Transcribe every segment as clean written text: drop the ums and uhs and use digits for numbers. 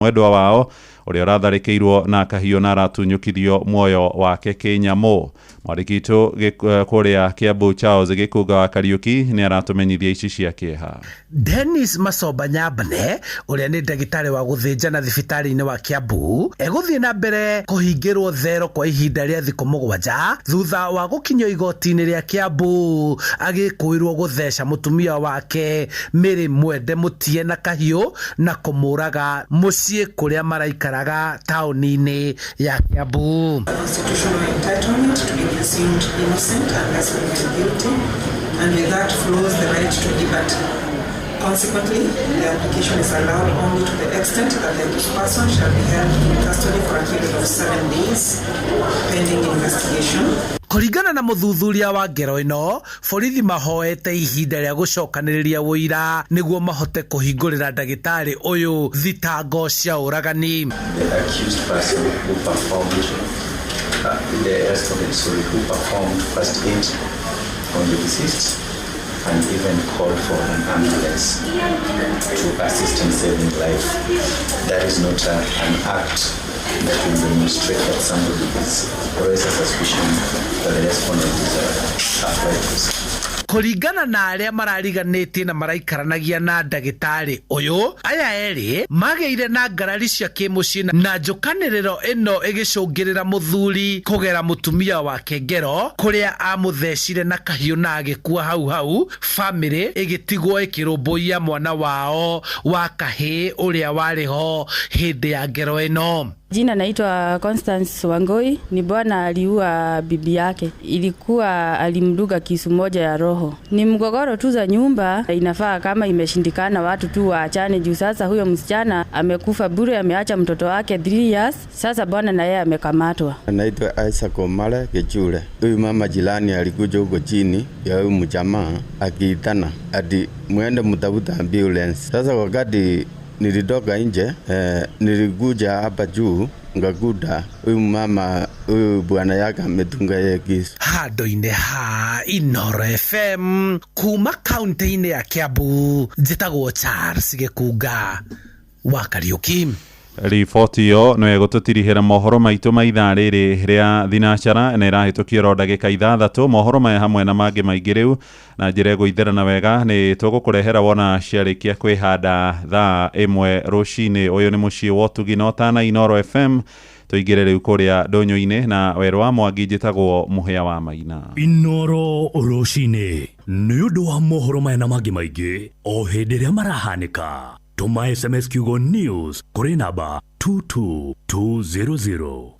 mwendwa wao uria ratharikirwo na kahio na ratunyukithio muoyo wake Kenyamo. Mwarikito kuria Kiambu Charles Gikunga wa Kariuki ni aratumenyithia ici cia kieha. Dennis Masoba Nyambane uria ni ndagitari wa guthinjana thibitari-ini wa Kiambu eguthie na mbere kuhingirwo thero kwa ihinda ria thiku 7 thutha wa gukinywo igoti-ini ria Kiambu agikuirwo gutheca mutumia wake Mary Mwende Mutie na kahio na kumuraga mucii kuria maraikaraga tauni-ini ya Kiambu. Seemed innocent unless proven guilty, and with that flows the right to liberty. Consequently, the application is allowed only to the extent that the accused person shall be held in custody for a period of 7 days, pending investigation. Kuringana na muthuthuria wa ngero ino, borithi mahoete ihinda ria gucokaniriria wuira niguo mahote kuhingurira ndagitari uyu thitango cia uragani. The accused person who performed the rest of the story, who performed first aid on the deceased and even called for an ambulance to assist in saving life. That is not an act that will demonstrate that somebody is or is a suspicion that the respondent is a flight. Kuringana na aria marariganĩtie na maraikaranagia na ndagitari uyu, aya eri mageire na ngarari cia kimucii na njukaniriro ino igicungirira muthuri kugera mutumia wake ngero kuria amuthecire na kahio na agikua hau family igitigwo ikirumbuia mwana wao wa kahii uria wariho hindi ya ngero ino. Jina naitwa Constance Wangoi. Ni bwana aliua bibi yake. Ilikuwa alimduga kisu moja ya roho. Ni mgogoro tu za nyumba. Inafaa kama imeshindikana watu tu waachane juu sasa huyo msichana amekufa bure, ameacha mtoto wake 3 years. Sasa bwana na yeye amekamatwa. Naitwa Isaac Omale Gechule. Huyu mama jirani alikuja huko chini ya huyu mjamaa akiitana hadi muende mtafuta ambulance. Sasa wakati nilitoka nje, nilikuja hapa juu ngakuta huyu mama huyu bwana yake ametunga yeye kisu. Handu-ini ha Inooro FM kuma kaunti-ini ya Kiambu, njitagwo Charles Gikunga wa Kariuki. Riboti yo no egututirihira mohoro maitu ma ithaa riri ria thinacara na irahitukia ro ndagika 6 mohoro maya hamwe na mangi maingi riu na njira guitherana wega ni tugukurehera wona ciarikia kwihanda thaa 1 rucini. Uyu ni mucii wa Utugi na Otana Inooro FM. Tuigire riu kuria ndonyo-ini na werwa Mwangi njitagwo Muhia wa Maina. Inooro rucini ni undu wa mohoro maya na mangi maingi o hindi ria marahanika. Tuma SMS kiugo news kuri namba 22200.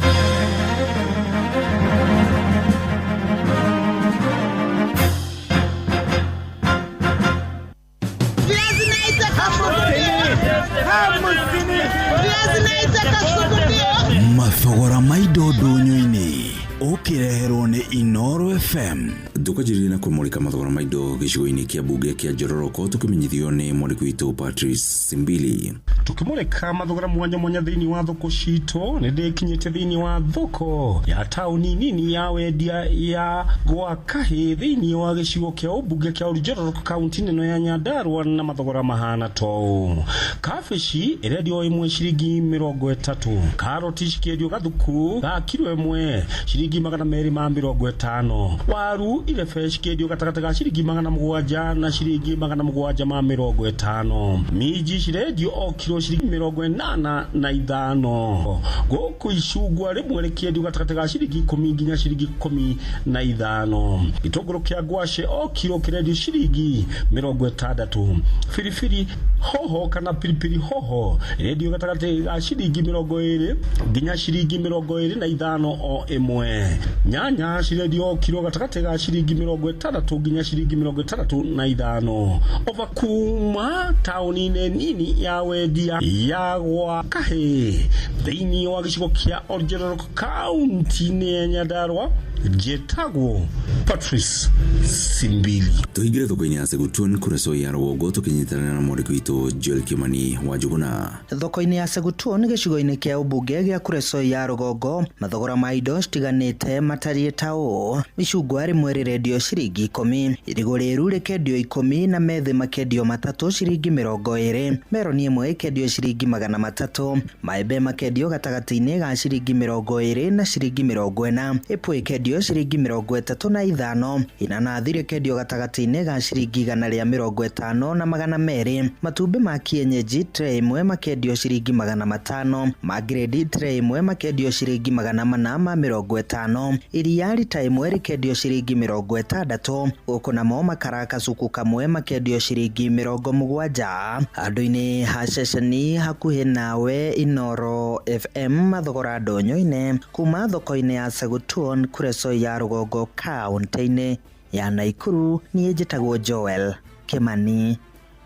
Mathogora maido ndonyo-ini ukireherwo ni Inooro FM. Tukajirina kumulika mathogora maido gicigo-ini kia bunge kia Njororoko, tukimenyithio ni mwandiki witu Patrice Simbili. Tukimulika mathogora mwanya thiini wa thoko cito ni ndikinyite thiini wa thoko ya tauni nini ya wendia ya gwa kahi thiini wa gicigo kia ubunge kia Njororoko kaunti no ya Nyandarua na mathogora mahana to. Kafici irendio imwe ciringi 30, karoti cikendio gathuku ga kilo imwe ciringi 250, waru ile fresh kedio katakataka ciringi 700 na ciringi 750, miji cirendio o kilo ciringi 85, goku icugwa rimwe rekendio katakataka ciringi 10 nginya ciringi 15, gitunguru kia ngwacĩ o kilo kirendio ciringi 60, firifiri hoho kana pilipili hoho irendio katakataka ciringi 20 nginya ciringi 25 o imwe, nyanya cirendio kilo katakataka ciringi 60 nginya ciringi 65, ova kuma tauni-ini nini ya wendia ya gwa kahi thiini wa gicigo kia Njororoko kaunti-ini ya Nyandarua Jetagwo Patrice Simbili. Tuingire thoko-inĩ ya Segutun Kureso ya Rũgongo tukinyitana na mwandĩki witũ Joel Kimani wa Njuguna. Thoko-inĩ ya Segutun gĩcigo-inĩ kĩa ũmbunge gĩa Kureso ya Rũgongo mathogora ma indo citiganĩte matariĩ ta ũũ. Mĩcungwa rĩmwe rĩrendio ciringi 10, irigũ rĩru rĩkendio 10 na methĩ makendio 3 ciringi 20, meroni ĩmwe ĩkendio ciringi 300, maembe makendio gatagatĩ-inĩ ga ciringi 20 na ciringi 40, ĩpũ ĩkendio ciringi 35, inanathi rĩkendio gatagatĩ-inĩ ga ciringi 150 na 200, matumbĩ ma kienyeji tray ĩmwe makendio ciringi 500, ma grade tray ĩmwe makendio ciringi 450, iria rita ĩmwe rĩkendio ciringi 60, gũkũ namo makara kacuku kamwe makendio ciringi 70. Handũ-inĩ ha ceceni hakuhĩ nawe Inoro FM mathogora ndonyo-inĩ kuma thoko-inĩ ya Segutun Kureso ya Rũgongo kaunti-inĩ ya Naikuru. Niĩ njĩtagwo Joel Kimani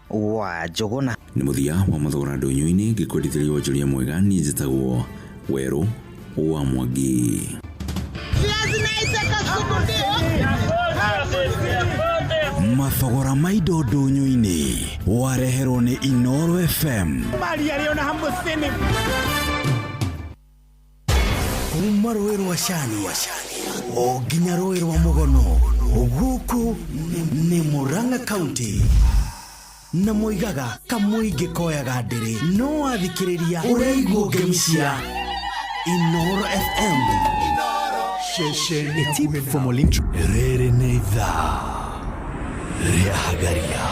wa Njuguna. Nĩ mũthia wa mathogora ndonyo-inĩ ngĩkwendithĩria wonjoria mwega. Niĩ njĩtagwo Werũ wa Mwangi. Mathogora ma indo ndonyo-inĩ wareherwo nĩ Inoro FM. Kuma rũĩ rwa Cani o nginya rũĩ rwa Mũgono, gũkũ nĩ Murang'a County, na moigaga kamũingĩ koyaga ndĩrĩ no wathikĩrĩria ũraigua ngemi cia Inoro FM. Rĩrĩ nĩ ithaa rĩa Hagaria.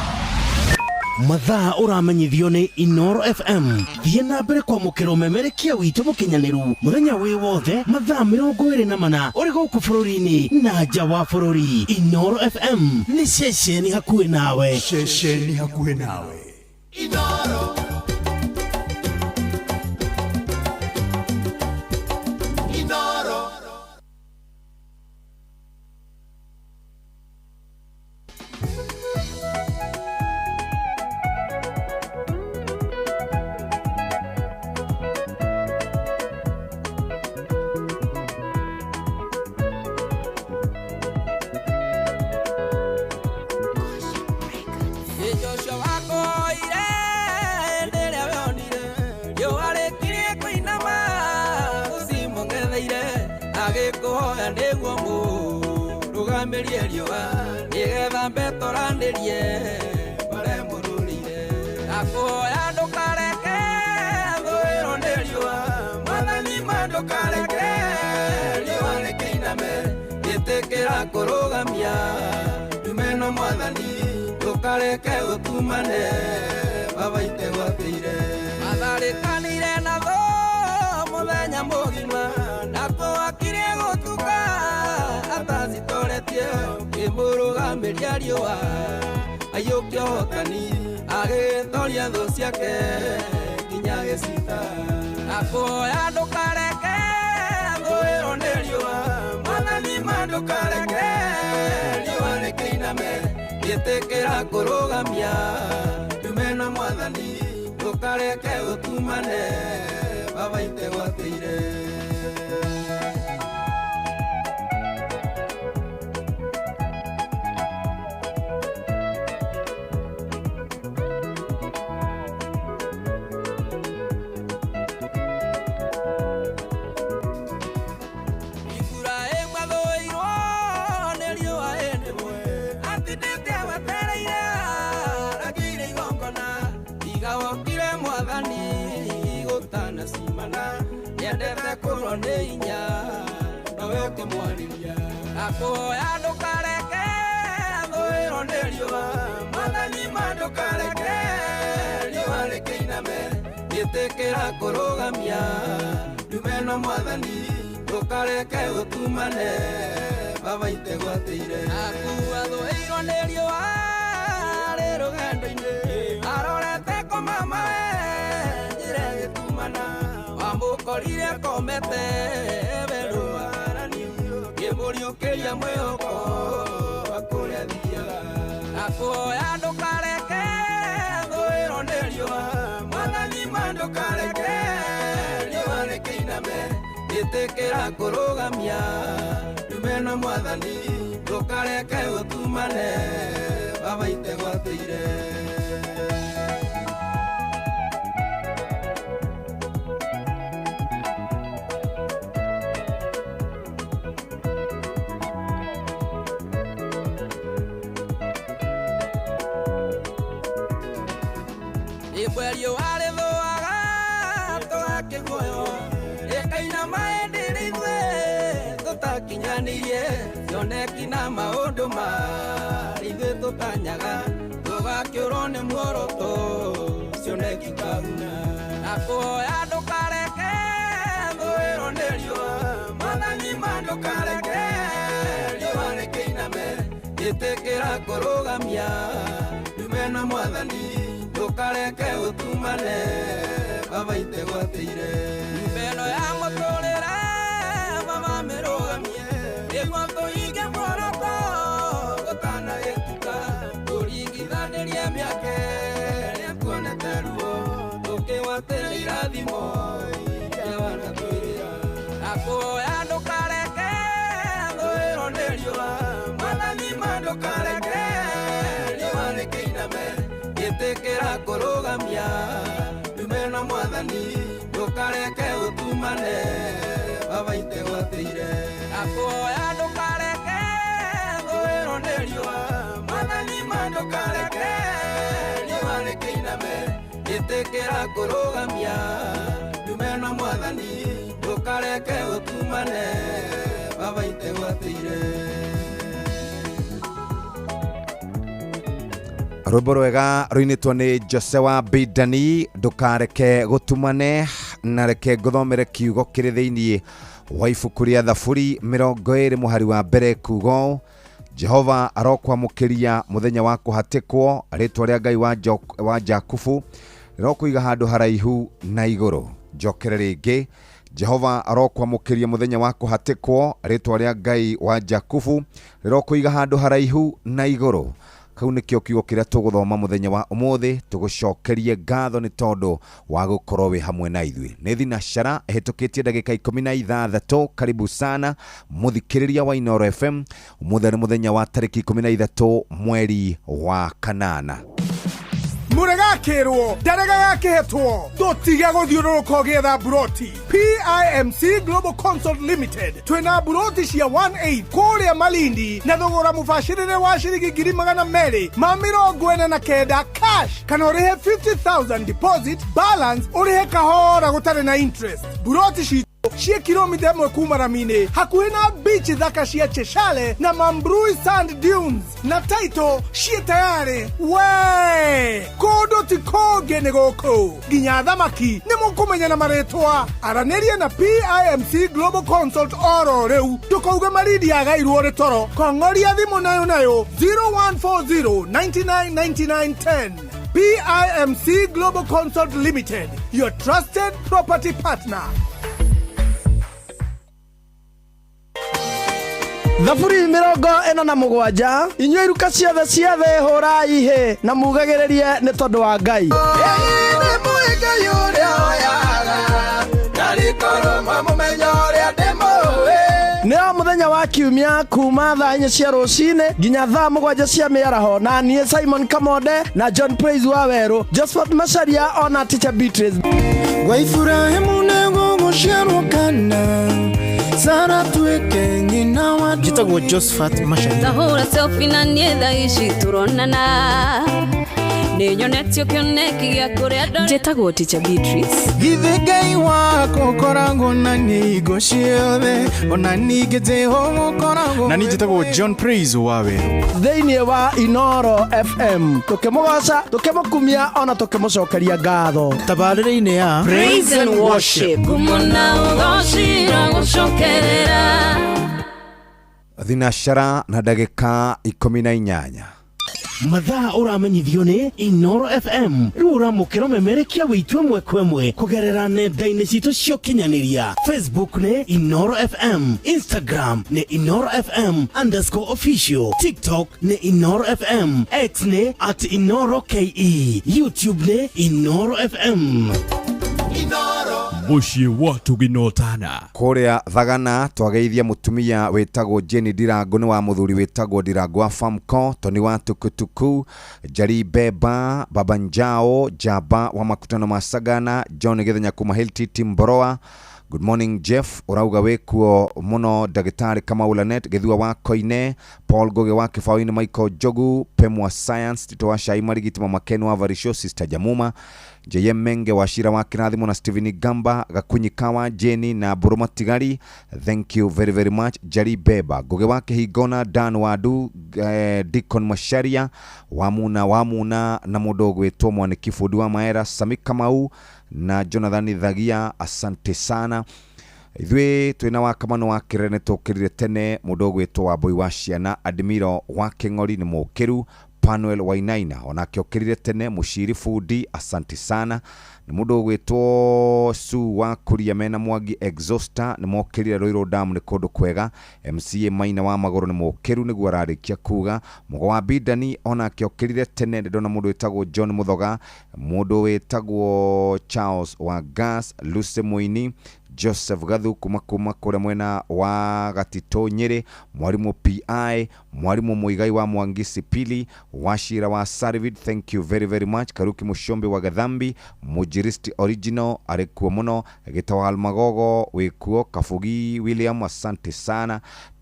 Mathaa ũramenyithio nĩ Inoro FM. Thiĩ na mbere kwamũkĩra ũmemerekia witũ mũkinyanĩru mũthenya wĩ wothe mathaa 24 ũrĩ gũkũ bũrũri-inĩ na nja wa bũrũri. Inoro FM nĩ ceceni hakuhĩ nawe. Inoro. Kurugamia dumeno mwathani tukareke utumane babaite gwatire atharekanire na tho muthenya mugima na twakire gutuka atazitoretie kimurugamĩria riũa ayũkia hotani agĩtoria thũ ciake nginya gĩcita akoya ndukareke thũĩrwo nĩ riũa mwathani mandukareke riũa rĩkĩiname gĩtĩkĩra kũrũgamia dumeno mwathani ndukareke ũtumane babaite gwatĩire. Akoya ndukareke thũĩrwo nĩ riũa mwathani mandukareke riũa rĩkĩiname gĩtĩkĩra kũrũgamia dumeno mwathani ndukareke ũtumane babaite gwatĩire akua thũĩrwo nĩ riũa rĩ rũgendo-inĩ arorete komamawe njĩra gĩtumana wamũkorire komete berũa Muriukiria mwihoko akuria thiaga akoya ndukareke thũĩrwo nĩ riũa mwathani mandukareke riũa rĩkĩiname gĩtĩkĩra kũrũgamia dumeno Numena mwathani ndukareke gutumane baba itegwateire Ibwerio wale thoaga toake goyo ekaina maendeleze tutakinyanirie cioneki na maundu ithuĩ tũtanyaga tũgakĩũrwo nĩ muoroto cioneki kauna nakũhoya ndũkareke thũĩrwo nĩ riũa mwathani ma ndũkareke riũa rĩkĩiname ĩtĩkĩra kũrũgamia Numena mwathani ndukareke gutumane baba itegwateire mbeno ya mũtũrĩre baba mĩrũgamie nĩguo tũhinge muoroto gũtanagĩtuka tũringithanĩrie mĩake rĩa tuonete ruo tũkĩgwatĩra irathimo iria wanatwĩrĩra nakũhoya ndũkareke thũĩrwo nĩ riũa mwathani ma ndũkareke riũa rĩkĩiname ĩtĩkĩra kũrũgamia Numena mwathani ndũkareke gutumane baba itegwateire nakũhoya ndũkareke thũĩrwo nĩ riũa mwathani ma ndũkareke riũa rĩkĩiname ĩtĩkĩra kũrũgamia Numena mwathani ndũkareke gutumane baba itegwateire Rwĩmbo rwega rũinĩtwo nĩ Jose wa Bidani ndũkareke gũtumane na reke ngũthomere kiugo kĩrĩ thĩinĩ wa ibuku rĩa Thaburi 20 mũhari wa mbere kuugo Jehova arokwamũkĩria mũthenya wa kũhatĩkwo rĩtwa rĩa Ngai wa Jakubu rĩrokũiga handũ haraihu na igũrũ njokere rĩngĩ Jehova arokwamũkĩria mũthenya wa kũhatĩkwo rĩtwa rĩa Ngai wa Jakubu rĩrokũiga handũ haraihu na igũrũ kau nĩkĩo kiugo kĩrĩa tũgũthoma mũthenya wa ũmũthĩ tũgũcokerie ngatho nĩ tondũ wa gũkorwo wĩ hamwe na ithuĩ nĩ thinacara ĩhĩtũkĩtie ndagĩka 16 karibu sana mũthikĩrĩria wa Inooro FM ũmũthĩ nĩ mũthenya wa tarĩki 13 mweri wa kanana Muregakirwo ndaregagakĩhetwo tũtige gũthiũrũrũka ũgĩetha buroti PIMC Global Consult Limited twĩna buroti cia 1/8 kũrĩa Malindi na thogora mũbacĩrĩre wa ciringi 249 cash kana ũrĩhe 50,000 deposit balance ũrĩhe kahora gũtarĩ na interest buroti citũ cie kilomita 1 kuma Ramine hakuhĩ na beach thaka cia Cheshale na Mambrui Sand Dunes na title cie tayari we kodo ti koge nĩ gũkũ nginya thamaki nĩ mũkũmenya na marĩtwa aranĩria na PIMC Global Consult oro rĩu tũkauga Malindi agairwo rĩ toro kong'oria thimũ nayo 0140 999910 PIMC Global Consult Limited, your trusted property partner. Thaburi 47 inyuĩ iruka ciothe hũra ihe na mugagĩrĩrie nĩ tondũ wa Ngai. Nĩ mũthenya wa kiumia kuma thaa 4 cia rũcinĩ nginya thaa 7 cia mĩaraho na niĩ Simon Kamode na John Praise wa Werũ Josephat Macharia ona Teacher Beatrice wa Ibrahimu nego gũciarwo kana Sara tuweke nyina wa Jitagwo Josephat Macharia Zahura selfie na niĩ thaa ici turonana Nĩnyonetio kĩoneki gĩa kũrĩa ndona Njĩtagwo Teacher Beatrice Githĩ Ngai wako koragwo na nĩigo ciothe ona ningĩ Jehova koragwo na niĩ njĩtagwo John Praise wa Werũ thĩinĩ wa Inooro FM tũkĩmũgoca tũkĩmũkumia ona tũkĩmũcokeria ngatho tabarĩra-inĩ ya Praise and Worship kumuna ũgocira gũcokerera Thinashara na ndagĩka 18 mathaa ũramenyithio nĩ Inooro FM rĩu ũramũkĩra ũmemerekia wĩitũ ĩmwe kwa ĩmwe kũgerera nenda-inĩ citũ cia ũkinyanĩria Facebook nĩ Inooro FM, Instagram nĩ Inooro FM_official, TikTok nĩ Inooro FM, X nĩ @InooroKE, YouTube nĩ Inooro FM. Inooro muciĩ wa Tuginotana kuria thagana twageithia mutumia wetagwo Jenny Ndirango ni wa muthuri wetagwo Ndirango wa Famco Tony wa Tukutuku Jari Beba Baba Njao Jaba wa makutano masagana John Githenya kuma Hilti Timboroa. Good morning Jeff urauga wekuo muno Dagitari kama Ulanet Githua wa Koine Paul Goge wa Kifawini Michael Jogu Pemwa Science Tito wa Shai Marigiti Mama Ken wa Varisho Sister Jamuma JM Menge wa Shira wa Kinathimo na Steven Gamba Gakunyikawa Jenny na Buruma Tigari. Thank you very very much. Jari Beba Goge wa Higona Dan Wadu Deacon Masharia Wamuna na mudogo wetu mwane Kifudu wa Maera Samika Mau na Jonathan Dhagia asante sana. Ithwe twina wakamano wa kirene tokirire tene mudogo wetu wa Boy wa Ciana Admiro wa Kengori ni mukiru Panuel Wainaina onake okirire tene mushiri Fudi asante sana. Ni mudogo wetu Su wa Kuria Mena Mwagi Exhauster ni mokirire Roiro Dam ni kodo kwega. MCA Maina wa Magoro ni mukiru ni guararikia kuga mugo wa Bidani onake okirire tene ndona mudo wetagwo John Muthoga mudo wetagwo Charles wa Gas Luce Moini Joseph Gathu kuma kore mwena wa Gatito Nyeri mwalimu PI mwalimu Muigai wa Mwangisi Pili Washira wa Sarvid. Thank you very very much. Karuki Mushombe wa Gadhambi Mujiristi Original arekuwa muno Gitawa Almagogo wekuo Kafugi William asante sana.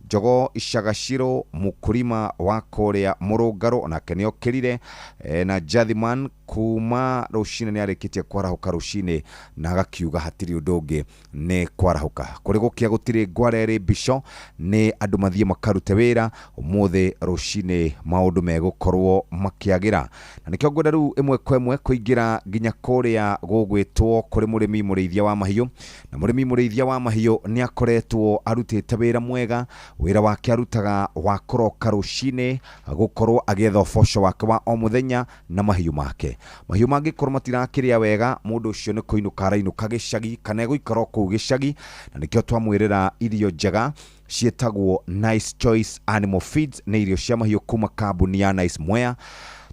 Jogo Ishagashiro mukurima wa Korea Morogaro na keneo kirire na Jadhiman kuma Roshine ni arekitie kwarahuka Roshine na agakiuga hatiri udoge ne kwarahuka kuri gukia gutire gwarere bisho ne andu mathie makarute wira umuthe Roshine maundu megukorwo makiagira na nikyo ngwenda ru imwe kwa imwe kuingira ginya Korea gugwitwo kuri murimi murithia wa mahiyo na murimi murithia wa mahiyo ni akoretwo arutite wira mwega wira wake arutaga wa koroka Roshine gukorwo agetha ofosho wake wa o muthenya na mahiyo make mahiyo mangi korwo matirakiria wega mundu ucio ni kuinuka rainuka gicagi kana guikara ku gicagi na nikyo twamwirira irio njega cietagwo Nice Choice Animal Feeds na irio cia mahiyo kuma kambuni ya Nice Mwea.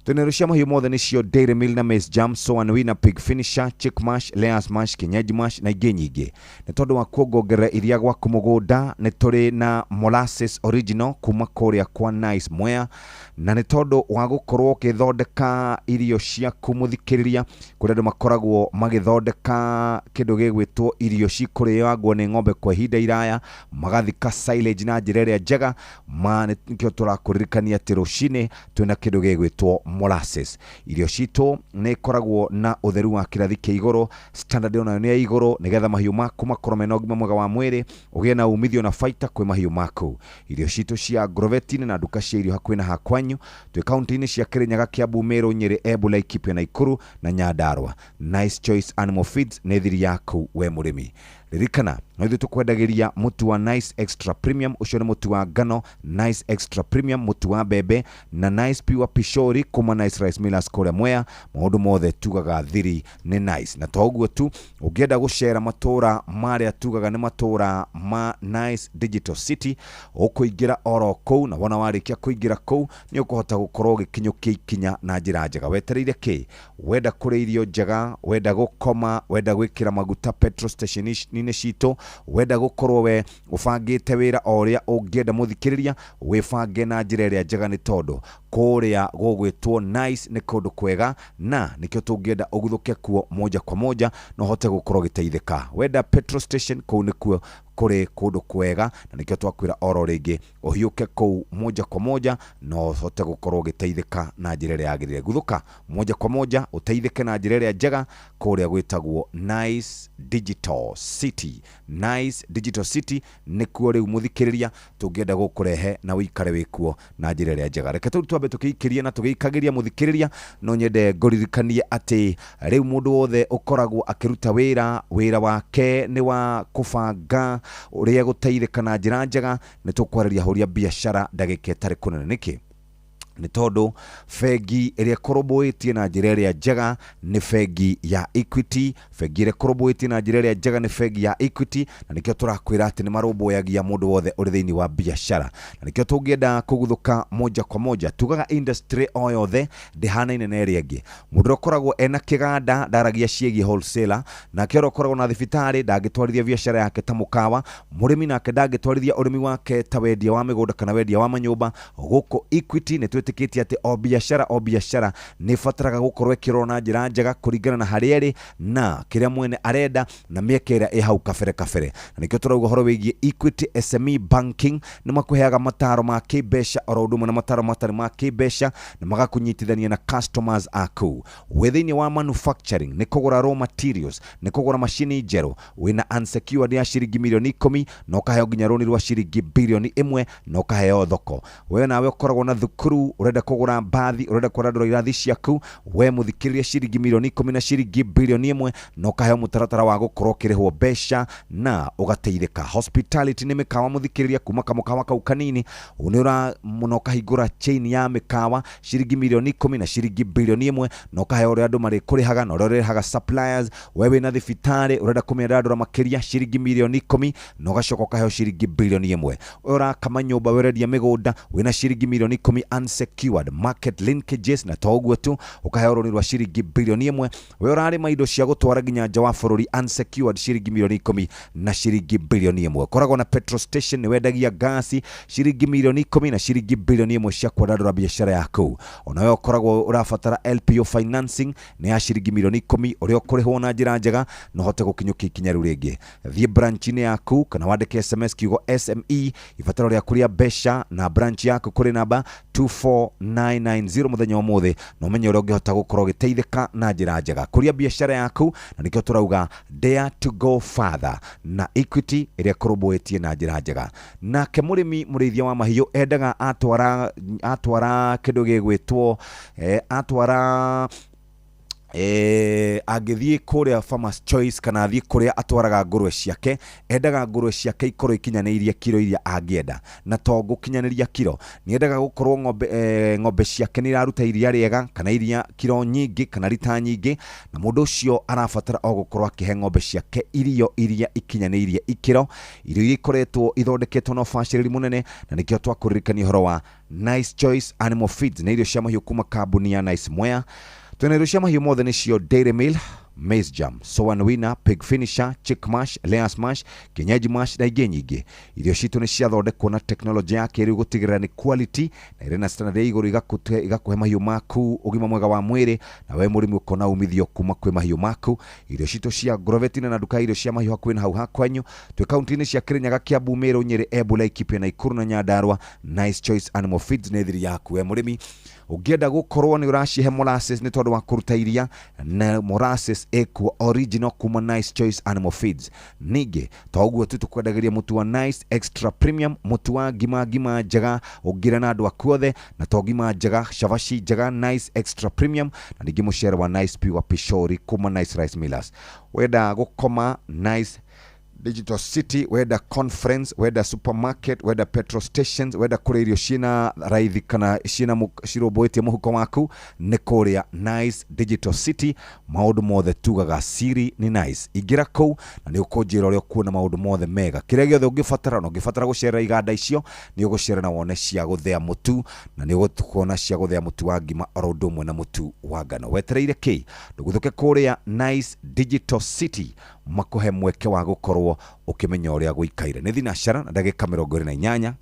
Tunerushia mahiyo mothe nicio Dairy Mill na Maize Jam so and Winner Pig Finisher Chick Mash Layers Mash Kienyeji Mash na ingĩ nyingĩ. Nĩ tondũ wa kuongerera iria gwa kumugunda nĩ tũrĩ na Molasses Original kuma kũrĩa kwa Nice Mwea na nĩ tondũ wa gũkorwo ũgĩthondeka irio cia kumuthikĩrĩria kũrĩa andũ makoragwo magĩthondeka kĩndũ gĩgwĩtwo irio cikũrĩagwo nĩ ng'ombe kwa ihinda iraya magathika silage na njĩra ĩrĩa njega nĩkĩo tũrakũririkania atĩ rũcinĩ twĩna kĩndũ gĩgwĩtwo Molasses. Irio cito ne koragwo na utheru wa kirathi kia igoro standard ona ne igoro nigetha mahiyo maku makorwo mena ũgima mwega wa mwĩrĩ ugie na umithio na faita kwĩ mahiyo maku. Irio cito cia Grovetin na duka cia irio hakuhĩ na hakwanyu twĩ kaunti-inĩ cia Kirinyaga, Kiambu, Meru, Nyeri, Embu, Laikipia na Ikuru na Nyandarua. Nice Choice Animal Feeds nĩ thiri yaku we mũrĩmi. Ririkana no ithu tukwendagiria mutu wa Nice Extra Premium ucio ni mutu wa ngano Nice Extra Premium mutu wa bebe na Nice Pure Pishori kuma Nice Rice Millers kore Mwea. Maundu mothe tugaga thiri ni Nice na toguo tu ugienda gushare matura maria tugaga ni matura ma Nice Digital City ukuingira oro kou na wona warikia kuingira kou ni ukuhota gukorwo gikinyukia ikinya na njira njega. Wetereire ki wenda kuri irio njega wenda gukoma wenda gwikira maguta petrol station nine cito wenda gukorwo we ufangite wira oria ungienda muthikiriria wifange na njira iria njega ni tondu kuria gugwitwo Nice ni kundu kwega na nikyo tungienda uguthuke kuo moja kwa moja no hote gukorwo giteithika. Wenda petrol station kuu ni kuo kuri kundu kwega na nikyo twakwira oro ringi uhiuke kuu moja kwa moja no hote gukorwo giteithika na njira iria yagirire. Guthuka moja kwa moja uteithike na njira iria njega kuria gwitagwo Nice Digital City. Nice Digital City ni kuo riu muthikiriria tungienda gukurehe na wikare wikuo na njira iria njega. Reke tu twambe tukikiria na tugikagiria muthikiriria no nyende ngoririkanie ati riu mundu wothe ukoragwo akiruta wira wake ni wa kubanga uria guteithika na njira njega ni tukwariria horia biashara ndagika itari kunene niki nĩ tondũ bengi ĩrĩa ĩkorobũĩtie na njĩra ĩrĩa njega nĩ bengi ya Equity. Bengi ĩrĩa ĩkorobũĩtie na njĩra ĩrĩa njega nĩ bengi ya Equity, na nĩkĩo tũrakwĩra atĩ nĩ marũmbũyagia mũndũ wothe ũrĩ thĩinĩ wa biacara. Na nĩkĩo tũngĩenda kũguthũka moja kwa moja tugaga industry o yothe ndĩhanaine na ĩrĩa ĩngĩ. Mũndũ ũkoragwo ena kĩganda ndaragia ciĩgiĩ wholesaler, na kĩoro ũkoragwo na thibitarĩ ndangĩtwarithia biacara yake ta mũkawa, mũrĩmi nake ndangĩtwarithia ũrĩmi wake ta wendia wa mĩgũnda kana wendia wa manyũmba. Gũkũ Equity nĩ twĩtĩkĩtie atĩ o biacara nĩ ĩbataraga gũkorwo ĩkĩrorwo na njĩra njega kũringana na harĩa ĩrĩ na kĩrĩa mwene arenda na mĩeke ĩrĩa ĩ hau kabere. Na nĩkĩo tũrauga ũhoro wĩgiĩ Equity SME Banking, nĩ makũheaga mataro ma kĩmbeca oro ũndũ ũmwe na mataro matarĩ ma kĩmbeca, na magakũnyitithania na customers aku. Wĩ thĩinĩ wa manufacturing, nĩ kũgũra raw materials, nĩ kũgũra macini njerũ, wĩna unsecured ya ciringi milioni 10 na ũkaheo nginya rũni rwa ciringi bilioni 1 na ũkaheo thoko. We nawe ũkoragwo na thukuru, ũrenda kũgũra mbathi, ũrenda kũrandũra irathi ciaku, we mũthikĩrĩria ciringi milioni 10 na ciringi bilioni 1 na ũkaheo mũtaratara wa gũkorwo ũkĩrĩhwo mbeca na ũgateithĩka. Hospitality nĩ mĩkawa mũthikĩrĩria kuma kamũkawa kau kanini ũnĩũra mũno ũkahingũra chain ya mĩkawa ciringi milioni 10 na ciringi bilioni 1 na ũkaheo ũrĩa andũ marĩ kũrĩhaga na ũrĩa ũrĩhaga suppliers. We wĩna thibitarĩ ũrenda kũmĩandandũra makĩria ciringi milioni 10 na ũgacoka ũkaheo ciringi bilioni 1. Ũrakama nyũmba, werendia mĩgũnda, wĩna ciringi milioni 10 unsecured market linkages, na to ũguo tu ũkaheo rũni rwa ciringi bilioni 1. We ũrarĩma indo cia gũtwara nginya nja wa bũrũri unsecured ciringi milioni 10 na ciringi bilioni 1. Koragwo na petrol station, nĩ wendagia gasi ciringi milioni 10 na ciringi bilioni 1 cia kwandandũra biacara yaku. Ona we ũkoragwo ũrabatara LPO financing, nĩ ya ciringi milioni 10 ũrĩa ũkũrĩhwo na njĩra njega na ũhote gũkinyũkia ikinya rĩu rĩngĩ. Thiĩ branch-inĩ yaku kana wandĩke SMS kiugo SME ibataro rĩa kũrĩa mbeca na branch yaku kũrĩ namba 24990 mũthenya ũmũthĩ na ũmenye ũrĩa ũngĩhota gũkorwo ũgĩteithĩka na njĩra njega kũrĩa biacara yaku. Na nĩkĩo tũrauga dare to go further na Equity ĩrĩa ĩkorobũĩtie na njĩra njega. Nake mũrĩmi mũrĩithia wa mahiũ endaga atwara kĩndũ gĩgwĩtwo atwara agĩthiĩ kũrĩa Farmers Choice kana athiĩ kũrĩa atwaraga ngũrũwe ciake, endaga ngũrũwe ciake ikorwo ikinyanĩirie kiro iria angĩenda, na to gũkinyanĩria kiro, nĩ endaga gũkorwo ng'ombe ciake nĩ iraruta iria rĩega kana iria kiro nyingĩ kana rita nyingĩ, na mũndũ ũcio arabatara o gũkorwo akĩhe ng'ombe ciake irio iria ikinyanĩirie ikiro, irio iria ikoretwo ithondeketwo na ũbacĩrĩri mũnene. Na nĩkĩo twakũririkania ũhoro wa Nice Choice Animal Feeds na irio cia mahiũ kuma kambuni ya Nice Mwea. Twina irio cia mahiũ mothe nĩcio Dairy Meal, Maize Jam, Soan Winner, Pig Finisher, Chick Mash, Layers Mash, Kienyeji Mash na ingĩ nyingĩ. Irio citũ nĩ ciathondekwo na teknolojĩ ya kĩrĩu gũtigĩrĩra nĩ quality na irĩ na standard ya igũrũ igakũhe mahiũ maku ũgima mwega wa mwĩrĩ, na we mũrĩmi ũkona umithio kuma kwĩ mahiũ maku. Irio citũ cia Grovetina na duka irio cia mahiũ hakuhĩ na hau hakwanyu. Twĩ kaunti-inĩ cia Kirinyaga, Kiambu, Meru, Nyeri, Embu, Laikipia na Ikuru na Nyandarua. Nice Choice Animal Feeds nĩ thiri yaku we mũrĩmi. Ũngĩenda gũkorwo nĩ ũracihe molasses nĩ tondũ wa kũruta iria, na molasses ekuo original kuma Nice Choice Animal Feeds. Ningĩ to ũguo tu tũkwendagĩria mũtu wa Nice Extra Premium, mũtu wa ngima njega ũngĩra na andũ aku othe, na to ngima njega, shabashi njega Nice Extra Premium, na ningĩ mũcere wa Nice Pure Pishori kuma Nice Rice Millers. Wenda gũkoma Nice Digital City, weda conference, weda supermarket, weda petrol stations, weda kũrĩa irio ciĩna raithi kana ciĩna cirũmbũĩtie mũhuko waku, nĩ kũrĩa Nice Digital City. Maũndũ mothe tugaga siri ni Nice. Ingĩra kũu na nĩ ũkũnjĩra ũrĩa ũkuona maũndũ mothe mega. Kĩrĩa gĩothe ũngĩbatara, na ũngĩbatara gũcerera iganda icio, nĩ ũgũcerera na wone cia gũthĩa mũtu, na nĩ ũgũkuona cia gũthĩa mũtu wa ngima oro ũndũ ũmwe na mũtu wa ngano. Wetereire kĩ? Ndũgũthũke kũrĩa Nice Digital City, makũhe mweke wa gũkorwo ukimenya ũrĩa gũikaire. Nĩ thinacara na ndagĩka 28.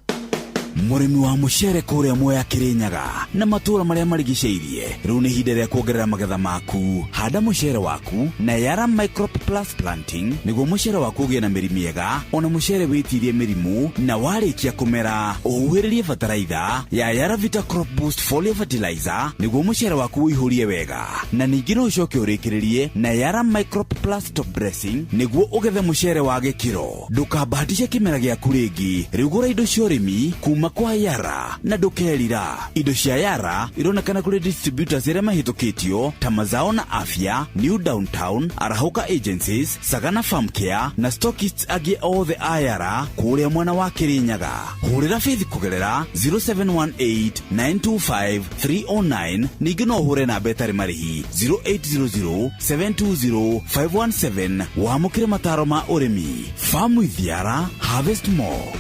Mũrĩmi wa mũcere kũrĩa Mwea Kirinyaga na matũra marĩa marigicĩirie, rĩu nĩ ihinda rĩa kuongerera magetha maku. Handa mũcere waku na Yara Microplus Planting nĩguo mũcere waku ũgĩe na mĩri mĩega, ona mũcere wĩtirie mĩrimũ, na warĩkia kũmera ũhuhĩrĩrie bataraitha ya Yara Vita Crop Boost Foliar Fertilizer nĩguo mũcere waku ũihũrie wega, na ningĩ no ũcoke ũrĩkĩrĩrie na Yara Microplus Top Dressing nĩguo ũgethe mũcere wa gĩkĩro. Ndũkabahatishe kĩmera gĩaku rĩngĩ, rĩu gũra indo cia ũrĩmi kuma kuma kwa Yara na ndukerira. Indo cia Yara ironekana kuri distributors iria mahitukitio ta Mazao na Afya, New Downtown, Arahuka Agencies, Sagana Farm Care na stockists agi othe a Yara kuria mwana wa Kirinyaga. Hurira Faith kugerera 0718925309 ningi no hure na betari marihi 0800720517 wamukire mataro ma urimi. Farm with Yara, harvest more.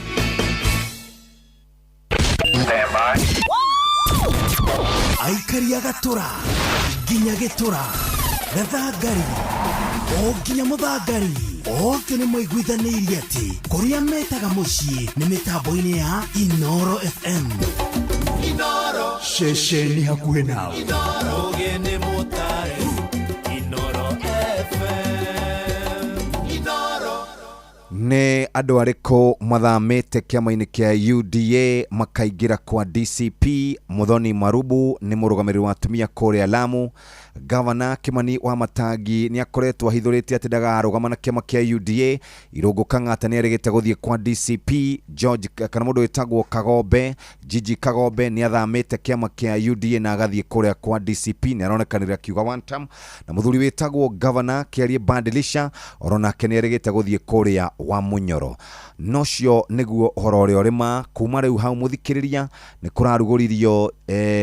Aikaria gatura ginya gitura gathangari o ginya muthangari othe nĩ maiguithanirie atĩ kũrĩa metaga mũciĩ nĩ mĩtambo-inĩ ya Inoro FM. Inoro ceceni hakuhĩ nawe. Inoro gene motare Inoro FM. Inoro nĩ andũ arĩkũ mathamĩte kĩama-inĩ kĩa UDA makaingĩra kwa DCP. Muthoni Marubu nĩ mũrũgamĩrĩri wa atumia kũrĩa Lamu. Gavana Kimani wa Matangi nĩ akoretwo ahithũrĩtie atĩ ndagarũgama na kĩama kĩa UDA. Irũngũ Kang'ata nĩ erĩgĩte gũthiĩ kwa DCP. George kana mũndũ wĩtagwo Kagombe, Gigi Kagombe nĩ athamĩte kĩama kĩa UDA na agathiĩ kũrĩa kwa DCP. Nĩ aronekanĩra akiuga one term. Na mũthuri wĩtagwo Gavana Kĩarie Badilisha oronake nĩ erĩgĩte gũthiĩ kũrĩa wa Munyoro. Nocio nĩguo ũhoro ũrĩa ũrĩma kuma rĩu hau mũthikĩrĩria nĩ kũrarugũririo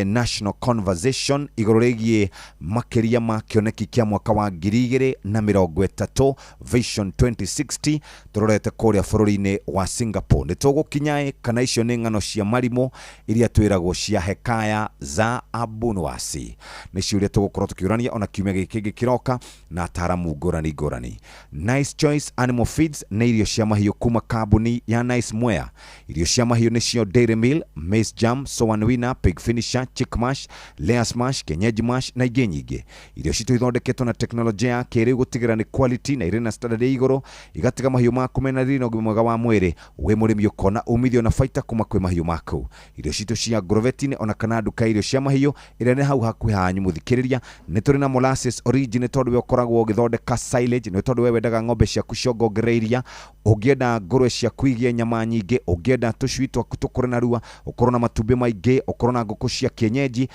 national conversation igũrũ rĩgiĩ makĩria ma kĩoneki kĩa mwaka wa 2030 Vision 2060 tũrorete kũrĩa bũrũri-inĩ wa Singapore. Nĩ tũgũkinya kana icio nĩ ng'ano cia marimũ iria twĩragwo cia hekaya za Abunwasi. Nĩ ciũria tũgũkorwo tũkĩũrania ona kiumia gĩkĩ kĩngĩ kĩroka na ataaramu ngũrani. Nice Choice Animal Feeds nĩ irio cia mahiũ kuma kambuni ya Nice Mwea. Irio cia mahiũ nĩcio Dairy Meal, Maize Jam, Sowan Winner, Pig Finisher, Chick Mash, Layers Mash, Kenyeji Mash na ingĩ nyingĩ. Irio citũ ithondeketwo na teknolojia ya kĩrĩu gũtigĩrĩra nĩ quality na irĩ na standard ya igũrũ, igatiga mahiũ maku mena riri na ũgima mwega wa mwĩrĩ, wĩ mũrĩmi ũkona umithio na baita kuma kwĩ mahiũ maku. Irio citũ cia Grovet-inĩ ona kana nduka irio cia mahiũ ĩrĩa nĩ hau hakuhĩ hanyu mũthikĩrĩria. Nĩ tũrĩ na molasses origin tondũ we ũkoragwo ũgĩthondeka silage, nĩ tondũ we wendaga ng'ombe ciaku ciongongereiria, ũngĩenda ngũrwe ciaku igĩe nyama nyingĩ, ũngĩenda tũcui twaku tũkũre na rua, ũkorwo na matumbĩ maingĩ, ũkorwo na ngũkũ cia kienyeji,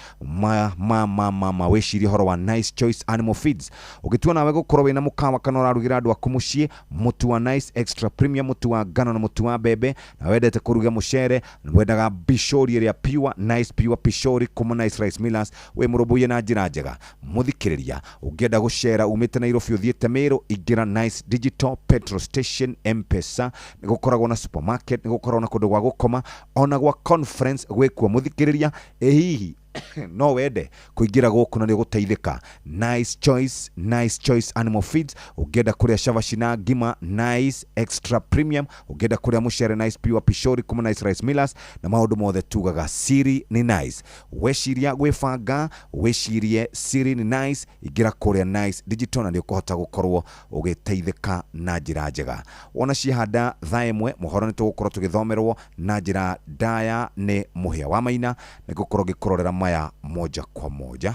wĩcirie horo wa Nice Choice Animal Feeds. Ũgĩtua nawe gũkorwo wĩna mũkawa kana ũrarugĩra andũ aku mũciĩ, mũtu wa Nice Extra Premium, mũtu wa ngano na mũtu wa mbembe, na wendete kũruga mũcere, wendaga pishori ĩrĩa pure, Nice Pure Pishori kuma Nice Rice Millers, wĩ mũrũmbũiye na njĩra njega. Mũthikĩrĩria, ũngĩenda gũcera umĩte Nairobi ũthiĩte Meru, ingĩra Nice Digital Petrol Station M-Pesa. Nĩ gũkoragwo na supermarket, nĩ gũkoragwo na kũndũ gwa gũkoma, ona gwa conference gwĩkuo. Mũthikĩrĩria, hihi no wende kuingira gũkũ na nĩ gũteithĩka. Nice Choice Animal Feeds. Ũngĩenda kũrĩa cabaci na ngima, Nice Extra Premium. Ũngĩenda kũrĩa mũcere, Nice Pure Pishori kuma Nice Rice Millers, na maũndũ mothe tugaga siri ni Nice. Weciria gwĩbanga, wecirie siri ni Nice, ingira kũrĩa Nice Digital na nĩ ũkũhota gũkorwo ũgĩteithĩka na njĩra njega. Wona cihanda thaa ĩmwe, mũhoro nĩ tũgũkorwo tũgĩthomerwo na njĩra ndaya nĩ Mũhĩa wa Maina, nĩ gũkorwo gĩkororera maya moja kwa moja.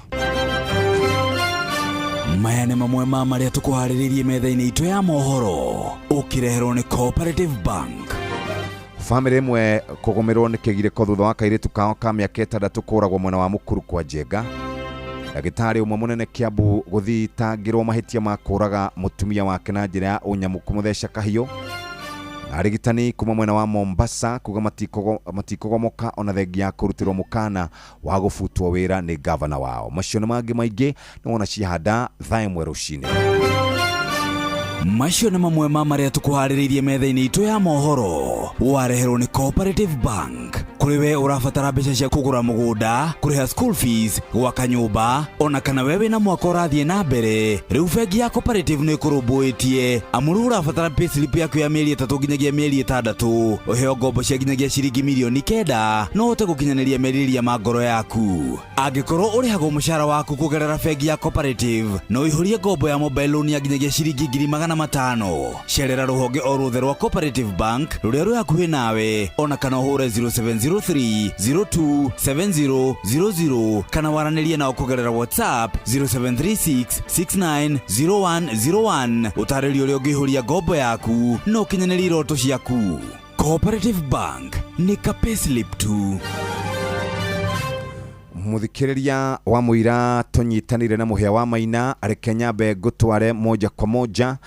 Maya nĩ mamwe ma marĩa tũkũharĩrĩirie metha-inĩ itũ ya mohoro, ũkĩreherwo nĩ Cooperative Bank. Family ĩmwe kũgũmĩrwo nĩ kĩgirĩko thutha wa kairĩtu kao ka mĩaka 6 kũragwo mwena wa Mũkuru kwa Njenga. Ndagĩtarĩ ũmwe mũnene Kiambu gũthitangĩrwo mahĩtia ma kũraga mũtumia wake na njĩra ya ũnyamu kũmũtheca kahiũ. Arigitani kuma mwena wa Mombasa kuga matikũgomoka ona thengia kũrutirwo mũkana wa gũbutwo wĩra nĩ gavana wao. Macio na mangĩ maingĩ nĩ wona cihanda thaa ĩmwe rũcinĩ. Macio nĩ mamwe ma marĩa tũkũharĩrĩirie metha-inĩ itũ ya mohoro, wareherwo nĩ Cooperative Bank. Kũrĩ we ũrabatara mbeca cia kũgũra mũgũnda, kũrĩha school fees, gwaka nyũmba, ona kana we wĩna mwaka ũrathiĩ na mbere, rĩu bengi ya Cooperative nĩ ĩkũrũmbũĩtie amuru ũrabatara payslip yaku ya mĩeri 3 nginyagia mĩeri 6, ũheo ngombo cia nginyagia ciringi mirioni 9, no ũhote gũkinyanĩria merirĩria ma ngoro yaku. Angĩkorwo ũrĩhagwo mũcara waku kũgerera bengi ya Cooperative, no ihũrie ngombo ya mobile loan ya nginyagia ciringi 500,000. Cerera rũhonge o ruothe rwa Cooperative Bank rũrĩa rwĩ hakuhĩ nawe, ona kana ũhũre 0703027000 kana waranĩrie nao kũgerera WhatsApp 0736690101 ũtarĩrie ũrĩa ũngĩihũria ngombo yaku no ũkinyanĩrie iroto ciaku. Cooperative Bank ni ka payslip tu. Muthikiriria wa muira tunyitanire na muhia wa maina ari Kenya be gutware moja kwa moja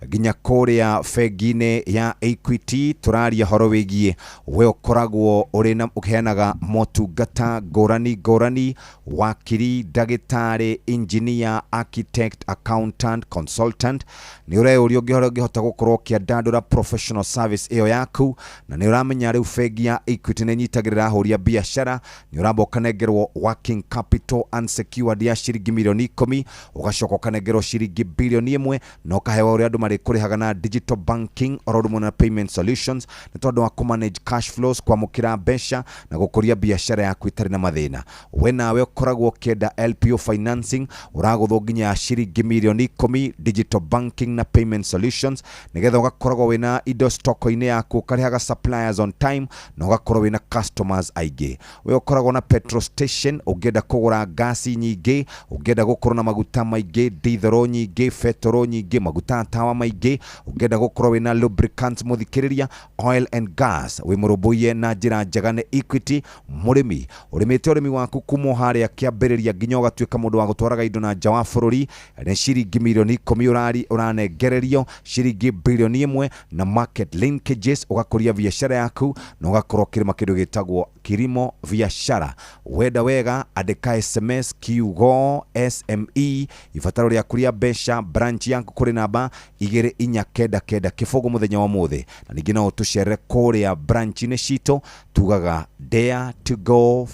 ginya kuria fegine ya Equity turaria horo wigie we ukoragwo uri na ukiheanaga motungata ngorani wakiri dagitari engineer architect accountant consultant ni ure uri ungihota gukorwo kiandandura professional service iyo yaku na ni uramenya riu fegi ya Equity ni nyitagirira horia biashara ni uramboka negerwo working capital unsecured ya shiringi milioni 10 ugacoka kanegerwo shiringi bilioni 1 no kahewa uri andu mari kurihaga na digital banking or na payment solutions ni tondu wa manage cash flows kwa mukira mbeca na gukuria biashara yaku itari na mathina we nawe ukoragwo kenda LPO financing uraguthwo nginya shiringi milioni 10 digital banking na payment solutions nigetha ugakoragwo wina indo stocko-ini yaku karihaga suppliers on time na ugakorwo wina customers aige we ukoragwo na petrol station ugenda kugura gasi nyingi ugenda gukorwo na maguta maingi diesel nyingi petrol nyingi maguta tawa maingi ugenda gukorwo wina lubricants muthikiriria oil and gas we murubuye na njira njega ne Equity murimi urimite urimi waku kumo haria kiambiriria nginya ugatuika mundu wa gutwaraga indo na nja wa bururi ne shiringi milioni 10 uranegererio shiringi bilioni 1 na market linkages ugakuria biashara yaku na ugakorwo kirima kindu gitagwo kirimo biashara weda wega andika SMS kiugo SME ifataro ria kuria besha branch yangu kuri namba 2499 kifogo muthenya wa muthe na ningi no tuchere kuria branch ne shito tugaga dare to go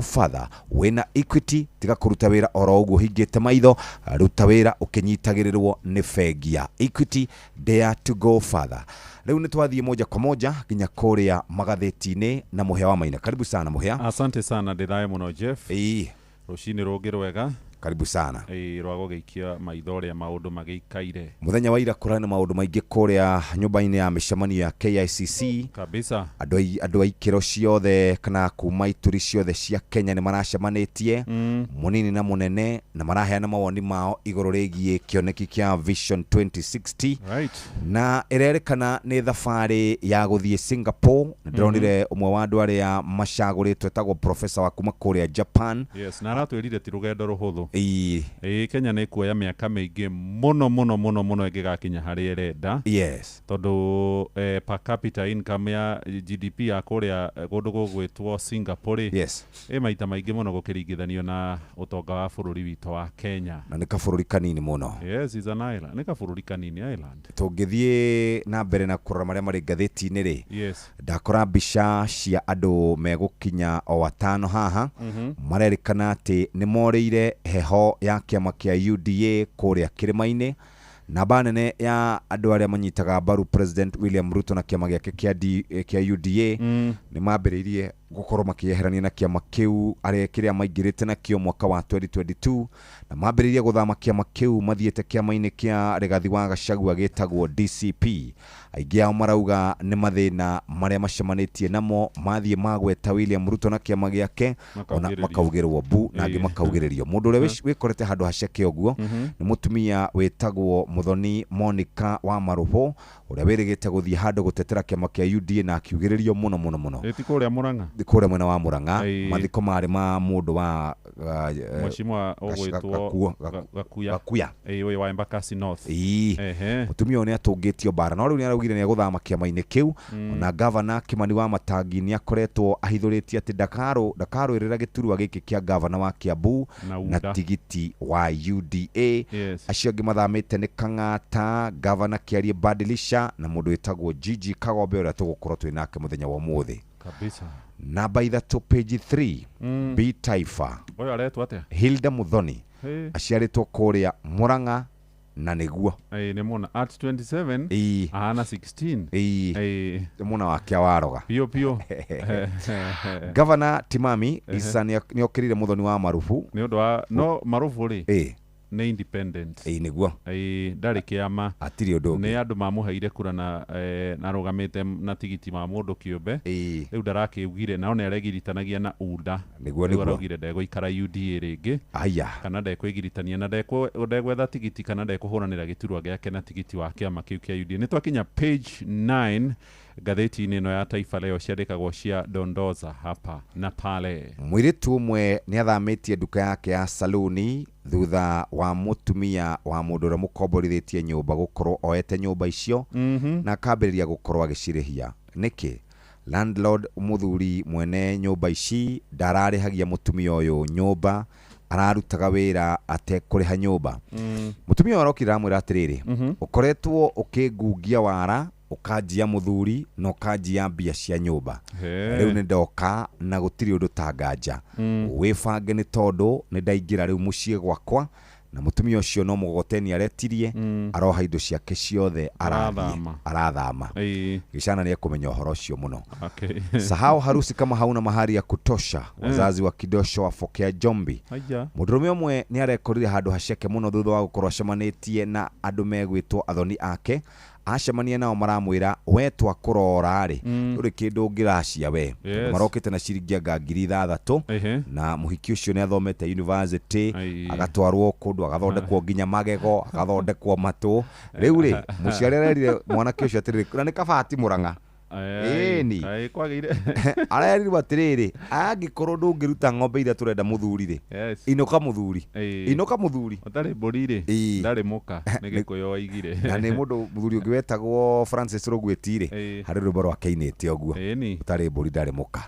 further wena Equity tiga kuruta wira oro uguo hingite maitho ruta wira ukinyitagirirwo ni fegia Equity dare to go further. Leo nitwathie moja kwa moja ginya kuria magatheti-ini na muhia wa maina. Karibu sana muhia. Asante sana ndiraye muno Jeff. Rucini rugiro wega. Karibu sana. Rwago geikia maithore ya maundu magikaire. Muthenya wa ira kurana maundu maingi kuria nyumba-ini ya mishamanio ya KICC. Kabisa. Andu aikiro ciothe kana kuma ituri ciothe cia Kenya ni maracemanitie munini na munene na maraheana mawoni mao iguru rigie kioneki kia Vision 2060. Right. Na irerekana ni thafari ya guthie Singapore ndronire umwe wa andu aria macaguritwe etagwo professor wa kuma kuria Japan. Yes, na aratwirire ti rugendo ruhuthu. Kenya ni kuoya miaka mingi muno ingigakinya hari erenda. Yes. Tondu per capita income ya GDP ya kuria gundu gugwitwo Singapore. Yes. Maita maingi muno gukiringithanio na utonga wa bururi wito wa Kenya. Na ni kabururi kanini muno. Yes, is an island. Ni kabururi kanini island. Tungithie na mbere na kurora maria mari gatheti-ini ri. Yes. Ndakora mbica cia andu megukinya o watano haha. Marerikana ati ni moreire heho ya kiama kia UDA kuria kirima-ini na banene ya andu aria manyitaga mbaru President William Ruto na kiama giake kia UDA ni mambiririe gukorwo makieherania na kiama kiu aria kiria maingirite na kio mwaka wa 2022 na mambiririe guthama kiama kiu mathiete kiama-ini kia Rigathi wa Gachagua gitagwo DCP. Aingi ao marauga ni mathina maria macemanitie namo mathie magweta William Ruto na kiama giake ona makaugirwo bu na angi makaugirerio mundu uria wikorete handu haceke uguo ni mutumia wetagwo Muthoni Monica wa Maruho uria wirigite guthie handu gutetera kiama kia UDA na akiugirerio muno. Eti kuria Murang'a. Kuria mwena wa Murang'a mathiko mari ma mundu wa Mheshimiwa ogwitwo Gakuya. Uyu wa Embakasi North. Mutumia oni atungitio bara no riu ni araugire ni aguthama kiama-ini kiu na governor Kimani wa Matangi ni akoretwo ahithuritie ati Dakaro irira giturwa giki kia governor wa Kiambu na tigiti wa UDA. Acio angi mathamite ni Kang'ata governor Kiarie Badilisha na mundu wetagwo Gigi Kagombe uria tugukorwo twinake muthenya wa muthi. Kabisa. Namba ithatũ page 3 B Taifa. Oyo aretwo atia? Hilda Muthoni. Aciaritwo kuria Murang'a na niguo. Ni mona at 27 ahana 16. Mona wake waroga. Pio. Governor Timami Isa ni okirire Muthoni wa Marufu. Ni undu wa no Marufu ri. nĩ independent nĩguo ndarĩ kĩama atirĩ ũndũ nĩ andũ mamũheire kura na arũgamĩte na tigiti ma mũndũ kĩũmbe rĩu ndarakĩugire nao nĩ aregiritanagia na UDA nĩguo araugire ndegũikara UDA rĩngĩ kana ndekwĩgiritania na ndegwetha tigiti kana ndekũhũranĩra gĩturwa gĩake na tigiti wa kĩama kĩu kĩa UDA. Nĩ twakinya page 9 gatheti-inĩ ĩno ya Taifa Leo ciandĩkagwo cia dondoza hapa na pale. Mũirĩtu ũmwe nĩ athamĩtie nduka yake ya saluni thutha wa mũtumia wa mũndũ ũrĩa mũkomborithĩtie nyũmba gũkorwo oete nyũmba icio na akambĩrĩria gũkorwo agĩcirĩhia. Nĩkĩ landlord mũthuri mwene nyũmba ici ndararĩhagia mũtumia ũyũ nyũmba, ararutaga wĩra atekũrĩha nyũmba. Mũtumia arokira amwĩra atĩrĩrĩ, ũkoretwo ũkĩngungia wara ukanjia muthuri na ukanjia mbia cia nyũmba, rĩu nĩ ndoka na gũtirĩ ũndũ ta nganja, wĩbange nĩ tondũ nĩ ndaingĩra rĩu mũciĩ gwakwa na mũtumia ũcio no mũgoteni aretirie aroha indo ciake ciothe arathama. Gĩcana nĩ ekũmenya ũhoro ũcio mũno. Sahau harusi kama hauna mahari ya kutosha, wazazi wa kidosho wafokea Jombi. Mũndũrũme ũmwe nĩ arekorire handũ haceke mũno thutha wa gũkorwo acemanĩtie na andũ megwĩtwo athoni ake, acemania nao maramwĩra we twakũrora rĩ ndũrĩ kĩndũ ngĩracia we. Marokĩte na ciringi ngiri 6 na mũhiki ũcio nĩ athomete university, agatwarwo kũndũ agathondekwo nginya magego, agathondekwo matũ. Rĩu rĩ mũciari arerire mwanake ũcio atĩrĩrĩ na nĩ kabati Mũrang'a arerire atĩrĩrĩ angĩkorwo ndũngĩruta ng'ombe iria tũrenda mũthuri rĩ inoka mũthuri ũtarĩ mbũri rĩ ndarĩ mũka nĩ gĩkũyũ waigire. Na nĩ mũndũ mũthuri ũngĩ wetagwo Francis Rogweti rĩ harĩ rwĩmbo rwake ainĩte ũguo ũtarĩ mbũri ndarĩ mũka.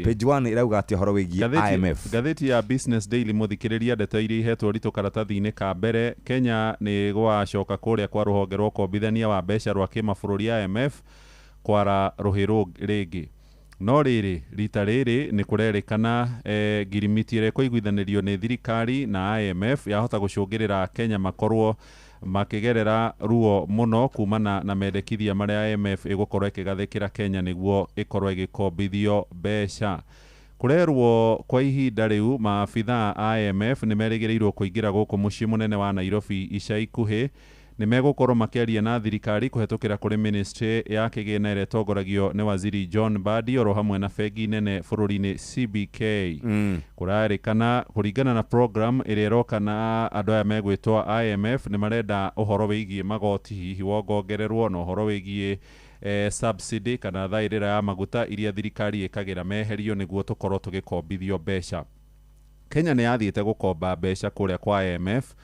Page 1 irauga atĩ ũhoro wĩgiĩ IMF. Gatheti ya Business Daily mũthikĩrĩria ndeto iria ihetwo ritũ karatathi-inĩ ka mbere. Kenya nĩ gwacoka kũrĩa kwa rũhonge rwa ũkombithania wa mbeca rwa kĩmabũrũri IMF kwara rũhĩrũ rĩngĩ. No rĩrĩ rita rĩrĩ nĩ kũrerĩkana ngirimiti ĩrĩa ĩkũiguithanĩrio nĩ thirikari na IMF yahota gũcũngĩrĩra Kenya makorwo makĩgerera ruo mũno kumana na mendekithia marĩa IMF ĩgũkorwo ĩkĩgathĩkĩra Kenya nĩguo ĩkorwo ĩgĩkombithio mbeca. Kurerwo kwa ihinda rĩu maabitha IMF nĩ merĩgĩrĩirwo kũingĩra gũkũ mũciĩ mũnene wa Nairobi ica ikuhĩ, nĩ megũkorwo makĩaria na thirikari kũhetũkĩra kũrĩ ministry ya kĩgĩna ĩrĩa ĩtongoragio nĩ waziri John Mbadi oro hamwe na bengi nene bũrũri-inĩ CBK. Kũrarĩkana kũringana na program ĩrĩa ĩroka na andũ aya megwĩtwo IMF nĩ marenda ũhoro wĩgiĩ magoti hihi wongongererwo na ũhoro wĩgiĩ subsidy kana thaĩrĩra ya maguta iria thirikari ĩkagĩra meherio nĩguo tũkorwo tũgĩkombithio mbeca. Kenya nĩ yathiĩte gũkomba mbeca kũrĩa kwa IMF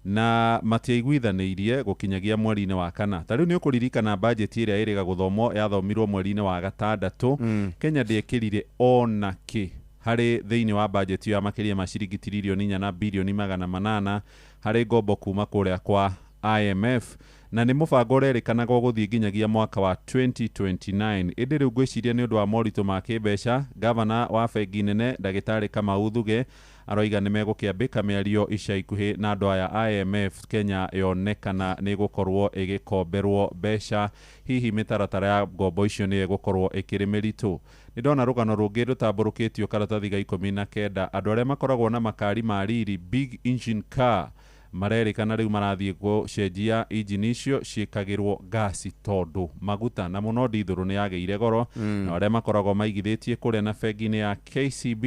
na matiaiguithanĩirie gũkinyagia mweri-inĩ wa kana. Ta rĩu nĩ ũkũririkana bajeti ĩrĩa ĩrĩga gũthomwo yathomirwo mweri-inĩ wa gatandatũ. Kenya ndĩekĩrire ona kĩ harĩ thĩinĩ wa bajeti ya makĩria ma ciringi tiririoni 4 na bilioni 800 harĩ ngombo kuma kũrĩa kwa IMF, na nĩ mũbango ũrerĩkanaga gũthiĩ nginyagia mwaka wa 2029. Ĩndĩ rĩu ngwĩciria nĩ ũndũ wa moritũ ma kĩmbeca, gavana wa bengi nene Ndagĩtarĩ Kamau Thuge aroiga nĩ megũkĩambĩka mĩario ica ikuhĩ na andũ aya IMF Kenya yonekana nĩ gũkorwo ĩgĩkomberwo mbeca, hihi mĩtaratara ya ngombo icio nĩ ĩgũkorwo ĩkĩrĩ mĩritũ. Nĩ ndona rũgano rũngĩ rũtambũrũkĩtio karatathi ga 19 andũ arĩa makoragwo na makari ma riri big engine car marerĩkana rĩu marathiĩ gũcenjia engine icio ciĩkagĩrwo gasi tondũ maguta na mũno ndithũrũ nĩ yagĩire goro. Na arĩa makoragwo maigithĩtie kũrĩa na bengi-inĩ ya KCB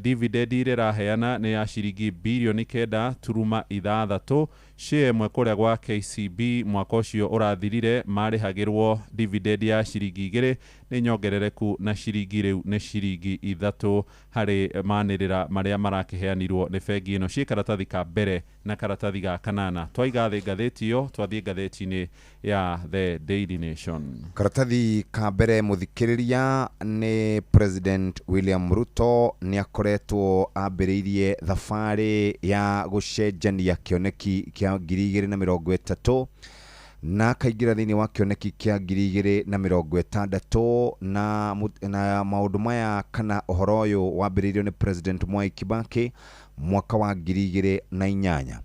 dividend ĩrĩa ĩraheana nĩ ya ciringi bilioni 9.6. Share ĩmwe kũrĩa gwa KCB mwaka ũcio ũrathirire marĩhagĩrwo dividend ya ciringi 2 nĩ nyongerereku na ciringi rĩu nĩ ciringi 3 harĩ manĩrĩra marĩa marakĩheanirwo nĩ bengi ĩno. Ciĩ karatathi ka mbere na karatathi ga kanana. Twaiga thĩ ngathĩti ĩyo twathiĩ ngathĩti-inĩ ya The Daily Nation. Karatathi ka mbere mũthikĩrĩria nĩ President William Ruto nĩ akoretwo ambĩrĩirie thabarĩ ya gũcenjania kĩoneki kĩa 2030 na akaingĩra thĩinĩ wa kĩoneki kĩa 2060 na maũndũ maya kana ũhoro ũyũ wambĩrĩirio nĩ President Mwai Kibaki mwaka wa 2008.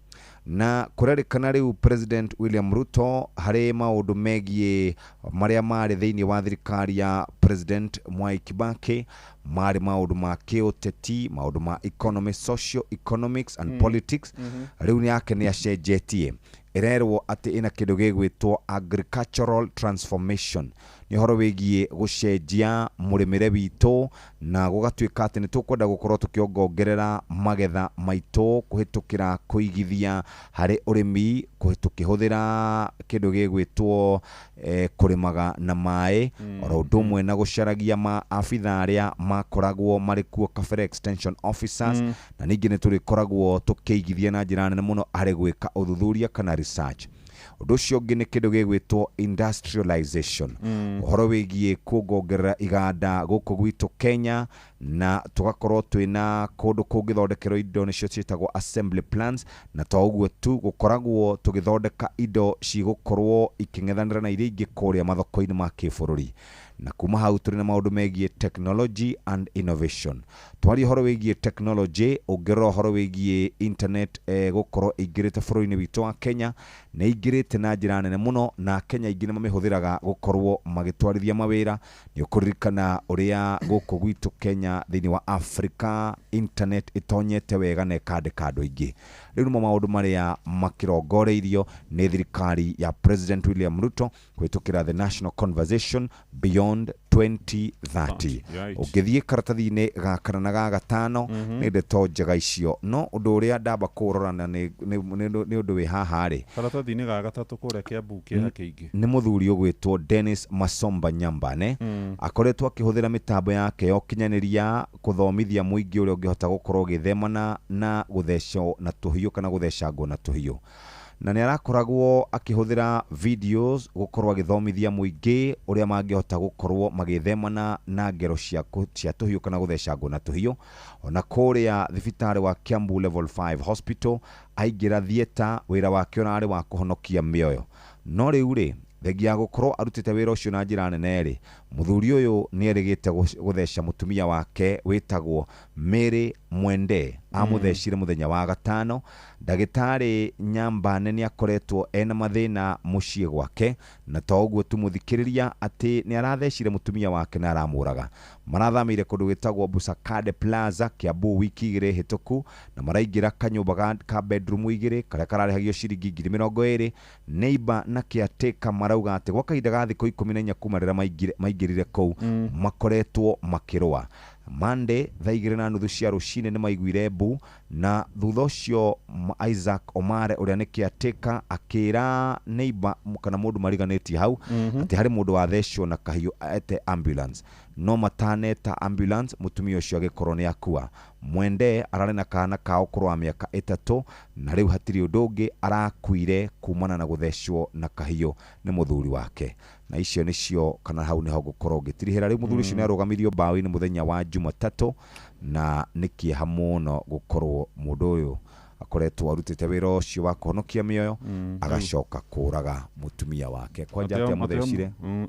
na kurerikana riu President William Ruto hari maundu megie maria mari thiini wa thirikari ya President Mwai Kibaki mari maundu ma kiuteti, maundu ma economy, socio economics and politics. Riu ni ake ni acenjetie irerwo ati ina kindu gigwitwo agricultural transformation, ni horo wigie gucenjia murimire witu na gugatuika ati ni tukwenda gukorwo tukiongongerera magetha maitu kuhitukira kuigithia hari urimi, kuhitukihuthira kindu gigwitwo kurimaga na mai, oro ndumwe na gucaragia ma afitha aria makoragwo mari kuo kabere extension officers, na ningi ni turikoragwo tukiigithia na njira nene muno hari gwika uthuthuria kana research. Undu ucio ungi ni kindu gigwitwo industrialization, uhoro wigie kuongerera iganda guku gwitu Kenya, na tugakorwo twina kundu kungithondekerwo indo nicio cietagwo assembly plants, na to uguo tu gukoragwo tugithondeka indo cigukorwo iking'ethanira na iria ingi kuria mathoko-ini ma kibururi. Na kuma hau turi na maundu megie technology and innovation. Twari horo wigie technology, ungero horo wigie internet gukorwo ingirite bururi-ini witu wa Kenya, na ingirite na njira nene muno, na Kenya ingine mamihũthĩraga gukorwo magitwarithia mawira. Ni ukuririkana uria guku gwitu Kenya thiini wa Africa internet itonyete wega na ikandika andu aingi. Riu mo maundu maria makirongoreirio ni thirikari ya President William Ruto kwitukira the national conversation beyond 2030. Ungithie karatathi-ini gakana na gagatano ni ndeto njega icio, no undu uria ndamba kurorana ni undu wi haha ri karatathi-ini gagatatu kuria Kiambu kiha kiingi ni muthuri ugwitwo Dennis Masomba Nyambane akoretwo akihuthira mitambo yake yo kinyaniria kuthomithia muingi uria ungihota gukorwo githemana na gutheco na tuhiu kana guthecangwo na tuhiu, na ni arakoragwo akihuthira videos gukorwo agithomithia muingi uria mangihota gukorwo magithemana na ngero cia tuhiu kana guthecangwo na tuhiu. Ona kuria thibitari wa Kiambu level 5 hospital aingira thieta wira wake onari wa kuhonokia mioyo, no riu ri thegia gukorwo arutite wira ucio na njira nene ri muthuri uyu ni erigite gutheca mutumia wake witagwo Mary Mwende amuthecire muthenya wa gatano. Ndagitari Nyambane ni akoretwo ena mathina mucie gwake, na to uguo tumuthikiriria ati ni arathecire mutumia wake na aramuraga. Marathamire kundu gwitagwo Busakade Plaza Kiambu wiki igiri hituku, na maraingira kanyumba ka bedroom igiri karia kararihagio ciringi 20,000. Neighbor na kiateka marauga ati gwa kahinda ga thikũ 14 kuma rĩrĩa maingĩrire kũu makoretwo makirwa. Monday thaa 2:30 cia rucini ni maiguire mbu, na thutha ucio Isaac Omare uria ni kiateka akira neighbor kana mundu mariganĩtie hau ati hari mundu wathecwo na kahiu ete ambulance, no mataneta ambulance mutumia ucio agikorwo ni akua. Mwende arari na kana kao kurwa miaka 3, na riu hatiri undu ungi arakuire kumana na guthecwo na kahiu ni muthuri wake. Na icio nicio kana hau niho gukorwo gitirihira. Riu muthuri ucio ni arugamirio bao-ini muthenya wa Jumatatu, na nikieha muno gukorwo mundu uyu akoretwo arutite wira ucio wa kuhonokia mioyo agacoka kuraga mutumia wake. Kwa njate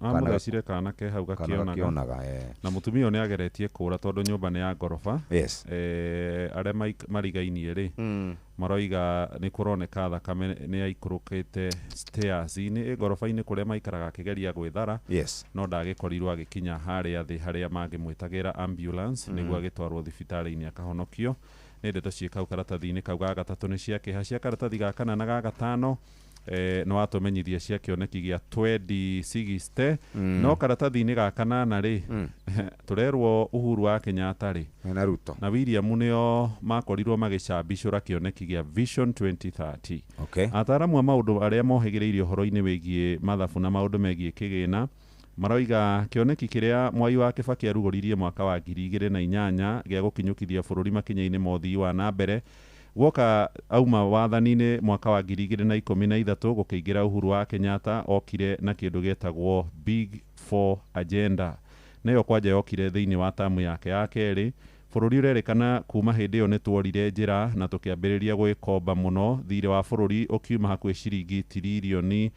amuthecire kana ke hau gakionaga na mutumia uyu ni ageretie kura tondu nyumba ni ya ngorofa. Yes. Aria marigainie ri maroiga ni kuroneka thakame ni aikurukite stairs-ini ngorofa-ini kuria maikaraga akigeria gwithara. Yes. No ndagikorirwo agikinya haria thi haria mangimwitagira ambulance niguo agitwarwo thibitari-ini akahonokio. Ni ndeto ciikau karatathi-ini kau ga gatatu ni cia kiha cia karatathi ga kana na ga gatano no watumenyithia cia kioneki gia 2060 no karatathi-ini ga kanana ri turerwo Uhuru wa Kenyatta ri na Ruto na William nio makorirwo magicambicura kioneki gia Vision 2030. Okay. Ataramu a maundu aria mohigiriirio horo-ini wigie mathabu na maundu megie kigina maroiga kioneki kiria Mwai wa Kibaki arugoririe mwaka wa 2008 gia gukinyukithia bururi makinya-ini mothii wa na mbere woka auma wathani-ini mwaka wa 2013 gukiingira Uhuru wa Kenyatta okire na kindu getagwo Big 4 agenda, nayo kwanja yokire thiini wa tamu yake ya keri. Bururi urerikana kuma hindi iyo nitworire njira na tukiambiriria gwikomba muno, thire wa bururi ukiuma hakwi ciringi tiririoni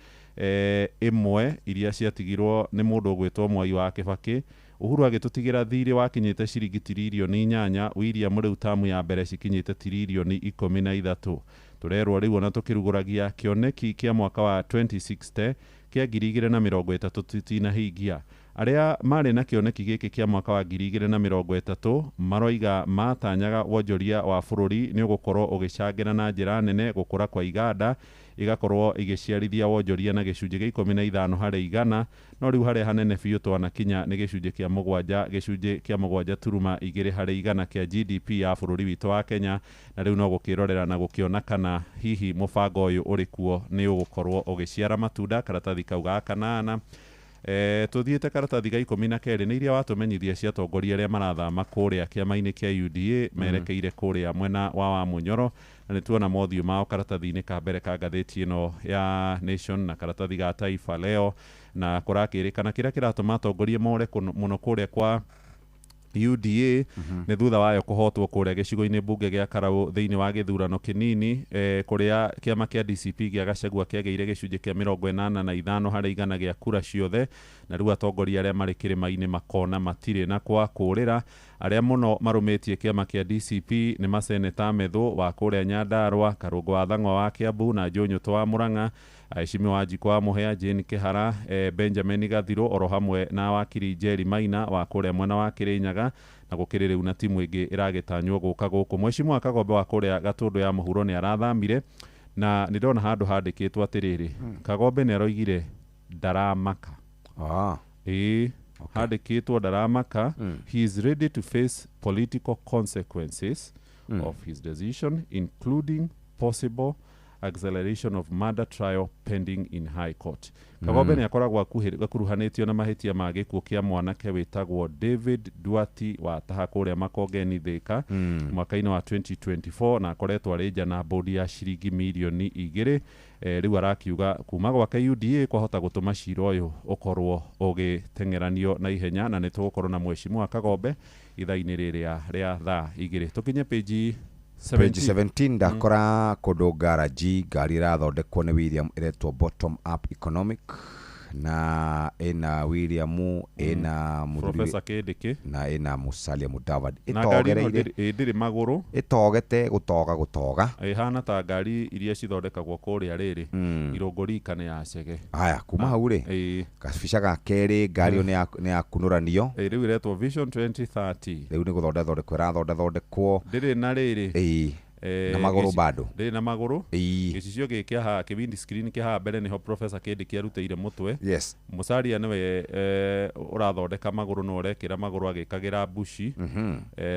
imwe iria ciatigirwo ni mundu gwitwo Mwai wa Kibaki. Uhuru agitutigira thire wakinyite ciringi tiririoni 8, William riu tamu ya mbere cikinyite tiririoni 13. turerwo riu ona tukiruguragia kioneki kia mwaka wa 2060 kia 2030 tutinahingia. Aria mari na kioneki giki kia mwaka wa 2030 maroiga matanyaga wonjoria wa bururi ni ugukorwo ugicangira na njira nene gukura kwa iganda igakorwo igiciarithia wonjoria na gicunje gia 15 harĩ 100, no riu harĩa hanene biũ twanakinya nĩ gicunje kia 7.2 harĩ 100 kia GDP ya bururi witũ wa Kenya, na riu no gukirorera na gukiona kana hihi mubango uyu uri kuo ni ugukorwo ugiciara matunda. Karatathi kau ga kanana tuthiete karatathi ga 12 nĩ iria watumenyithia cia atongoria arĩa marathama kũrĩa kĩama-inĩ kia UDA merekeire kũrĩa mwena wa Munyoro, na nĩtuona mothiũ mao karatathi-inĩ ka mbere ka ngathĩti ĩno ya Nation na karatathi ga Taifa Leo, na kũrakĩrĩkana kĩrĩa kĩratũma atongoria more mũno kũrĩa kwa UDA nĩ thutha wayo kũhotwo kũrĩa gĩcigo-inĩ mbunge gĩa Karau thĩinĩ wa gĩthurano kĩnini kũrĩa kĩama kĩa DCP gĩa Gachagua kĩagĩire gĩcunjĩ kĩa 85 harĩ 100 gĩa kura ciothe, na rĩu atongoria arĩa marĩ kĩrĩma-inĩ makona matirĩ na kwa kũrĩra. Arĩa mũno marũmĩtie kĩama kĩa DCP nĩ maseneta Methu wa kũrĩa Nyandarua, Karũngũ wa Thang'wa wa Kiambu na Njũnyũtũ wa Murang'a, Aheshimiwa Wanjikũ wa Mũhĩa, Jane Kĩhara, Benjamin Gathirũ oro hamwe na wakiri Njeri Maina wa kũrĩa mwena wa Kĩrĩnyaga, na gũkĩrĩ rĩu na timu ĩngĩ ĩragĩtanywo gũka gũkũ. Mheshimiwa Kagombe wa kũrĩa Gatũndũ ya mũhuro nĩ arathamire, na nĩ ndona handũ handĩkĩtwo atĩrĩrĩ, Kagombe nĩ aroigire ndaramaka. Handĩkĩtwo ndaramaka. He is ready to face political consequences of his decision, including possible acceleration of murder trial pending in High Court. Kagombe nĩ akoragwo akuruhanĩtio na mahĩtia ma gĩkuũ kĩa mwanake wĩtagwo David Duarte wa taha kũrĩa Makongeni Thĩka mwaka-inĩ wa 2024, na akoretwo arĩ nja na bodi ya ciringi milioni 2. Rĩu arakiuga kuma gwake UDA kwahota gũtũma cira ũyũ ũkorwo ũgĩteng'eranio na ihenya, na nĩ tũgũkorwo na Mheshimiwa Kagombe ithaa-inĩ rĩrĩa rĩa thaa 2. Tũkinye page 17 ndakora kũndũ garaji ngari ĩrathondekwo nĩ William ĩretwo Bottom Up Economic, na ena William ena Professor Kĩndĩkĩ na ena Musalia Mudavadi. Ndĩrĩ magũrũ ĩtogete gũtoga ĩhana ta ngari iria cithondekagwo kũrĩa rĩrĩ Irũngũ nĩ ya Chege. Haya, kuma hau rĩ gabica ga kerĩ ngari nĩ ya kunũranio, rĩu ĩretwo Vision 2030. Rĩu nĩ gũthondekwo ĩrathondekwo ndĩrĩ na rĩrĩ na magũrũ bado ndĩ na magũrũ gĩcicio gĩkĩ haha kĩbindi screen kĩ haha mbere niho Professor Kĩndĩkĩ arutĩire mũtwe. Musalia nĩwe ũrathondeka magũrũ na ũrekĩra magũrũ agĩkagĩra bushi,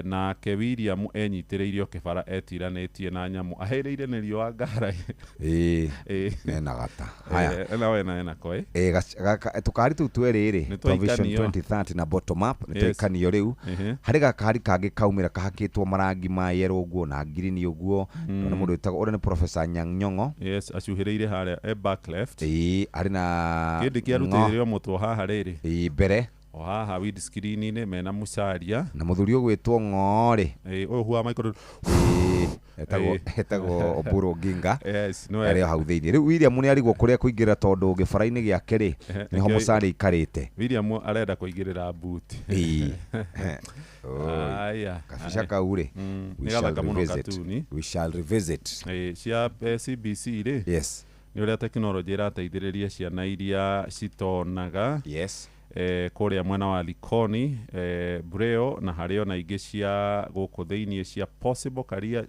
nake William enyitĩrĩirio kĩbara etiranĩtie na nyamũ ahĩrĩire nĩ riũa ngara mena gata. Haya ena koe tũkari tũu twĩrĩ Vision 2030 na Bottom Up nĩ twĩkanio rĩu. Harĩ gakari kangĩ kaumĩra kahakĩtwo marangi ma yellow ũguo na green ũguo, na mũndũ wĩtagwo ũrĩa nĩ Professor Anyang' Nyong'o acuhĩrĩire harĩa back left. Arĩ na Kĩndĩkĩ arutĩire mũtwe haha rĩrĩ mbere o haha wid screen-inĩ mena Musalia na mũthuri ũgwĩtwo Ng'orĩ ũyũ huwa Michael etagwo Oburu Oginga arĩ hau thĩinĩ. Rĩu William nĩ arigwo kũrĩa kũingĩra tondũ gĩbara-inĩ gĩake rĩ nĩho Musalia ikarĩte. William arenda kũingĩrĩra buti. Kabica kau rĩ we shall revisit cia CBC rĩ nĩ ũrĩa tekinoronjĩ ĩrateithĩrĩria ciana iria citonaga kũrĩa mwena wa Likoni, Braille, na harĩ ona ingĩ cia gũkũ thĩinĩ cia possible career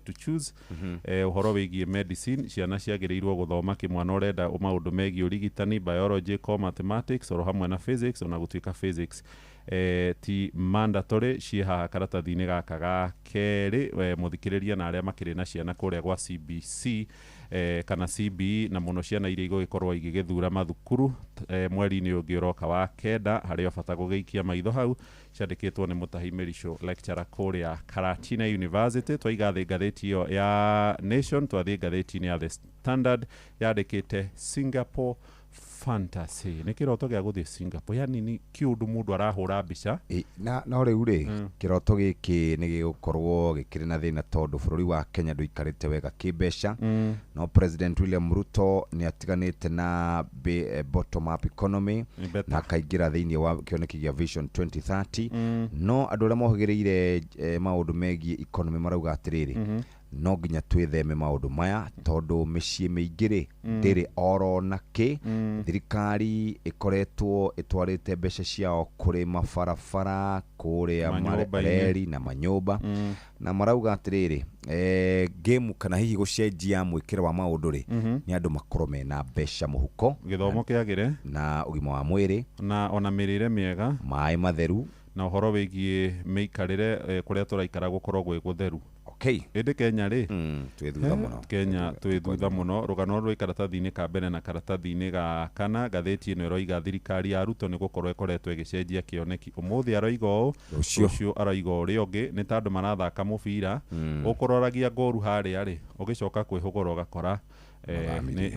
to choose. Ũhoro wĩgiĩ medicine, ciana ciagĩrĩirwo gũthoma kĩmwana ũrenda maũndũ megiĩ ũrigitani, biology, mathematics, oro hamwe na physics, ona gũtuĩka physics ti mandatory. Ciĩ haha karatathi-inĩ gaka ga kerĩ, mũthikĩrĩria na arĩa makĩrĩ na ciana kũrĩa gwa CBC kana CBE, na mũno ciana iria igũgĩkorwo igĩgĩthura mathukuru mweri-inĩ ũngĩ ũroka wa kenda, harĩa bata gũgĩikia maitho hau ciandĩkĩtwo nĩ Mutahi Mĩricho lecturer kũrĩa Karatina University. Twaiga thĩ ngathĩti ĩyo ya Nation, twathiĩ ngathĩti-inĩ ya The Standard yandĩkĩte Singapore fantasy. Nĩ kĩroto gĩa gũthiĩ Singapore, yani ni kĩũndũ mũndũ arahũra mbica no rĩu rĩ kĩroto gĩkĩ nĩ gĩgũkorwo gĩkĩrĩ na thĩna tondũ bũrũri wa Kenya ndũikarĩte wega kĩmbeca. No President William Ruto nĩ atiganĩte na bottom up economy na akaingĩra thĩinĩ wa kĩoneki gĩa Vision 2030. No andũ arĩa mohĩgĩrĩire maũndũ megiĩ economy marauga atĩrĩrĩ no nginya twitheme maundu maya tondu micii miingiri ndiri oro naki thirikari ikoretwo itwarite mbeca ciao kuri mabarabara kuria mareri na manyumba na marauga atiriri game kana hihi gucenjia mwikire wa maundu ri ni andu makorwo mena mbeca muhuko githomo kiagire na ugima wa mwiri na ona mirire miega mai matheru na uhoro wigie miikarire kuria turaikara gukorwo gwe gutheru. Okay. Ende Kenya ri twithutha muno. Kenya twithutha muno rugano rwa karatathi-ini ka mbere na karatathi-ini ga kana gatheti ino iroiga thirikari ya Ruto ni gukorwo ikoretwo igicenjia kioneki umuthi aroiga u ucio aroiga uri ungi ni tandu marathaka mubira ukuroragia ngoru haria ri ugicoka kwihugura ugakora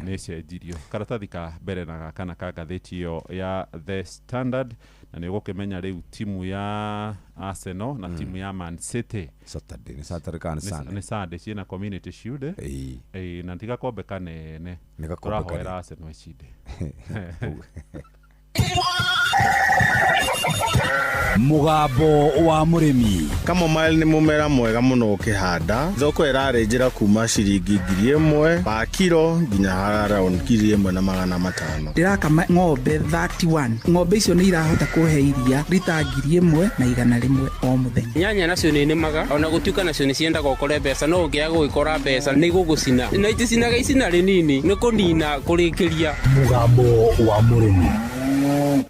ni cenjirio karatathi ka mbere na kana ka gatheti iyo ya The Standard na ni gukimenya riu timu ya Arsenal na timu ya Man City Saturday kana Sunday ni Sunday ciina Community Shield na ndiga kombe kanene turahoera Arsenal icinde mugambo wa murimi kamomile ni mumera mwega muno ukihanda thoko irarenjera kuma ciringi 1,000 pa kilo nginya around 1,500 ndirakama ng'ombe 31 ng'ombe icio ni irahota kuhe iria rita 1,100 o muthenya nyanya nacio ni nemaga ona gutuika nacio ni cienda gukore mbeca no ungiaga gwikora mbeca ni gugucina na iticinaga icina rinini ni kunina kurikiria mugambo wa murimi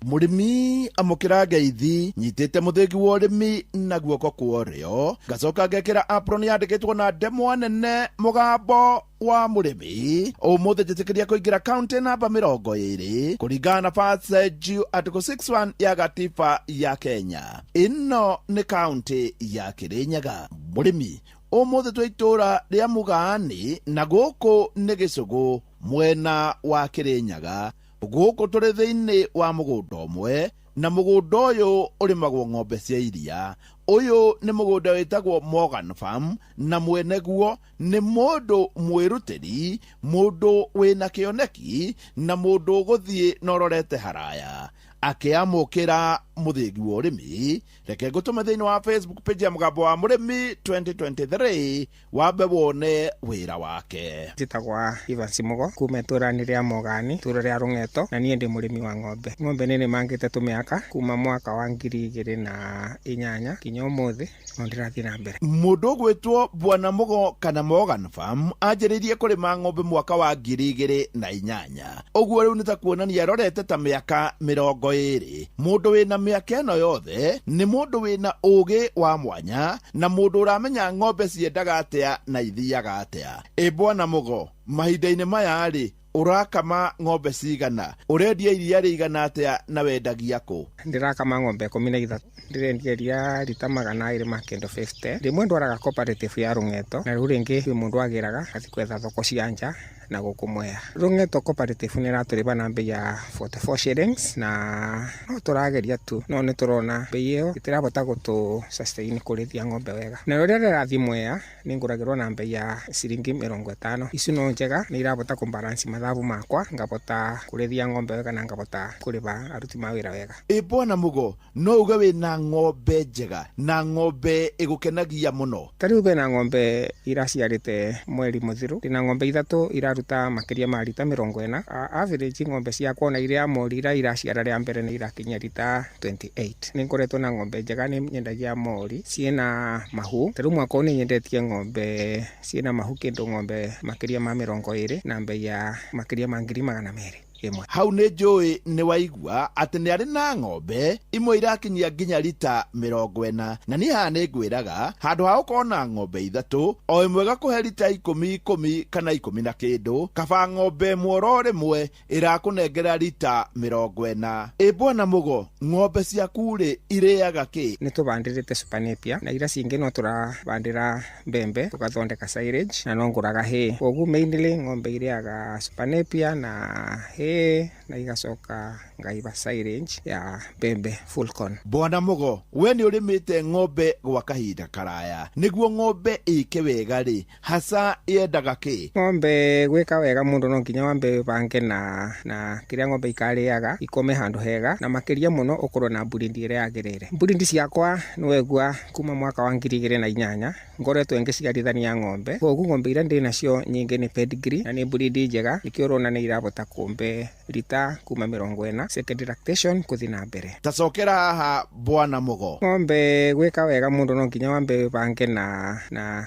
murimi amukira ngeithi nyitite muthingi wa urimi na guoko kwa rio ngacoka ngekira apron yandikitwo na ndemwa nene mugambo wa murimi umuthi njitikiria kuingira county namba 20 kuringana na passage article 61 ya gatiba ya Kenya. Ino ni county ya Kirinyaga. Murimi umuthi twa itura ria Mugani na guku ni Gicugu mwena wa Kirinyaga. Guku turi thiini wa mugunda umwe na mugunda uyu urimagwo ng'ombe cia iria. Uyu ni mugunda witagwo Morgan Farm na mwene guo ni mundu mwirutiri, mundu wina kioneki na mundu guthie nororete haraya akiamukira muthingi wa urimi. Reke ngutume thiini wa Facebook page ya mugambo wa murimi 2023 wambe wone wira wake. Njitagwa Evans Mugo kuma iturani ria Mogani itura ria Rungeto na nie ndi murimi wa ng'ombe. Ng'ombe nini mangite tumiaka kuma mwaka wa 2008 kinya umuthi no ndirathie na mbere. Mundu gwitwo Bwana Mugo kana Morgan Farm anjiririe kurima ng'ombe mwaka wa 2008. Uguo riu nitakuonania arorete ta miaka 20. Mundu wina miaka eno yothe ni mundu wina ugi wa mwanya na mundu uramenya ng'ombe ciendaga atia na ithiaga atia. Bwana Mugo mahinda-ini maya ri urakama ng'ombe cigana, urendia iria rigana atia na wendagia ku? Ndirakama ng'ombe 13 ndirendia iria rita 250. Rimwe ndwaraga cooperative ya Rungeto na riu ringi kwi mundu agiraga athi kwetha thoko cia nja na gukumwea. Rungeto cooperative ni raturiba na bei ya 44 shillings na no turageria tu no ni turona bei iyo itirabota gutu sustain kurithia ng'ombe wega. Na riria rirathi mwea ni nguragirwo na bei ya ciringi 50. Ici no njega ni irabota kumbalance mathabu makwa ngabota kurithia ng'ombe wega na ngabota kuriba aruti mawira wega. Bwana Mugo no uge wina ng'ombe njega na ng'ombe igukenagia muno? Tariu bena ng'ombe iraciarite mweri muthiru ndina ng'ombe 3 iraruta makiria ma lita 40. Average ng'ombe ciakwa na iria morira iraciara ria mbere ni irakinya lita 28. Ni ngoretwo na ng'ombe njega ni nyendagia mori ciena mahu. Tariu mwaka ni nyendetie ng'ombe ciena mahu kindu ng'ombe makiria ma 20 na bei ya makiria ma 200,000. Hau ni njui ni waigua ati ni ari na ng'ombe imwe irakinyia nginya lita 40 na ni haha ni ngwiraga handu ha ukorwo na ng'ombe 3 o imwe gakuhe lita 10 kana 10 na kindu kaba ng'ombe mworo rimwe irakunengera lita 40. Bwana Mugo ng'ombe ciaku ri iriaga ki? Ni tubandirite Supanepia na ira cingi no turabandira mbembe tugathondeka silage na no nguraga hay. Koguo mainly ng'ombe iriaga Supanepia na hay na igacoka ngaiba silage ya mbembe full corn. Bwana Mugo, we nĩ ũrĩmĩte ng'ombe gwa kahinda karaya, nĩguo ng'ombe ĩke wega rĩ, hasa yendaga kĩ? Ng'ombe gwĩka wega mũndũ no nginya wambe bange na kĩrĩa ng'ombe ikarĩaga ikome handũ hega, na makĩria mũno ũkorwo na burindi ĩrĩa yagĩrĩire. Burindi ciakwa nĩwegua kuma mwaka wa 2008 ngoretwo ngĩciarithania ng'ombe, koguo ng'ombe iria ndĩ nacio nyingĩ nĩ pedigree na nĩ burindi njega, nĩkĩo ũrona nĩ irabota kũmbe rita kuma 40 second lactation kuthi na mbere. Tacokera haha Bwana Mugo. Ng'ombe gwĩka wega mũndũ no nginya wambe bange na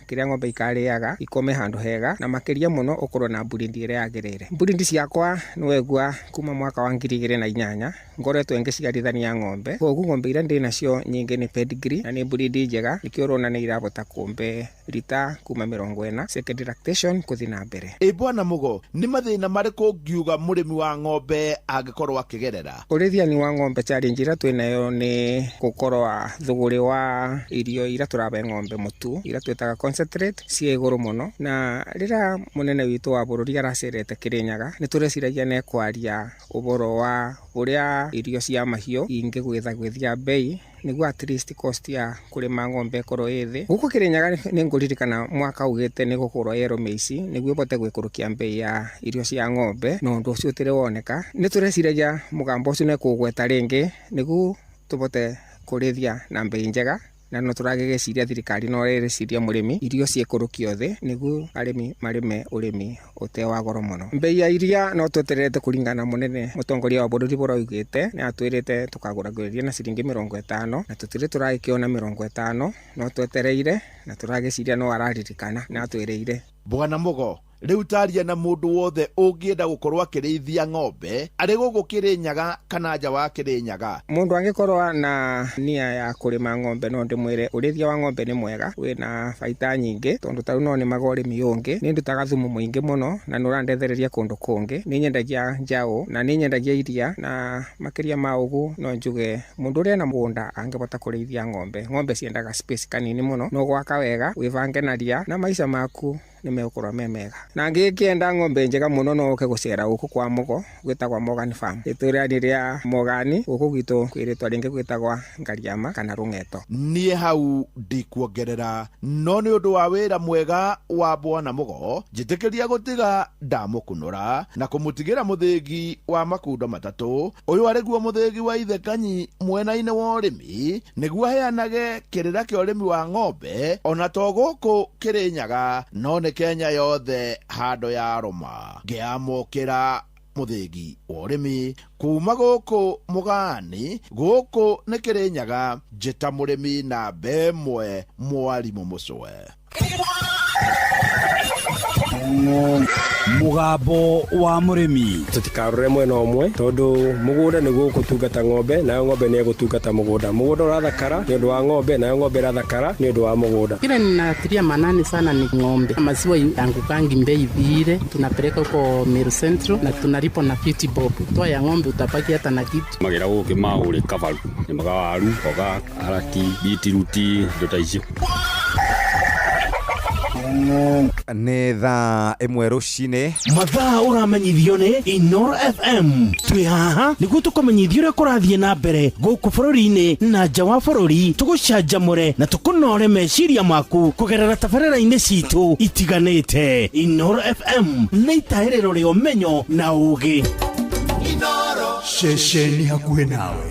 kĩrĩa ng'ombe ikarĩaga ikome handũ hega, na makĩria mũno ũkorwo na burindi ĩrĩa yagĩrĩire. Burindi ciakwa nĩwegua kuma mwaka wa 2008 ngoretwo ngĩciarithania ng'ombe, koguo ng'ombe iria ndĩ nacio nyingĩ nĩ pedigree na nĩ burindi njega, nĩkĩo ũrona nĩ irabota kũmbe rita kuma 40 second lactation kuthi na mbere. Bwana Mugo, nĩ mathĩna marĩkũ ngiuga mũrĩmi wa ng'ombe angĩkorwo akĩgerera? Ũrĩithia wa ng'ombe challenge ĩrĩa twĩnayo nĩ gũkorwo thũgũrĩ wa irio iria tũrabe ng'ombe mũtu iria twĩtaga concentrate ciĩ igũrũ mũno, na rĩrĩa mũnene witũ wa bũrũri aracerete Kĩrĩnyaga nĩ tũreciragia nĩ kwaria ũboro wa ũrĩa irio cia mahiũ ingĩgwĩthagwĩthia bei, nĩguo at least cost ya kũrĩma ng'ombe ĩkorwo ĩthĩ. Gũkũ Kĩrĩnyaga nĩ ngũririkana mwaka ugĩte nĩ gũkorwo yero mĩici nĩguo bote gwĩkũrũkia bei ya irio cia ng'ombe, no ũndũ ũcio ũtĩrĩ woneka. Nĩ tũreciragia mũgambo ũcio nĩ kũgweta rĩngĩ nĩguo tũbote kũrĩithia na bei njega, na no tũragĩgĩciria thirikari no ĩrĩciria mũrĩmi irio ciĩkũrũkio thĩ nĩguo arĩmi marĩme ũrĩmi ũte wa goro mũno. Bei ya iria no tweterete kũringana mũnene mũtongoria wa bũrũri bora oigĩte nĩ atwĩrĩte tukagũragĩrĩria na ciringi 50, na tũtirĩ tũragĩkĩona 50, no twetereire na tũragĩciria no araririkana na atwĩrĩire. Bwana Mugo, rĩu taria na mũndũ wothe ũngĩenda gũkorwo akĩrĩithia ng'ombe arĩ gũkũ Kĩrĩnyaga kana nja wa Kĩrĩnyaga. Mũndũ angĩkorwo na nia ya kũrĩma ng'ombe no ndĩmwĩre ũrĩithia wa ng'ombe nĩ mwega, wĩna baita nyingĩ, tondũ tarĩu no nĩmaga ũrĩmi ũngĩ, nĩ ndutaga thumu mũingĩ mũno na nĩ ũrandethereria kũndũ kũngĩ, nĩ nyendagia njaũ na nĩ nyendagia iria, na makĩria ma ũguo no njuge mũndũ ũrĩa na mũgũnda angĩbota kũrĩithia ng'ombe. Ng'ombe ciendaga space kanini mũno, no gwaka wega wĩbange na ria na maica maku nĩ megũkorwo me mega. Na ngĩkĩenda ng'ombe njega mũno no ũke gũcera gũkũ kwa Mugo gwĩtagwa Morgan Farm. Rĩtũra rĩrĩa Morgan gũkũ gwitũ kwĩrĩtwa rĩngĩ gwĩtagwa Ngariama kana Rũng'eto. Niĩ hau ndikuongerera, no nĩ ũndũ wa wĩra mwega wa Bwana Mugo njĩtĩkĩria gũtiga ndamũkunũra na kũmũtigĩra mũthĩgi wa makundo matatũ, ũyũ arĩguo mũthĩgi wa Ithe Kanyi mwena-inĩ wa ũrĩmi, nĩguo aheanage kĩrĩra kĩa ũrĩmi wa ng'ombe ona to gũkũ Kĩrĩnyaga no nĩ Kenya yothe handũ ya roma. Ngĩamũkĩra mũthĩgi wa ũrĩmi kuma gũkũ Mũgani, gũkũ nĩ Kĩrĩnyaga, njĩta mũrĩmi na mbemwe Mwarimũ Mũcwe. Mugambo wa mũrĩmi. Tutikarore mwena ũmwe tondu mũgũnda nĩguo gũtungata ng'ombe, nayo ng'ombe nĩ gũtungata mũgũnda. Mũgũnda ũrathakara nĩ ũndũ wa ng'ombe, nayo ng'ombe ĩrathakara nĩ ũndũ wa mũgũnda. Kile ninatilia manani sana ni ng'ombe. Maziwa yangukangi bei vile, tunapeleka huko Meru Central na tunalipo na 50 bob. Toa ya ng'ombe utapaki hata na kitu. Magira gũkĩ maũrĩ kavaru nĩ magawaru, oga, araki, bitiruti, ndota icio. Nĩ thaa ĩmwe rũcinĩ, mathaa ũramenyithio nĩ Inoro FM. Twĩ haha nĩguo tũkũmenyithia ũrĩa kũrathiĩ na mbere gũkũ bũrũri-inĩ na nja wa bũrũri, tũgũcanjamũre na tũkũnore meciria maku kũgerera tabarĩra-inĩ citũ itiganĩte. Inoro FM nĩ itaĩrĩro rĩa ũmenyo na ũũgĩ. Inoro, ceceni hakuhĩ nawe.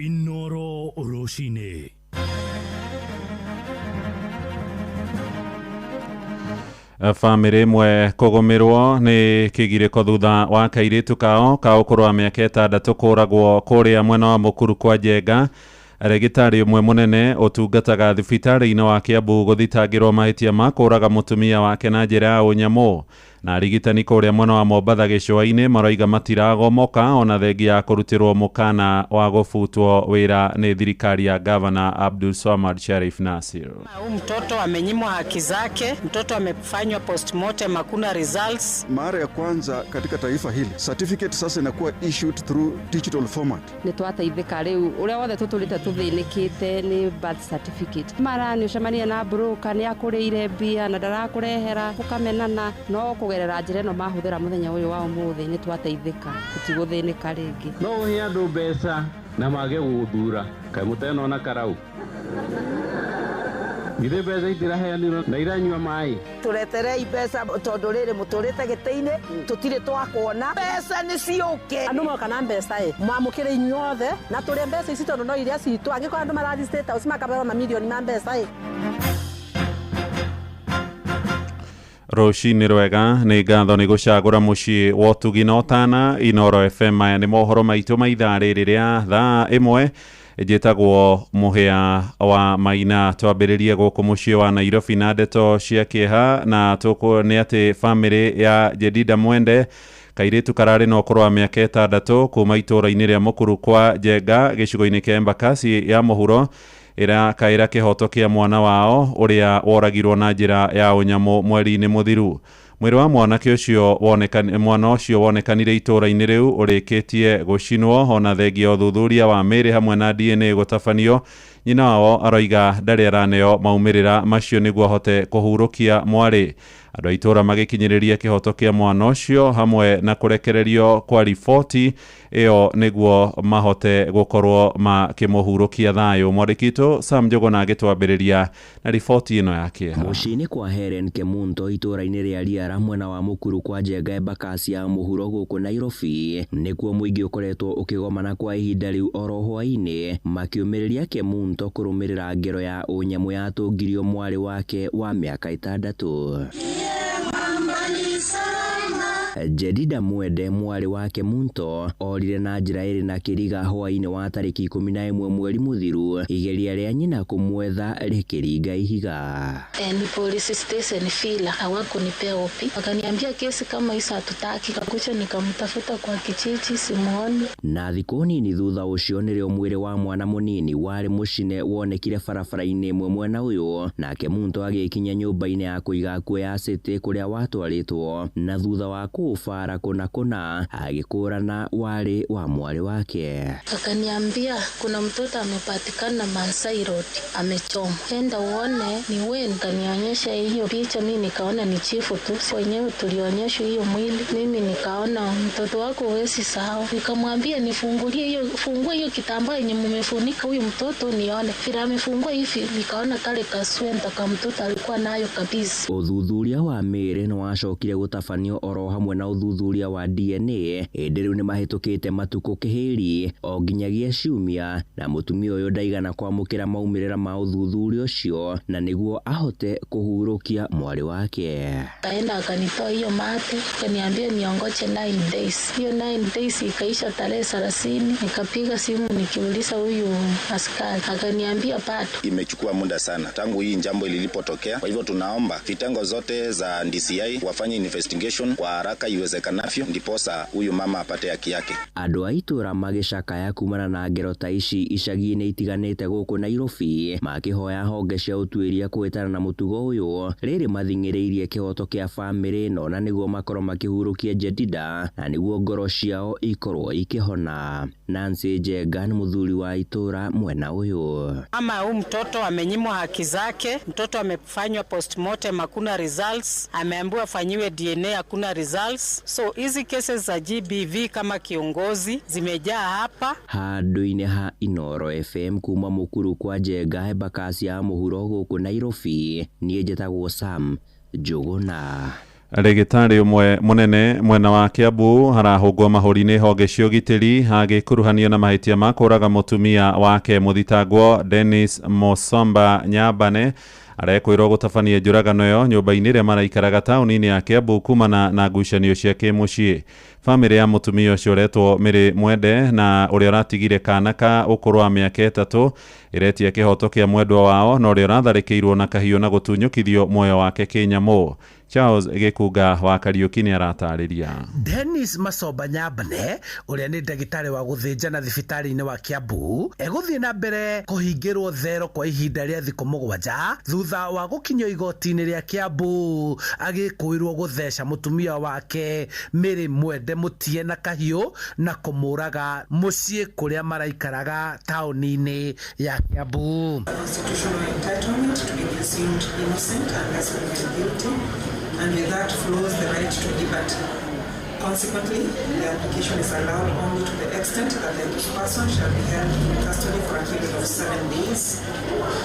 Inoro rũcinĩ. Family imwe kugumirwo ni kigiriko thutha wa kairitu kao kurwa miaka 6 kuragwo kuria mwena wa Mukuru kwa Njenga. Regitari umwe munene utungataga thibitari-ini wa Kiambu guthitangirwo mahitia ma kuraga mutumia wake na njira ya unyamu. Na arigitani kuria mwena wa Mombatha gicua-ini maraiga matiragomoka ona thengia ya kurutirwo mukana wa gufutwo wira ni thirikari ya Governor Abdul Swamad Sharif Nasir. Mtoto amenyimwa haki zake, mtoto amefanywa postmortem, hakuna results. Mara ya kwanza katika taifa hili certificate sasa inakuwa issued through digital format. Ni twateithika riu uria wothe tutulite tuthinikite ni birth certificate. Mara ni ucemania na broker ni akuriire mbia na ndarakurehera ukamenana no kugerera njira no mahuthira muthenya uyu wa umuthi ni twateithika tutiguthinika ringi. No uhe andu mbeca na mage guthura kai muteno na karau githe mbeca itiraheanirwo na iranyua mai Tureterei mbeca tondu riri muturite gite-ini tutire twakuona mbeca ni ciuke andu moka na mbeca mwamukire inyuothe na turi mbeca ici tondu no iria citu angikora andu marari state house makabera mamilioni ma mbeca Roshini rwega ni ngatho ni gucagura mucii wa Utugi na Otana. Inoro FM aya ni mohoro maitu maithaa riri ria thaa 1 njitagwo Muhia wa Maina. Twambiririe guku mucii wa Nairobi na ndeto cia kieha na tuko ni ati family ya Jedida Mwende kairitu karari no kurwa miaka 6 kuma itura-ini ria Mukuru kwa Njenga gicigo-ini kia Embakasi ya muhuro ira kaira kihoto kia mwana wao uria woragirwo na njira ya unyamu mweri-ini muthiru. Mwiri wa mwanake ucio wonekanire itura-ini riu urikitie gucinwo ona thengia uthuthuria wa miri hamwe na DNA gutafanio. Nyina wao aroiga ndari araneo maumirira macio niguo ahote kuhurukia mwari. Andu a itura magikinyiriria kihoto kia mwana ucio hamwe na kurekererio kwa riboti iyo niguo mahote gukorwo makimuhurukia thayo. Mwandikito Sam Njuguna agitwambiriria na riboti ino yake. Mucini kwa Helen Kemunto itura-ini ria Riara mwena wa Mukuru kwa Njenga Embakasi ya muhuro guku Nairobi nikuo muingi ukoretwo ukigomana kwa ihinda riu oro hwaini makiumiriria Kemunto kurumirira ngero ya unyamu yatungirio mwari wake wa miaka 6. Jedida Mwende mwari wake Munto orire na njira iri na kiriga hwaini wa tariki 11 mweri muthiru igeria ria nyina kumwetha rikiringa ihiga. Ni police station fila hawakunipea opi, akaniambia kesi kama hizo hatutaki. Kakucha nikamtafuta kwa kijiji simuoni. Na thiku nini thutha ucio nirio mwiri wa mwana munini wari mucine wonekire barabara-ini mwena uyu nake Munto agikinya nyumba-ini ya kuiga kuo ya City kuria watwaritwo na thutha wa kufara kuna agikurana wari wa mwari wake. Akaniambia kuna mtoto amepatikana Maasai Road amechomwa, enda uone ni wewe. Kanionyesha hiyo picha, mimi nikaona ni chifu tu, wenyewe tulionyeshwa hiyo mwili, mimi nikaona mtoto wako wesi sawa. Nikamwambia nifungulie hiyo, fungue hiyo kitambaa yenye mmefunika huyu mtoto nione. Bila amefungua hivi nikaona kale kaswenta kama mtoto alikuwa nayo kabisa. Uthuthuria wa miri no wacokire gutafanio oro hamwe na uthuthuria wa DNA riu ni mahitukite matuko kihiri o nginyagia ciumia na mutumia uyu ndaigana kwamukira maumirira ma uthuthuria ucio na niguo ahote kuhurukia mwari wake. Kaenda akanitoa hiyo mate, kaniambia niongoje 9 days. Hiyo 9 days ikaisha tarehe 30. Nikapiga simu nikiuliza huyu askari, akaniambia bado imechukua muda sana tangu hii jambo lilipotokea. Kwa hivyo tunaomba vitengo zote za DCI wafanye investigation kwa haraka iwezekanavyo ndiposa huyu mama apate haki yake. Andu a itura magicakaya kumana na ngero ta ici icagi-ini itiganite guku Nairobi makihoya honge cia utuiria kuitana na mutugo uyu riri mathing'iriirie kihoto kia family no na niguo makorwo makihurukia Jedida na niguo ngoro ciao ikorwo ikihona. Nancy Njenga ni muthuri wa itura mwena uyu. Ama huyu mtoto amenyimwa haki zake, mtoto amefanywa postmortem hakuna results, ameambiwa afanyiwe DNA hakuna results. So hizi cases za GBV kama kiongozi zimejaa hapa. Handu-ini ha Inoro FM kuma Mukuru kwa Njenga Embakasi ya muhuro guku Nairobi nie njitagwo Sam Njuguna. Regitari umwe munene mwena wa Kiambu harahugwo mahuri-ini honge cia ugitiri agikuruhanio na mahitia ma kuraga mutumia wake muthitangwo Dennis Mosomba Nyambane arekwirwo gutabania njuragano yo nyumba-ini iria maraikaraga tauni-ini ya Kiambu kumana na ngucanio cia kimucii. Family ya mutumia ucio uretwo Mary Mwende na uria uratigire kana ka ukuru wa miaka 3 iretia kihoto kia mwendwa wao na uria uratharikirwo na kahiu na gutunyukithio moyo wake Kinyamu. Charles Gikuga wa Kariuki ni aratariria. Dennis Masoba Nyambane uria ni ndagitari wa guthinjana thibitari-ini wa Kiambu eguthie na mbere kuhingirwo thero kwa ihinda ria thikũ 7 thutha wa gukinyio igoti-ini ria Kiambu agikuirwo gutheca mutumia wake Mary Mwende mutie na kahiu na kumuraga mucii kuria maraikaraga tauni-ini ya Kiambu. And with that flows the right to liberty. Consequently, the application is allowed only to the extent that the accused person shall be held in custody for a period of 7 days,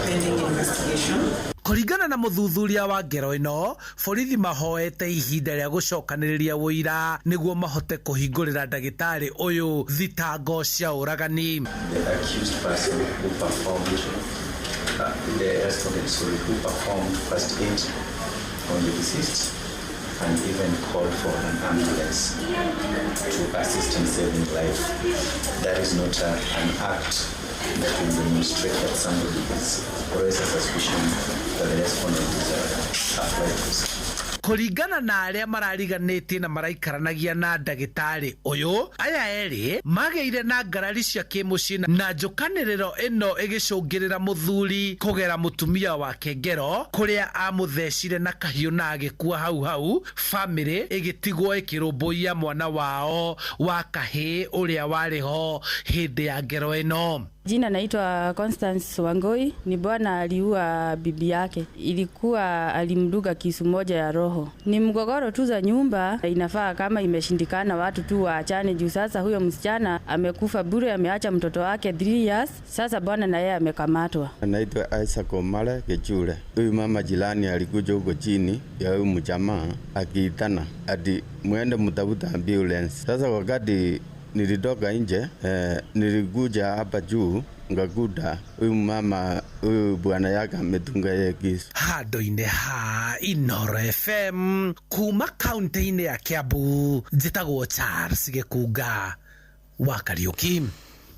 pending investigation. Kuringana na muthuthuria wa ngero ino, borithi mahoete ihinda ria gucokaniriria wuira niguo mahote kuhingurira ndagitari uyu thitango cia uragani. The accused person who performed first aid on the deceased and even called for an ambulance to assist in saving life. That is not an act that will demonstrate that somebody is or is a suspicion that the respondent is a flight. Kuringana na aria marariganĩtie na maraikaranagia na ndagĩtarĩ ũyũ, aya eri mageire na ngarari cia kĩmucii na njukanĩrĩro ĩno ĩgĩcũngĩrĩra mũthuri kũgera mũtumia wake ngero kũrĩa amuthecire na kahiũ na agĩkua hau family ĩgĩtigwo ĩkĩrũmbũiya mwana wao wa kahĩĩ ũrĩa warĩ ho hĩndĩ ya ngero ĩno. Jina naitwa Constance Wangoi, ni bwana aliua bibi yake. Ilikuwa alimduga kisu moja ya roho. Ni mgogoro tu za nyumba, inafaa kama imeshindikana watu tu waachane juu sasa huyo msichana amekufa bure, ameacha mtoto wake 3 years. Sasa bwana na yeye amekamatwa. Naitwa Isaac Omale Gechule. Huyu mama jirani alikuja huko chini ya huyu mjamaa akiitana ati muende mtafuta ambulance. Sasa wakati nilitoka nje, nilikuja hapa juu ngakuta huyu mama huyu bwana yake ametunga yeye kisu. Handu-inĩ ha Inoro FM kuma kaunti-inĩ ya Kiambu, njĩtagwo Charles Gikuga wa Kariuki.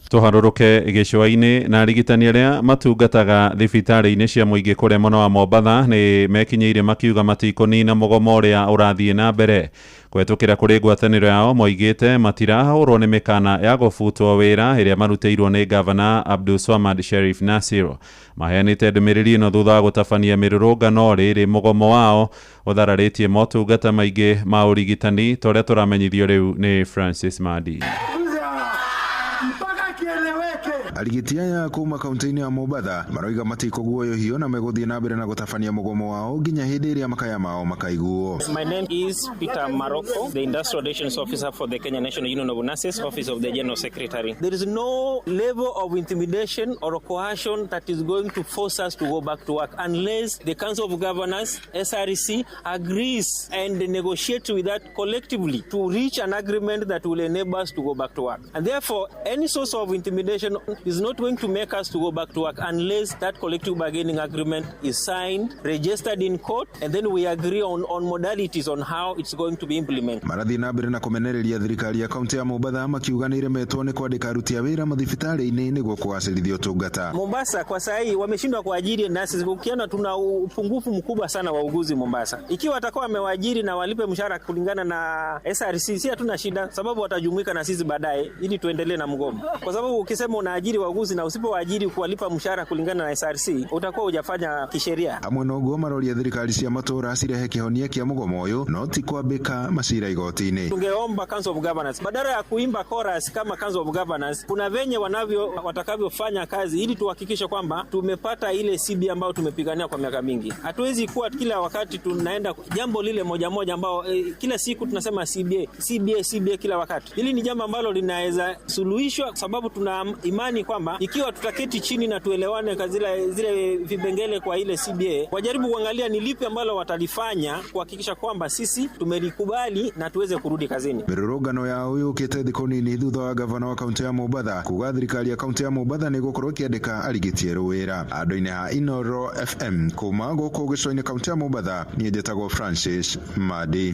Tuharuruke gĩcũa-inĩ na arigitani arĩa matungataga thibitarĩ-inĩ cia mũingĩ kũrĩa mwena wa Mombatha nĩ mekinyeire makiuga matikũnina mũgomo ũrĩa ũrathiĩ na mbere. Kũhetũkĩra kũrĩ ngwatanĩro yao moigĩte matirahũrwo nĩ mĩkana ya gũbutwo wĩra ĩrĩa marutĩirwo nĩ Gavana Abdulswamad Sharif Nassir. Maheanĩte ndũmĩrĩri ĩno thutha wa gũtabania mĩrũrũngano rĩrĩ mũgomo wao ũthararĩtie motungata maingĩ ma ũrigitani torĩa tũramenyithio rĩu nĩ Francis Madi. Arigiti aya kuma kaunti-inĩ ya Mombatha maroiga matikuguoyohio na meguthie na mbere na gutabania mugomo wao nginya hindi iria makaya mao makaiguo. My name is Peter Maroko, the Industrial Relations Officer for the Kenya National Union of Nurses, Office of the General Secretary. There is no level of intimidation or coercion that is going to force us to go back to work unless the Council of Governors, SRC, agrees and negotiates with that collectively to reach an agreement that will enable us to go back to work. And therefore, any source of intimidation is not going to make us to go back to work unless that collective bargaining agreement is signed, registered in court, and then we agree on modalities on how it's going to be implemented. Marathi na mbere na kumenereria thirikari ya kaunti ya Mombatha makiuga nĩ iremetwo nĩ kwandĩka aruti a wĩra mathibitarĩ-inĩ nĩguo kũgacĩrithia ũtungata. Mombasa kwa sasa hii wameshindwa kuajiri nurses, ukiona tuna upungufu mkubwa sana wa uguzi Mombasa. Ikiwa watakuwa wamewaajiri na walipe mshahara kulingana na SRC, si hatuna shida, sababu watajumuika na sisi baadaye ili tuendelee na mgomo. Kwa sababu ukisema unaajiri wauguzi na usipowaajiri kuwalipa mshahara kulingana na SRC, utakuwa hujafanya kisheria. Amwe no guo maroria thirikari cia matura cirehe kihonia kia mugomo uyu no ti kwambika macira igoti-ini. Tungeomba Council of Governors badala ya kuimba chorus kama Council of Governors, kuna venye watakavyofanya kazi ili tuhakikishe kwamba tumepata ile CBA ambayo tumepigania kwa miaka mingi. Hatuwezi kuwa kila wakati tunaenda jambo lile moja moja ambao kila siku tunasema CBA kila wakati. Hili ni jambo ambalo linaweza suluhishwa sababu sababu tuna imani kwamba ikiwa tutaketi chini na tuelewane kwa zile vipengele kwa ile CBA, wajaribu kuangalia ni lipi ambalo watalifanya kuhakikisha kwamba sisi tumelikubali na tuweze kurudi kazini. Mirurungano ya uyu kite thikoni ni thutha wa gavana wa kaunti ya Mombatha kuga thirikari ya kaunti ya Mombatha ni gukorwo kiandika arigitie ruwira. Andu-ini ha Inoro FM kuma guku gicoini kaunti ya Mombatha ni njetagwo Francis Madi.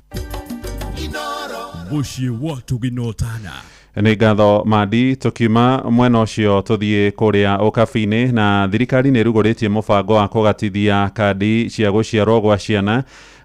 Muciĩ watu ginotana. Nĩ ngatho Madi, tukiuma mwena ũcio tuthie kuria ũkabi-inĩ na thirikari nĩ rugũrĩtie mũbango wa kũgatithia kandi cia gũciarwo gwa ciana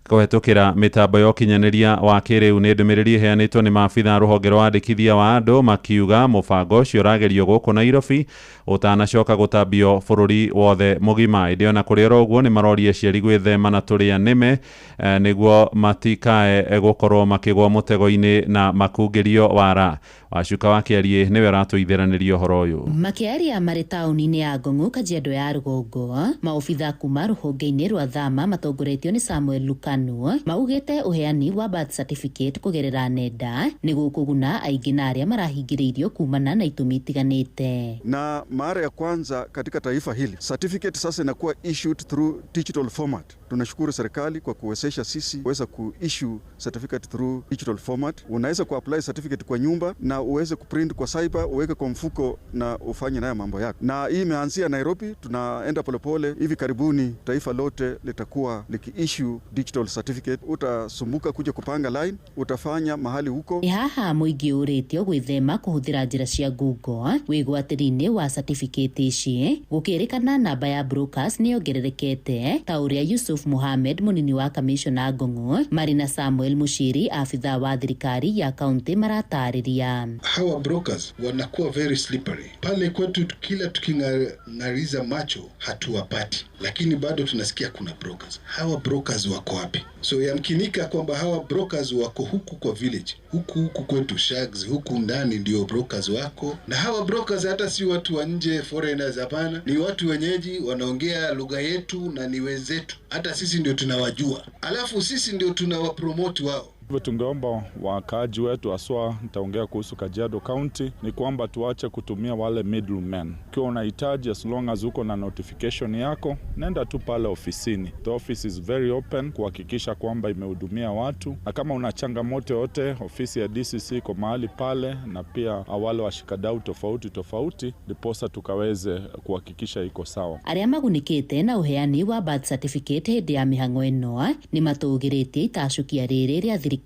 kũhetũkĩra mĩtambo ya ũkinyanĩria wa kĩrĩu. Nĩ ndũmĩrĩri ĩheanĩtwo nĩ maabitha rũhonge rwa wandĩkithia wa andũ makiuga mũbango ũcio ũragerio gũkũ Nairobi ũtanacoka gũtambio bũrũri wothe mũgima. Ĩndĩ ona kũrĩ oro ũguo nĩ maroria aciari gwĩthema na tũrĩa nĩme nĩguo matikae gũkorwo makĩgwa mũtego-inĩ na makungĩrio wara. Wacuka wa Kĩarie nĩwe ratũithĩranĩria ũhoro ũyũ. Makĩaria marĩ taũni-inĩ ya Ngong'o, Kajiado ya rũgongo, maobitha kuma rũhonge-inĩ rwa Thama matongoretio nĩ Samuel Lukanu maugĩte ũheani wa birth certificate kũgerera nenda nĩ gũkũguna aingĩ na arĩa marahingĩrĩirio kumana na itũmi itiganĩte. Na mara ya kwanza katika taifa hili certificate sasa inakuwa issued through digital format. Tunashukuru serikali kwa kuwezesha sisi kuweza kuissue certificate through digital format. Unaweza kuapply certificate kwa nyumba na uweze kuprint kwa cyber, uweke kwa mfuko na ufanye nayo mambo yako. Na hii imeanzia Nairobi, tunaenda polepole. Hivi karibuni taifa lote litakuwa likiissue digital certificate. Utasumbuka kuja kupanga line, utafanya mahali huko. Haha mũingĩ ũrĩtio gwĩthema kũhũthĩra njĩra cia Google wĩgwatĩri-inĩ wa certificate ici. Gũkĩrĩkana namba ya brokers nĩ yongererekete ta ũrĩa Yusuf Mohamed munini wa kamishona Ngong'o Marina Samuel Mushiri afitha wa thirikari ya kaunti maratarĩria. Hawa brokers wanakuwa very slippery. Pale kwetu kila tuking'ariza macho hatuwapati, lakini bado tunasikia kuna brokers. Hawa brokers wako wapi? So yamkinika kwamba hawa brokers wako huku kwa village, huku kwetu Shags, huku ndani ndio brokers wako. Na hawa brokers hata si watu wa nje, foreigners, hapana, ni watu wenyeji, wanaongea lugha yetu na ni wenzetu. Hata sisi ndio tunawajua, alafu sisi ndio tunawapromote wao. Hivyo tungeomba wakaaji wetu, aswa nitaongea kuhusu Kajiado County, ni kwamba tuache kutumia wale middlemen. Ukiwa unahitaji, as long as uko na notification yako, nenda tu pale ofisini. The office is very open kuhakikisha kwamba imehudumia watu. Na kama una changamoto yote, ofisi ya DCC iko mahali pale, na pia wale washikadau tofauti ndiposa tukaweze kuhakikisha iko sawa. Arĩa magunikĩte na uheani wa birth certificate hĩndĩ ya mĩhang'o ĩno nĩ matũgĩrĩtie itacukia rĩrĩ rĩa thirikari.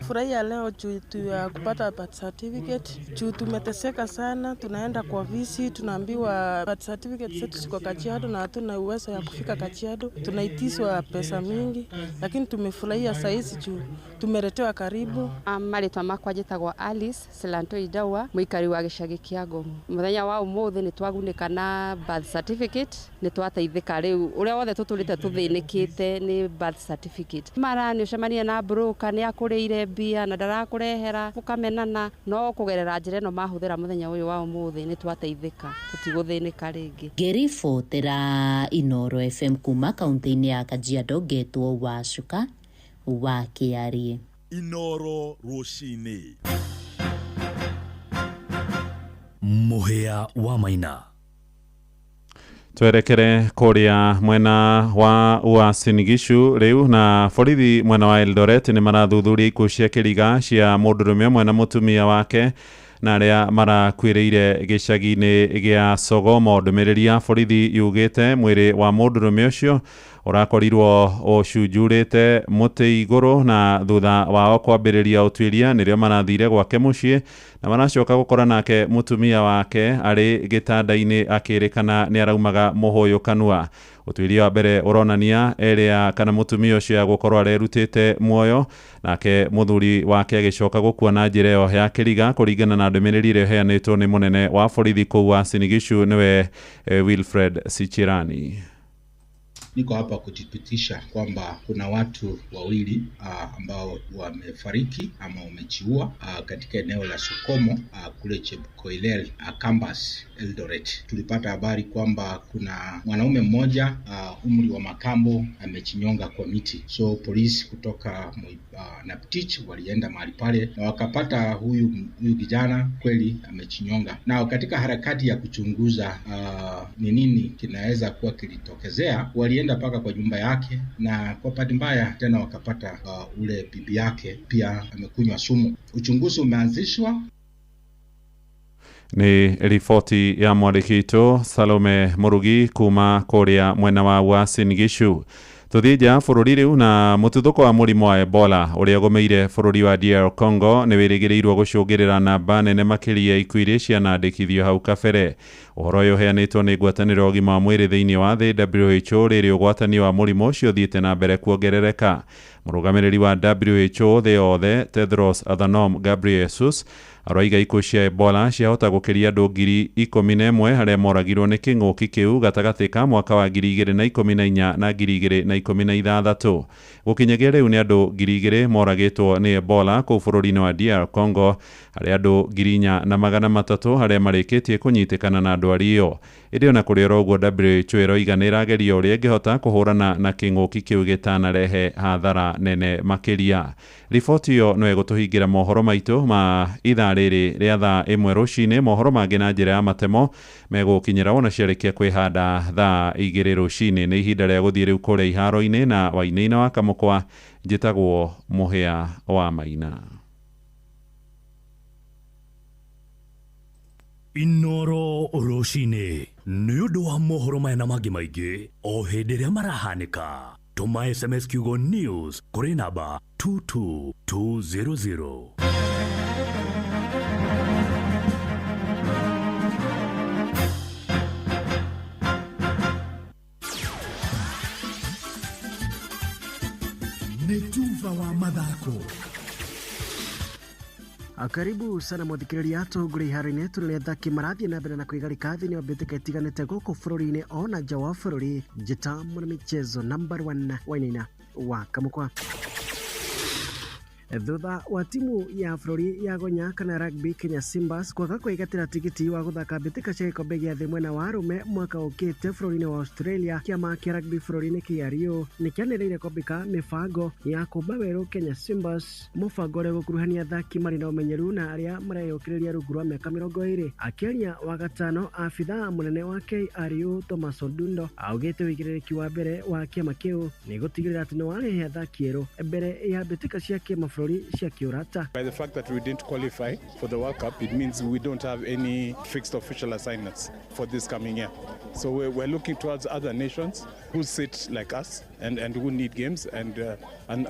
Furahia leo juu ya kupata birth certificate. Juu tumeteseka sana, tunaenda kwa visi, tunaambiwa birth certificate zetu ziko Kajiado na hatuna uwezo ya kufika Kajiado. Tunaitiswa pesa mingi, lakini tumefurahia saizi juu tumeletewa karibu. Marĩtwa makwa njĩtagwo Alice Selanto Idawa, mũikari wa gĩcagi kĩa Ngong'o. Mũthenya wa ũmũthĩ nĩ twagunĩka na birth certificate, nĩ twateithĩka rĩu. Ũrĩa wothe tũtũrĩte tũthĩnĩkĩte nĩ birth certificate. Mara nĩ ũcemania na broker nĩ akũrĩire mbia na ndarakũrehera ũkamenana, no kũgerera njĩra ĩno mahũthĩra mũthenya ũyũ wa ũmũthĩ nĩ twateithĩka, tũtigũthĩnĩka rĩngĩ. Ngĩribotera Inoro FM kuma kaunti-inĩ ya Kajiado, ngetwo Wacuka wa Kĩarie. Inoro rũcinĩ. Mũhĩa wa Maina. Twerekere kuria mwena wa Uasin Gishu riu na borithi mwena wa Eldoret ni marathuthuria ikuũ cia kĩriga cia mũndũrũme mwena mũtumia wake na arĩa marakuĩrĩire gĩcagi-inĩ gĩa Sogomo. Ndũmĩrĩri ya borithi yugĩte mwĩrĩ wa mũndũrũme ũcio ũrakorirwo ũcunjurĩte mũtĩ igũrũ na thutha wao kwambĩrĩria ũtuĩria nĩrĩo marathire gwake mũciĩ na maracoka gũkora nake mũtumia wake arĩ gĩtanda-inĩ akĩrĩkana nĩ araumaga mũhũyũ kanua. Ũtuĩria wa mbere ũronania ĩrĩa kana mũtumia ũcio agũkorwo arerutĩte muoyo nake mũthuri wake agĩcoka gũkua na njĩra ĩyo ya kĩriga, kũringana na ndũmĩrĩri ĩrĩa ĩheanĩtwo nĩ mũnene wa borithi kũu Uasin Gishu nĩwe Wilfred Sichirani. niko hapa kuthibitisha kwamba kuna watu wawili ambao wamefariki ama wamejiua katika eneo la Sukomo kule Chepkoilel campus Eldoret. Tulipata habari kwamba kuna mwanaume mmoja umri wa makambo amechinyonga kwa miti. So polisi kutoka Naptich walienda mahali pale na wakapata huyu kijana kweli amechinyonga. Na katika harakati ya kuchunguza ni nini kinaweza kuwa kilitokezea, walienda paka kwa nyumba yake na kwa bahati mbaya tena wakapata ule bibi yake pia amekunywa sumu. Uchunguzi umeanzishwa. Ni ripoti ya mwandikito Salome Murugi kuma kuria mwena wa Uasin Gishu. Tuthija bururi riu na mututhuko wa murimo wa Ebola uria gomeire bururi wa DR Congo ni wirigirirwo gucungirira namba nene makiria ikuire cianandikithio hau kabere. Uhoro uyu uheanitwo ni ngwataniro ũgima wa mwĩrĩ thĩinĩ wa thĩ WHO rĩrĩ ũgwatanio wa mũrimũ ũcio ũthiĩte na mbere kuongerereka. Mũrũgamĩrĩri wa WHO thĩ yothe Tedros Adhanom Ghebreyesus aroiga ikuũ cia Ebola ciahota gũkĩria andũ 11,000 harĩa moragirwo nĩ kĩng'ũki kĩu gatagatĩ ka mwaka wa 2014 na 2016. Gũkinyagia rĩu nĩ andũ 2,000 moragĩtwo nĩ Ebola kũu bũrũri-inĩ wa DR Congo, harĩa andũ 4,300 harĩa marĩkĩtie kũnyitĩkana na ndwari ĩyo. Ĩrĩ ona kũrĩ oro ũguo WHO ĩroiga nĩ ĩrageria ũrĩa ĩngĩhota kũhũrana na kĩng'ũki kĩu gĩtanarehe hathara nene makĩria. Riboti ĩyo no ĩgũtũhingĩra mohoro maitũ ma ithaa rĩrĩ rĩa thaa 1 rũcinĩ. Mohoro mangĩ na njĩra ya matemo megũkinyĩra wona ciarĩkia kwĩhanda thaa 2 rũcinĩ. Nĩ ihinda rĩa gũthiĩ rĩu kũrĩa iharo-inĩ na Wainaina wa Kamũkwa. Njĩtagwo Mũhĩa wa Maina. Inoro rũcinĩ nĩ ũndũ wa mohoro maya na mangĩ maingĩ o hĩndĩ ĩrĩa marahanĩka. Tũma SMS kiugo news kũrĩ namba 22200. Netuva wa mathako. Karibu sana mwathikĩrĩria tũngũrĩ iharo-inĩ tũrĩa athaki marathiĩ na mbere na kwĩgarika thĩinĩ wa mbĩtĩka itiganĩte gũkũ bũrũri-inĩ ona nja wa bũrũri. Njĩta mwanamichezo number 1 Wainaina wa Kamũkwa. Thutha wa timu ya bũrũri ya Gonya kana rugby Kenya Simbas kwaga kwĩgatĩra tigiti wa gũthaka mbĩtĩka cia gĩkombe gĩa thĩ mwena wa arũme mwaka ũkĩte bũrũri-inĩ wa Australia, kĩama kĩa rugby bũrũri-inĩ KRU nĩ kĩanĩrĩire kwambĩka mĩbango ya kũmba werũ Kenya Simbas, mũbango ũrĩa gũkuruhania athaki marĩ na ũmenyeru na arĩa mareyũkĩrĩria rungu rwa mĩaka 20. Akĩaria wa gatano, abithaa mũnene wa KRU Thomas Ondundo augĩte wĩigĩrĩrĩki wa mbere wa kĩama kĩu nĩ gũtigĩrĩra atĩ nĩ warehe athaki erũ mbere ya mbĩtĩka cia kĩmabũrũri. By the fact that we didn't qualify for the World Cup, it means we don't have any fixed official assignments for this coming year. So we're looking towards other nations who sit like us and who need games, and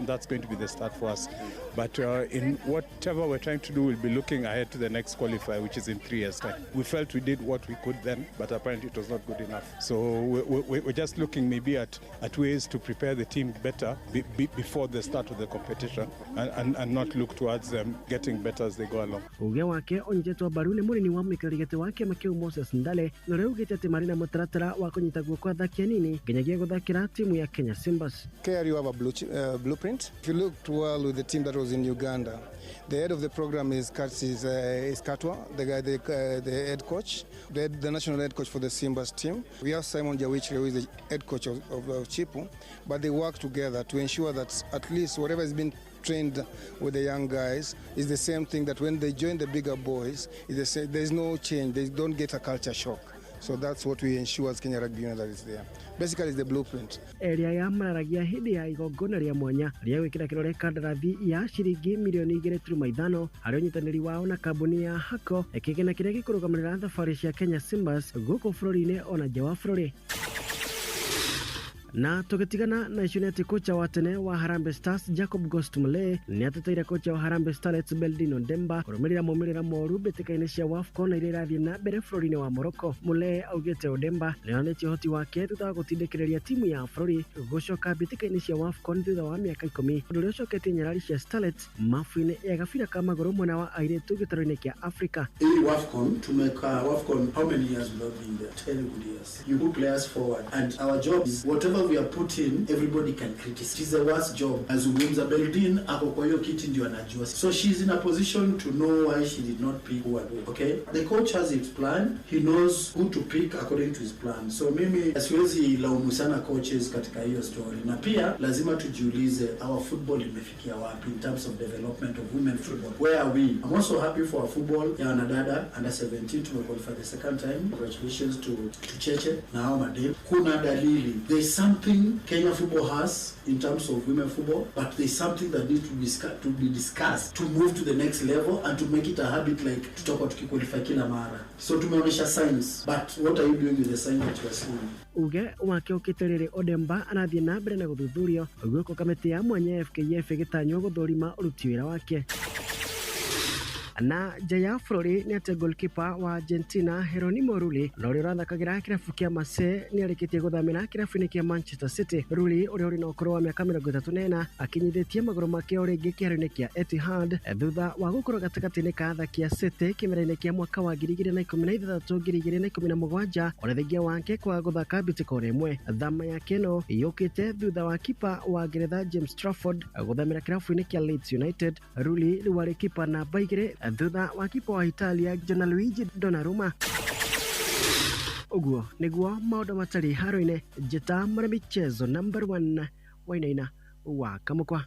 that's going to be the start for us. But in whatever we're trying to do, we'll be looking ahead to the next qualifier, which is in 3 years' time. We felt we did what we could then, but apparently it was not good enough. So we're just looking maybe at ways to prepare the team better before the start of the competition, and not look towards them getting better as they go along. Uge wake onyetetwo mbaru nĩ mũnini wa mũikarĩri wa kĩama kĩu Moses Ndale, na rĩu augĩte atĩ marĩ na mũtaratara wa kũnyita guoko athaki anini nginyagia gũthakĩra timu ya Kenya Simbas. KRU have a blueprint. If you looked well with the team that was in Uganda, the head of the program is Katwa, the guy, the head coach, the national head coach for the Simbas team. We have Simon Jawichre, who is the head coach of Chipu, but they work together to ensure that at least whatever has been trained with the young guys is the same thing, that when they join the bigger boys, there's no change, they don't get a culture shock. So that's what we ensure as Kenya Rugby Union that is there. Basically it's the blueprint. Area ya mararagia hĩndĩ ya igongona rĩa mwanya rĩa gwĩkĩra kĩrore kandarathi ya ciringi milioni 2.5 harĩ ũnyitanĩri wao na kambuni ya Hako, kĩgĩna kĩrĩa gĩkũrũgamĩrĩra thabarĩ cia Kenya Simbas gũkũ bũrũri-inĩ ona nja wa bũrũri. Na tukitigana na icio nĩ atĩ kocha wa tene wa Harambee Stars Jacob Ghost Mulee nĩ ateteire kocha wa Harambee Starlets Beldino Demba kũrũmĩrĩra maumĩrĩra moru mbĩtĩka-inĩ cia WAFCON iria irathiĩ na mbere bũrũri-inĩ wa Morocco. Mulee augĩte Odemba nĩ onetio ũhoti wake thutha wa gũtindĩkĩrĩria timu ya bũrũri gũcoka mbĩtĩka-inĩ cia WAFCON thutha wa mĩaka 10, ũndũ ũrĩa ũcoketie nyarari cia Starlets mafu-inĩ ya gabira ka magũrũ mwena wa airĩtu gĩtaro-inĩ kĩa Afrika. WAFCON to make WAFCON, how many years we have been there? 10 good years. You put players forward, and our job is whatever because we are put in, everybody can criticize. It's the worst job. Azungumza Beldin ako kwa hiyo kiti ndio anajua. So she's in a position to know why she did not pick who and who. Okay? The coach has his plan. He knows who to pick according to his plan. So mimi siwezi laumu sana coaches katika hiyo story. Na pia lazima tujiulize our football imefikia wapi in terms of development of women football. Where are we? I'm also happy for our football ya wanadada under 17 to qualify the second time. Congratulations to Cheche na hao madem. Kuna dalili. There's something Kenya football has in terms of women football, but there's something that needs to be discussed to move to the next level and to make it a habit like tutakuwa tukiqualify kila mara. So tumeonyesha signs, but what are you doing with the signs that you are seeing? Uge wake ukiterere Odemba anathie na mbere na guthuthurio guko kamiti ya mwanya FKF gitanyo guthurima uruti wira wake. Na Jaya Flori ni ate goalkeeper wa Argentina Jeronimo Rulli uri urathakagira kirabu kia Marseille ni arikitie guthamira kirabu-ini kia Manchester City. Rulli uri na ukuru wa miaka 34 akinyithitie maguru make uringi kiharu-ini kia Etihad thutha wa gukorwo gatakati-ini ka athaki a City kimera-ini kia mwaka wa 2016-2017 ona thengia wake kwa guthaka mbitiko rimwe. Thama yake no yukite thutha wa kipa wa Ngeretha James Trafford guthamira kirabu-ini kia Leeds United. Rulli ni wari kipa namba 2 thutha wa kipa wa Italia Gianluigi Donnarumma. Uguo niguo maundu matari haro-ini. Njeta mwana michezo number 1 Wainaina wa Kamukwa.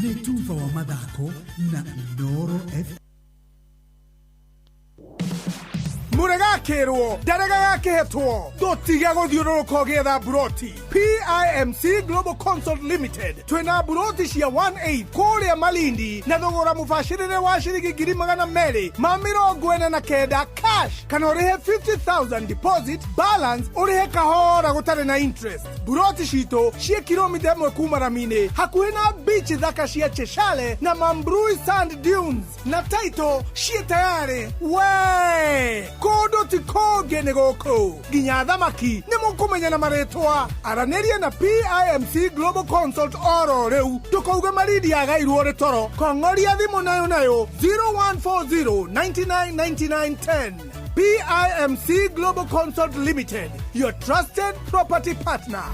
Nĩ tufa wa mathako na Inooro FM. Murega kirwo darega kihetwo dotiga guthiururuka ugetha buroti. PIMC Global Consult Limited twina buroti cia 1/8 kuria Malindi na thogora mubashirire wa shiringi 249 cash kana urihe 50,000 deposit balance urihe kahora gutari na interest. Buroti cito cia kilomita 1 kuma Ramini hakuhi na beach thaka cia Cheshale na Mambrui Sand Dunes na title cia tayari we kodo ti kogene goko ginya thamaki ni mukumenya na maretwa araneria na PIMC Global Consult oro reu tukauga maridi agairwo retoro kongoria thimu nayo 0140 999910. PIMC Global Consult Limited, your trusted property partner.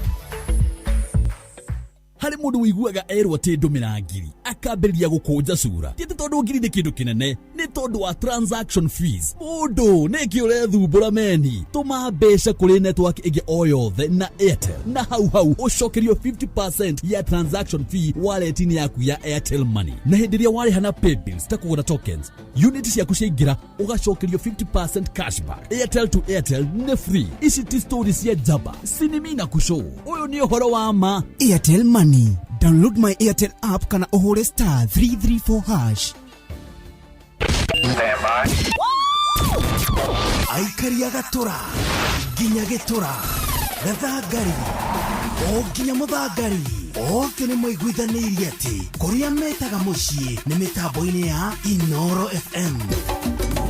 Hari mundu wiguaga erwo ati ndumira ngiri akambiriria gukunja sura ti tondu ngiri ni kindu kinene ni tondu wa transaction fees. Mundu ni kiure thumbura meni tuma mbeca kuri network ingi o yothe na Airtel na hau ucokerio 50% ya transaction fee wallet-ini yaku ya Airtel Money na hindiria wari hana pay bills ta kugura tokens unit ciaku ciaingira ugacokerio 50% cashback. Airtel to Airtel ni free. Ici ti stories ya jaba sinimina kushow uyu ni uhoro wa ma. Airtel Money. Download my Airtel app kana uhure *334#. Aikari agatura ginya getura gathangari o ginya muthangari oke ni moiguithanirie ati kuria metaga mucii ni mitambo-ini ya Inooro FM.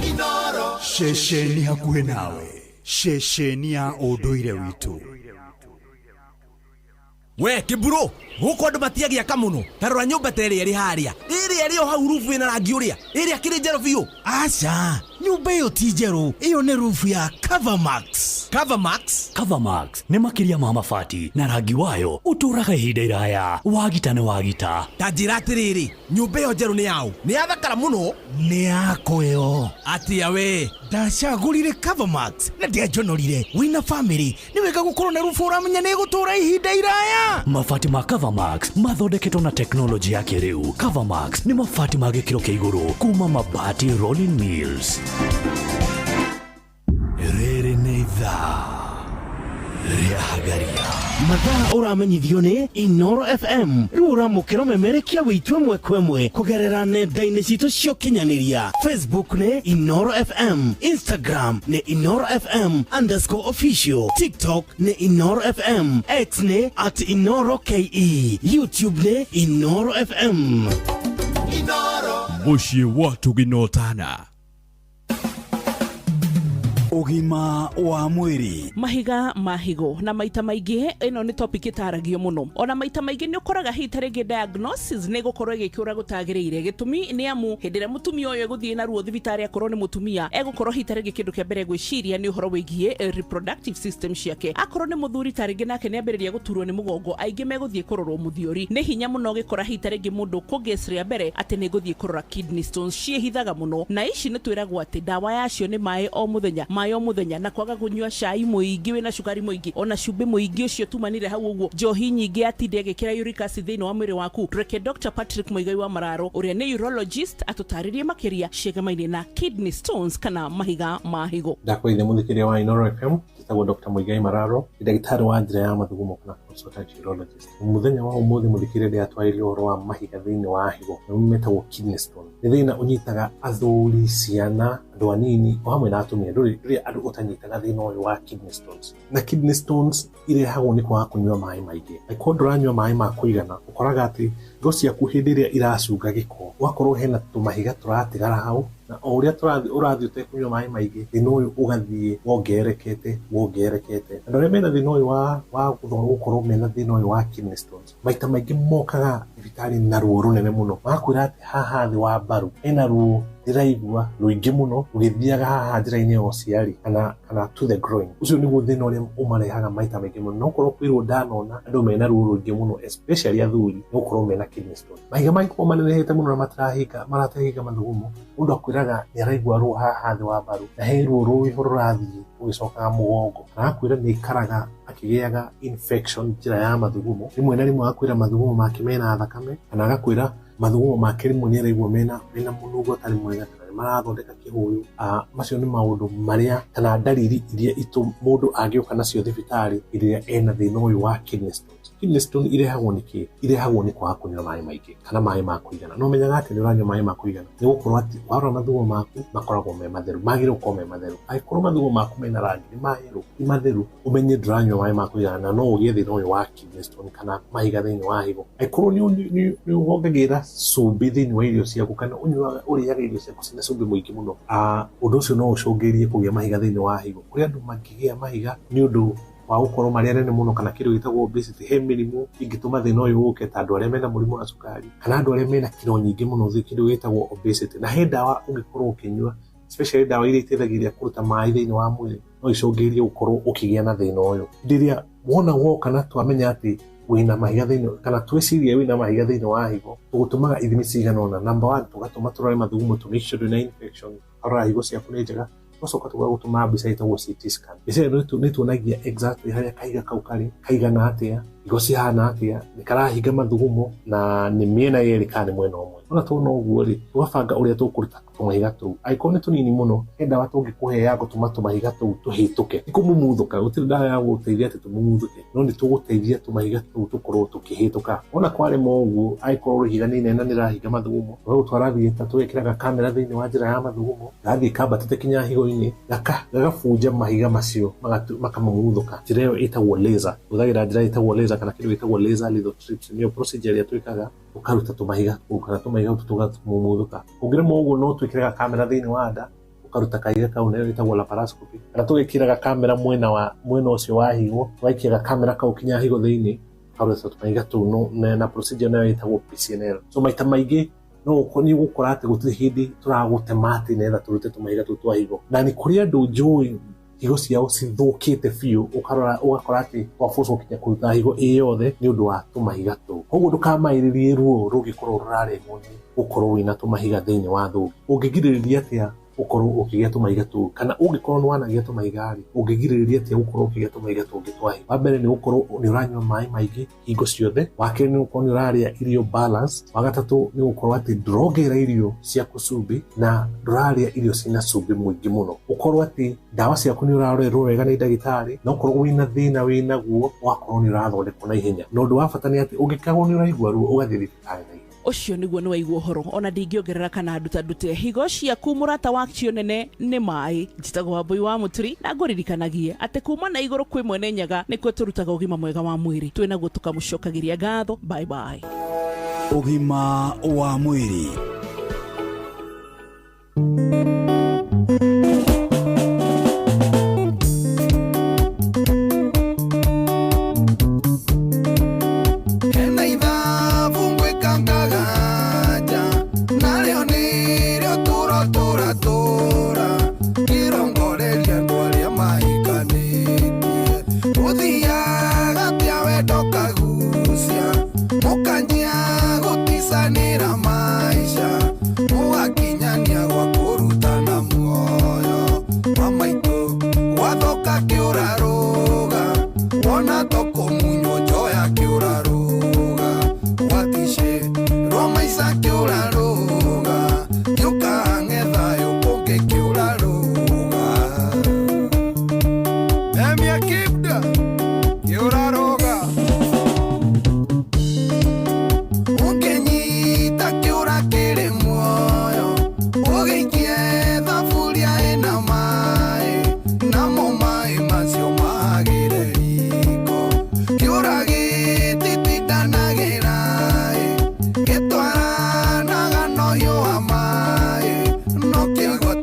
Inooro shesheni hakuhe nawe, shesheni ya unduire witu. We kiburo guko andu matiagia kamuno tarora nyumba tere eri haria eri o hau rufu ina rangi uria eri akiri njero biu. Acha nyumba iyo ti njero, iyo ni rufu ya Covermax. Covermax ni makiria ma mabati na rangi wayo uturaga ihinda iraya wagita ni wagita. Tajira atiriri nyumba iyo njero ni yao ni yathakara muno ni yako yo atia we ndacagurire Covermax na ndiajonorire wina family ni wega gukorwo na rufu uramenya ni gutura ihinda iraya. Mabati ma Covermax mathondeketwo na teknoloji ya kiriu. Covermax ni mabati ma gikiro kia iguru kuma Mabati Rolling Mills. Rere neitha Riahagaria mathaa uramenyithio ni Inooro FM. Uramukiro memerekia witwe mwekwemwe kugerera nenda-ini citu cio kinyaniria. Facebook ni Inooro FM, Instagram ni Inooro FM_official, TikTok ni Inooro FM, X ni @InooroKE, YouTube ni Inooro FM. Inooro Mushie watu ginotana Ũgima wa mwĩrĩ. Mahiga mahigo na maita maingĩ ĩno nĩ topic ĩtaragio mũno. Ona maita maingĩ nĩ ũkoraga hihi tarĩngĩ diagnosis nĩ gũkorwo ĩgĩkĩũra gũtagĩrĩire. Gĩtũmi nĩ amu hĩndĩ ĩrĩa mũtumia ũyũ egũthiĩ na ruo thibitarĩ akorwo nĩ mũtumia egũkorwo hihi tarĩngĩ kĩndũ kĩa mbere gwĩciria nĩ ũhoro wĩgiĩ reproductive system ciake. Akorwo nĩ mũthuri tarĩngĩ nake nĩ ambĩrĩria gũturwo nĩ mũgongo, aingĩ megũthiĩ kũrorwo mũthiori. Nĩ hinya mũno gĩkora hihi tarĩngĩ mũndũ kũgĩci rĩa mbere atĩ nĩ gũthiĩ kũrora kidney stones, ciĩhithaga mũno. Na ici nĩ twĩragwo atĩ ndawa yacio nĩ maĩ o mũthenya na kwaga kunyua cai mũingĩ wĩna cukari mũingĩ, ona cumbĩ mũingĩ ũcio tumanire hau ũguo, njohi nyingĩ atinde gĩkĩra uric acid thĩinĩ wa mwĩrĩ waku. Reke Dr. Patrick Muigai wa Mararo ũrĩa nĩ urologist atũtarĩrie makĩria ciĩgamaine na kidney stones kana mahiga ma higo. Ndakwĩthĩ mũthikĩria wa Inooro FM, njĩtagwo Dr. Muigai Mararo, ndagĩtarĩ wa njĩra ya mathugumo kana consultant urologist. Mũthenya wa ũmũthĩ mũthikĩria ndĩratwarĩria ũhoro wa mahiga thĩinĩ wa higo, metagwo kidney stone. Nĩ thĩna ũnyitaga athuri, ciana, andũ anini o hamwe na atumia, rĩrĩa andũ ũtanyitaga thĩna ũyũ wa kidney stones. Na kidney stones irehagwo nĩ kwaga kũnyua maĩ maingĩ. Angĩkorwo ndũranyua maĩ ma kũigana, ũkoraga atĩ higo ciaku hĩndĩ ĩrĩa iracunga gĩko, ũgakorwo hena tũmahiga tũratigara hau, na o ũrĩa ũrathiĩ ũtekũnyua maĩ maingĩ, thĩna ũyũ ũgathiĩ wongererekete. Andũ arĩa mena thĩna ũyũ wa gũkorwo mena thĩna ũyũ wa kidney stones, maita maingĩ mokaga thibitarĩ na ruo rũnene mũno. Magakwĩra atĩ haha thĩ wa mbaru ena ruo ndĩraigua rũingĩ mũno rũgĩthiaga haha njĩra-inĩ ya ũciari kana to the groin. Ũcio nĩguo thĩna ũrĩa ũmarehaga maita maingĩ mũno. No ũkorwo kwĩrwo ndanona andũ mena ruo rũingĩ mũno, especially athuri, nĩ gũkorwo mena kidney stone. Mahiga mangĩkorwo manenehete mũno na matarahinga mathugumo, mũndũ akwĩraga nĩ araigua ruo haha thĩ wa mbaru, na he ruo rũrĩa rũrathiĩ ũgĩcokaga mũgongo. Arakwĩra nĩ ikaraga akĩgĩaga infection njĩra ya mathugumo. Rĩmwe na rĩmwe agakwĩra mathugumo make mena thakame, kana agakwĩra mathugumo make rĩmwe nĩ araigua mena mũnungo ũtarĩ mwega, kana marathondeka kĩhũyũ. Macio nĩ maũndũ marĩa kana ndariri iria mũndũ angĩũka nacio thibitarĩ iria ena thĩna ũyũ wa kidney stones. Kidney stone irehagwo nĩ kĩĩ? Irehagwo nĩ kwaga kũnyua maĩ maingĩ kana maĩ ma kũigana. No menyaga atĩ nĩ ũranyua maĩ ma kũigana nĩ gũkorwo atĩ warora mathugumo maku makoragwo me matheru, magĩrĩirwo gũkorwo me matheru. Angĩkorwo mathugumo maku mena rangi nĩ mahĩrwo ti matheru, ũmenye ndũranyua maĩ ma kũigana na no ũgĩe thĩna ũyũ wa kidney stone kana mahiga thĩinĩ wa higo. Angĩkorwo nĩ wongagĩrĩra cumbĩ thĩinĩ wa irio ciaku kana ũrĩaga irio ciaku cina cumbĩ mũingĩ mũno, ũndũ ũcio no ũcũngĩrĩrie kũgĩa mahiga thĩinĩ wa higo. Kũrĩ andũ mangĩgĩa mahiga nĩ ũndũ wa gũkorwo marĩa nene mũno kana kĩndũ gĩtagwo obesity. He mĩrimũ ingĩtũma thĩna ũyũ ũke ta andũ arĩa mena mũrimũ wa cukari kana andũ arĩa mena kilo nyingĩ mũno, kĩndũ gĩtagwo obesity. Na he ndawa ũngĩkorwo ũkĩnyua, especially ndawa iria iteithagĩrĩria kũruta maĩ thĩinĩ wa mwĩrĩ, no icũngĩrĩrie gũkorwo ũkĩgĩa na thĩna ũyũ. Rĩrĩa wona woka na twamenya atĩ wĩna mahiga thĩinĩ kana twĩciria wĩna mahiga thĩinĩ wa higo, tũgũtũmaga ithimi cigana ũna. Number 1, tũgatũma tũrore mathugumo to make sure ndwĩna infection, arora higo ciaku nĩ njega. Tũgacoka tũgagũtũma mbica ĩtagwo CT scan. Mbica ĩno nĩ tuonagia exactly harĩa kahiga kau karĩ, kaigana atĩa, higo cihana atĩa, nĩ karahinga mathugumo na nĩ mĩena yerĩ kana nĩ mwena ũmwe. Ona tuona ũguo rĩ, tũgabanga ũrĩa tũkũruta tũmahiga tũu. Angĩkorwo nĩ tũnini mũno, he ndawa tũngĩkũhe ya gũtũma tũmahiga tũu tũhĩtũke. Ti kũmumuthũka, gũtirĩ ndawa ya gũgũteithia atĩ tũmumuthũke, no nĩ tũgũteithia tũmahiga tũu tũkorwo tũkĩhĩtũka. Ona kwarema ũguo, angĩkorwo ihiga nĩ inene na nĩ rĩrahinga mathugumo, tũgagũtwara thieta, tũgekĩraga kamera thĩinĩ wa njĩra ya mathugumo, gathiĩ kambatĩte kinya higo-inĩ, gagabunja mahiga macio makamumuthũka. Njĩra ĩyo ĩtagwo laser. Hũthagĩra njĩra ĩtagwo laser kana kĩndũ gĩtagwo laser lithotripsy. Nĩyo procedure ĩrĩa twĩkaga ũkaruta tũmahiga kũu kana tũmahiga tũu tũkamumuthũka. Ũngĩremwo ũguo no twĩkĩraga kamera thĩinĩ wa nda, ũkaruta kahiga kau, nayo ĩtagwo laparoscopy. Kana tũgĩkĩraga kamera mwena ũcio wa higo, ũgaikia kamera kau kinya higo thĩinĩ, ũkaruta tũmahiga tũu, na procedure nayo ĩtagwo PCNL. So maita maingĩ no nĩ gũkora atĩ gũtirĩ hĩndĩ tũragũtema atĩ nĩgetha tũrute tũmahiga tũu twa higo. Na nĩ kũrĩ andũ njũĩ higo ciao cithũkĩte biũ, ũgakora atĩ waboco kinya kũruta higo ĩ yothe nĩ ũndũ wa tũmahiga tũu. Koguo ndũkamaĩrĩrie ruo rũngĩkorwo rũrarehwo nĩ gũkorwo wĩna tũmahiga thĩinĩ wa thũri. Ũngĩgirĩrĩria atĩa ukorwo ukigĩa tũmahiga tũu, kana ũngĩkorwo nĩ wanagĩa tũmahiga rĩ, ũngĩgirĩrĩria atĩa gũkorwo ukigĩa tũmahiga tũngĩ twa higo? Wa mbere nĩ gũkorwo nĩ ũranyua maĩ maingĩ hingo ciothe. Wa kerĩ nĩ gũkorwo nĩ ũrarĩa irio balance. Wa gatatũ nĩ gũkorwo atĩ ndũrongerera irio ciaku cumbĩ na ndũrarĩa irio cina cumbĩ mũingĩ mũno. Ũkorwo atĩ ndawa ciaku nĩ ũrarorerwo wega nĩ ndagĩtarĩ, na ũkorwo wĩna thĩna wĩnaguo ũgakorwo nĩ ũrathondekwo na ihenya. Na ũndũ wa bata nĩ atĩ ũngĩkorwo nĩ ũraigua ruo ũgathiĩ thibitarĩ na ihenya. Ũcio nĩguo nĩ waigua ũhoro, ona ndingĩongerera kana ndute higo ciaku mũrata wacio nene nĩ maĩ. Njĩtagwo Wambui wa Mũturi, na ngũririkanagie atĩ kuma na igũrũ kwĩ Mwene Nyaga nĩkuo tũrutaga ũgima mwega wa mwĩrĩ, twĩ naguo tũkamũcokagĩria ngatho. Bye bye. Ũgima wa mwĩrĩ.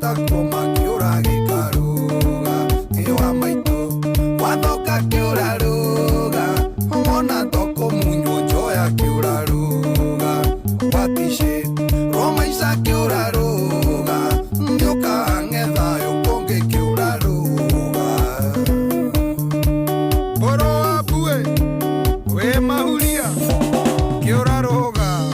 wathoka kuma kiura gikaruga ewa maitu wathoka kiura ruga ona toko munyo joya kiura ruga watishe Roma isa kiura ruga nyoka ngetha yukonge kiura ruga boro abue we mahuria kiura ruga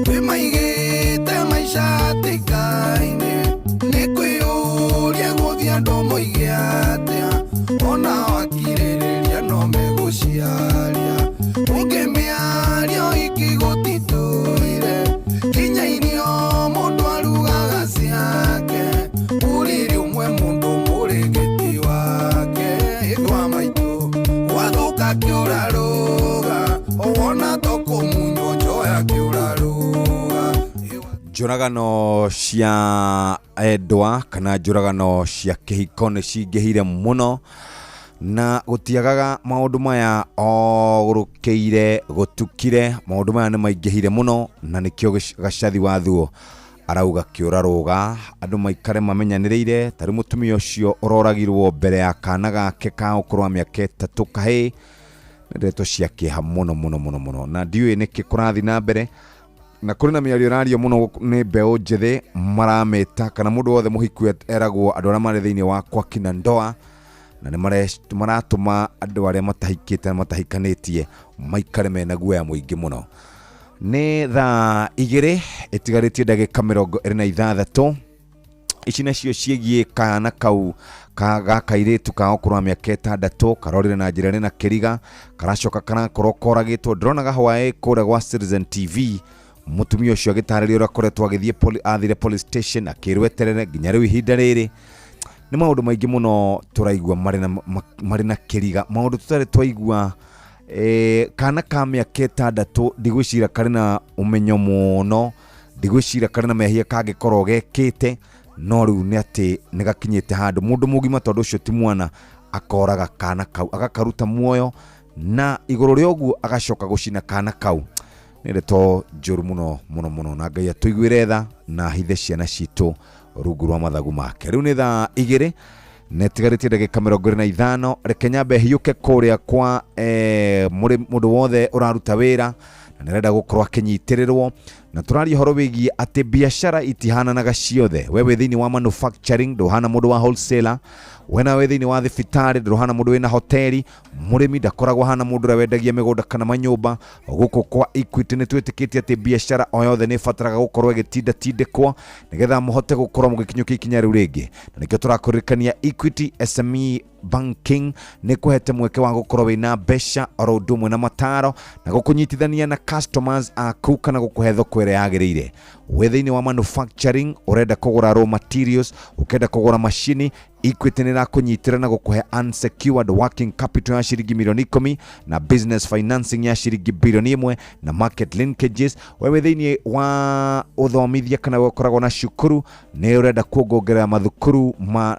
we maigete maisha tikaine nikwiyuria guthia ndomo igiatia ona wakiriria no meguciaria ungimiario ikigotituire kinyainio mundu arugaga ciake uriri umwe mundu murigiti wake igwa maitu wathuka kiura ruga wona toko munyo njoya kiura ruga njuragano cia endwa kana njuragano cia kihiko ni cingihire muno na gutiagaga maundu maya ogurukiire gutukire maundu maya ni maingihire muno na nikio gacathi wathuo arauga kiura ruga andu maikare mamenyaniriire tari mutumia ucio uroragirwo mbere ya kana gake ka ukurwa miaka 3 kahi ndeto ciakiha muno na ndiwe niki kurathi na mbere na kuri na miario radio muno ni mbeo njethi marameta kana mundu wothe muhiku eragwo andu aria mari thiini wa kwa kina ndoa na ni maratuma andu aria matahikite na matahikanitie maikare mena guoya muingi muno ni thaa 2 itigaritie ndagika 26 ici nacio ciegie kana kau gakairitu ka okurwa miaka 6 karorire na njira na kiriga karacoka kana korokoragitwo ndronaga hwae kure gwa Citizen TV mutumia ucio agitariria ura koretwo agithie athire police station akirweterere nginya riu ihinda riri ni maundu maingi muno turaigua mari na kiriga maundu tutari twaigua kana ka miaka 6 ndigwicira kari na umenyo muno ndigwicira kari na mehia kangikorwo gekite no riu ni ati nigakinyite handu mundu mugima tondu ucio ti mwana akoraga kana kau agakaruta muoyo na iguru ria uguo agacoka gucina kana kau nireto njuru muno na Ngai atuigwire tha na hithe ciana citu rungu rwa mathagu make riu ni thaa 2 netigaritie ndagika 25 reke nyambe hiuke kuria kwa mundu wothe uraruta wira na nirenda gukorwo akinyitirirwo na turaria horo wigie ati biashara itihananaga ciothe wewe thiini wa manufacturing nduhana mundu wa wholesaler wena we thiini wa thibitari nduhana mundu wina hoteli murimi ndakoragwo hana mundu ura wendagia migunda kana manyumba guku kwa Equity ni twitikitie ati biashara o yothe ni fataraga gukorwo igitinda tindikwo nigetha muhote gukorwo mugikinyukia ikinya riu ringi na nikio turakuririkania Equity SME banking ni kuhete mweke wa gukorwo wina besha oro ndumwe na mataro na gukunyitithania na customers aku kana gukuhe thoko ire yagirire we thiini wa manufacturing urenda kugura raw materials ukenda kugura machine Equity nira kunyitira na gukuhe unsecured working capital ya shiringi milioni 10 na business financing ya shiringi bilioni 1 na market linkages wewe thiini wa uthomithia kana gukoragwo na shukuru ni urenda kuongerera mathukuru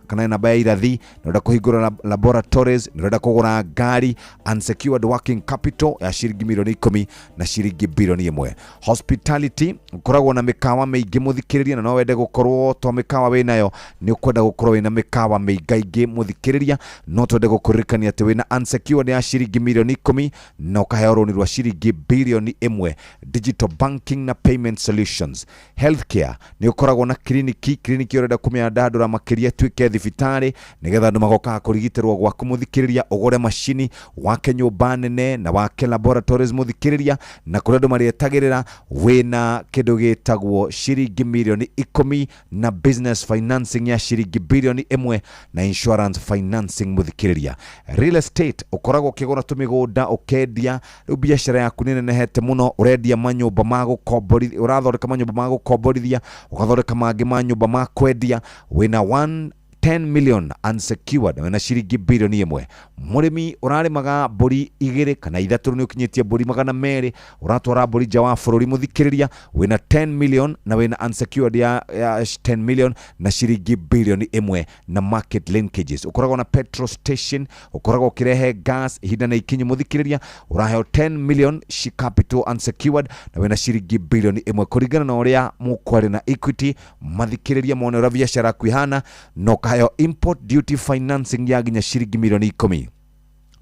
kana namba ya irathi ni urenda kuhingura laboratories ni urenda kugura ngari unsecured working capital ya shiringi milioni 10 na shiringi bilioni 1 hospitality ukoragwo na mikawa meingi muthikiriria na no wende gukorwo to mikawa winayo ni ukwenda gukorwo wina mikawa meigaingi muthikiriria no twende gukuririkania ati wina unsecured ya shiringi milioni 10 na ukaheo roni rwa shiringi bilioni 1 digital banking na payment solutions healthcare ni ukoragwo na kliniki urenda kumiandandura makiria twike thibitari nigetha andu magoka kurigitirwo gwaku muthikiriria ugure machine wake nyumba nene na wake laboratories muthikiriria na kuri andu marietagirira wina kindu gitagwo shiringi milioni 10 na business financing ya shiringi bilioni 1 na insurance financing muthikiriria real estate ukoragwo kigura tumigunda ukendia riu biashara yaku ni nenehete muno urendia manyumba ma gukomborithia urathondeka manyumba ma gukomborithia ugathondeka mangi ma nyumba ma kwendia wina 1 10 million unsecured na wena ciringi bilioni 1. Murimi urarimaga mburi 2 kana 3 ni ukinyitie mburi 200 uratwara mburi nja wa bururi muthikiriria wena 10 million na wena unsecured ya 10 million na ciringi bilioni 1 na market linkages. Ukoragwo na petrol station, ukoragwo kirehe gas ihinda na ikinyi muthikiriria uraheo 10 million shi capital unsecured na wena ciringi bilioni 1 kuringana na uria mukwari na Equity mathikiriria mone ura biashara kuihana no kaheo import duty financing ya ginya ciringi milioni 10.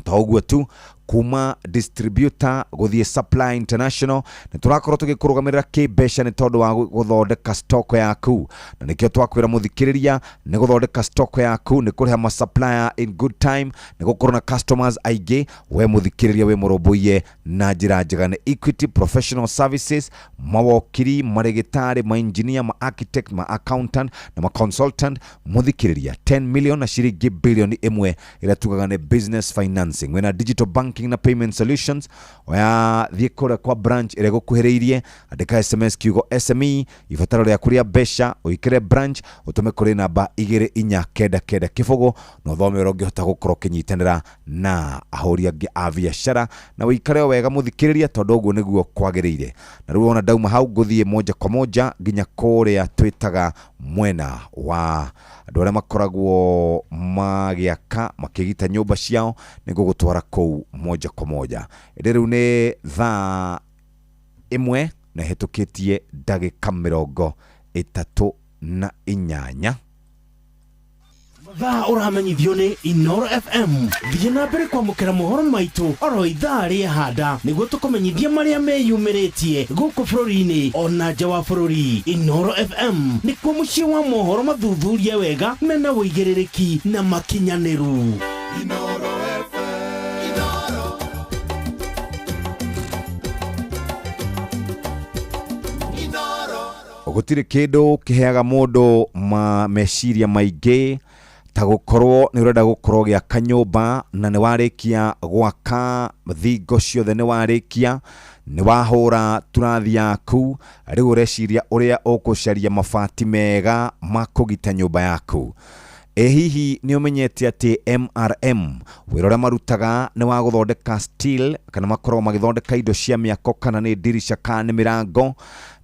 Tauguo tu kuma distributor guthie Supply International na turakorwo tugikurugamirira kibesha ni tondu wa guthondeka stock yaku na nikio twakwira muthikiriria ni guthondeka stock yaku ni kuriha ma supplier in good time ni gukorwo na customers aige we muthikiriria we muromboiye na njira njega ni Equity Professional Services mawokiri marigitari ma engineer ma architect ma accountant na ma consultant muthikiriria 10 million na ciringi bilioni 1 ila tugaga ni business financing wena digital banking na payment solutions oya thiekora kwa branch ire gukuhiriirie andika SMS kiugo SME ifataro ya kuria besha uikire branch utume kuri namba 2499 kifogo no thome rongihota gukorwo kinyitanira na ahuri angi a biashara na uikare wega muthikiriria tondu uguo niguo kwagiriire na riu ona dauma hau guthie moja kwa moja ginya kuria twitaga mwena wa andu aria makoragwo magiaka makigita nyumba ciao nigugutwara kou moja kwa moja. Riu ni thaa 1 na hitukitie ndagika 38 Thaa uramenyithio ni Inoro FM. Thiĩ na mbere kwamũkĩra mohoro maitũ oro ithaa rĩa handa nĩguo tũkũmenyithia marĩa meyumĩrĩtie gũkũ bũrũri-inĩ ona nja wa bũrũri. Inoro FM nĩkuo mũciĩ wa mohoro mathuthurie wega mena wũigĩrĩrĩki na makinyanĩru. Inoro FM. Gutire kindu kiheaga mundu meciria maingi ta gukorwo ni urenda gukorwo gia kanyumba na ni warikia gwaka thingo ciothe ni warikia ni wahura turathi yaku riu ureciria uria ukucaria mabati mega makugita nyumba yaku. Hihi ni umenyete ati MRM wirora marutaga ni wa guthondeka steel kana makorwo magithondeka indo cia miako kana ni dirisha kana mirango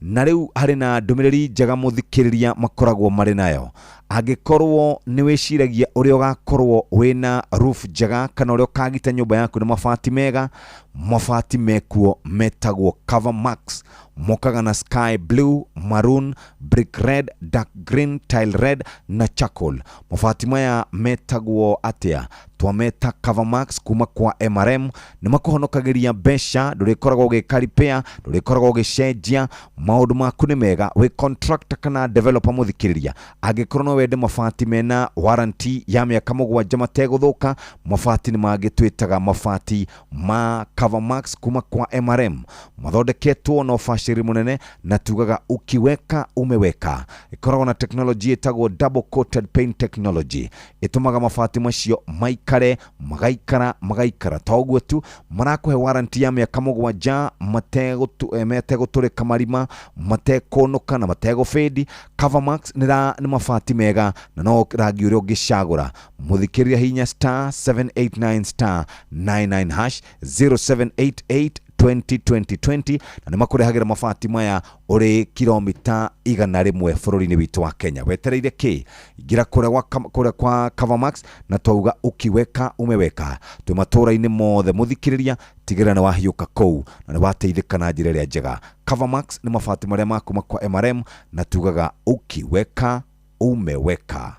na riu hari na ndumiriri njega muthikiriria makoragwo mari nayo. Agikorwo ni wiciragia uria ugakorwo wina roof njega kana uria ukagita nyumba yaku na mabati mega, mabati mekuo metagwo Covermax mokaga na sky blue, maroon, brick red, dark green, tile red na charcoal. Mabati maya metagwo atia twameta Covermax kuma kwa MRM ni makuhonokagiria besha ndurikoragwo ugikaripea ndurikoragwo ugicenjia maundu maku ni mega we contractor kana developer muthikiriria agikorwo no wende mabati mena warranty ya miaka 7 mateguthuka mabati ni magitwitaga mabati ma Covermax kuma kwa MRM mathondeketwo no fashiri munene na tugaga ukiweka umeweka. Ikoragwo na technology etagwo double coated paint technology itumaga mabati macio maikare magaikara toguo tu marakuhe warranty ya miaka 7 mateguturika marima matekunuka na mategufedi. Covermax ni mabati mega na no rangi uria ungicagura muthikiriria hinya *789*99# 0788 2020 na nimakurehagira mabati maya uri kilomita 100 bururi-ini witu wa Kenya. Wetereire ki gira kure kwa Covermax na twauga ukiweka umeweka twi matura-ini mothe muthikiriria tigera na wahiuka kou na ni wateithika na njira iria njega. Covermax ni mabati maria makuma kwa MRM na tugaga ukiweka umeweka.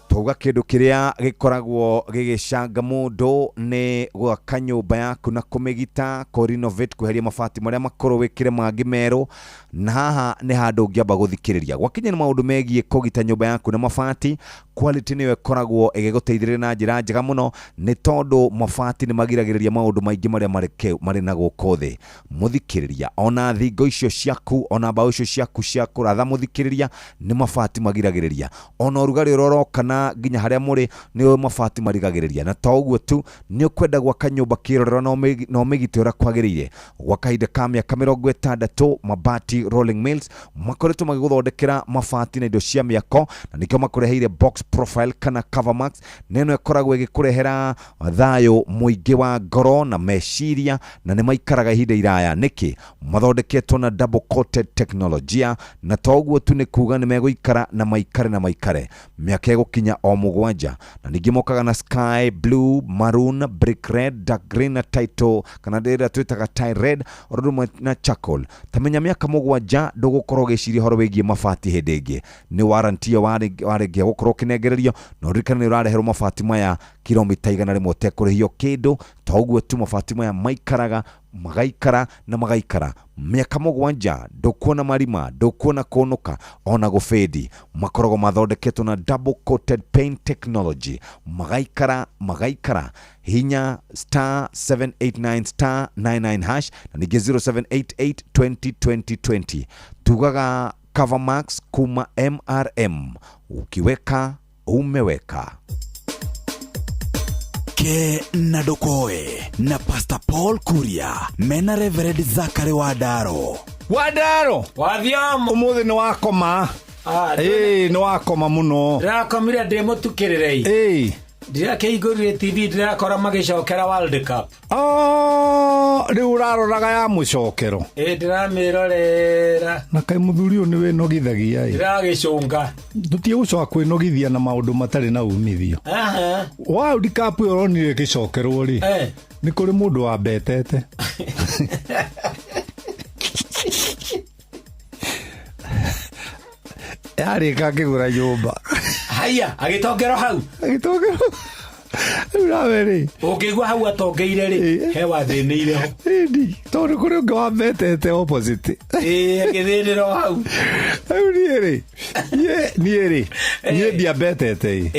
Tuga kindu kiria gikoragwo gigicanga mundu ni gwaka nyumba yaku na kumigita ko renovate kuheria mabati maria makorwo wikire mangi meru na haha ni handu ungiamba guthikiriria gwakinya ni maundu megie kugita nyumba yaku na mabati quality niyo ikoragwo igiguteithĩrĩria na njĩra njega mũno nĩ tondũ mabati nĩ magiragĩrĩria maũndũ maingĩ marĩa marĩ na gũkũ thĩ. Mũthikĩrĩria, ona thingo icio ciaku, ona mbaũ icio ciaku cia kũratha mũthikĩrĩria, nĩ mabati magiragĩrĩria. Ona ũrugarĩ ũroroka na nginya harĩa mũrĩ nĩ mabati marigagĩrĩria. Na to ũguo tu, nĩ ũkwenda gwaka nyũmba kĩrorero na ũmĩgite ũrĩa kwagĩrĩire. Gwa kahinda ka mĩaka 60 Mabati Rolling Mills makoretwo magĩgũthondekera mabati na indo cia mĩako, na nĩkĩo makũreheire box profile kana Covermax. Neno ĩkoragwo ĩgĩkũrehera thayũ mũingĩ wa ngoro na meciria, na nĩ maikaraga ihinda iraya. Nĩkĩ mathondeketwo na double coated technology, na to ũguo tu nĩ kuga nĩ megũikara na maikare mĩaka ĩgũkinya o 7. Na ningĩ mokaga na sky blue, maroon, brick red, dark green na title kana ndĩrĩa twĩtaga tie red orũmwe na charcoal. Tamenya mĩaka 7 ndũgũkorwo gĩciria horo wĩgiĩ mabati hĩndĩ ĩngĩ. Nĩ warranty warĩkia gũkorwo kĩnengererio, na ũririkane nĩ ũrareherwo mabati maya kilomita 100 ũtekũrĩhio kĩndũ. To ũguo tu mabati maya maikaraga magaikara na magaikara mĩaka 7. Ndũkuona marima, ndũkuona kũnũka ona gũfedi. Makoragwo mathondeketwo na double coated paint technology. Magaikara hinya *789*99# na ningĩ 0788202020. Tugaga Covermax kuma MRM, ukiweka umeweka. Ke na Ndokoe na Pastor Paul Kuria mena Reverend Zachary Wadaro wathiamo umuthi ni wakoma ni wakoma muno ndirakomire ndi mutukirire ndirakĩhingũrire TV ndirakora magĩcokera World Cup rĩu ũraroraga ya mũcokero ndĩramĩrorera na kaĩ mũthuri ũyũ nĩ wĩnogithagia ndĩragĩcũnga tũtiegũcoka kwĩnogithia na maũndũ matarĩ na umithio World Cup ũronire gĩcokerwo rĩ nĩ kũrĩ mũndũ wa betete yarĩka akĩgũra nyũmba haya agĩtongerwo hau Raweri ukigwa hau atongeire ri hewa thĩnĩire ho tondũ kũrĩ ũngĩ wa betete opposite agĩthĩnĩrwo hau niĩ ndiabetete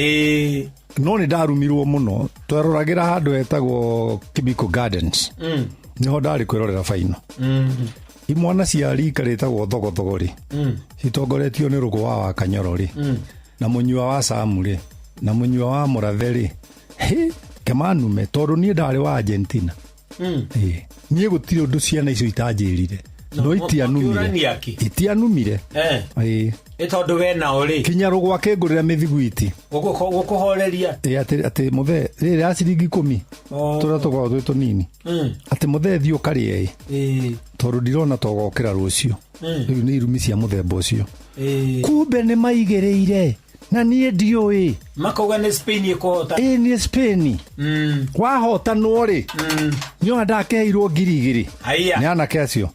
no nĩ ndarumirwo mũno. Twaroragĩra handũ hetagwo Kibiko Gardens niho ndarĩ kwĩrorera faino imwana cia rika rĩtagwo thogothogo rĩ citongoretio nĩ rũgũ wa Kanyoro rĩ na mũnyua wa Samu rĩ na mũnyua wa Mũrathe rĩ Kemanume tondũ niĩ ndarĩ wa Argentina niĩ gũtirĩ ũndũ ciana icio itanjĩrire no itianumire tondũ we nao rĩ kinya rũgũ akĩngũrĩra mĩthiguiti gũkũhoreria atĩ mũthee rĩrĩ ya ciringi 10 tũrĩa tũkoragwo twĩ tũnini atĩ mũthee thiĩ ũkarĩe tondũ ndirona togokĩra rũciũ rĩu nĩ irumi cia mũthemba ũcio kumbe nĩ maigĩrĩire na niĩ ndiũĩ makauga nĩ Spain ĩkũhota nĩ Spain wahotanwo rĩ nĩona ndakeheirwo 2,000 nĩ anake acio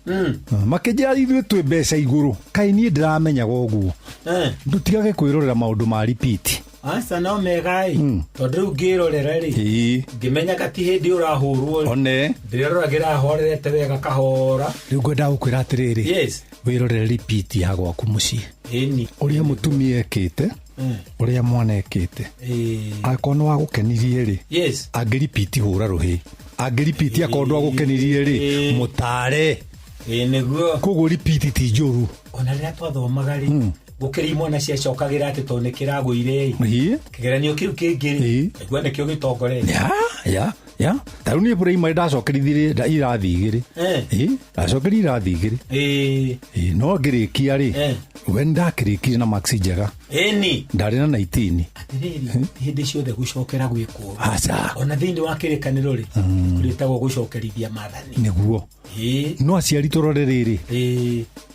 makĩnjĩra ithuĩ twĩ mbeca igũrũ kaĩ niĩ ndĩramenyaga ũguo ndũtigage kwĩrorera maũndũ ma repeat asa no megai tondũ rĩu ngĩrorera rĩ ngĩmenya kati hĩndĩ ũrahũrwo one ndĩroragĩra horerete wega kahora rĩu ngwenda gũkwĩra atĩrĩrĩ wĩrorere repeat ya gwaku mũciĩ ũrĩa mũtumia ekĩte ũrĩa mwana ekĩte akorwo nĩ wa gũkenirie rĩ angĩripiti hũra rũhĩ angĩripiti akorwo ndwa gũkenirie rĩ mũtare nĩguo koguo ripiti ti njũru ona rĩrĩa twathomaga rĩ gũkĩrĩ mwana ciacokagĩra atĩ tondũ nĩ kĩragũire kĩgeranio kĩu kĩngĩ aigua nĩkĩo gĩtongoretie tarĩu niĩ primary ndacokerithirie irathi 2 ndacokerie irathi 2 no ngĩrĩkia rĩ we ndakĩrĩkire na max njega ndarĩ na 19 atĩrĩrĩ hĩndĩ ciothe gũcokera gwĩkwo ona thĩinĩ wa kĩrĩkanĩro rĩ kũrĩtagwo gũcokerithia maathani nĩguo no aciari tũrore rĩrĩ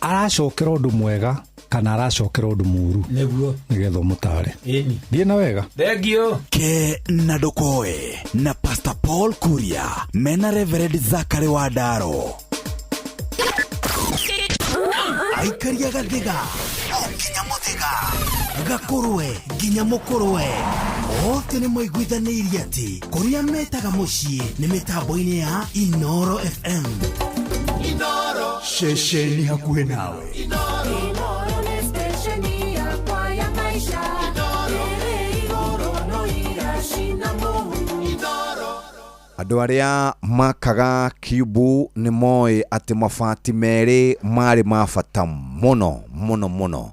aracokera ũndũ mwega kana aracokera ũndũ mũru nĩguo nĩgetha mũtare thiĩ na wega thengio Ke na Ndokoe na Pastor Paul Kuria mena Reverend Zachary Wadaro aikaria gathiga nginya mũthiga gakũrwe nginya mũkũrwe othe nĩ moiguithanĩirie atĩ kũrĩa metaga mũciĩ nĩ mĩtambo-inĩ ya Inoro FM ceceni hakuhĩ nawe Inoro nĩ ceceni yakwa ya maisha Andũ arĩa makaga Kibu nĩ moĩ atĩ mabati merĩ marĩ ma bata mũno mũno mũno.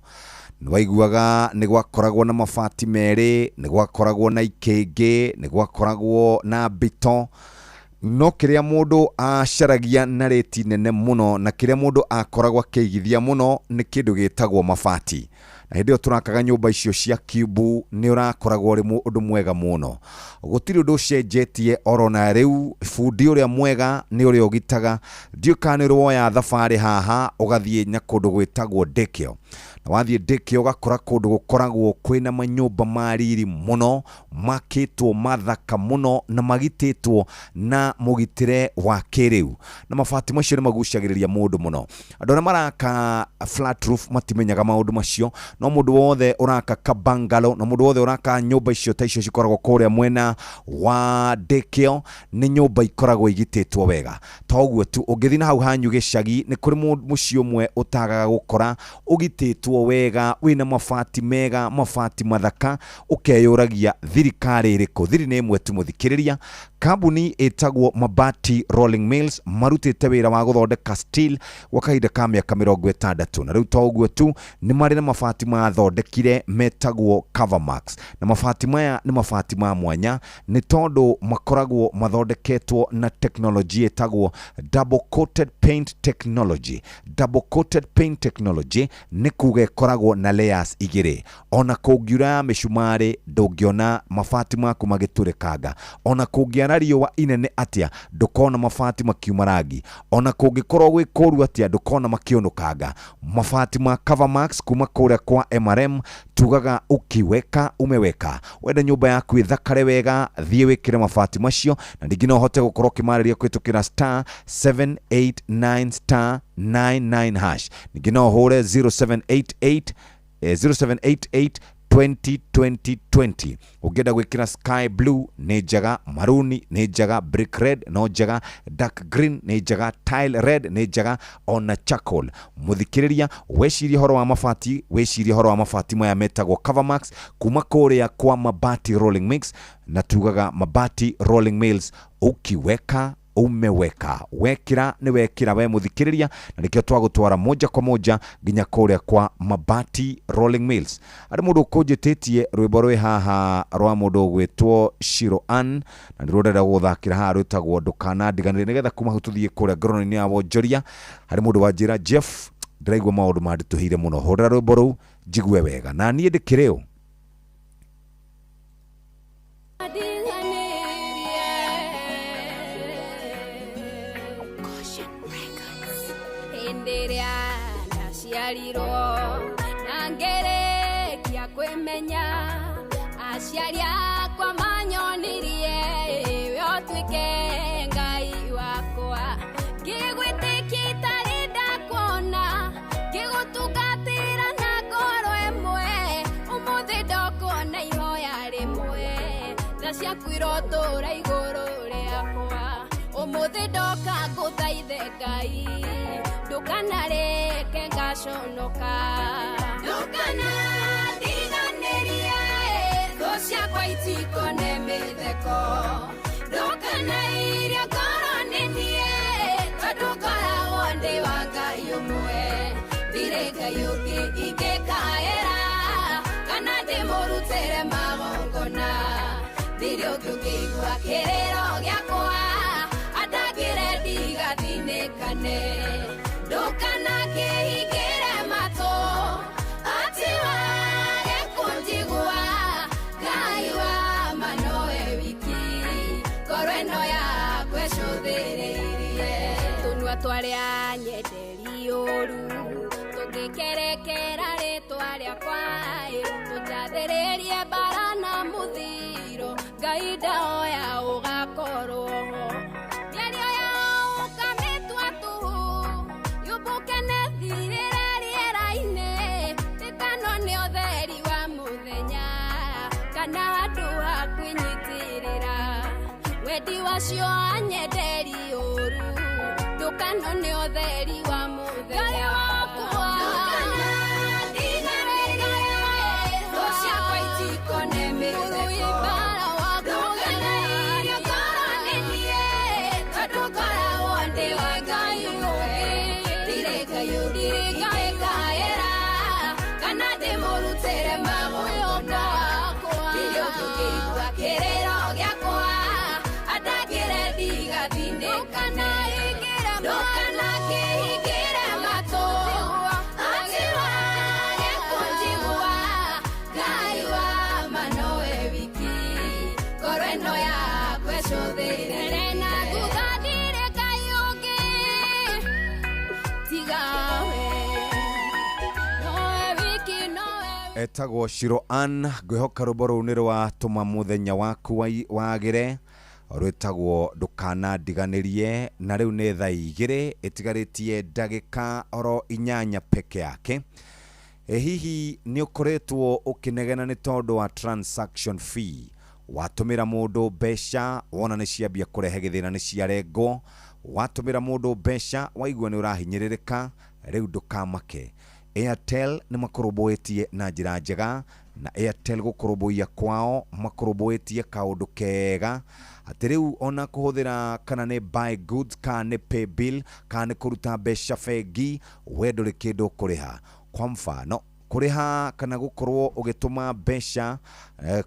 Nĩwaiguaga nĩ gwakoragwo na mabati merĩ, nĩ gwakoragwo na ikĩngĩ, nĩ gwakoragwo na mbito. No kĩrĩa mũndũ acaragia na rĩti nene mũno na kĩrĩa mũndũ akoragwo akĩigithia mũno nĩ kĩndũ gĩtagwo mabati. Na hĩndĩ ĩyo tũrakaga nyũmba icio cia Kibu nĩ ũrakoragwo ũrĩ ũndũ mwega mũno. Gũtirĩ ũndũ ũcenjetie orona rĩu, bundi ũrĩa mwega nĩ ũrĩa ũgitaga. Ndiũka nĩ woya thabarĩ haha ũgathiĩ na kũndũ gwĩtagwo Dekio. Na wathiĩ Dekio ũgakora kũndũ gũkoragwo kwĩna manyũmba mariri mũno, makĩtwo mathaka mũno na magitĩtwo na mũgitĩre wa kĩrĩu. Na mabati macio nĩ magucagĩrĩria mũndũ mũno. Andũ arĩa maraka flat roof matimenyaga maũndũ macio, no mũndũ wothe ũraka kabangalo na mũndũ wothe ũraka nyũmba icio ta icio cikoragwo kũrĩa mwena wa Dekio nĩ nyũmba ikoragwo igitĩtwo wega. Ta ũguo tu ũngĩthiĩ na hau hanyu gĩcagi nĩ kũrĩ mũciĩ ũmwe ũtagaga gũkora ũgitĩtwo wega wĩna mabati mega, mabati mathaka, ũkeyũragia thirikari ĩrĩkũ. Thiri nĩ ĩmwe tu mũthikĩrĩria. Kambuni ĩtagwo Mabati Rolling Mills marutĩte wĩra wa gũthondeka steel gwa kahinda ka mĩaka 60. Na rĩu ta ũguo tu nĩ marĩ na mabati mathondekire metagwo Covermax. Na mabati maya nĩ mabati ma mwanya nĩ tondũ makoragwo mathondeketwo na technology ĩtagwo double coated paint technology. Double coated paint technology nĩ kuga ĩkoragwo na layers igĩrĩ. Ona kũngiura mĩcumarĩ ndũngĩona mabati maku magĩtũrĩkanga. Ona kũngĩara riũa inene atĩa ndũkona mabati makiuma rangi. Ona kũngĩkorwo gwĩ kũru atĩa ndũkona makĩũnũkanga. Mabati ma Covermax kuma kũrĩa kwa MRM tugaga ukiweka umeweka. Wenda nyũmba yaku ĩthakare wega, thiĩ wĩkĩre mabati macio na ningĩ no ũhote gũkorwo ũkĩmarĩria kũhĩtũkĩra *789*99#. Ningĩ no ũhũre 0788202020. Ũngĩenda gwĩkĩra sky blue nĩ njega, maroon nĩ njega, brick red no njega, dark green nĩ njega, tile red nĩ njega, ona charcoal. Mũthikĩrĩria wecirie horo wa mabati, wecirie horo wa mabati maya metagwo Covermax kuma kũrĩa kwa Mabati Rolling Mix. Na tugaga Mabati Rolling Mills, ukiweka umeweka. Wekira ni wekira we muthikiriria, na nikio twagutwara moja kwa moja nginya kuria kwa Mabati Rolling Mills. Ari mundu kujitetie rwimbo rwe haha rwa mundu gwitwo Shiro Ann, na ndirondera guthakira haha rwitagwo Ndukanandiganire nigetha kuma hututhie kuria ngoroni ya wonjoria. Hari mundu wanjira Jeff, ndiraigwa maundu mandituhire muno, hurira rwimbo ruu jigue wega na nie ndikireo. Nangerekia kwemenya aciaria kwa manyonirie wotwike ngai wakwa ngigwitikia itari ndakuona ngigutungatira na ngoro imwe umuthi ndokona ihoya rimwe tha ciaku irotura iguru riakwa umuthi ndoka nguthaithe ngai ndukanareke ngaconoka ndukanandiganĩrie thũ ciakwa itikone mĩtheko ndukanairie ngoro nĩ niĩ tondũ ngoragwo ndĩ wa Ngai ũmwe ndirĩ Ngai ũngĩ ingĩkaĩra kana ndĩmũrutĩre magongona ndirĩ ũngĩ ũngĩigua kĩrĩro gĩakwa andagĩre ndigathinĩkane ndukanakĩhingĩre matũ atĩ wage kũnjigua Ngai wa ma nowe wiki ngoro ĩno yakwa ĩcũthĩrĩirie tũnua twarĩa nyenderi ũru tũngĩkerekera rĩtwa rĩakwa tũnjathĩrĩrie mbara na mũthiro Ngai ndahoya ũgakorwo wendi wacio anyenderi ũru ndukanone ũtheri wa mũthenya wakwa ndukanandiganĩrie thũ ciakwa itikone mĩtheko ndukanairie ngoro nĩ niĩ Te wagai uge, direka yudireka ekaera. Kana te morutere magoyoka wakwa. Dirio tukirikwa kerero gyakwa. Atakire diga dinde kana ikira ma. Dokana ke ikira mato. Atiwa nyekunjigwa. Gaiwa manoe wiki. Koreno ya kwesho deire. Rena kukadire kayuge. Tigawe. Noe wiki noe. Etagwo Shiro Ann ngwihoka rwimbo rũu nĩ rwatũma mũthenya waku wagĩre rwĩtagwo ndũkana ndiganĩrie na rĩu nĩ thaa 2 ĩtigarĩtie ndagĩka oro 8 peke yake. Hihi nĩ ũkoretwo ũkĩnegena nĩ tondũ wa transaction fee watũmĩra mũndũ mbeca wona nĩ ciambia kũrehe gĩthĩna nĩ ciarengwo, watũmĩra mũndũ mbeca waigua nĩ ũrahinyĩrĩrĩka, rĩu ndũkamake. Airtel nĩ makorũmbũĩtie na njĩra njega, na Airtel gũkorũmbũia kwao makorũmbũĩtie kaũndũ kega atĩ rĩu ona kũhũthĩra kana nĩ buy goods kana nĩ pay bill kana nĩ kũruta mbeca bengi we ndũrĩ kĩndũ kũrĩha. Kwa mfano kũrĩha kana gũkorwo ũgĩtũma mbeca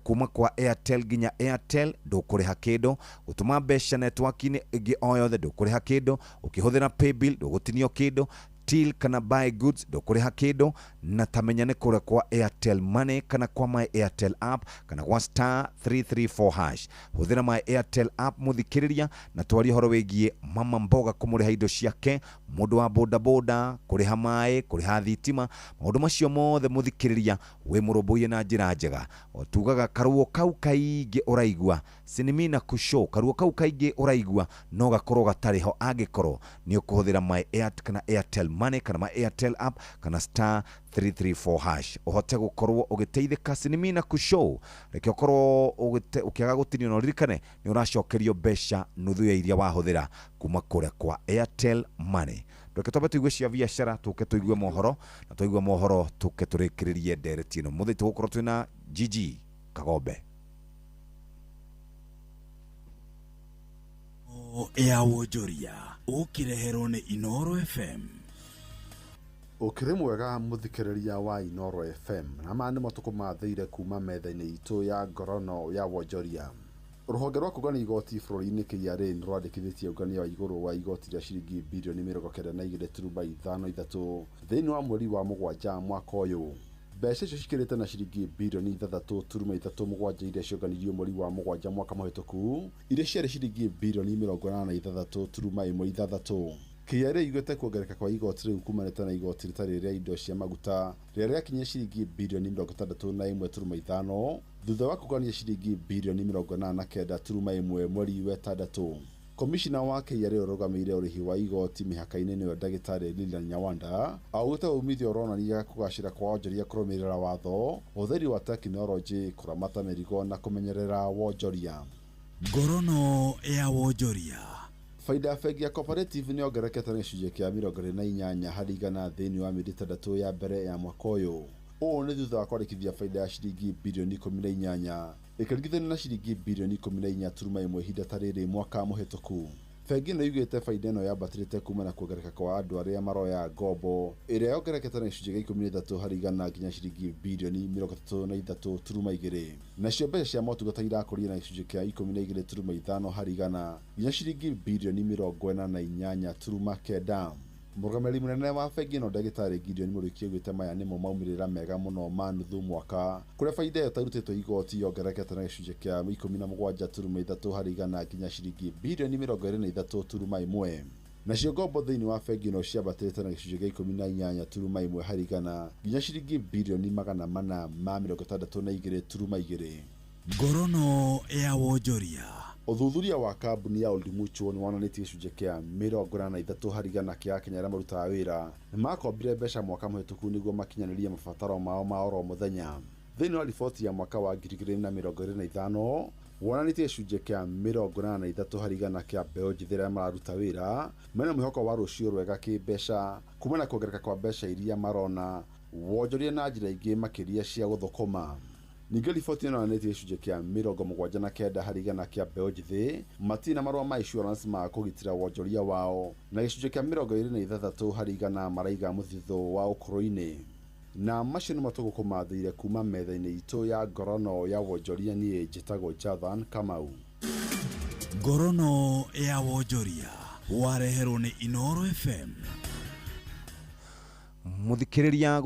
kuma kwa Airtel nginya Airtel ndũkũrĩha kĩndũ, gũtũma mbeca network-inĩ ĩngĩ o yothe ndũkũrĩha kĩndũ, ũkĩhũthĩra pay bill ndũgũtinio kĩndũ, till kana buy goods ndũkũrĩha kĩndũ, na tamenya nĩ kũrĩa kwa Airtel Money kana kwa my Airtel app kana kwa star 334 hash. Hũthĩra my Airtel app mũthikĩrĩria na twarie horo wĩgiĩ mama mboga kũmũrĩha indo ciake, mũndũ wa boda boda kũrĩha maĩ, kũrĩha thitima, maũndũ macio mothe mũthikĩrĩria wĩ mũrũmbũiye na njĩra njega. Tugaga karuo kau kaingĩ ũraigua sinimina kushow, karuo kau kaingĩ ũraigua no gakorwo gatarĩ ho angĩkorwo nĩ ũkũhũthĩra my Airtel kana Airtel Money kana my Airtel app kana star 334 hash. Ũhote gũkorwo ũgĩteithĩka sinimina kushow, reke ũkorwo ũkĩaga gũtinio na ũririkane nĩ ũracokerio mbeca nuthu ya iria wahũthĩra kuma kũrĩa kwa Airtel Money. Reke twambe tũigue cia biacara, tũke tũigue mohoro, na tũigue mohoro tũke tũrĩkĩrĩrie ndereti ĩno. Mũthĩ tũgũkorwo twĩna Gigi Kagombe. Ya wonjoria ũkĩreherwo nĩ Inoro FM. Ukiri mwega muthikiriria wa Inoro FM na mani matuko mathire kuma metha-inĩ itũ ya ngorono ya wonjoria. Ruhonge rwa kũgania igoti bũrũri-inĩ KRA nĩ rwandĩkithĩtie ũngania wa igũrũ wa igoti rĩa ciringi birioni 92.3 thĩinĩ wa mweri wa mũgwanja mwaka ũyũ. Mbeca icio cikĩrĩte na ciringi birioni 3.37 iria cionganirio mweri wa mũgwanja mwaka mũhĩtũku, iria ciarĩ ciringi birioni 86.16. KRA igwete kuongereka kwa igoti rĩu kumanĩte na igoti rĩtarĩ rĩa indo cia maguta rĩrĩa rĩakinyia ciringi birioni 61.5 thutha wa kũgania ciringi birioni 89.1 mweri wa ĩtandatũ. Komishina wa KRA ũrũgamĩrĩire ũrĩhi wa igoti mĩhaka-inĩ nĩwe ndagĩtarĩ Lilian Nyawanda augĩte umithio ũronania kũgacĩra kwa wonjoria kũrũmĩrĩra watho, ũhũthĩri wa tekinoronjĩ, kũramata mĩrigo na kũmenyerera wonjoria. Ngorono ya wonjoria. Faida ya bengi ya cooperative nĩ ongererekete na gĩcunjĩ kĩa 28 harĩ igana thĩinĩ wa mĩeri 3 ya mbere ya mwaka ũyũ. Ũũ nĩ thutha wa kwandĩkithia faida ya ciringi birioni 18 ĩkĩringithanio na ciringi birioni 14.1 ihinda ta rĩrĩ mwaka mũhĩtũku. Bengi nĩ yugĩte faida ĩno yambatĩrĩte kuma na kuongereka kwa andũ arĩa maroya ngombo ĩrĩa yongererekete na gĩcunjĩ gĩa 13 harĩ igana nginya ciringi birioni 33.2. Nacio mbeca cia motungata irakũrire na gĩcunjĩ kĩa 12.5 harĩ igana nginya ciringi birioni 48.9. Mũrũgamĩrĩri mũnene wa bengi ĩno ndagĩtarĩ Gideon Mũrĩki augĩte maya nĩmo maumĩrĩra mega mũno ma nuthu mwaka, kũrĩa faida ĩyo ĩtarutĩtwo igoti yongererekete na gĩcunjĩ kĩa 17.3 harĩ igana nginya ciringi birioni 23.1. Nacio ngombo thĩinĩ wa bengi ĩno ciambatĩrĩte na gĩcunjĩ gĩa 18.1 harĩ igana nginya ciringi birioni 462.2. Ngorono ya wonjoria. Uthuthuria wa kambuni ya Old Mutual nĩ wonanĩtie gĩcunjĩ kĩa 83 harĩ igana kĩa Akenya arĩa marutaga wĩra nĩ makombire mbeca mwaka mũhĩtũku nĩguo makinyanĩrie mabataro mao ma oro mũthenya. Thĩinĩ wa riboti ya mwaka wa 2025 wonanĩtie gĩcunjĩ kĩa 83 harĩ igana kĩa mbeũ njĩthĩ arĩa mararuta wĩra mena mwĩhoko wa rũciũ rwega kĩmbeca kuma na kuongereka kwa mbeca iria marona wonjoria na njĩra ingĩ makĩria cia gũthũkũma. ningĩ riboti ĩno yonanĩtie gĩcunjĩ kĩa 79 harĩ igana kĩa mbeũ njĩthĩ matina marũa ma insurance ma kũgitĩra wonjoria wao na gĩcunjĩ kĩa 26 harĩ igana maraiga mũthithũ wa ũkũrũ-inĩ. Na macio nĩ matũgũkũmathĩire kuma metha-inĩ itũ ya ngorono ya wonjoria. Niĩ njĩtagwo Jathan Kamau. Ngorono ya wonjoria wareherwo nĩ Inooro FM. Muthikiriria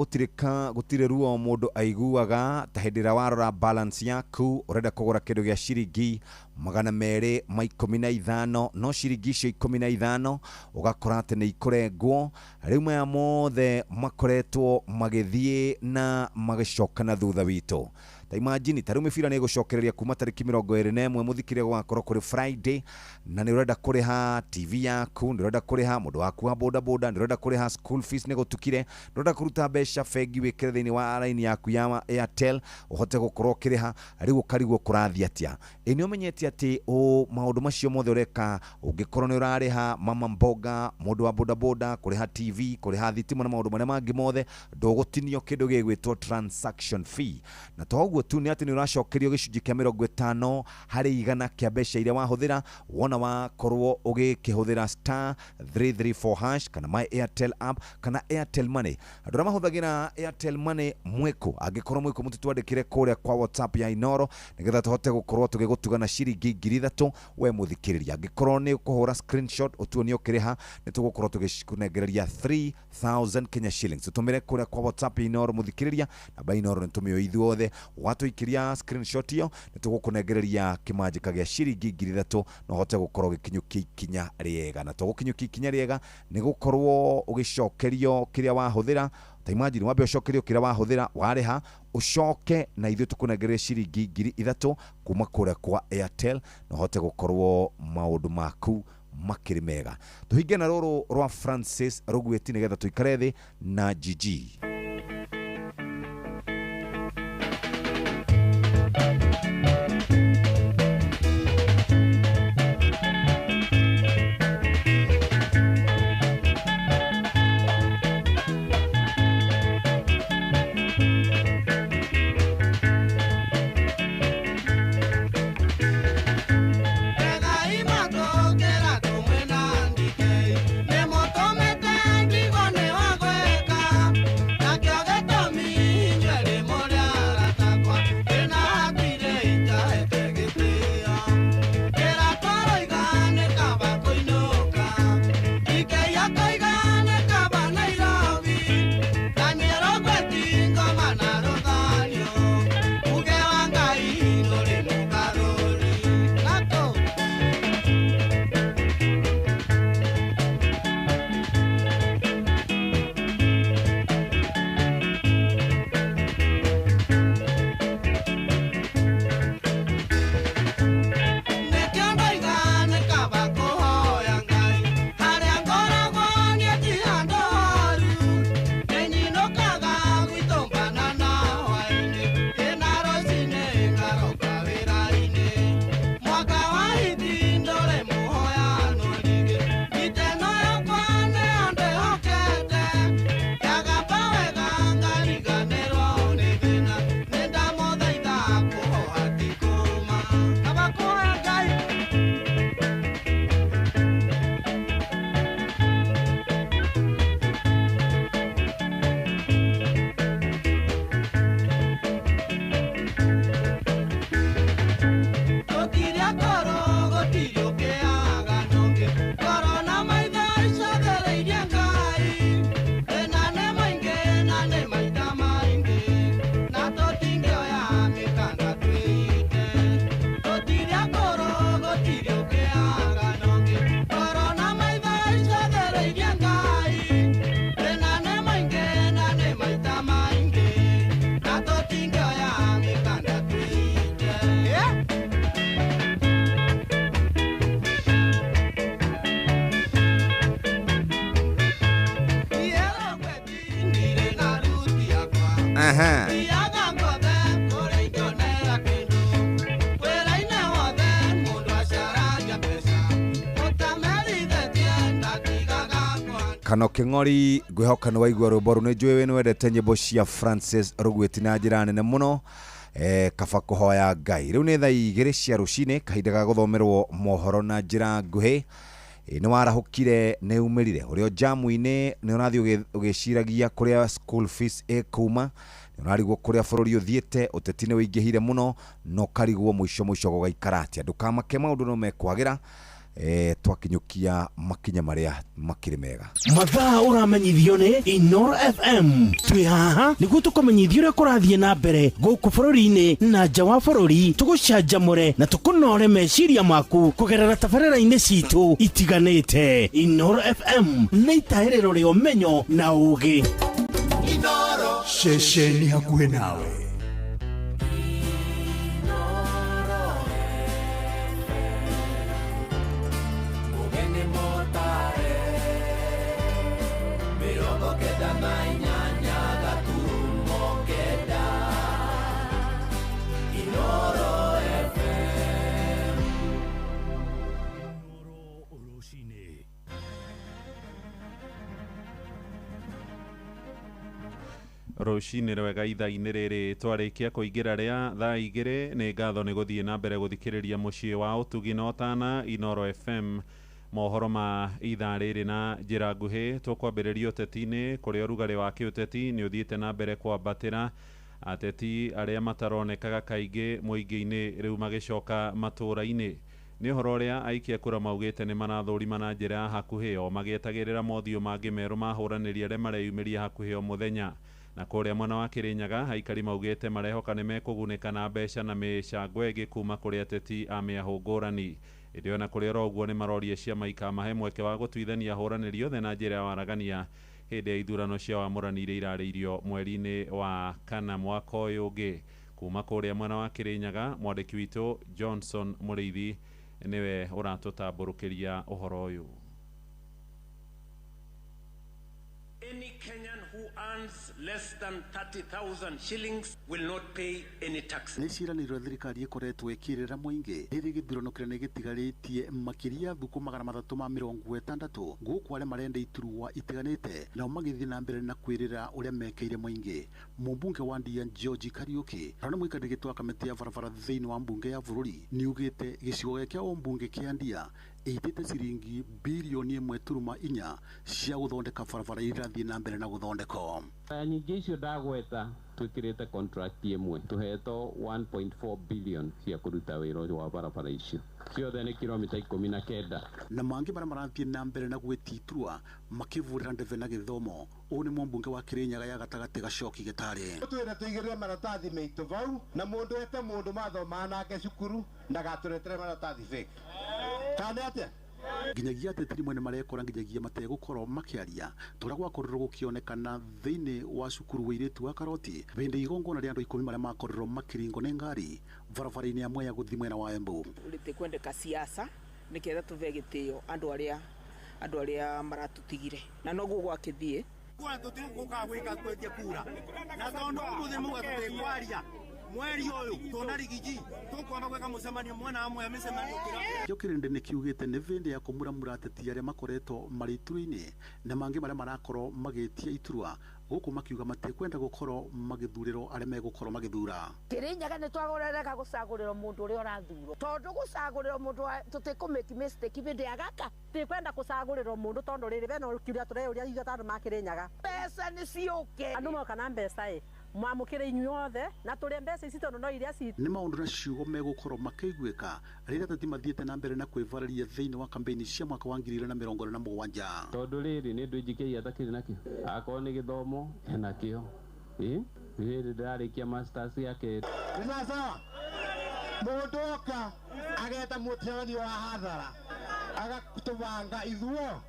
gutire ruo mundu aiguaga ta hindira warora balance yaku urenda kugura kindu gia ciringi 215 no ciringi icio 15 ugakora ati ni ikurengwo riu maya mothe makoretwo magithie na magicokana thutha witu. Ta imagine ta riu mibira ni gucokereria kuma tariki 21 muthikiria gwakorwo kuri Friday na ni urenda kuriha TV yaku, ni urenda kuriha mundu waku wa boda boda, ni urenda kuriha school fees ni gutukire, ni urenda kuruta besha fegi wikire thini wa line yaku ya Airtel uhote gukorwo kiriha riu ukarigwo kurathia atia. Ni umenyete ati maundu macio mothe ureka ungikorwo ni urariha mama mboga, mundu wa boda boda, kuriha TV, kuriha thitima na maundu maria mangi mothe ndugutinio kindu gigwitwo transaction fee. Na toguo tu ni ati ni uracokerio gicunji kia 50 hari igana kia mbeca iria wahuthira wona wakorwo ugikihũthĩra *334# kana my Airtel app kana Airtel Money. Andũ arĩa mahũthagĩra Airtel Money mwiko angĩkorwo mwiko mũtitwandĩkire kũrĩa kwa WhatsApp ya Inooro nĩgetha tũhote gũkorwo tũgĩgũtugana ciringi 3000 we mũthikĩrĩria. Angĩkorwo nĩ ũkũhũra screenshot ũtuonio kĩrĩha nĩ tũgũkorwo tũgĩkunengereria 3000 Kenya shillings. Tũtũmĩre kũrĩa kwa WhatsApp ya Inooro mũthikĩrĩria, namba Inooro nĩ tũmĩo ithuothe. Watuikiria screenshot iyo nĩ tũgũkunengereria kĩmanjĩka gĩa ciringi 3000 no hote gukorwo gikinyukia ikinya riega. Na tũgũkinyukia ikinya riega nĩ gukorwo ugicokerio kiria wahuthira. Ta imagine wambe ucokerio kiria wahuthira wariha ucoke na ithuĩ tũkunengereria ciringi 3000 kuma kũrĩa kwa Airtel no hote gukorwo maundu maku makiri mega. Tuhinge na rũrũ rwa Francis Rugweti nĩgetha tuikare thĩ na Gigi. Kano King'ori ngwihoka nĩ waigua rwĩmbo rũu. Nĩ njũĩ we nĩ wendete nyĩmbo cia Francis Rugweti na njĩra nene mũno kaba kuhoya Ngai. Riu ni thaa 2 cia rucini, kahinda ga guthomerwo mohoro na njira nguhi. Ni warahukire ni umirire urio jamu-ini ni urathi ugiciragia kuria school fees ikuma, ni urarigwo kuria bururi uthiete, uteti-ini wingihire muno, no karigwo mwisho gugaikara atia. Ndukamake maundu no mekwagira, twakinyukia makinya maria makiri mega. Mathaa uramenyithio ni Inoro FM. Twi haha niguo tukumenyithio uria kurathie na mbere guku bururi-ini na nja wa bururi, tugucanjamure na tukunore meciria maku kugerera tabarĩra-inĩ citu itiganĩte. Inoro FM nĩ itaĩrĩro rĩa ũmenyo na ũũgĩ. Inoro ceceni hakuhĩ nawe. Rucini rwega ithaa-inĩ rĩrĩ twarĩkia kũingĩra rĩa thaa 2 nĩ ngatho nĩ gũthiĩ na mbere gũthikĩrĩria mũciĩ wa ũtugi na ũtana Inoro FM, mohoro ma ithaa rĩrĩ na njĩra nguhĩ. Tũkwambĩrĩria ũteti-inĩ kũrĩa ũrugarĩ wa kĩũteti nĩ ũthiĩte na mbere kwambatĩra, ateti arĩa mataronekaga kaingĩ mũingĩ-inĩ rĩu magĩcoka matũũra-inĩ. Nĩ ũhoro ũrĩa aikia kura maugĩte nĩ marathũrima na njĩra ya hakuhĩ, o magĩetagĩrĩra mothiũ mangĩ merũ mahũranĩria arĩa mareyumĩria hakuhĩ o mũthenya. Na kũrĩa mwena wa Kĩrĩnyaga, aikari maugĩte marehoka nĩ mekũgunĩka na mbeca na mĩcango ĩngĩ kuma kũrĩ ateti a mĩahũ ngũrani. Ĩndĩ ona kũrĩ oro ũguo nĩ maroria ciama ikamahe mweke wa gũtuithania ahũranĩri othe na njĩra ya waragania hĩndĩ ya ithurano cia wamũrani iria irarĩirio mweri-inĩ wa kana mwaka ũyũ ũngĩ. Kuma kũrĩa mwena wa Kĩrĩnyaga, mwandĩki witũ Johnson Mũrĩithi niwe ũratũtambũrũkĩria ũhoro ũyũ. Any Kenyan who earns less than 30,000 shillings will not pay any tax. Nĩ ciĩranĩro thirikari ĩkoretwo ĩkĩrĩra mũingĩ rĩrĩ gĩthurano kĩnene gĩtigarĩtie makĩria thukũ 360 gũkũ arĩa marenda iturwa itiganĩte nao magĩthiĩ na mbere na kwĩrĩra ũrĩa mekeire mũingĩ. Mũmbunge wa Ndia George Kariuki arĩa mũikarĩri gĩtĩ wa kamĩtĩ ya barabara thĩinĩ wa mbunge ya bũrũri nĩ ugĩte gĩcigo gĩkĩa ũmbunge kĩa Ndia ĩitĩte ciringi bilioni 1.4 cia gũthondeka barabara irathiĩ na mbere na gũthondekwo. Nyingĩ icio ndagweta twĩkĩrĩte contract ĩmwe tũhetwo 1.4 billion cia kũruta wĩra wa barabara icio ciothe nĩ kilomita 19 na mangĩ marĩa marathiĩ na mbere na gwĩtia iturwa makĩvũrĩra ndebe na gĩthomo. Ũũ nĩ mũmbunge wa Kĩrĩnyaga ya gatagatĩ Gacoki Gĩtarĩ. Twĩre tũigĩrĩre maratathi maitũ vau na mũndũ ete mũndũ mathomaga nake cukuru ndagatũretere maratathi fake. Kana atĩa? Nginyagia ateti rimwe nĩ marekora nginyagia mategũkorwo makĩaria tũrĩa gwakorirwo gũkĩonekana thĩinĩ wa cukuru wa airĩtu wa Karoti hĩndĩ igongona rĩa andũ 10 marĩa makorirwo makĩringwo nĩ ngari barabara-inĩ ya Mwea gũthiĩ mwena wa Embu. Ũrĩte kwendeka siasa nĩkĩgetha tũve gĩtĩo andũ arĩa maratutigire na noguo gwakĩthiĩ kwa tũtigũka gwĩka kwendia kura na tondũ ũmũthĩ muga tũtikwaria mweri ũyũ tũnarigiji tũkwamba gwĩka mũcemanio mwena amwe mĩcemanio kĩra. Kĩrĩndĩ nĩ kiugĩte nĩ vĩndĩ ya kũmuramura ateti arĩa makoretwo marĩ iturwa-inĩ na mangĩ marĩa marakorwo magĩtia iturwa gũkũ makiuga matekwenda gũkorwo magĩthurĩrwo arĩa megũkorwo magĩthura. Kĩrĩnyaga nĩ twagũrereka gũcagũrĩrwo mũndũ ũrĩa ũrathurwo tondũ gũcagũrĩrwo mũndũ tũtikũmĩki mistake hĩndĩ ya gaka tĩkwenda gũcagũrĩrwo mũndũ tondũ rĩrĩ bena ũrĩa tũreyũria ithuĩ andũ ma Kĩrĩnyaga mbeca nĩ ciũke andũ moka na mbeca mwamũkĩre inyuothe na tũrĩa mbeca ici tondũ no iria citũ. Nĩ maũndũ na ciugo megũkorwo makĩiguĩka rĩrĩa ateti mathiĩte na mbere na kwĩvarĩria thĩinĩ wa kampeni cia mwaka wa 2027. Tondũ rĩrĩ nĩ ndũ njikĩria atakĩrĩ nakĩo akorwo nĩ gĩthomo enakĩo hĩndĩ ndarĩkia masters yake. Nĩ sawa mũndũ oka ageta mũteanio wa hathara agatũbanga ithuo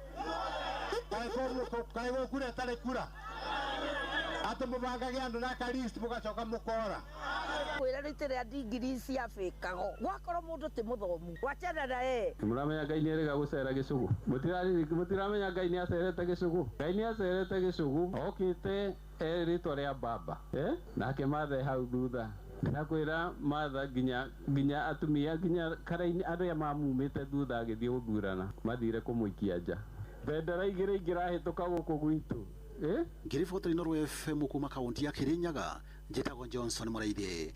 kaĩ gũkura tarĩ kura atĩ mũbangage andũ na kalist mũgacoka mũkora kwĩra rĩtĩ rĩa ndigiri cia bĩkago gwakorwo mũndũ ti mũthomu wachana na mũramenya Ngai nĩ erĩga gũcera Gĩcũgũ mũtiramenya Ngai nĩ acerete Gĩcũgũ. Ngai nĩ acerete Gĩcũgũ okĩte rĩtwa rĩa baba nake mathe hau thutha ndakwĩra matha nginya atumia nginya karaini andũ ya mamumĩte thutha agĩthiĩ gũthurana mathire kũmũikia nja bendera igĩrĩ ingĩrahĩtũka gũkũ gwitũ. Ngĩribotera Inoro FM kuma kaunti ya Kĩrĩnyaga njĩtagwo Johnson Mũrĩithi.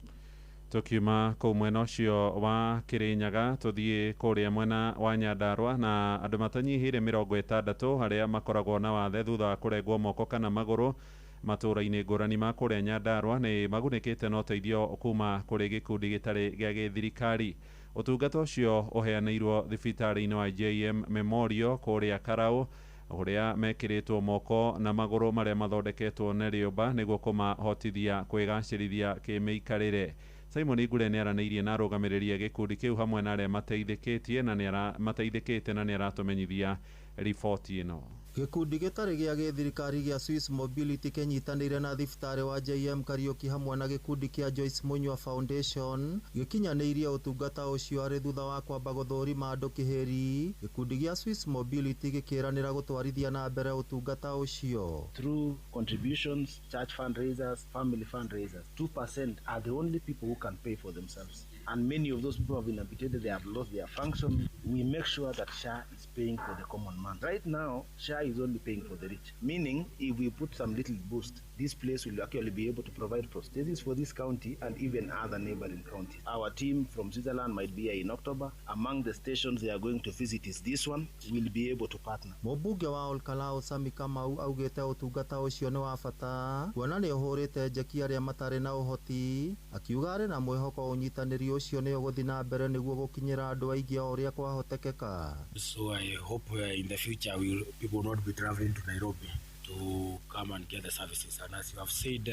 Tukiuma kuu mwena ucio wa Kirinyaga tuthie kuria mwena wa Nyandarua na andu matanyihire 60 haria makoragwo na wathe thutha wa kurengwo moko kana maguru matura-ini ngurani ma kuria Nyandarua ni magunikite na uteithio kuma kuri gikundi gitari gia githirikari. Utungata ucio uheanirwo thibitari-ini wa JM Memorial kuria Karau uria mekiritwo moko na maguru maria mathondeketwo na riumba niguo kumahotithia kwigacirithia kimiikarire. Simon Igure ni araneirie na arũgamĩrĩri gikundi kiu hamwe na aria mateithĩkĩte na ni aratumenyithia riboti ino. Gikundi gitari gia githirikari gia Swiss Mobility kenyitanire na thibitari wa JM Kariuki hamwe na gikundi kia Joyce Munywa Foundation gikinyaniirie utungata ucio ari thutha wa kwamba guthurima andu kiheri. Gikundi gia Swiss Mobility gikiranira gutwarithia na mbere utungata ucio through contributions, church fundraisers, family fundraisers. 2% are the only people who can pay for themselves, and many of those people have been amputated, they have lost their function. We make sure that SHA is paying for the common man. Right now, SHA is only paying for the rich, meaning if we put some little boost, this place will actually be able to provide prosthesis for this county and even other neighboring counties. Our team from Switzerland might be here in October. Among the stations they are going to visit is this one. We'll be able to partner. Mubunge wa Olkalau Sami Kamau augete utungata ucio ni wa bata kuona ni uhurite njeki aria matari na uhoti, akiuga ari na mwihoko unyitaniri ucio ni uguthi na mbere niguo gukinyira andu aingi uria kwahotekeka. So I hope in the future people will not be traveling to Nairobi to come and get the services. And as you have said,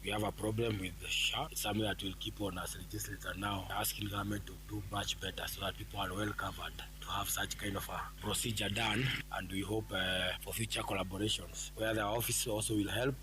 we have a problem with the SHA. It's something that will keep on as legislature now, asking government to do much better so that people are well covered to have such kind of a procedure done. And we hope for future collaborations where the office also will help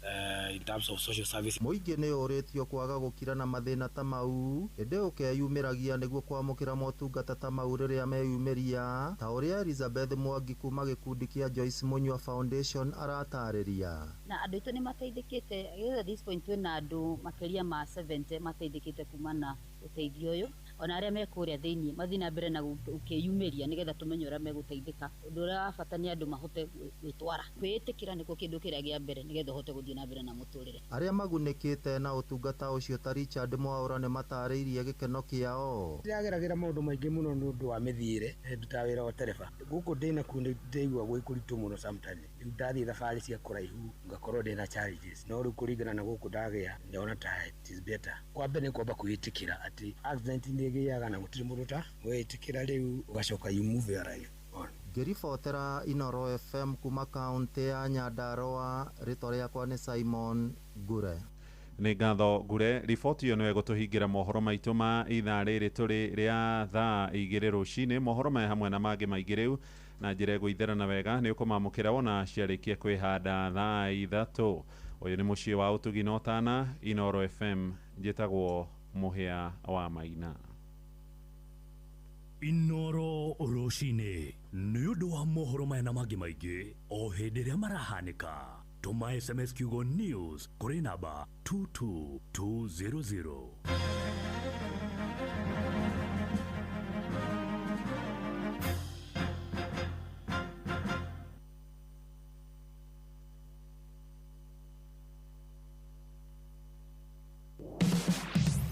in terms of social service. Muingi ni uritio kwaga gukira na mathina ta mau ende ukeyumiragia niguo kwamukira motungata ta mau riria meyumiria ta uria Elizabeth Mwangi kuma gikundi kia Joyce Munywa Foundation aratariria. Na andu itu ni mateithikite at this point twina andu makiria ma 70 mateithikite kuma na uteithio uyu ona aria mekuria thiini mathina mbere na ukiyumiria nigetha tumenye uria meguteithika. Undu uria wa bata ni andu mahote gwitwara kwitikira niko kindu kiria gia mbere nigetha hote guthii na mbere na muturire. Aria magunikite na utungata ucio ta Richard Mwaura ni matariirie gikeno kiao. Ndageragira maundu maingi muno ni undu wa mithire nduta wira wa tereba guku ndina kundi ndeigua gwikuritu muno sometimes ndathi thabari cia kuraihu ngakorwo ndina challenges no ru kuringana na guku ndagia ndona ta it is better kwambe ni kwamba kuitikira ati accident ndigiaga na gutiri mundu ta witikira riu ugacoka you move your life on. Ngiribotera Inoro FM kuma kaunti ya Nyandarua, ritwa riakwa ni Simon Gure. Ni ngatho Gure. Riboti iyo niwe gutuhingira mohoro maitu ma ithaa riri turi ria thaa 2 rucini. Mohoro maya hamwe na mangi maingi riu na njira guitherana wega ni ukumamukira wona ciarikie kwihanda thaa 3. Uyu ni mucii wa utugi na utana Inoro FM, njitagwo Muhia wa Maina. Inoro rucini ni undu wa mohoro maya na mangi maingi o hindi ria marahanika. Tuma SMS kiugo news kuri namba 22200.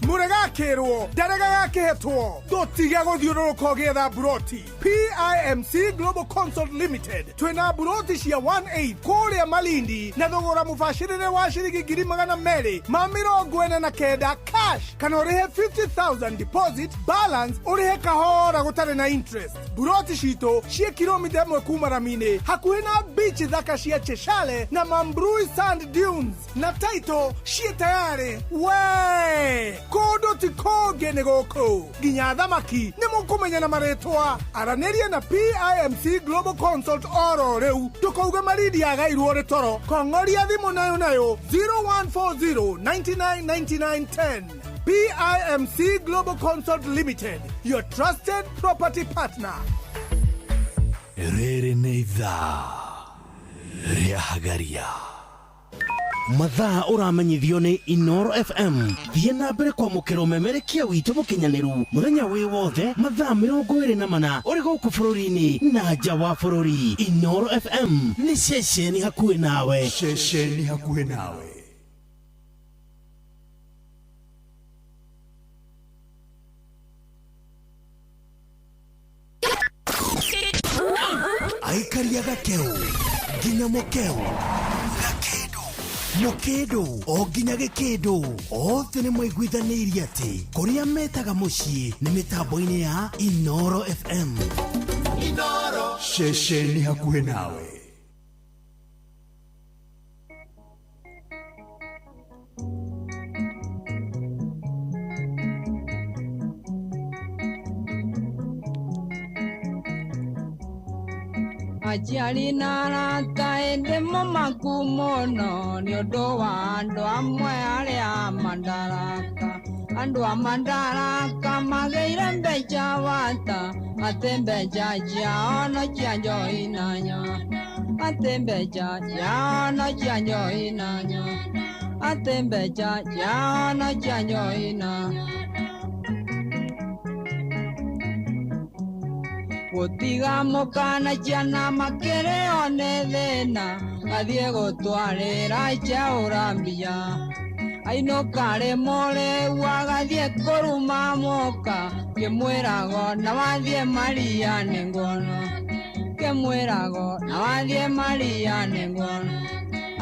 Muregakirwo ndaregagaketwo dotiga guthiururuka ugietha buroti. PIMC Global Consult Limited twina buroti cia 1/8 kuria Malindi na thogora mubashirire wa ciringi 249 cash kana urihe 50,000 deposit balance urihe kahora gutari na interest. Buroti cito cia kilomita 1 kuma Ramine hakuhi na beach thaka cia Cheshale na Mambrui Sand Dunes na title cia tayari we kodo ti kogene goko ginya thamaki ni mukumenya na maretwa araneria na PIMC Global Consult oro reu tukauga maridi agairwo ritoro kongoria thimu nayo 0140 999910. PIMC Global Consult Limited, your trusted property partner. Rere neitha ria hagaria mathaa uramenyithio ni Inoro FM. Thie na mbere kwa mukiro memerekia witu mukinyaniru muthenya wi wothe mathaa 24 uri guku bururi-ini na nja wa bururi. Inoro FM ni ceceni hakuhi nawe, ceceni hakuhi nawe. kuria gakeu nginya mukeu mukidu o nginya gikidu othe nĩ maiguithanĩirie atĩ kũrĩa metaga mũciĩ nĩ mĩtambo-inĩ ya Inoro FM. Inoro ceceni hakuhĩ nawe. Aciari na arata ende momaku mũno nĩ ũndũ wa andũ amwe arĩa mandaraka. Andũ a mandaraka magĩire mbeca wata atĩ mbeca ciao no cia njohi na nyoa. Atĩ mbeca ciao no cia njohi na nyoa. Atĩ mbeca ciao no cia njohi na gutiga mukana ciana makĩrĩo nĩ thĩna gathiĩ gũtwarĩra njaũra mbia. Ainũka rĩmwe rĩu agathiĩ kũruma mũka kĩmwĩrago na wathiĩ maria nĩ ngono. Kĩmwĩrago na wathiĩ maria nĩ ngono.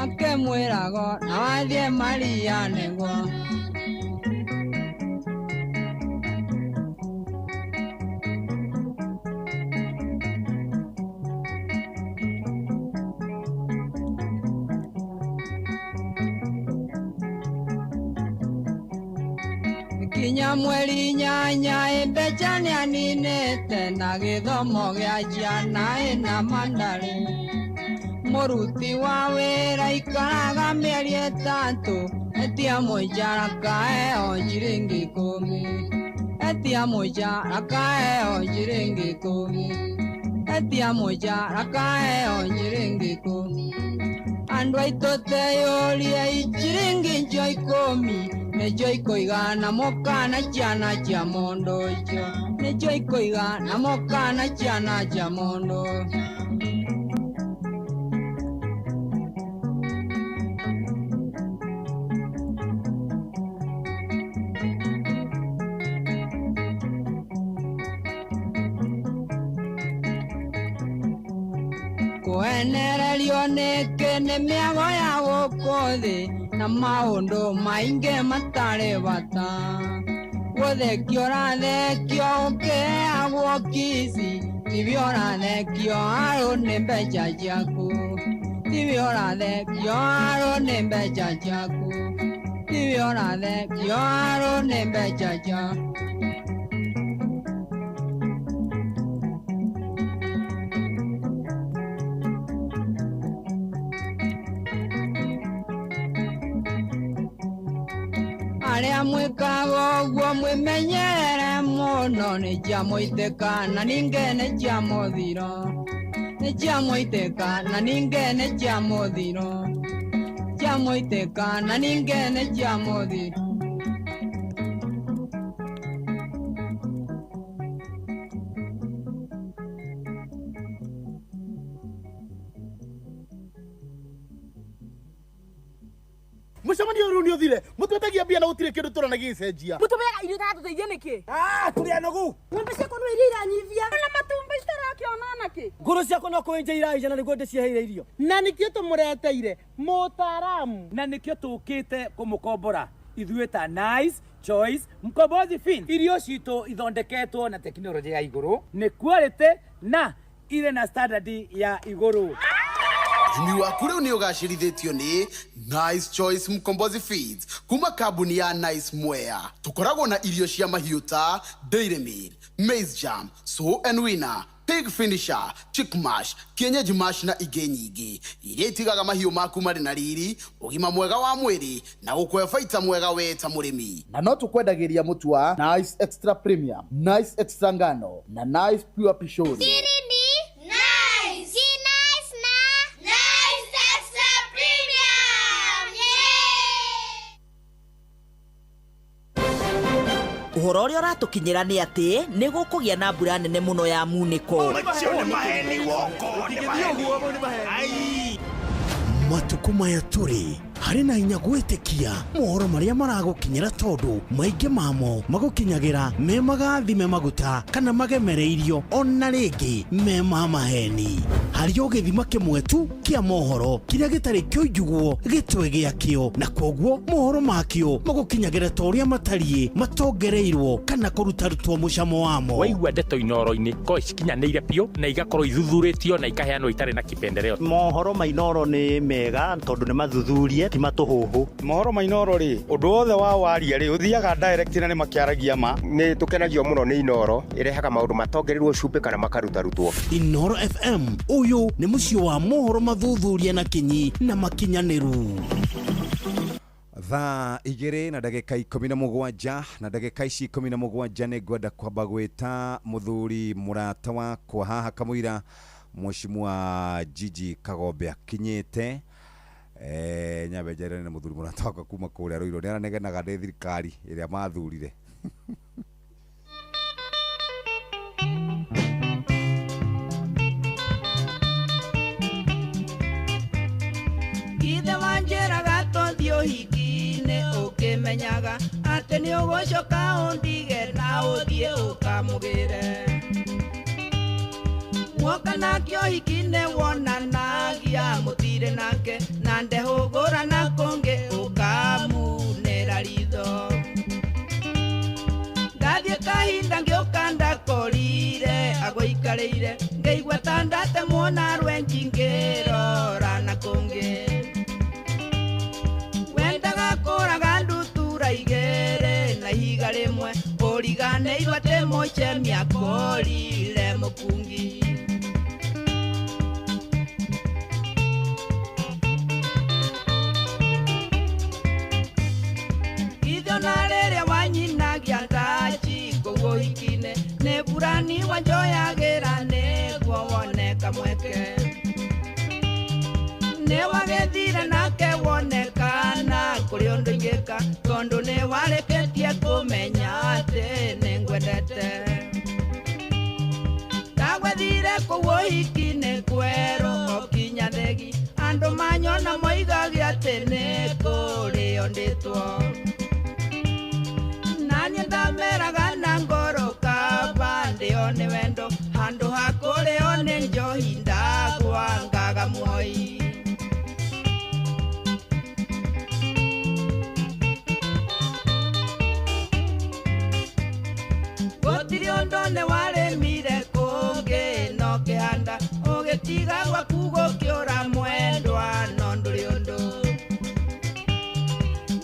Akĩmwĩrago na wathiĩ maria nĩ ngono. Kinya mweri nyanya mbeca nĩ aninĩte na gĩthomo gĩa ciana ĩna mandarĩ. Mũruti wa wĩra ikaraga mĩeri ĩtatũ etia mũicara kaheo ciringi 10. Etia mũicara kaheo ciringi 10. Etia mũicara kaheo ciringi 10. Andũ aitũ teyũrie ciringi njo 10 nĩcio ikoigana mũkana ciana cia mũndũ ũcio. Nĩcio ikoigana mũkana ciana cia mũndũ. Kũenererio nĩkĩ nĩ mĩago ya gũkũ thĩ na maũndũ maingĩ matarĩ bata. Gũthekio ũrathekio ũkĩheagwo kisi, tibio ũrathekio harũ nĩ mbeca ciaku. Tibio ũrathekio harũ nĩ mbeca ciaku. Tibio ũrathekio harũ nĩ mbeca ciaku. Arĩa mwĩkaga ũguo mwĩmenyerere mũno nĩ cia mũitĩka na ningĩ nĩ cia mũthiro. Nĩ cia mũitĩka na ningĩ nĩ cia mũthiro. Cia mũitĩka na ningĩ nĩ cia mũthiro. Mũcemanio rĩu nĩ ũthire mũtwetagia mbia na gũtirĩ kĩndũ tũrona gĩcenjia. Mũtũmega irio iratũteithia nĩkĩ? Tũrĩ anogu. Ng'ombe ciakwa no iria iranyivia na matumbĩ citarakĩona nakĩ? Ngũrũ ciakwa no kũenja iraijana nĩguo ndĩcieheire irio. Na nĩkĩo tũmũreteire mũtaaramu. Na nĩkĩo tũkĩte kũmũkombora. Ithuĩ ta Nice Choice Mkombozi Fin. Irio citũ ithondeketwo na tekinoronjĩ ya igũrũ, nĩ quality na ile na standard ya igũrũ. Ũrĩmi waku rĩu nĩ ũgacĩrithĩtio nĩ Nice Choice Mkombozi Feeds kuma kambuni ya Nice Mwea. Tũkoragwo na irio cia mahiũ ta Dairy Meal, Maize Jam, Sow and Winner, Pig Finisher, Chick Mash, Kienyeji Mash na ingĩ nyingĩ iria itigaga mahiũ maku marĩ na riri, ũgima mwega wa mwĩrĩ na gũkũhe baita mwega we ta mũrĩmi. Na no tũkwendagĩria mũtu wa Nice Extra Premium, Nice Extra Ngano na Nice Pure Pishori. Ũhoro ũrĩa ũratũkinyĩra nĩ atĩ nĩ gũkũgĩa na mbura nene mũno ya munĩko. Matukũ maya tũrĩ harĩ na hinya gwĩtĩkia mohoro marĩa maragũkinyĩra tondũ maingĩ mamo magũkinyagĩra me magathime maguta kana magemereirio ona rĩngĩ me ma maheni. hario githima kimwe tu kia mohoro kiria gitari kyo njugwo gitwe giakio na kwoguo mohoro makio magukinyagire toria matarie matongereirwo kana kurutarutwo mucamo wamo waigua ndeto inoro-ini ko ikinyanĩire pio na igakorwo ithuthuritio na ikaheanwo itari na kipendereo. Mohoro ma inoro ni mega tondu ni mathuthurie ti matuhuhu. Mohoro ma inoro ri undu wothe wa waria ri uthiaga direct na ni makiaragia ma ni tukenagio muno ni inoro irehaga maundu matongereirwo cumbi kana makarutarutwo. Inoro FM uyu ni mucio wa mohoro mathuthuria na kinyi na makinyaniru. Thaa 2:17 na ndagika ici 17 nĩ ngwenda kwamba gwĩta mũthuri mũrata wakwa haha kamũira Mheshimiwa Gigi Kagombe akinyĩte. Nyambe njere nĩ mũthuri mũrata wakwa kuma kũrĩa Rũirũ nĩ aranegenaga nĩ thirikari ĩrĩa mathurire. Ithe wanjĩraga tũthiĩ ũhiki-inĩ ũkĩmenyaga atĩ nĩ ũgũcoka ũndige na ũthiĩ ũkamũgĩre. Mwoka nake ũhiki-inĩ wonanagia mũtirĩ nake na ndehũgũra na kũngĩ ũkamunĩra ritho. Ndathiĩ kahinda ngĩũka ndakorire agũikarĩire ngĩigua ta ndatemwo na rwenji ngĩrora na kũngĩ. Wendaga kũraga ndutura igĩrĩ na ihiga rĩmwe ũriganĩirwo atĩ mũcemia akorire mũkungi. Ithe na rĩrĩa wanyinagia ndaci kũu ũhiki-inĩ nĩ burani wanjoyagĩra nĩguo woneka mweke. Nĩ wagethire nake wonekana kũrĩ ũndũ ingĩka tondũ nĩ warĩkĩtie kũmenya atĩ nĩ ngwendete. Ndagwethire kũu ũhiki-inĩ kwerũ okinya thegi andũ manyona moigagia atĩ nĩ kũrĩo ndĩtwo. Naniĩ ndameraga na ngoro kaba ndĩo nĩ wendo handũ ha kũrĩo nĩ njohi ndagwa ngaga muoyi. Gũtirĩ ũndũ nĩ warĩmire kũngĩ no kĩhanda ũgĩtiga gwaku gũkĩũra mwendwa no ndũrĩ ũndũ.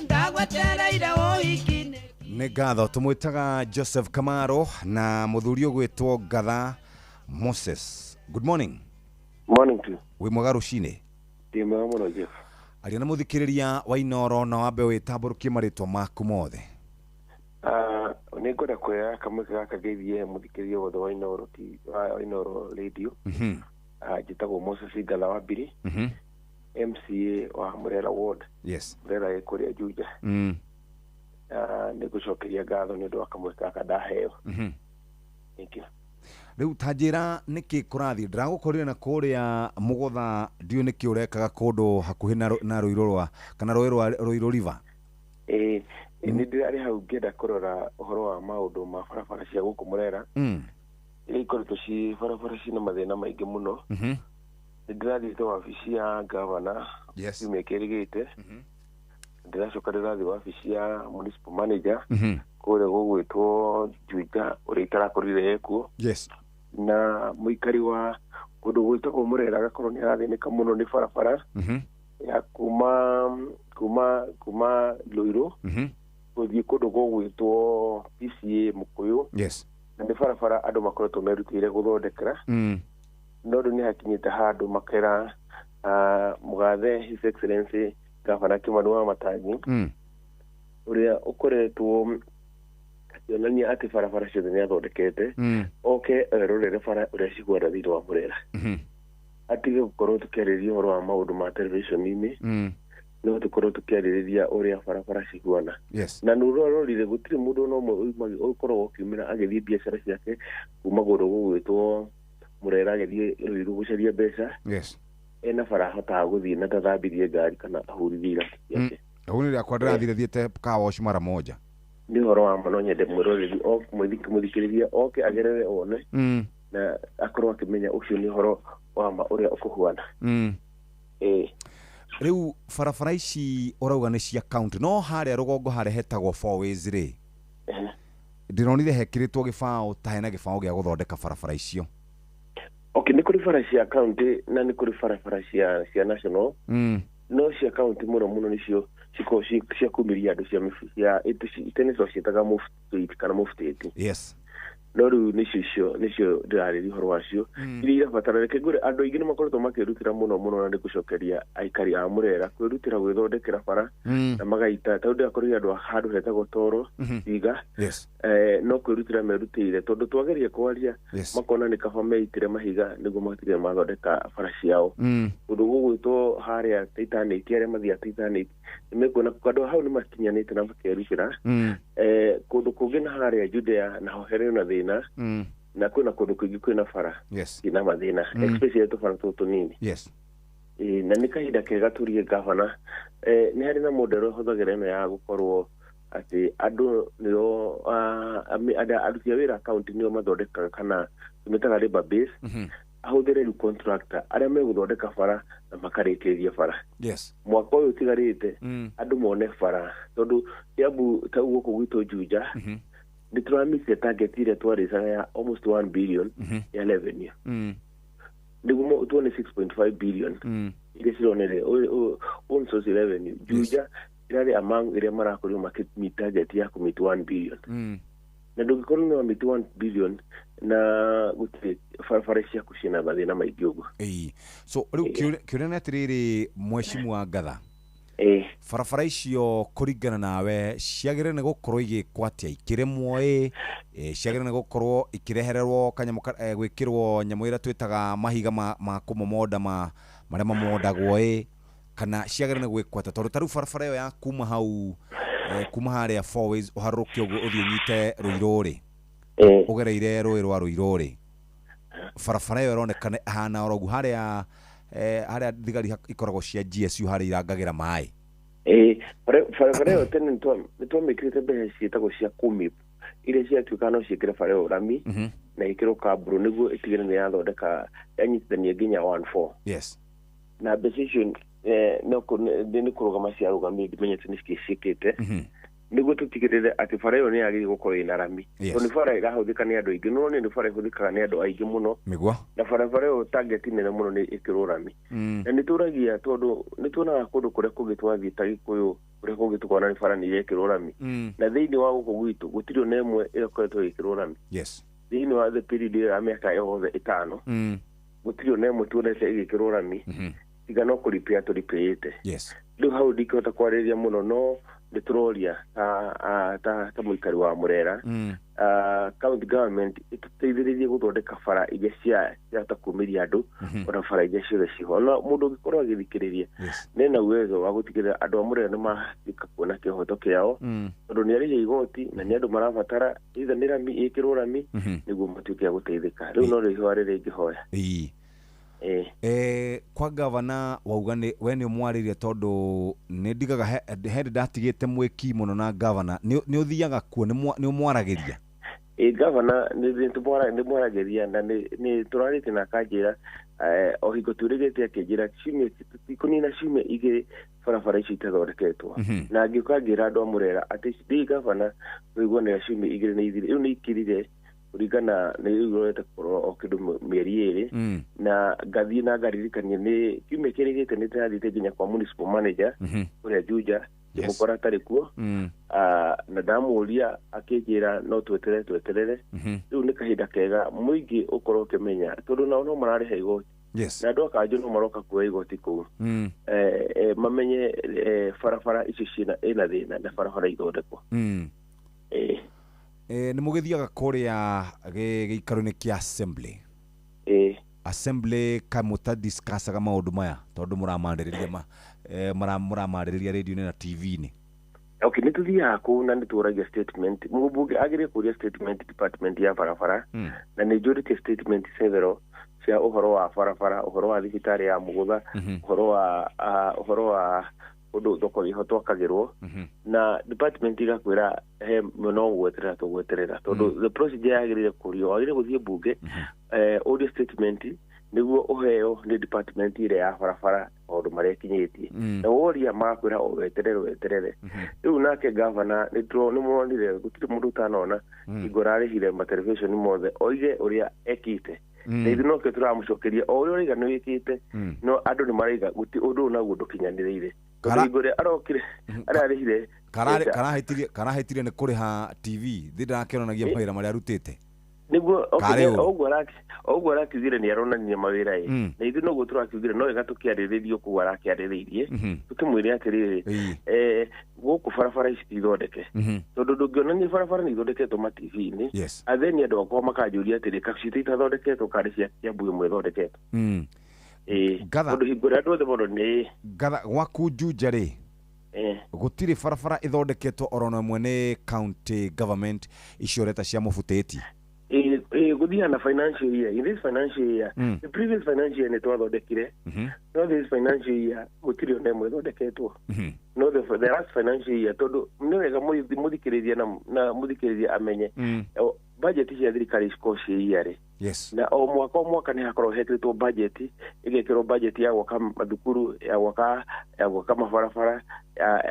Ndagwetereire ũhiki-inĩ. Nĩ ngatho tũmwĩtaga Joseph Kamaro na mũthuri ũgwĩtwo Ngatha Moses. Good morning. Morning to you. Wĩ mwega rũcinĩ? Ndĩ mwega mũno Jeff. Aria na mũthikĩrĩria wa Inoro na wambe wĩtambũrũkie marĩtwa maku mothe. Nĩ ngwenda kuoya kamweke gaka ngeithie mũthikĩrĩria wothe wa Inoro radio. Njĩtagwo Moses Ngatha wa Mbiri, MCA wa Murera Ward. Yes. Murera ĩkũrĩa Juja. Nĩ ngũcokeria ngatho nĩ ũndũ wa kamweke gaka ndaheo. Thank you. Rĩu ta njĩra nĩkĩ kũrathiĩ ndĩragũkorire na kũrĩa mũgũtha ndiũ nĩkĩ ũrekaga kũndũ hakuhĩ na Rũirũ rwa kana rũĩ rwa Rũirũ River. Nĩ ndĩrarĩ hau ngĩenda kũrora ũhoro wa maũndũ ma barabara cia gũkũ Murera iria ikoretwo ci barabara ciĩna mathĩna maingĩ mũno. Nĩ ndĩrathiĩte wabici ya gavana kiumia kĩrĩgĩte. Ndĩracoka ndĩrathiĩ wabici ya municipal manager kũrĩa gũgwĩtwo Juja ũrĩa itarakorire ekuo. Na mũikari wa kũndũ gwĩtagwo Murera agakorwo nĩ arathĩnĩka mũno nĩ barabara ya kuma Rũirũ gũthiĩ kũndũ gũgwĩtwo PCA Mũkũyũ. Na nĩ barabara andũ makoretwo merutĩire gũthondekera no rĩu nĩ hakinyĩte handũ makera mũgathe His Excellency Gavana Kimani wa Matangi ũrĩa ũkoretwo akĩonania atĩ barabara ciothe nĩ athondekete oke erorere bara ũrĩa cigwara thĩinĩ wa Murera. Atige gũkorwo tũkĩarĩrĩria ũhoro wa maũndũ ma television-inĩ no tũkorwo tũkĩarĩrĩria ũrĩa barabara ciguana. Na nĩ ũrorire gũtirĩ mũndũ no ũmwe ũkorwo ũkiumĩra agĩthiĩ biacara ciake kuma gũrũ gũgwĩtwo Murera agĩthiĩ Rũirũ gũcaria mbeca ena bara ahotaga gũthiĩ na ndathambirie ngari kana ahurithie iratu ciake. Hau nĩ rĩakwa ndĩrathire thiĩte car wash mara moja. Nĩ ũhoro wa ma no nyende mwĩroreri mũthikĩrĩria oke agerere one na akorwo akĩmenya ũcio nĩ ũhoro wa ma uria ukuhuana riu barabara ici urauga ni cia county no haria rugongo haria hetagwo four ways ri ndironire hekiritwo gibao ta hena gibao gia guthondeka barabara icio okay ni kuri bara cia county na ni kuri barabara cia national no cia county muno nicio ciko cia kumiria andu cia itene cio cietaga mufti kana mufti yes no riu nicio ndirariri horo wacio iria irabatarana ngure andu aingĩ nĩmakoretwo makĩrutĩra mũno na nĩgũcokeria aikari a Murera kwĩrutĩra gwĩthondekera bara na magaita tondũ akorwo andũ handũ hetagwo Toro Iga no kwĩrutĩra merutĩire tondũ twageria kwaria makona nĩ kaba meitire mahiga nĩguo matigire mathondeka bara ciao ũndũ gũgwĩtwo harĩa Titanic arĩa mathiĩ Titanic nĩmekuona andũ hau nĩmakinyanĩte na makerutĩra kũndũ kũngĩ na harĩa Judea na hohere na thĩna na kwĩna kũndũ kũingĩ kwĩna bara ina mathĩna especially tũbara tũtũ nini na nĩ kahinda kega turie gavana nĩ harĩ na model hũthagĩra ĩno ya gũkorwo atĩ andũ nĩo aruti a wĩra kaunti nĩo mathondekaga kana tumĩtaga labor base ahũthĩre rĩu contractor arĩa megũthondeka bara na makarĩkĩrĩria bara mwaka ũyũ ũtigarĩte andũ mone bara tondũ Kiambu ta gũkũ gwitũ Juja nĩ tũramĩte target ĩrĩa twarĩcaga ya almost 1 billion ya revenue nĩguo tuone 6.5 billion iria cironere on source revenue Juja irarĩ among iria marakorirwo makĩmeet target ya kũmeet 1 billion na ndũngĩkorwo nĩ wamĩte 1 billion na gũtirĩ barabara ciaku ciĩna mathĩna maingĩ ũguo so rĩu kĩũria nĩ atĩrĩrĩ mheshimiwa Ngatha barabara icio kũringana nawe ciagĩrĩire nĩ gũkorwo igĩkwo atĩa ikĩrĩmwo ciagĩrĩire nĩ gũkorwo ikĩrehererwo kanyamũ gwĩkĩrwo nyamũ ĩrĩa twĩtaga mahiga ma kũmomonda marĩa mamondagwo kana ciagĩrĩire nĩ gwĩkwo atĩa tondũ ta rĩu barabara ĩyo ya kuma hau kuma harĩa four ways ũharũrũke ũguo ũthiĩ ũnyite Rũirũ ũgereire rũĩ rwa Rũirũ barabara ĩyo ĩroneka hana oro ũguo harĩa thigari ikoragwo cia GSU harĩa irangagĩra maĩ barabara ĩyo tene nĩtwamĩkĩrĩte mbeca ciĩtagwo cia KUMIP iria ciatuĩka no ciĩkĩre bara ĩyo rami na ĩkĩrwo kaburo nĩguo ĩtigĩre nĩ yathondeka yanyitithania nginya 1-4 na mbeca icio nĩ kũrũgama ciarũgamire ndimenyete nĩ ciĩkĩte nĩguo tũtigĩrĩre atĩ bara ĩyo nĩ yagĩrĩire gũkorwo ĩna rami tondũ nĩ bara ĩrahũthĩka nĩ andũ aingĩ no nĩ bara ĩhũthĩkaga nĩ andũ aingĩ mũno na barabara ĩyo target nene mũno nĩ ĩkĩrwo rami na nĩ tũragia tondũ nĩ tuonaga kũndũ kũrĩa kũngĩ twathiĩ ta Gĩkũyũ kũrĩa kũngĩ tũkona nĩ bara nĩ irekĩrwo rami na thĩinĩ wa gũkũ gwitũ gũtirĩ ona ĩmwe ĩkoretwo ĩgĩkĩrwo rami thĩinĩ wa the period ya mĩaka yothe 5 gũtirĩ ona ĩmwe tuonete ĩgĩkĩrwo rami tiga no kũripia tũripĩte rĩu hau ndingĩhota kwarĩrĩria mũno no nĩ tũroria ta mũikari wa Murera county government ĩtũteithĩrĩrie gũthondeka bara iria ciahota kũmĩria andũ ona bara iria ciothe ciho na mũndũ ũngĩkorwo agĩthikĩrĩria nena uwezo wa gũtigĩrĩra andũ a Murera nĩ mahika kuona kĩhoto kĩao tondũ nĩ arĩhia igoti na nĩ andũ marabatara either nĩ rami ĩkĩrwo rami nĩguo matuĩke a gũteithĩka rĩu no rĩhwa rĩrĩa ingĩhoya kwa gavana wauga we nĩ ũmwarĩria tondũ nĩ ndigaga hĩndĩ ndatigĩte mwĩki mũno na gavana nĩ ũthiaga kuo nĩ ũmwaragĩria gavana nĩ mwaragĩria na nĩ tũrarĩte na akanjĩra o hingo tũrĩgĩte akĩnjĩra tikũnina ciumia igĩrĩ barabara ici itathondeketwo na ngĩũka andũ a Murera atĩ ndi gavana kũigua nĩ ciumia igĩrĩ nĩ ithire rĩu nĩ ikirire kũringana nĩ rĩurete kũrora o kĩndũ mĩeri 2 na ngathiĩ na ngaririkania nĩ kiumia kĩrĩgĩte nĩ tũrathiĩte nginya kwa municipal manager kũrĩa Juja ngĩmũkora atarĩ kuo na ndamũria akĩnjĩra no tweterere rĩu nĩ kahinda kega mũingĩ ũkorwo ũkĩmenya tondũ nao no mararĩha igoti na andũ a Kanjũ no maroka kuoya igoti kũu mamenye barabara icio ĩna thĩna na barabara ithondekwo nĩ mũgĩthiaga kũrĩa gĩikaro-inĩ kĩa assembly kamũta discussaga maũndũ maya tondũ mũramarĩrĩria radio-inĩ na TV-inĩ nĩ tũthiaga kũu na nĩ tũragia statement mũmbunge agĩrĩire kũria statement department ya barabara na nĩ njũrĩtie statement several cia ũhoro wa barabara ũhoro wa thibitarĩ ya Mũgũtha ũhoro wa ũndũ thoko iho twakagĩrwo na department igakwĩra he no gweterera tũgweterera tondũ the procedure yagĩrĩire kũrio wagĩrĩire gũthiĩ mbunge audio statement niguo uheo ni department ire ya barabara maundu maria kinyitie na woria makwira o weterere riu nake governor ni muonire gutire mundu tanona igorarihire ma television mothe oige uria ekite na ithu no ke turamucokeria o uria oiga ni wikite no andu ni maraiga guti undu na gundu kinyaniriire igore arokire ararihire karahitirie ni kuriha TV ndirakeronagia mawira maria arutite niguo ogwo arakigire ni aronania mawira ye na ithu no gutura akigire no ega tukiariririo ku arakiariririe tukimwire atiriri guku barabara ici ithondeke tondu ndungionania barabara ni ithondeketwo ma TV-ini atheni andu akwa makajuria atiri kaci itathondeketwo kari cia Kiambu imwe ithondeketwo tondu hingũra andu othe mono ni gatha gwaku Juja ri gutire barabara ithondeketwo orona mwe ni county government icioreta cia mubuteti guthia na financial year. In this financial year, the previous financial year ni twathondekire. No this financial year gutire ona imwe thondeketwo. No the last financial year tondu ni wega muthikiriria na muthikiriria amenye budget cia thirikari cikoci yari na o mwaka ni hakorwo hetitwo budget igekirwo budget ya gwaka mathukuru ya gwaka mabarabara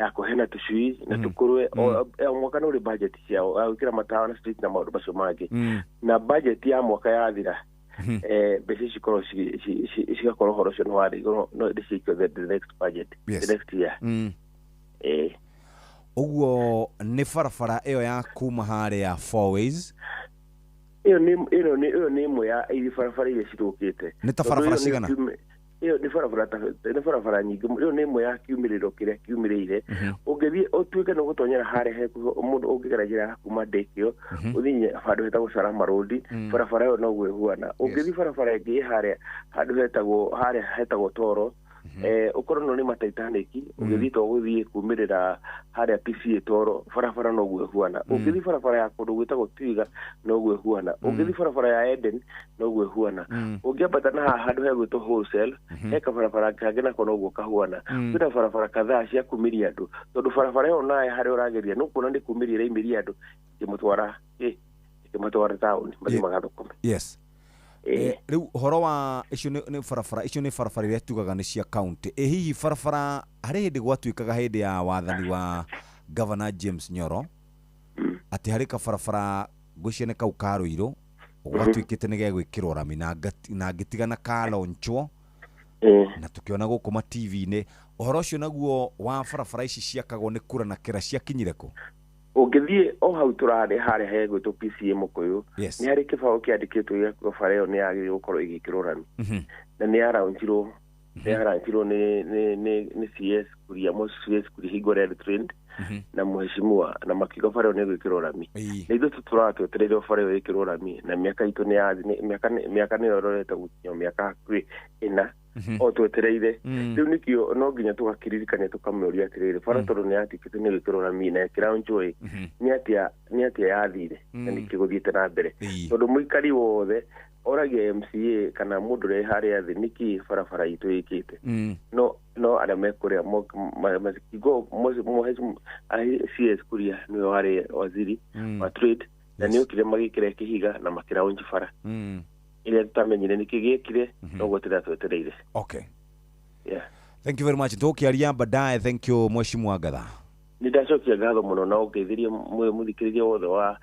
ya kuhena tucui na tukurwe o mwaka no ri budget ciao gwikira matawa na street na maundu macio mangi na budget ya mwaka yathira besi cikorwo cigakorwo horo cio nwari no dicikio the next budget the next year Uguo ni barabara iyo ya kuma haria Fourways iyo ni imwe ya iri barabara ile cirukite ni ta barabara cigana iyo ni barabara nyingi iyo ni imwe ya kiumiriro kiria kiumiriire ungithie utuike no gutonyera haria hekuho mundu ungigeragera kuma Dekio uthinye handu hetagwo Salama Road barabara iyo no gwehuana ungithie barabara ingi haria handu hetagwo Toro ukorwo no ni Titanic ugithito guthie kumirira haria PCA Toro barabara no gwehuana ugithi barabara ya kundu gwitagwo Twiga no gwehuana ugithi barabara ya Eden no gwehuana ungiambata na handu hegwitwo Wholesale heka barabara kangi nako no gwokahuana kwina barabara kadhaa cia kumiria andu tondu barabara yo naye haria urageria no kuona ndi kumiria imiria andu kimutwara town bali magathukuma riu horo wa icio ni barabara iria tugaga ni cia county hihi barabara hari hindi gwatuikaga hindi ya wathani wa Governor James Nyoro ati hari ka barabara gwiciene kau karuiro gwatuikite ni gegwikirwo rami na ngitigana ka launchwo na tukiona guku ma TV-ini horo cio naguo wa barabara ici ciakagwo ni kura na kira ciakinyire ku ungithie o hau turare haria hegwitwo PCA Mukuyu ni hari kibao kiandikitwo ya barabara iyo ni yagire gukorwo igikirwo rami na ni araunjirwo ni CS kuria CS kuri hingore trend na muheshimiwa na makigo barabara iyo ni gwikirwo rami na ithu turatwetereire barabara iyo ikirwo rami na miaka itu ni miaka ni yororete gukinyo miaka ina o twetereire riu nikio no nginya tugakiririkania tukamuria atiriri bara tondu ni atikite ni gwikirwo rami na ground ni atia yathire na nikiguthiite na mbere tondu muikari wothe oragia MCA kana mundu re haria thi niki barabara itu ikite no ara mekuria makigo CS kuria ni wari waziri wa trade na ni ukire magikire kihiga na makira unji bara ile tutamenyire nikigikire no gutira twetereire thank you very much ndokiaria baadaye thank you mheshimiwa Gatha nidacokia ngatho muno na ugeithirie muthikiririe wothe wa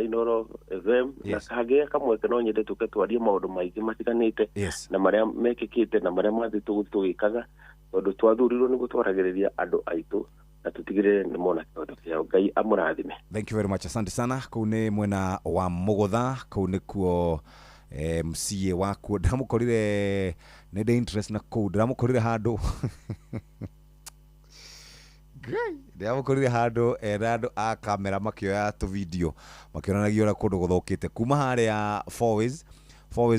Inoro FM na kage kamwe no nyende tuke twarie maundu maingi matiganite na maria mekikite na maria mathi tugikaga tondu twathurirwo ni gutwaragiriria andu aitu na tutigire ni mona kiondo kia Ngai amurathime. Thank you very much, asante sana. Kau ni mwena wa Mugutha, kau ni kuo MCA waku ndamukorire nende interest na kau ndamukorire handu ndamukorire handu andu a kamera makioya tu video makionanagia ora kundu guthokite kuma haria Fourways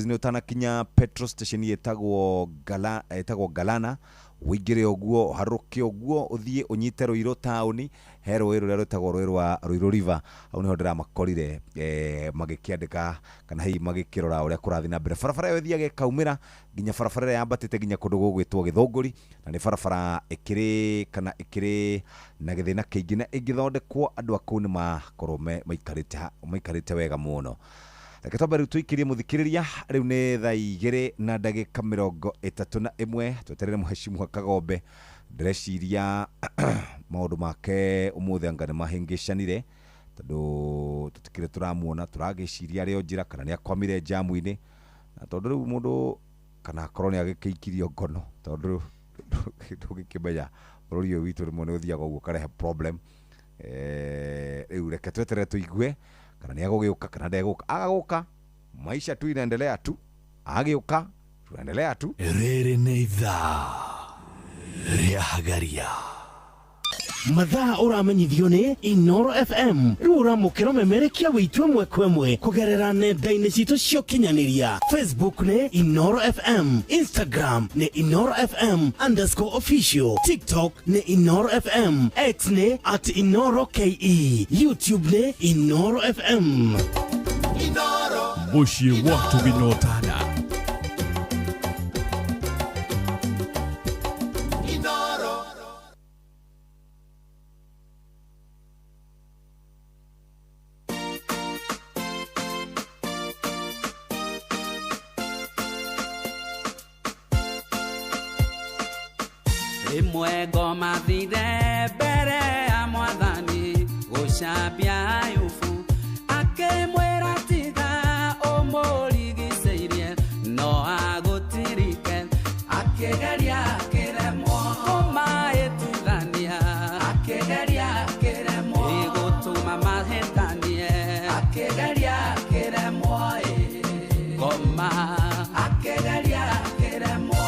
ni utanakinya petrol station yetagwo Galana wigire oguo haruke oguo uthie unyite Ruiru town hero ero rutagwo Ruiru river au niho ndira makorire magikiandika kana hii magikirora uria kurathi na mbere barabara yo thiage kaumira ginya barabara ya mbatite ginya kundu gugwitwo Githunguri na ni barabara ikiri na githina kiingi na igithondekwo andu akuu ni makorwo maikarite wega muno reke twambe rĩu tũikĩrie mũthikĩrĩria rĩu nĩ thaa 2:31 tweterere Mheshimiwa Kagombe ndĩreciria maũndũ make ũmũthĩ anga nĩ mahĩngĩcanire tondũ tũtikĩrĩ tũramuona tũragĩciria arĩ o njĩra kana nĩ akwamire jamu-inĩ na tondũ rĩu mũndũ kana akorwo nĩ agĩkĩikirio ngono tondũ ndũgĩkĩmenya bũrũri ũyũ witũ rĩmwe nĩ ũthiaga ũguo karehe problem rĩu reke tweterere tũigue kana nĩ agũgĩũka kana ndegũka agagũka maisha tu inaendelea tu agĩũka tunaendelea tu rĩrĩ nĩ ithaa rĩa Hagaria mathaa ũramenyithio nĩ Inoro FM rĩu ũramũkĩra ũmemerekia wĩitũ ĩmwe kwa ĩmwe kũgerera nenda-inĩ citũ cia ũkinyanĩria Facebook nĩ Inoro FM, Instagram nĩ Inoro FM_official, TikTok nĩ Inoro FM, X nĩ @InoroKE, YouTube nĩ Inoro FM. Inoro muciĩ watu binotana Imwe ngoma thire mbere ya mwathani gucambia Ayubu akimwira tiga umurigicĩirie no agutirike akigeria kiremwo kumaĩtuithania akigeria kiremwo igũtũma mahĩtanie akigeria kiremwo ngoma akigeria kiremwo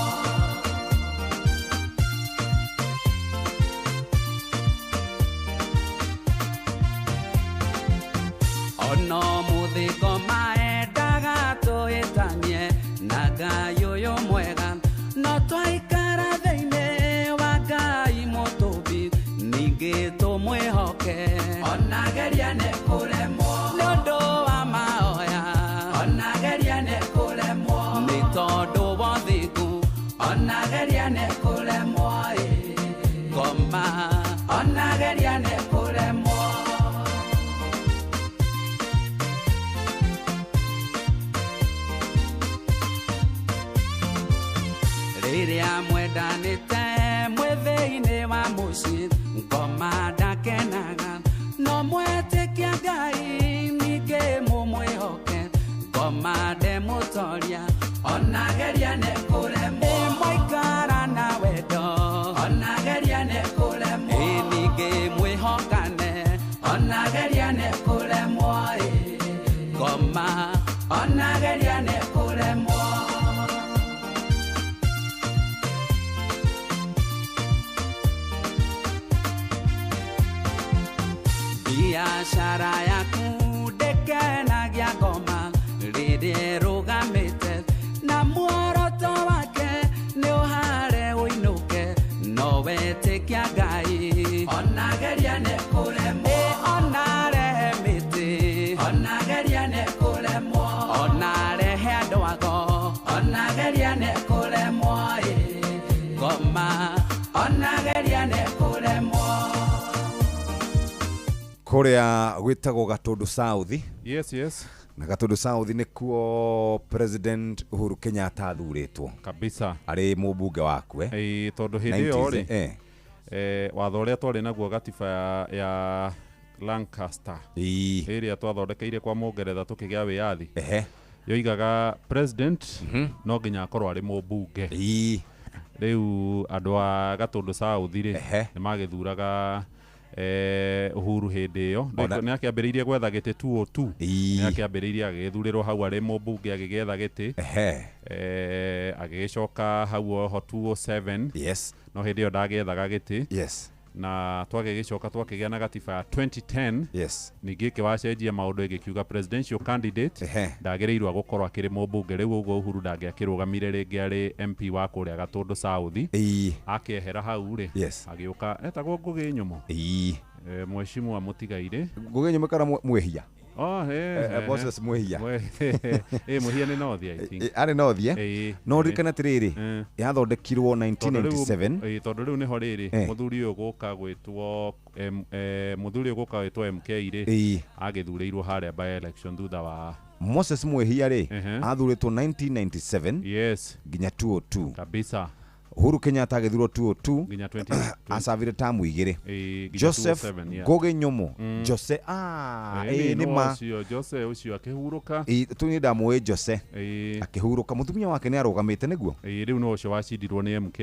ono mũthiko maendaga tũhĩtanie na Ngai ũyũ mwega no twaikara thĩinĩ wa Ngai mũtũmbi ningĩ tũmwĩhoke onageria nĩ kũremwo nĩ ũndũ wa mahoya onageria nĩ kũremwo nĩ tondũ wa ũthingu onageria nĩ kũremwo ngoma onageria nĩ kũremwo rĩrĩa mwendanĩte mwĩ-thĩinĩ wa mũciĩ ngoma ndakenaga no mwĩtĩkia Ngai ningĩ mũmwĩhoke ngoma ndemũtoria onageria nĩ kũremwo mwaikara na wendo onageria nĩ kũremwo ningĩ mwĩhokane onageria nĩ kũremwo ngoma onageria nĩ kũremwo biashara yaku ndĩkenagia ngoma rĩrĩa ĩrũgamĩte na muoroto wake nĩ ũhare ũinũke no wetĩkia Ngai onageria nĩ kũremwo onarehe mĩtĩ onageria nĩ kũremwo onarehe andũ ago onageria nĩ kũremwo ngoma onageria nĩ kũremwo kũrĩa gwĩtagwo Gatundu South. Yes. Na Gatundu South nĩkuo President Uhuru Kenyatta athurĩtwo kabisa arĩ mũmbunge waku tondũ hĩndĩ ĩyo rĩ watho ũrĩa twarĩ naguo gatiba ya Lancaster ĩrĩa twathondekeire kwa Mũngeretha tũkĩgĩa wĩyathi yoigaga president no nginya akorwo arĩ mũmbunge rĩu andũ a Gatundu South rĩ nĩ magĩthuraga Uhuru hĩndĩ ĩyo nĩ akĩambĩrĩirie gwetha gĩtĩ 202 nĩ akĩambĩrĩirie agĩthurĩrwo hau arĩ mũmbunge agĩgetha gĩtĩ agĩgĩcoka hau oho 207 no hĩndĩ ĩyo ndagĩethaga gĩtĩ na twagĩgĩcoka twakĩgĩa na gatiba ya 2010 ningĩ ĩkĩwacenjia maũndũ ĩgĩkiuga presidential candidate ndagĩrĩirwo gũkorwo akĩrĩ mũmbunge rĩu ũguo Uhuru ndangĩakĩrũgamire rĩngĩ arĩ MP wa kũrĩa Gatundu South akĩehera hau rĩ agĩũka etagwo Ngũgĩ Nyũmũ Mheshimiwa Mũtigairĩ Ngũgĩ Nyũmũ kana Mwĩhia Moses Mwĩhia Mwĩhia nĩ North I think arĩ North no rikana atĩrĩrĩ yathondekirwo 1997 tondũ rĩu nĩho rĩrĩ mũthuri ũyũ gũka gwĩtwo MK rĩ agĩthurĩirwo harĩa by election thutha wa Moses Mwehia ri athuritwo 1997 yes nginya 202 kabisa. Uhuru Kenyatta agithurwo 202 nginya 20 acavire tamu igiri. Joseph Ngoge Nyomo Jose ni ma Jose ucio akihuruka tuni ndamuwe Jose akihuruka mutumia wake ni arugamite niguo riu no ucio wacindirwo ni MK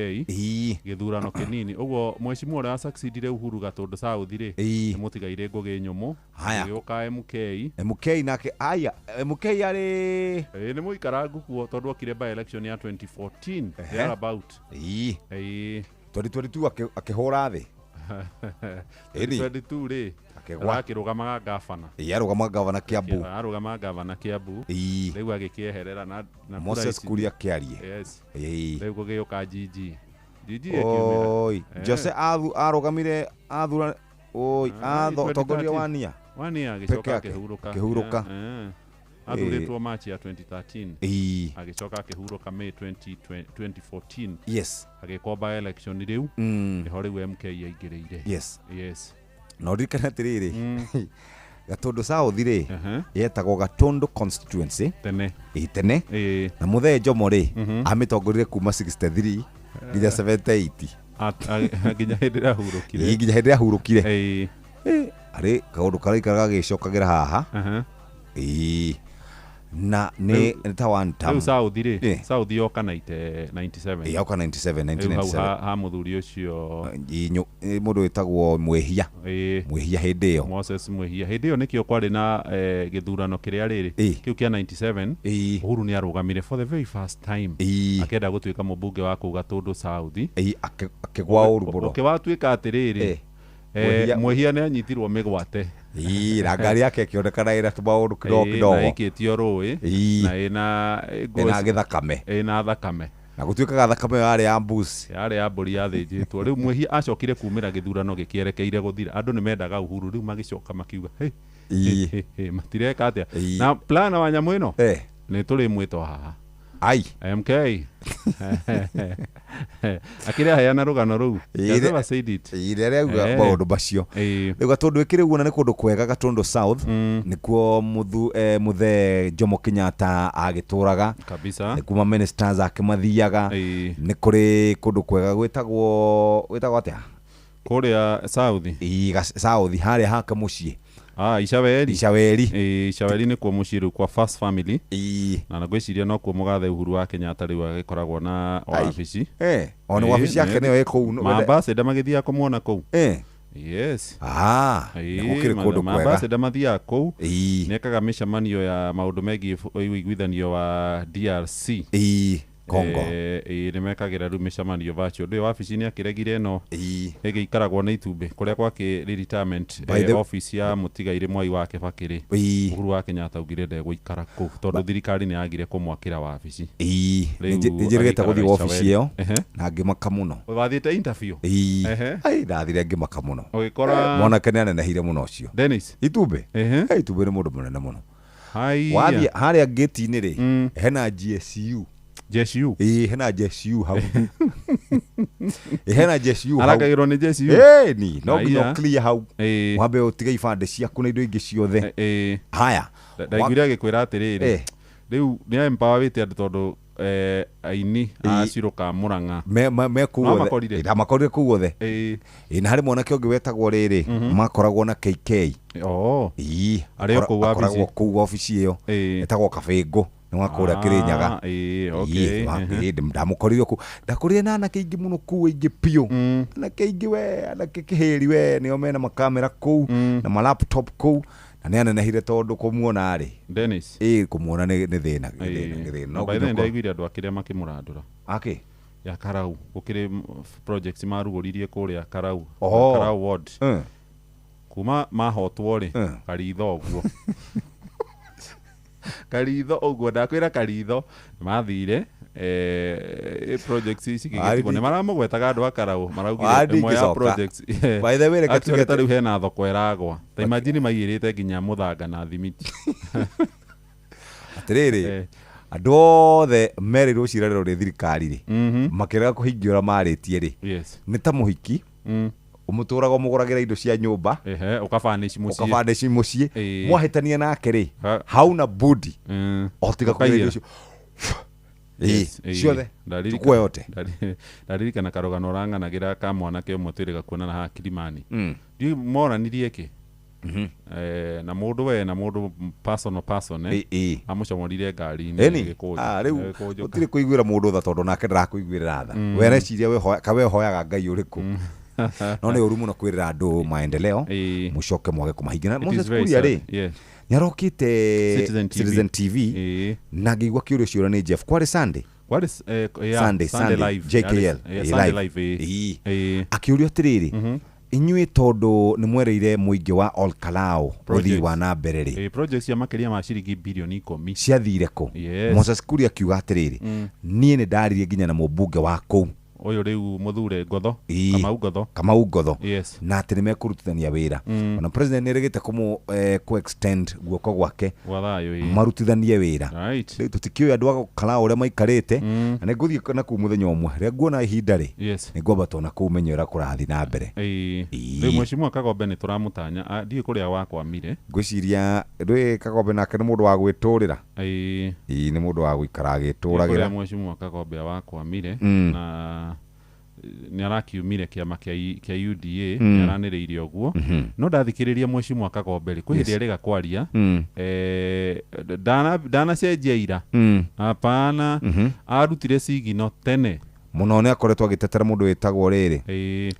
githurano kinini uguo mheshimiwa ura succeedire Uhuru Gatundu South ri ni mutigaire Ngoge Nyomo gioka MK nake aya MK ari ni muikarangu kuo tondu okire by election ya 2014 they are about 2022 akihura thi 2022 ri akirugamaga gavana arugamaga gavana Kiambu arugamaga gavana Kiambu riu agikieherera na Moses Kuria kiarie yes riu gugioka GG oi Jose arugamire athura oi tongoria wania agicoka akihuruka athuritwo March ya 2013 agicoka akihuruka May 2014 yes agikomba election riu niho riu MK yaingiriire yes no rikana tiriri Gatundu South ri yetagwo Gatundu constituency tene na Muthee Njomo ri amitongorire kuma 63 nginya 78 nginya hindi ahurukire ari kaundu karaikaraga gicokagira haha na ni ta one time South ri South yoka 97 yoka 97 ha muthuri ucio mundu witagwo Mwehia hindi yo Moses Mwehia hindi yo nikio kwari na githurano kiria riri kiu kia 97 Uhuru ni arugamire for the very first time akenda gutuika mubunge wa ku Gatundu South akigwa uruburo kiwatuika atiriri Mwehia ni anyitirwo migwate na ngari yake kionekana ira tumaundu kidogo na ikitio rui na ina githakame ina thakame na gutuikaga thakame yari ya mbuci ya mburi yathinjitwo riu Mwehia acokire kumira githurano gikierekeire guthira andu ni mendaga Uhuru riu magicoka makiuga matireka atia na plan wa nyamu ino ni turi mwito haha ai MK akire hayana rugano ruu never said it ire rega maundu macio riu Gatundu ikiriguo na ni kundu kwega Gatundu South nikuo Muthee Jomo Kenyatta agituraga kabisa ni kuma ministers akimathiaga ni kuri kundu kwega gwitagwo atia kuria South haria haka mucii Icaweri ni kuo muciru kwa first family na ngwiciria no kuo mugathe Uhuru wa Kenyatta riu agikoragwo na wabici ona wabici yake niyo iko mambassador magithia kumuona kuu yes gukire kundu kwega mambassador mathia kuu nekaga micemanio ya maundu megi uiguithanio wa DRC Kongo ni mekagira riu micemanio virtual ndio wabici ni akiregire no igiikaragwo na itumbi kuria gwake retirement office ya mutigaire Mwai wa Kibakiri Uhuru wa Kenyatta ugire ndegũikara kuu tondu thirikari ni yagire kumwakira wabici njirigete guthii office iyo na ngimaka muno wathiite interview ndathire ngimaka muno ugikora mwanake ni anenehire muno ucio Dennis itumbi ni mundu munene muno wathie haria gate-ini ri hena GSU hena JSU hau hena JSU hau arakagirwo ni JSU ni no nginya clear hau wambe utiga ibande ciaku na indo ingi ciothe haya ndaiguire agikwira atiriri riu ni empowerite andu tondu aini aciruka Murang'a makorire kuu othe na hari mwanake ungi wetagwo riri makoragwo na KK akoragwo kuu wabici iyo etagwo Kabingu ni wakuria Kirinyaga ndamukorire ku ndakurire na anake ingi muno ku ingi pio anake ingi anake kihiri nio mena makamera ku na ma laptop ku na ni anenehire tondu kumuona ari Dennis kumuona ni thina no by then ndaiguire andu akiria makimurandura ya Karau gukire projects maruguririe kuria Karau ward kuma mahotwo ri karitho uguo karitho uguo ndakwira karitho mathire projects ici gigitwo ni maramugwetaga andu akarau maraugire imwe ya projects by the way reka tugeta riu hena thoko iragwa ta imagine maigirite nginya muthanga na thimiti atiriri andu othe merirwo cirariro ri thirikari ri makiraga kuhingia ura maritie ri ni ta muhiki umuturaga umuguragira indo cia nyumba ukafanish mucie mwahitania nake ri hauna budi otiga kugira indo cio ciothe tukue yote ndaririkana karogano rang'anagira ka mwanake umwe twiriga kuonana ha Kilimani ndi moranirie ki na mundu we na mundu person amucomorire ngari-ini riu utiri kuiguira mundu tha tondu nake ndarakuiguirira tha wereciria we hoyaga Ngai uriku no ni uru muno kwirira andu maendeleo mucoke mwage kumahingira Moses Kuria ri nyarokite Citizen TV na ngigwa kiurio ciura ni Jeff kwari Sunday Sunday live JKL live akiurio tiriri inyuĩ tondu ni mwereire muingi wa Olkalao uthii wa na mbere ri project cia makiria ma ciringi bilioni 10 ciathire ku Moses Kuria akiuga atiriri nie ni ndaririe nginya na mubunge wa kuu uyu riu muthure Ngotho Kamau Ngotho na ati nimekurutithania wira ona president nirigite ku extend guoko gwake marutithanie wira riu tutikio andu agokala uria maikarite na niguthie na ku muthenya umwe ria nguona ihinda ri ningwamba tona ku menyera kurathi na mbere riu Mheshimiwa Kagombe ni turamutanya ndie kuria wakwamire ngwiciria ndwe Kagombe nake ni mundu wa gwiturira ni mundu wa guikara agituragira Mheshimiwa Kagombe wakwamire na ni arakiumire kiama kia UDA ni araniriire uguo no ndathikiriria Mheshimiwa Kagombe ri kwihiri ariga kwaria dana cenjia ira hapana arutire sigino tene muno ni akoretwo agitetera mundu witagwo riri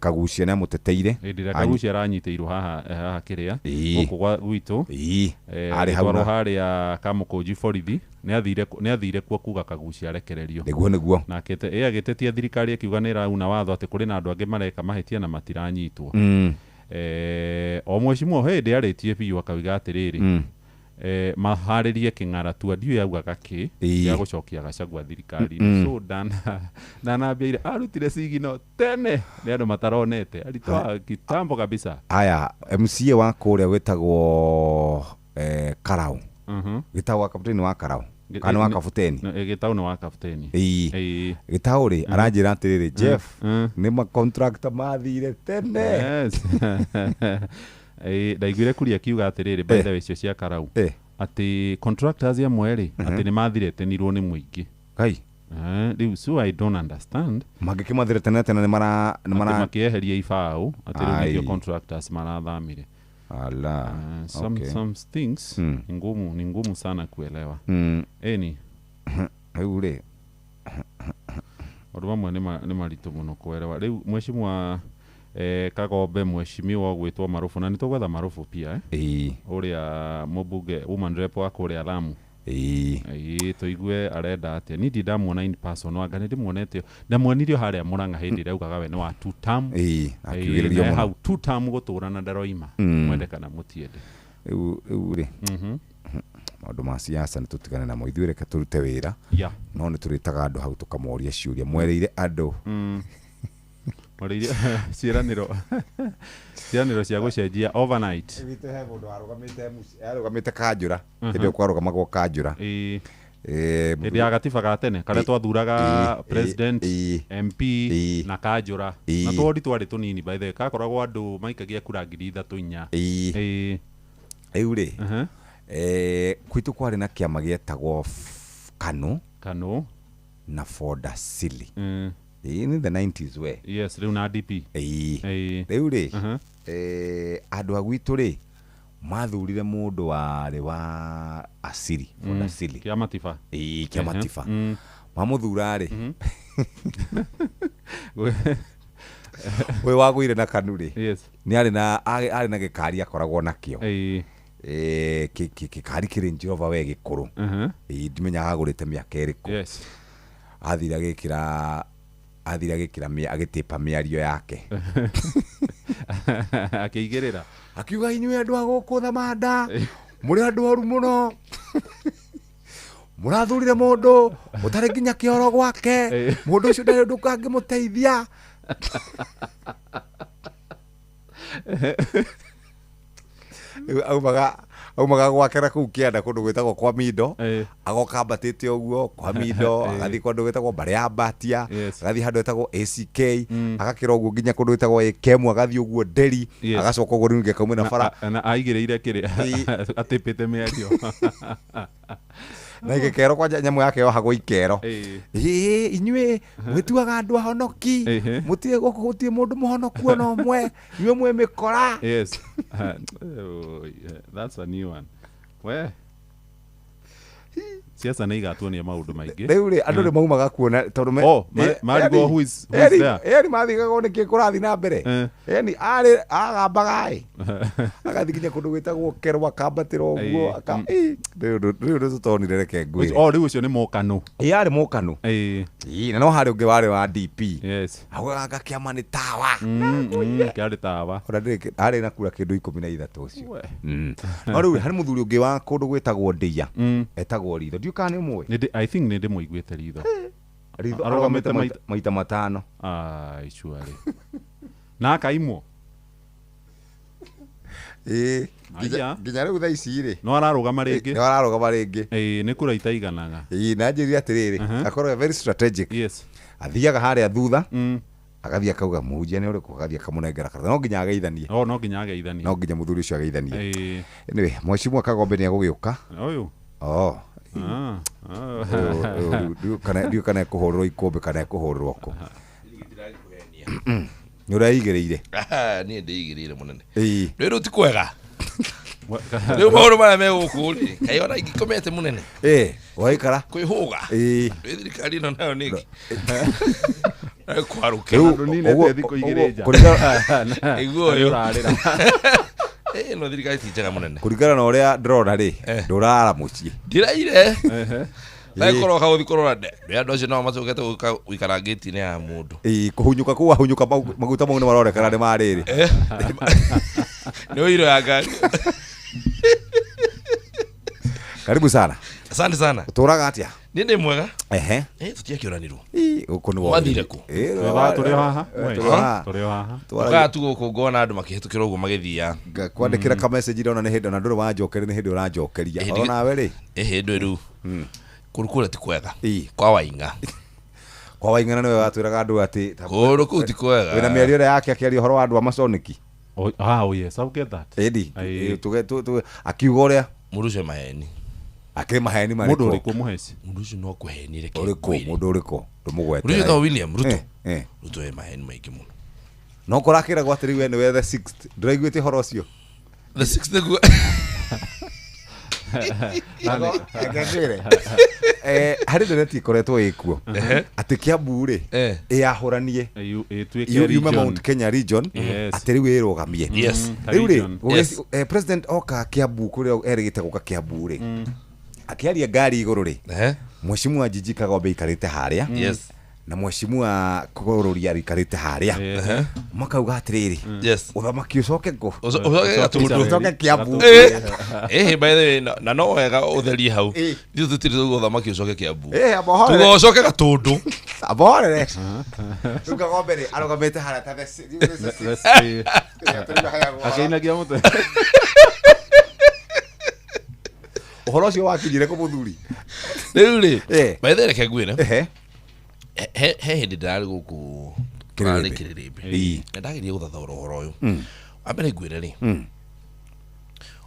Kagucia ni amuteteire Kagucia aranyiteirwo haha kiria guku gwitu ari hau haria Kamukunji borithi ni athire kuo kuga Kagucia arekererio niguo na agitetia thirikari akiuga ni rauna watho ati kuri na andu angi mareka mahitia na matiranyitwo o Mheshimiwa hindi aritie biu akawiga atiriri maharirie king'ara tu ndio yaugaga ki ya gucokia Gachagua thirikari so danambia arutire sigino tene ni andu mataronete aritwa kitambo kabisa aya MCA wa kuria wetagwo Karau gitagwo kapteni wa Karau kana wa kapteni gitau ni wa kapteni gitau ri aranjira atiriri Jeff ni ma contractor mathire tene ndaiguire Kuria kiuga atiriri by the way cio cia Karau ati contractors ya mweri ati ni mathirete nirwo ni muingi kai riu so I don't understand magikimathirete na tena ni mara makieheria ibao ati riu contractors marathamire ala some things ni ngumu sana kuelewa eni ule odwa mwe ni maritu muno kuelewa riu Mheshimiwa Kagombe Mheshimiwa gwitwa Marufu na nitogwetha Marufu pia uria mubunge woman rep wa kuria Lamu tuigue arenda atia ni ndamuona in person wanga ni ndimuonete ndamuonirio haria Murang'a hindi raugaga we ni wa two term akiugiririo muno how two term guturana ndaroima mwendekana mutiende uri maundu ma siasa ni tutigane na moithuire ka turute wira no ni turitaga andu hau tukamoria ciuria mwereire andu ciraniro cia gucenjia overnight he mundu arugamite Kanjura ndio kwarugamago Kanjura ndi ya gatiba ga tene kare twathuraga president MP na Kanjura na twori twari tunini by the way kakoragwo andu maikagia kura 3,4 ri kwitu kwari na kiama gietagwo Kanu na Foda Silly in the 90s we yes riu na DP riu ri andu agwitu ri mathurire mundu wari wa Asili Foda Silly kiamatifa kiamatifa mamuthura ri we wagwire na Kanu ri ni ari na gikari akoragwo nakio kikari kiri Njirova we gikuru ndimenyaga agurite miaka iriku athira gikira agitipa miario yake akiigirira akiuga inyuĩ andu aguku Thamanda muri andu oru muno murathurire mundu mutari nginya kioro gwake mundu ucio ndari undu kangimuteithia aumaga gwakera kuu kianda kundu gwitagwo kwa Mindo agoka mbatite uguo kwa Mindo agathi kundu gwitagwo bare ya Mbatia agathi handu gwitagwo ACK agakira uguo nginya kundu gwitagwo Ekemu agathi uguo Deri agacoka uguo ringe kaumwe na bara na aigireire kiri atipite miario na igekero kwa nyamu yake yo hagwo ikero inywe mwituaga andu ahonoki mutie guku gutie mundu muhonoku no mwe inywe mwe mikora yes that's a new one we siasa na igatuonia maundu maingi riu ri andu ni maumaga kuona tondu Marigo who is there mathigaga niki kurathi na mbere yani ari agambaga agathi nginya kundu gwitagwo kerwa akambatira uguo riu tutonire reke ngwi riu ucio ni mokanu ari mokanu na no hari ungi wari wa DP yes agoga kiama ni tawa kiari tawa ari na kura kindu 13 ucio no riu hari muthuri ungi wa kundu gwitagwo Ndia etagwo Ritho ndiukane mwe I think ninde muiguite Ritho arogamete maita matano icuari na akaimwo nginya riu thaa ici ri no ararugama ringi ni kura itaiganaga na njiri atiriri akorwo very strategic yes athiaga haria thutha agathia kauga muhunjia ni uriku agathia kamunengera karata no nginya ageithanie no nginya ageithanie no nginya muthuri ucio ageithanie anyway Mheshimiwa Kagombe ni agugiuka uyu ndiu kana kuhurwo ikombe kana kuhurwo ko ni uraigireire ni ndigirire munene riu ti kwega riu maundu maria megukuri kai ona ingikomete munene waikara kwihuga thirikari ino nayo ningi kwaruke no thirikari ti njega munene kurigana na uria ndrona ri ndurara mucii ndiraire Naikoroka uthikorora nde andu acio no macokete guikara gate-ini ya mundu kuhunyuka kuwa hunyuka maguta mau ni marorekana ni mariri ni uiro ya ngari karibu sana asante sana uturaga atia ni ndi mwega tutiakioranirwo uko ni wathire ku turi haha tuga tu guku ngona andu makihitukira uguo magithia kwandikira ka message ndona ni hindi na nduri wanjokeria ni hindi uranjokeria ona we ri hindi ru kurukura ti kwega kwa Wainga kwa Wainga niwe watwiraga andu ati kuruku ti kwega wina miario ria yake akiaria horo wa andu a masoniki oh yes I'll get that edi tu akiuga uria muruce maheni akiri maheni mariko mundu uriku muheci mundu ucio no kuhenire ke uriku mundu uriku ndumugwete Ruto William Ruto maheni maingi muno no kurakira gwatiri we niwe the 6th ndiraiguite horo ucio the 6th hari ndereti koretwo ikuo ati Kiambu ri yahuranie yume Mount Kenya region ati riu irugamie riu ri president oka Kiambu kuria erigite guka Kiambu ri akiaria ngari iguru ri Mheshimiwa Jiji Kagombe ikarite haria na Mheshimiwa Kururia ikarite haria makauga atiriri uthamaki ucoke ngo ucoke Kiambu by the way na no wega utherie hau ndi tutiri uthamaki ucoke Kiambu abohore tugocoke Gatundu abohore Kagombe ri arogamete haria ta akainagia mutwe uhoro ucio wakinyire ku muthuri riu ri by the way reke ngwire he hindi ndarari guku kirari kiririmbi ndagirie guthathaura uhoro uyu ambere ngwire ri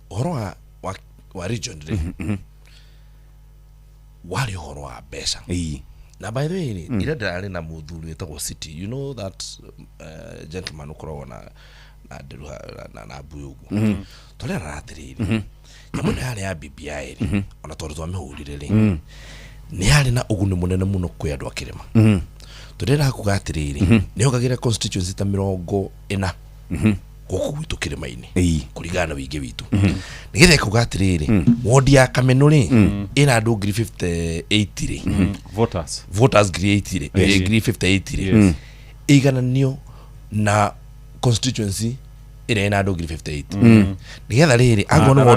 uhoro wa region ri wari uhoro wa mbeca na by the way ira ndarari na muthuri wetagwo City you know that gentleman ukoragwo na nderu na buyu tole aratiriri nyamuna yari ya BBI ri ona tondu twamihurire ri ni yari na uguni munene muno kwi andu akirima turera kugatiriri ni hogagira constituency ta 40 guku gwitu kirima-ini kurigana wingi witu nigetha kugatiriri ward ya Kameno ri ina andu 58 ri voters 80 ri 58 ri igananio na constituency ina andu 58 nigetha riri agono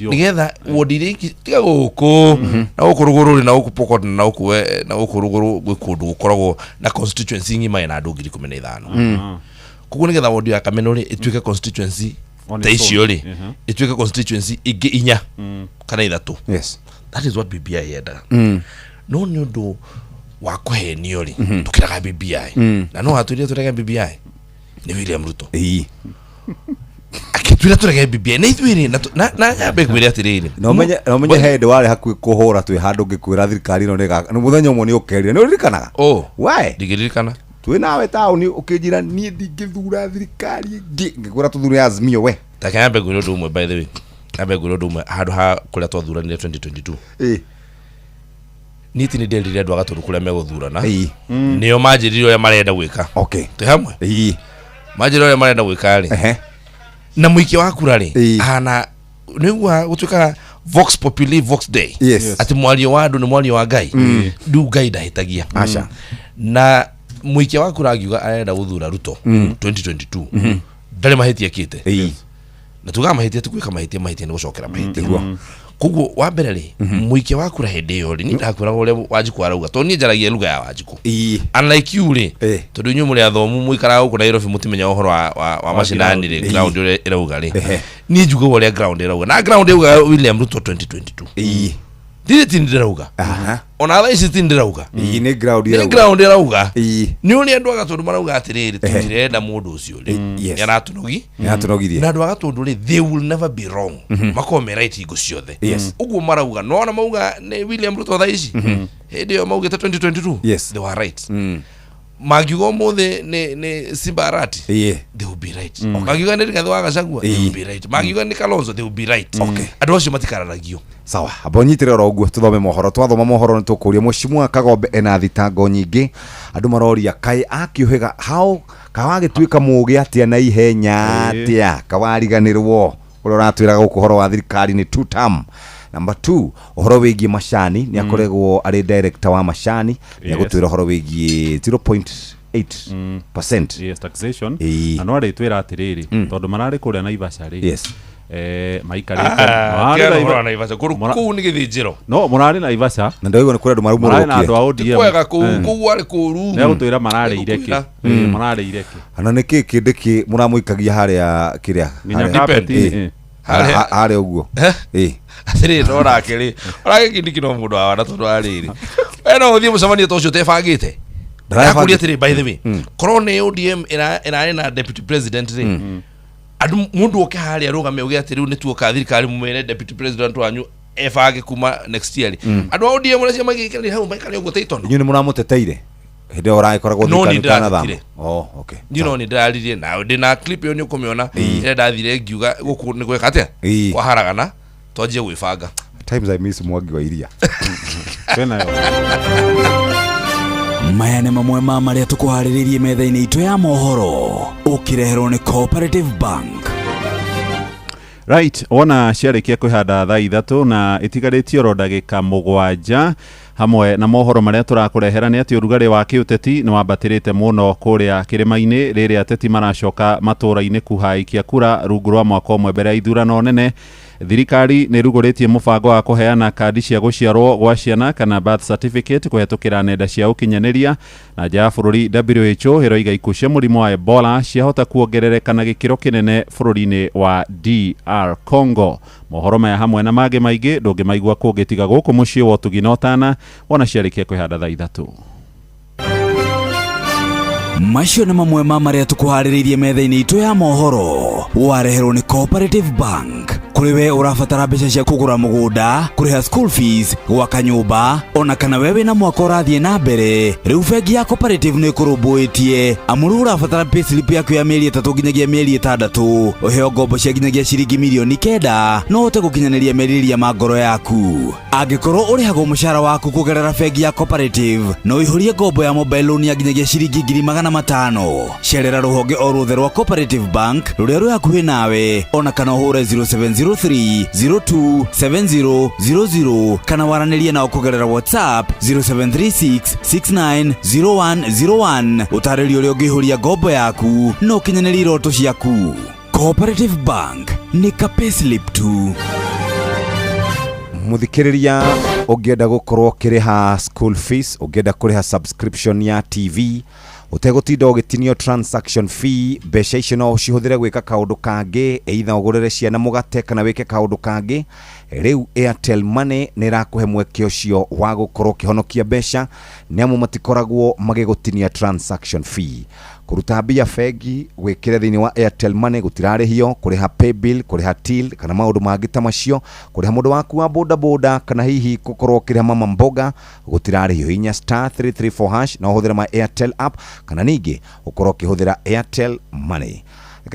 nigetha ward ri tiga guku na gukuruguru na gukupoko na gukue na gukuruguru gwikundu gukoragwo na constituency ngima ina andu 15 kugu nigetha ward ya Kameno ri ituike constituency ta icio ri ituike constituency ingi inya kana ithatu. Yes, that is what BBI yendaga. No ni undu wa kuhenio ri tukiraga BBI na no haturia turega BBI ni William Ruto. Akitwira turega BBI na ithwiri na yabe kwiri atiriri no menye hende wale hakuĩ kuhura twi handu ngikwira thirikari no nega no muthenya umwe ni ukerire ni uririkanaga why ndigiririkana twi nawe tauni ukinjira nie ndingithura thirikari ngikwira tuthure Azimio we taka yabe kwiri undu umwe by the way yabe kwiri undu umwe handu ha kuria twathuranire 2022 niti ni ndelire andu agaturu kuria meguthurana nio manjiriro ya marenda gwika te hamwe manjiriro ya marenda gwika ri na mwiki wa kura ri ana nigwa gutuika vox populi vox day ati mwario wa andu ni mwario wa Ngai ndu Ngai ndahitagia acha na mwiki wa kura agiuga arenda guthura Ruto 2022 ndari mahitia kite na tuga mahitia tukwika mahitia ni gucokera mahitia kuguo wa mbere ri mwiki wa kura hende yo ri ni ndakwira ule Wanjiku arauga to ni njaragia lugha ya Wanjiku unlike you ri tondu nyu muri athomu muikara guku Nairobi mutimenya uhoro wa macinani ri ground ire irauga ri ni njuga ule ground irauga na ground irauga William Ruto 2022 ndire tindirauga ona thaisi tindirauga ni ground irauga ni uri andu agatondu marauga atiriri tutirenda mundu ucio ri yaratunogirie na andu agatondu ri they will never be wrong makome right igo ciothe uguo marauga no na mauga ni William Ruto thaisi hindi yo maugite 2022 they were right magigo mothe ne Simbarati they will be right magigo ne Rigathi wa Gachagua they will be right magigo ne Kalonzo they will be right andu acio matikararagio sawa abonyitire ro uguo tuthome mohoro twathoma mohoro ni tukuria Mheshimiwa Kagombe ena thitango nyingi andu maroria kai akiuhiga how kawagituika mugi atia na ihenya atia kawariganirwo uratwira gukuhoro wa thirikari ni 2 term. Number 2 uhoro wigie macani ni akoregwo ari director wa macani ni gutwira uhoro wigie 0.8% yes taxation ano ari twira atiriri tondu marari kuria na Naivasha ri maikarite marari Naivasha kuru ni githinjiro no marari Naivasha na ndio ni kuria andu marumo rokie na andu a ODM kwega ku ari kuru ni gutwira marari ireki marari ireki ana niki kindiki muramuikagia haria kiria hare uguo atiri ndora kiri uragikindiki no mundu wa tondu ariri eno uthie mucemania to ucio tebangite ndakuria atiri by the way korone ODM ina na deputy president ri andu mundu oke haria rugame ugia atiri ni tuoka thirikari mumere deputy president wanyu ebange kuma next year andu ODM uracia magikira hau maikari uguo teitono nyu ni muramuteteire hende ora koragwo thikani kana thamo okay you know ni ndaririe na ndina clip yo ni ukumiona ire ndathire ngiuga guku ni gweka atia kwa haragana tojie gwibanga times I miss Mwangi wa iria tena yo maya nĩ mamwe ma marĩa tũkũharĩrĩirie metha-inĩ itũ ya mohoro ũkĩreherwo nĩ Cooperative Bank. Right, ona ciarĩkia kwĩhanda thaa ithatu na itigarĩtio ro ndagĩka 7 hamwe na mohoro marĩa tũrakũrehera nĩ atĩ ũrugarĩ wa kĩũteti nĩ wambatĩrĩte mũno kũrĩa kĩrĩma-inĩ rĩrĩa ateti maracoka matũũra-inĩ kũhaikia kura rungu rwa mwaka ũmwe mbere ya ithurano nene. Thirikari nĩ rugũrĩtie mũbango wa kũheana kandi cia gũciarwo gwa ciana kana birth certificate kũhetũkĩra nenda cia ũkinyanĩria na nja ya bũrũri. WHO ĩroiga ikuũ cia mũrimũ wa Ebola ciahota kuongerereka na gĩkĩro kĩnene bũrũri-inĩ wa DR Congo. Mohoro maya hamwe na mangĩ maingĩ ndũngĩmaigua kũngĩtiga gũkũ mũciĩ wa Ũtugi na Ũtana wona ciarĩkia kwĩhanda thaa ithatu. Macio nĩ mamwe ma marĩa tũkũharĩrĩirie metha-inĩ itũ ya mohoro wareherwo nĩ Cooperative Bank. Kuri we urabatara mbeca cia kugura mugunda, kuriha school fees, gwaka nyumba, ona kana wewe na mwaka ũrathiĩ na mbere, riu bengi ya Cooperative nĩ kũrũmbũĩtie amuru urabatara payslip yaku ya mĩeri 3 nginyagia mĩeri 6 ũheo ngombo cia nginyagia ciringi milioni 9 no ũhote gũkinyanĩria merirĩria ma ngoro yaku. Angĩkorwo ũrĩhagwo mũcara waku kũgerera bengi ya Cooperative no ihũrie ngombo ya mobile loan ya nginyagia ciringi 500,000. Cerera rũhonge o ruothe rwa Cooperative Bank rũrĩa rwĩ hakuhĩ nawe, ona kana ũhũre 0703027000 kana waranĩrie nao kũgerera WhatsApp 0736690101 ũtarĩrio ũrĩa ũngĩihũria ngombo yaku no ũkinyanĩrie iroto ciaku. Cooperative Bank nĩ ka payslip tu. Muthikiriria ũngĩenda gũkorwo kĩrĩha school fees, ũngĩenda kũrĩha subscription ya TV, utegutinda ugitinio transaction fee mbeca icio no cihuthire gwika kaundu kangi either ugurire ciana mugate kana wike kaundu kangi. Riu Airtel Money nirakuhe mweke ucio wa gukorwo kihonokia mbeca niamu matikoragwo magigutinia transaction fee. Kuruta mbia bengi gwikire thiini wa Airtel Money gutirarihio, kuriha pay bill, kuriha till kana maundu mangi ta macio, kuriha mundu waku wa boda boda kana hihi gukorwo kiriha mama mboga gutirarihio. Hinya *334# na uhuthira my Airtel app kana ningi ukorwo kihuthira Airtel Money.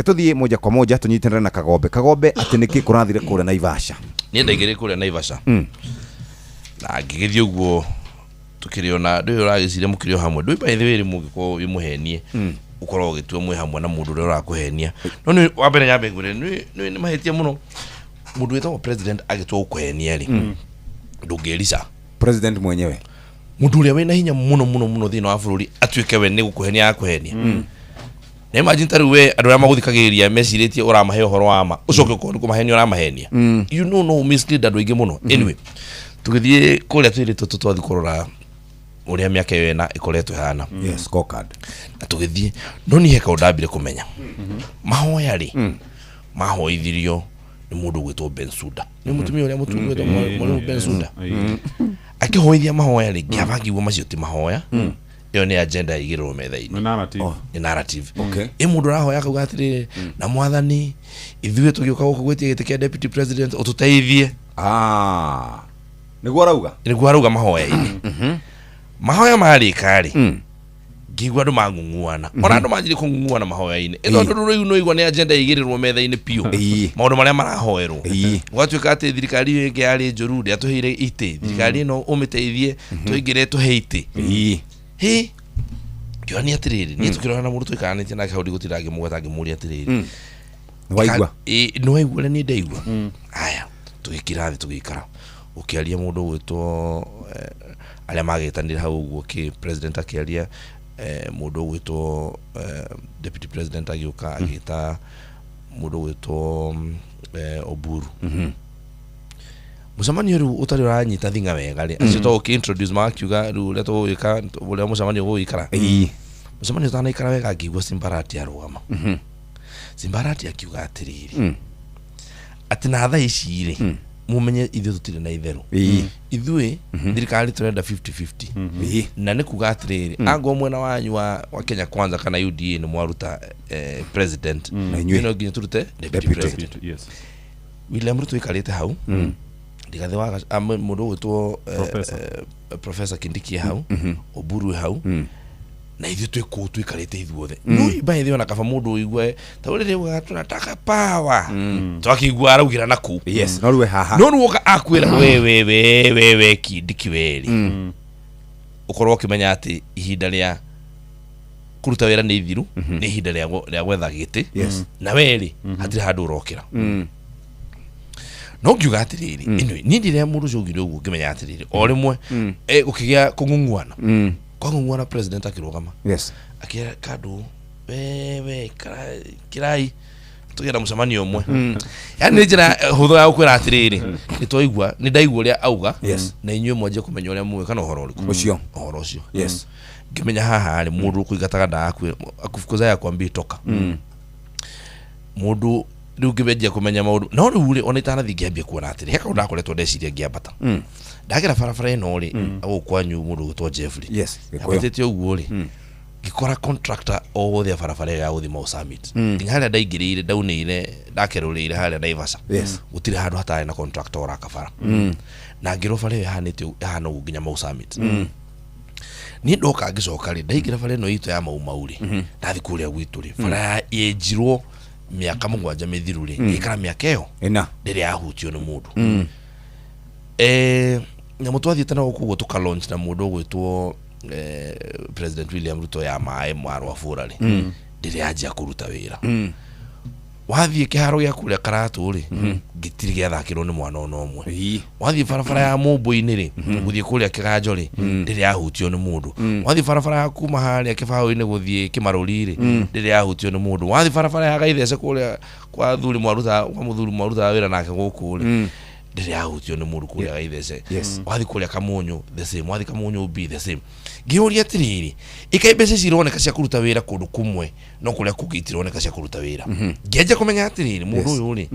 Tuthie moja kwa moja tunyitanira na Kagombe ati niki kurathire kure Naivasha. Ni ndaigire kure Naivasha na ngigithie uguo tukiriona ndu uragicire mukirio hamwe ndu by the way mugiko imuhenie ukorwo ugitua mwe hamwe na mundu uri urakuhenia no ni wambere nyambe ngure ni mahetia muno mundu wetwa president agitua ukuhenia ri ndungirisha president mwenyewe mundu uri wena hinya muno thina wa bururi atuike we ni gukuhenia akuhenia na imagine tari we andu ya maguthikagiria meciritie uramahe uhoro wa ma ucoke ukorwo kumahenia uramahenia you know no mislead andu ingi muno anyway tugithie kuria twiri twathi kurora uria miaka yena ikoretwe hana yes scorecard na tugithie no ni heka udabire kumenya mahoya ri mahoithirio ni mundu gwitwo Bensuda ni mutumia uria mutumia gwitwo mundu Bensuda akihoithia mahoya ri giavangiwo macio ti mahoya iyo ni agenda igirwo metha-ini ni narrative okay mundu rahoya kauga atiri na mwathani ithuĩ tugiuka guku gwitia giti kia deputy president ututeithie niguo arauga mahoya-ini mahoya marika ri ngigwa andu mang'ung'uana ona andu manjire kung'ung'uana mahoya-ini tondu riu no igwa ni agenda igirirwo metha-ini piu maundu maria marahoerwo gwatuika ati thirikari ingi yari njuru ndi atuheire ite thirikari ino umiteithie tuingire tuhe ite he kioni atiriri ni tukirona na mundu tuikanite na kaudi gutirage mugwatange muri atiriri waigwa no waigwa ni ndaigwa aya tugikirathi tugikara ukiaria mundu gwitwo aria magitanira hau uguo ki president akiaria mundu gwitwo deputy president agiuka agita mundu gwitwo Oburu musamani ru utari uranyita thinga wega ri acio to ki introduce makiuga ru le to wika ule musamani go ikara musamani utana ikara wega ngigwa Simbarati arugama Simbarati akiuga atiriri ati na tha ici ri mumenye ithu tutire na itheru ithuĩ thirikari turenda 50-50 na ni kuga atiriri ango mwena wanyu wa Kenya Kwanza kana UDA ni mwaruta president na inyuĩ nginya turute deputy president yes William Ruto ikarite hau ndigathe wa mundu gwitwo professor Kindiki hau Oburu hau na ithuĩ twiko twikarite ithuothe no ibaithe ona kaba mundu igwe ta urire wa tunataka power twakigwa araugira naku yes no ruwe haha no ruoka akwira wewe Kindiki weri ukorwo kimenya ati ihinda ria kuruta wera ni ithiru ni ihinda ria gwetha giti na weri hatiri handu urokira no ngiuga atiriri ino ni ndire mundu cugire uguo ngimenya atiriri o rimwe ukigia kung'ung'uana kung'ung'uana president akirugama yes akira kadu wewe kirai tugira musamani omwe yani njira hutho ya ukwira atiriri nitwaigua ni ndaigua ria auga na inyuĩ mwaje kumenya uria muwe kana uhoro uriku ucio yes ngimenya haha ari mundu kuigataga ndakwira akufukuza ya kwambia toka mundu riu ngimenjia kumenya maundu no riu ri ona itana thingiambia kuona atiri heka ndakoretwo ndeciria ngiambata ndagira barabara ino ri agukwanyu mundu gwitwo Jeffrey yes akwetete uguo ri gikora contractor o the barabara ya uthima o summit nginya ndaingirire ndaunire ndakerurire haria Naivasha gutire handu hatari na contractor orakabara na ngiroba ri hanite hana nginya mau summit ni ndoka ngicoka ri ndaigira bara ino itu ya mauri ndathi kuria gwitu ri bara yenjirwo miaka mugwanja mithiru ri ikara miaka iyo ina ndiri ahutio ni mundu nyamu twathiĩte na gũkũ tuka launch na mũndũ gwĩtwo President William Ruto ya maĩ mwaro wa bũra rĩ ndĩrĩ anjia kũruta wĩra wathiĩ kĩharo gĩa kũrĩa Karatu rĩ gĩtirĩ gĩathakĩrwo nĩ mwana ona ũmwe wathiĩ barabara ya Mũmbũi-inĩ rĩ gũthiĩ kũrĩa Kĩganjo rĩ ndĩrĩ ahutio nĩ mũndũ wathiĩ barabara ya kuma harĩa Kĩbaũ-inĩ gũthiĩ Kĩmarũri rĩ ndĩrĩ ahutio nĩ mũndũ wathiĩ barabara ya Gaithece kũrĩa kwa Mũthuri Mwaruta wĩra nake gũkũ rĩ ndire ahutio ni mundu kuria gaithece wathi kuria kamunyu the same wathi kamunyu be the same giuria atiriri ikaimbeca cironeka cia kuruta wira kundu kumwe no kuria kugitironeka cia kuruta wira ngeje kumenya atiriri mundu uyu ri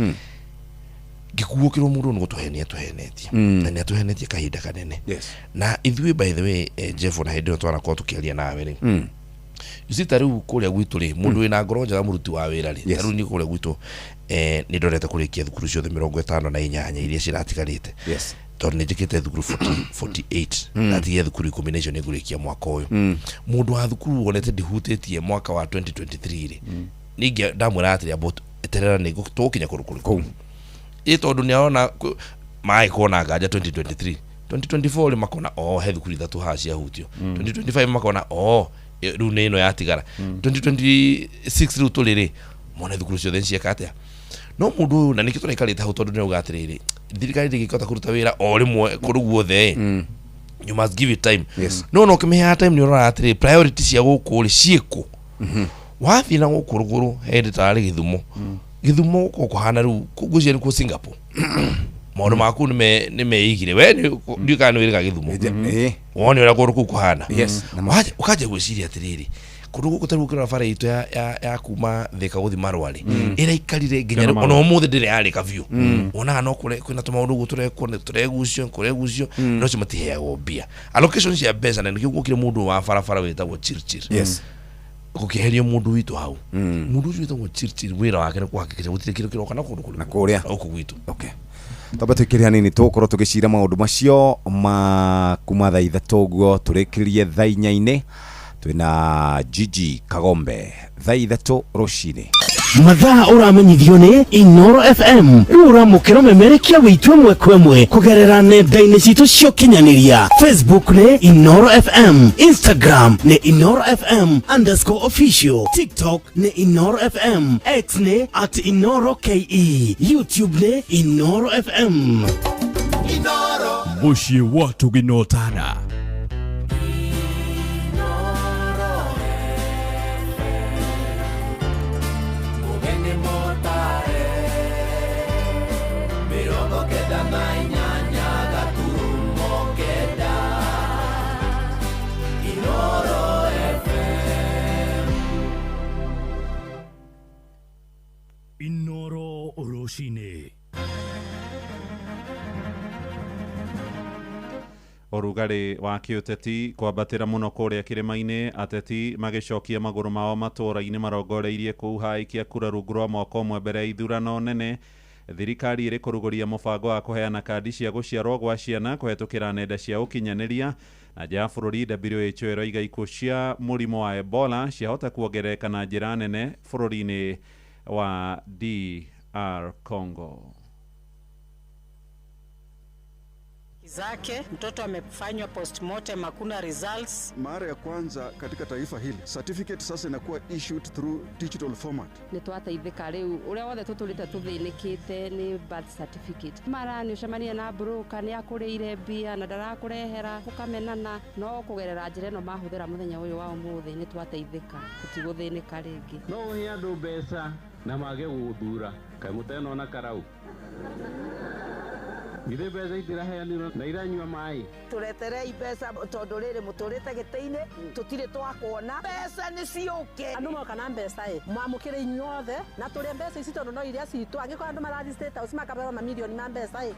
gikuukirwo mundu ni gutuhenia tuhenetie na ni atuhenetie kahinda kanene na ithui by the way Jeff na hindi twara ko tukiaria nawe ri Isitaru kuria gwitu ri mundu wina ngoro njega muruti wa wira ri taru ni kuria gwitu ni ndorete kurikia thukuru ciothe 58 iria ciratigarite tondu ni njikite thukuru 48 natigia thukuru 10 ni ngurikia mwaka uyu mundu wa thukuru wonete ndihutĩtie mwaka wa 2023 ri ningi ndamwira atiri about eterera ni tukinya kurukuru tondu ni aona mai kona ngaja 2023 2024 makona he thukuru ithatu hacia hutio 2025 makona riu ni ino yatigara 2026 riu tuliri mona thukuru ciothe cieka atia no mundu uyu na nikio turaikarite hau tondu ni ugatiriri thirikari ndingikota kuruta wira o rimwe kuru guothe you must give it time no kimeha time ni urora atiri priority cia gukuri ciiko wathi na gukuruguru hindi tari githumo kuhana riu kugucia ni ku Singapore maundu maku ni meigire we ni kana wira githumo woni ura kuru kuhana ukaje gwiciria atiriri kundu gukutaru kira bara itu ya kuma thika guthi marwari ira ikarire nginya ono muthe ndire yari kavyu ona no kure kwina tumaundu guture turegucio no cimatiheagwo mbia allocation cia mbeca na nikio gukire mundu wa barabara witagwo chirchir gukiherio mundu witu hau mundu witagwo chirchir wira wake ni kuhakikisha gutire kiro kiroka na kundu na kuria oku gwitu Taba tukiria nini tukorwo tugicira maundu macio ma kuma thaa ithatu guo turikirie thaa 4 twina Gigi Kagombe thaa ithatu rucini mathaa uramenyithio ni Inoro FM uramukira memerekia witwe mwekwe kugerera nenda-ini citu cio kinyaniria Facebook ni Inoro FM Instagram ni Inoro FM _official TikTok ni Inoro FM X ni @InoroKE YouTube ni Inoro FM Inoro mushie watu ginotana Inoro Oroshine Orugari wa kiuteti kwambatira muno kuria kirima-ini ateti magicokia maguru mao matura-ini marongoreirie kuhaikia kura rungu rwa mwaka umwe mbere ya ithurano nene thirikari iri kuruguria mubango wa kuheana kandi cia guciarwo gwa ciana kuhetukira nenda cia ukinyaniria na nja ya bururi WHO iroiga ikuũ cia murimu wa Ebola ciahota kuongerereka na njira nene bururi-ini wa DR Congo. Zake mtoto amefanywa postmortem, hakuna results. Mara ya kwanza katika taifa hili certificate sasa inakuwa issued through digital format. Ni twateithika riu uria wothe tutulite tuthinikite ni birth certificate mara ni ucemania na broker ni akuriire mbia na ndarakurehera ukamenana no kugerera njira ino mahuthira muthenya uyu wa umuthi ni twateithika tutiguthinika ringi no uhe andu mbeca na mage guthura kai muteno na karau Githe mbeca itiraheanirwo na iranyua mai tureterei mbeca tondu riri muturite gite-ini tutire twakuona mbeca ni ciuke andu moka na mbeca mwamukire inyuothe na turia mbeca ici tondu no iria citu angikora andu marathi state house makabera mamilioni ma mbeca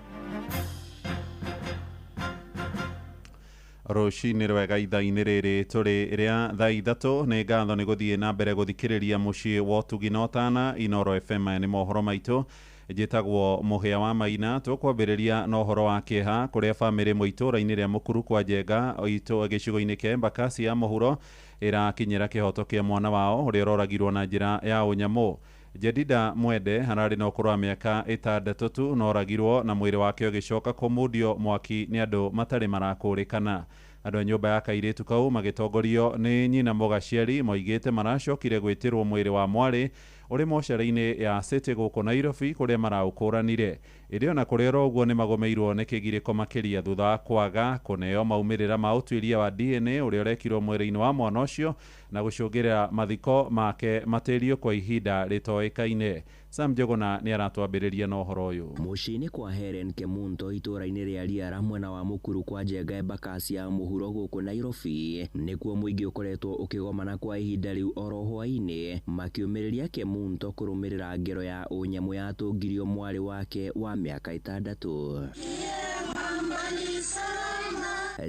Rucini rwega ithaa-ini riri turi ria thaa ithatu ni ngatho ni guthie na mbere guthikiriria mucii wa utugi na utana Inoro FM ni mohoro maitu njitagwo Muhia wa Maina tukwambiriria na uhoro wa kieha kuria family muitura-ini ria mukuru kwa Njenga itu gicigo-ini kia Embakasi ya muhuro irakinyira kihoto kia mwana wao uria uroragirwo na njira ya unyamu. Jedida Mwende harari na ukuru wa miaka 6 tu na oragirwo na mwiri wake ugicoka kumudio mwaki ni andu matari marakurikana. Andu a nyumba ya kairitu kau magitongorio ni nyina Mugaciari moigite maracokire gwitirwo mwiri wa mwari uri mocara-ini ya City guku Nairobi kuria maraukũranire ĩrĩ ona kũrĩ ũguo nĩ magomeirwo nĩ kĩgirĩko makĩria thutha wa kwaga kũneo maumĩrĩra ma ũtuĩria wa DNA ũrĩa ũrekirwo mwĩrĩ-inĩ wa mwana ũcio na gũcũngĩrĩra mathiko make matĩrio kwa ihinda rĩtoĩkaine. Sam Njuguna nĩ aratwambĩrĩria na ũhoro ũyũ. Mũciĩ-inĩ kwa Helen Kemunto itũũra-inĩ rĩa Riara mwena wa mũkuru kwa Njenga Embakasi ya mũhuro gũkũ Nairobi nĩkuo mũingĩ ũkoretwo ũkĩgomana kwa ihinda rĩu oro hwaĩ-inĩ makiũmĩrĩria Kemunto kũrũmĩrĩra ngero ya ũnyamũ yatũngirio mwarĩ wake wa mĩaka 6.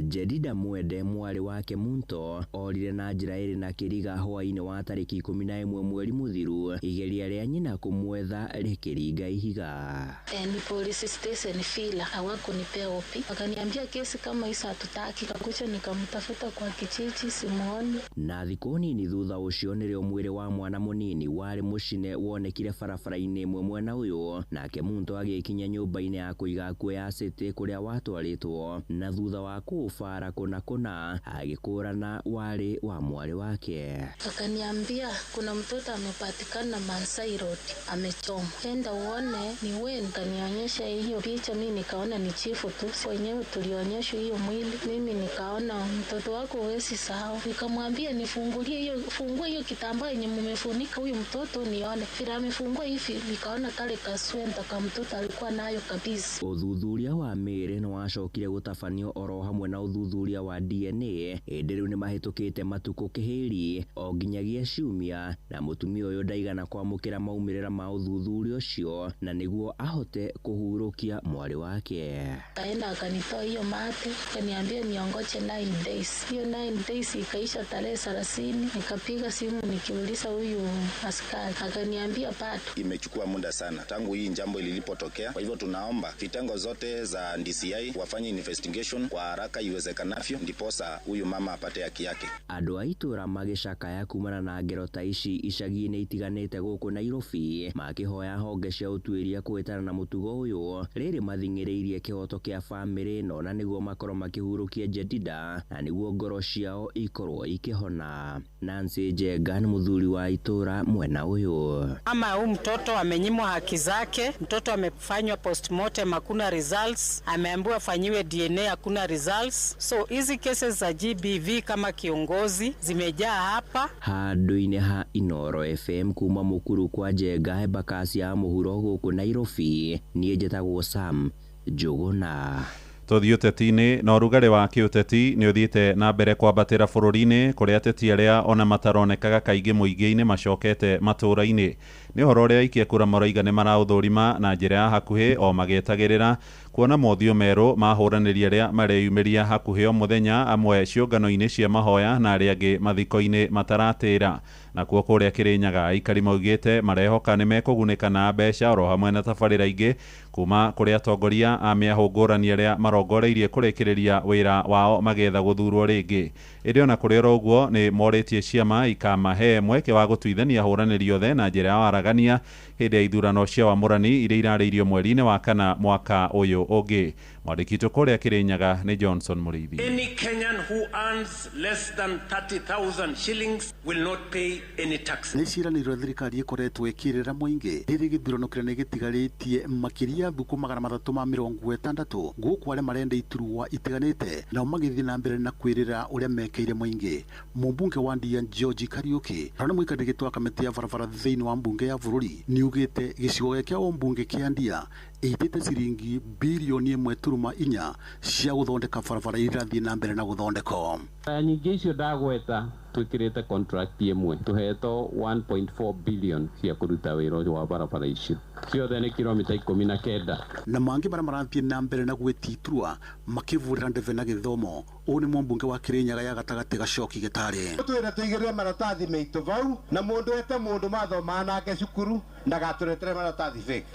Jedida Mwende mwarĩ wa Kemunto orire na njĩra ĩrĩ na kĩriga hwaĩ-inĩ wa tarĩki 11 mweri mũthiru igeria rĩa nyina kũmwetha rĩkĩringa ihiga. Ni police station fila hawakunipea opi, wakaniambia kesi kama hizo hatutaki. Kakuja nikamtafuta kwa kijiji simuoni. Na thikũ nini thutha ũcio nĩrĩo mwĩrĩ wa mwana mũnini warĩ mũcine wonekire barabara-inĩ ĩmwe mwena ũyũ na Kemunto agĩkinya nyũmba-inĩ ya kũiga nguo ya City kũrĩa watwarĩtwo na thutha wa kũbara kũna agĩkũrana warĩ wa mwarĩ wake. Wakaniambia kuna mtoto amepatikana Mansai Road amechomwa, enda uone ni wewe. Nikanionyesha hiyo picha, mimi nikaona ni chifu tu, wenyewe tulionyeshwa hiyo mwili, mimi nikaona mtoto wako huwezi sahau. Nikamwambia nifungulie hiyo, fungue hiyo kitambaa yenye mmefunika huyu mtoto nione. Vile amefungua hivi nikaona kale kaswenta kama mtoto alikuwa nayo kabisa. Uthuthuria wa mĩĩrĩ nĩ wacokire gũtabanio oro hamwe na uthuthuria wa DNA ĩndĩ rĩu nĩ mahĩtũkĩte matukũ kĩhĩri o nginyagia ciumia na mũtumia ũyũ ndaigana kwamũkĩra maumĩrĩra ma uthuthuria ũcio na nĩguo ahote kũhurũkia mwarĩ wake. Kaenda akanitoa hiyo mate, akaniambia niongoje 9 days. Hiyo 9 days ikaisha tarehe 30, nikapiga simu nikiuliza huyu askari, akaniambia bado. Imechukua muda sana tangu hii jambo lilipotokea, kwa hivyo tunaomba vitengo zote za DCI wafanye investigation kwa haraka iwezekanavyo ndiposa huyu mama apate haki yake. Andũ a itũũra magĩcakaya kumana na ngero ta ici icagi-inĩ itiganĩte gũkũ Nairobi makĩhoya honge cia ũtuĩria kũhĩtana na mũtugo ũyũ rĩrĩ mathing'ĩrĩirie kĩhoto kĩa bamĩrĩ ĩno na nĩguo makorwo makĩhurũkia Jedida na nĩguo ngoro ciao ikorwo ikĩhona. Nancy Njenga nĩ mũthuri wa itũũra mwena ũyũ. Ama huyu mtoto amenyimwa haki zake, mtoto amefanywa postmortem hakuna results, ameambiwa afanyiwe DNA hakuna results. So hizi cases za GBV kama kiongozi zimejaa hapa. Handũ-inĩ ha Inoro FM kuma mũkuru kwa Njenga Embakasi ya mũhuro gũkũ Nairobi niĩ njĩtagwo Sam Njuguna. Tũthiĩ ũteti-inĩ na ũrugarĩ wa kĩũteti nĩ ũthiĩte na mbere kwambatĩra bũrũri-inĩ kũrĩa ateti arĩa ona mataronekaga kaingĩ mũingĩ-inĩ macokete matũũra-inĩ. Nĩ ũhoro ũrĩa aikia kura marauga nĩ maraũthũrima na njĩra ya hakuhĩ o magĩetagĩrĩra kuona mothiũ merũ mahũranĩria arĩa mareyumĩria hakuhĩ o mũthenya, amwe ciũngano-inĩ cia mahoya na arĩa angĩ mathiko-inĩ mataratĩra. Nakuo kũrĩa Kĩrĩnyaga aikari maugĩte marehoka nĩ mekũgunĩka na mbeca oro hamwe na tabarĩra ingĩ kuma kũrĩ atongoria a mĩahũ ngũrani arĩa marongoreirie kũrĩkĩrĩria wĩra wao magetha gũthurwo rĩngĩ. Ĩrĩ ona kũrĩ oro ũguo nĩ morĩtie ciama ikamahe mweke wa gũtuithania ahũranĩri othe na njĩra ya waragania hĩndĩ ya ithurano cia wamũrani iria irarĩirio mweri-inĩ wa kana mwaka ũyũ ũngĩ. Mwandĩki witũ kũrĩa Kĩrĩnyaga nĩ Johnson Mũrĩithi. Any Kenyan who earns less than 30,000 shillings will not pay any tax. Nĩ ciĩranĩro thirikari ĩkoretwo ĩkĩrĩra mũingĩ rĩrĩ gĩthurano kĩnene gĩtigarĩtie makĩria thukũ 360 gũkũ arĩa marenda iturwa itiganĩte nao magĩthiĩ na mbere na kwĩrĩra ũrĩa mekeire mũingĩ. Mũmbunge wa Ndian George Kariuki arĩ mũikarĩri gĩtĩ wa kamĩtĩ ya barabara thĩinĩ wa mbunge ya bũrũri niugĩte gĩcigo gĩkĩa ũmbunge kĩa Ndia ĩitĩte ciringi bilioni 1.4 cia gũthondeka barabara irathiĩ na mbere na gũthondekwo. Nyingĩ icio ndagweta twĩkĩrĩte contract ĩmwe tũhetwo 1.4 billion cia kũruta wĩra wa barabara icio ciothe nĩ kilomita 19 na mangĩ marĩa marathiĩ na mbere na gwĩtiturwa makĩvũrĩra ndebe na gĩthomo. Ũyũ nĩ mũmbunge wa Kĩrĩnyaga ya gatagatĩ Gacoki Gĩtarĩ. Twĩre tũigĩrĩre maratathi maitũ vau na mũndũ ete mũndũ mathomaga nake cukuru ndagatũretere maratathi fake.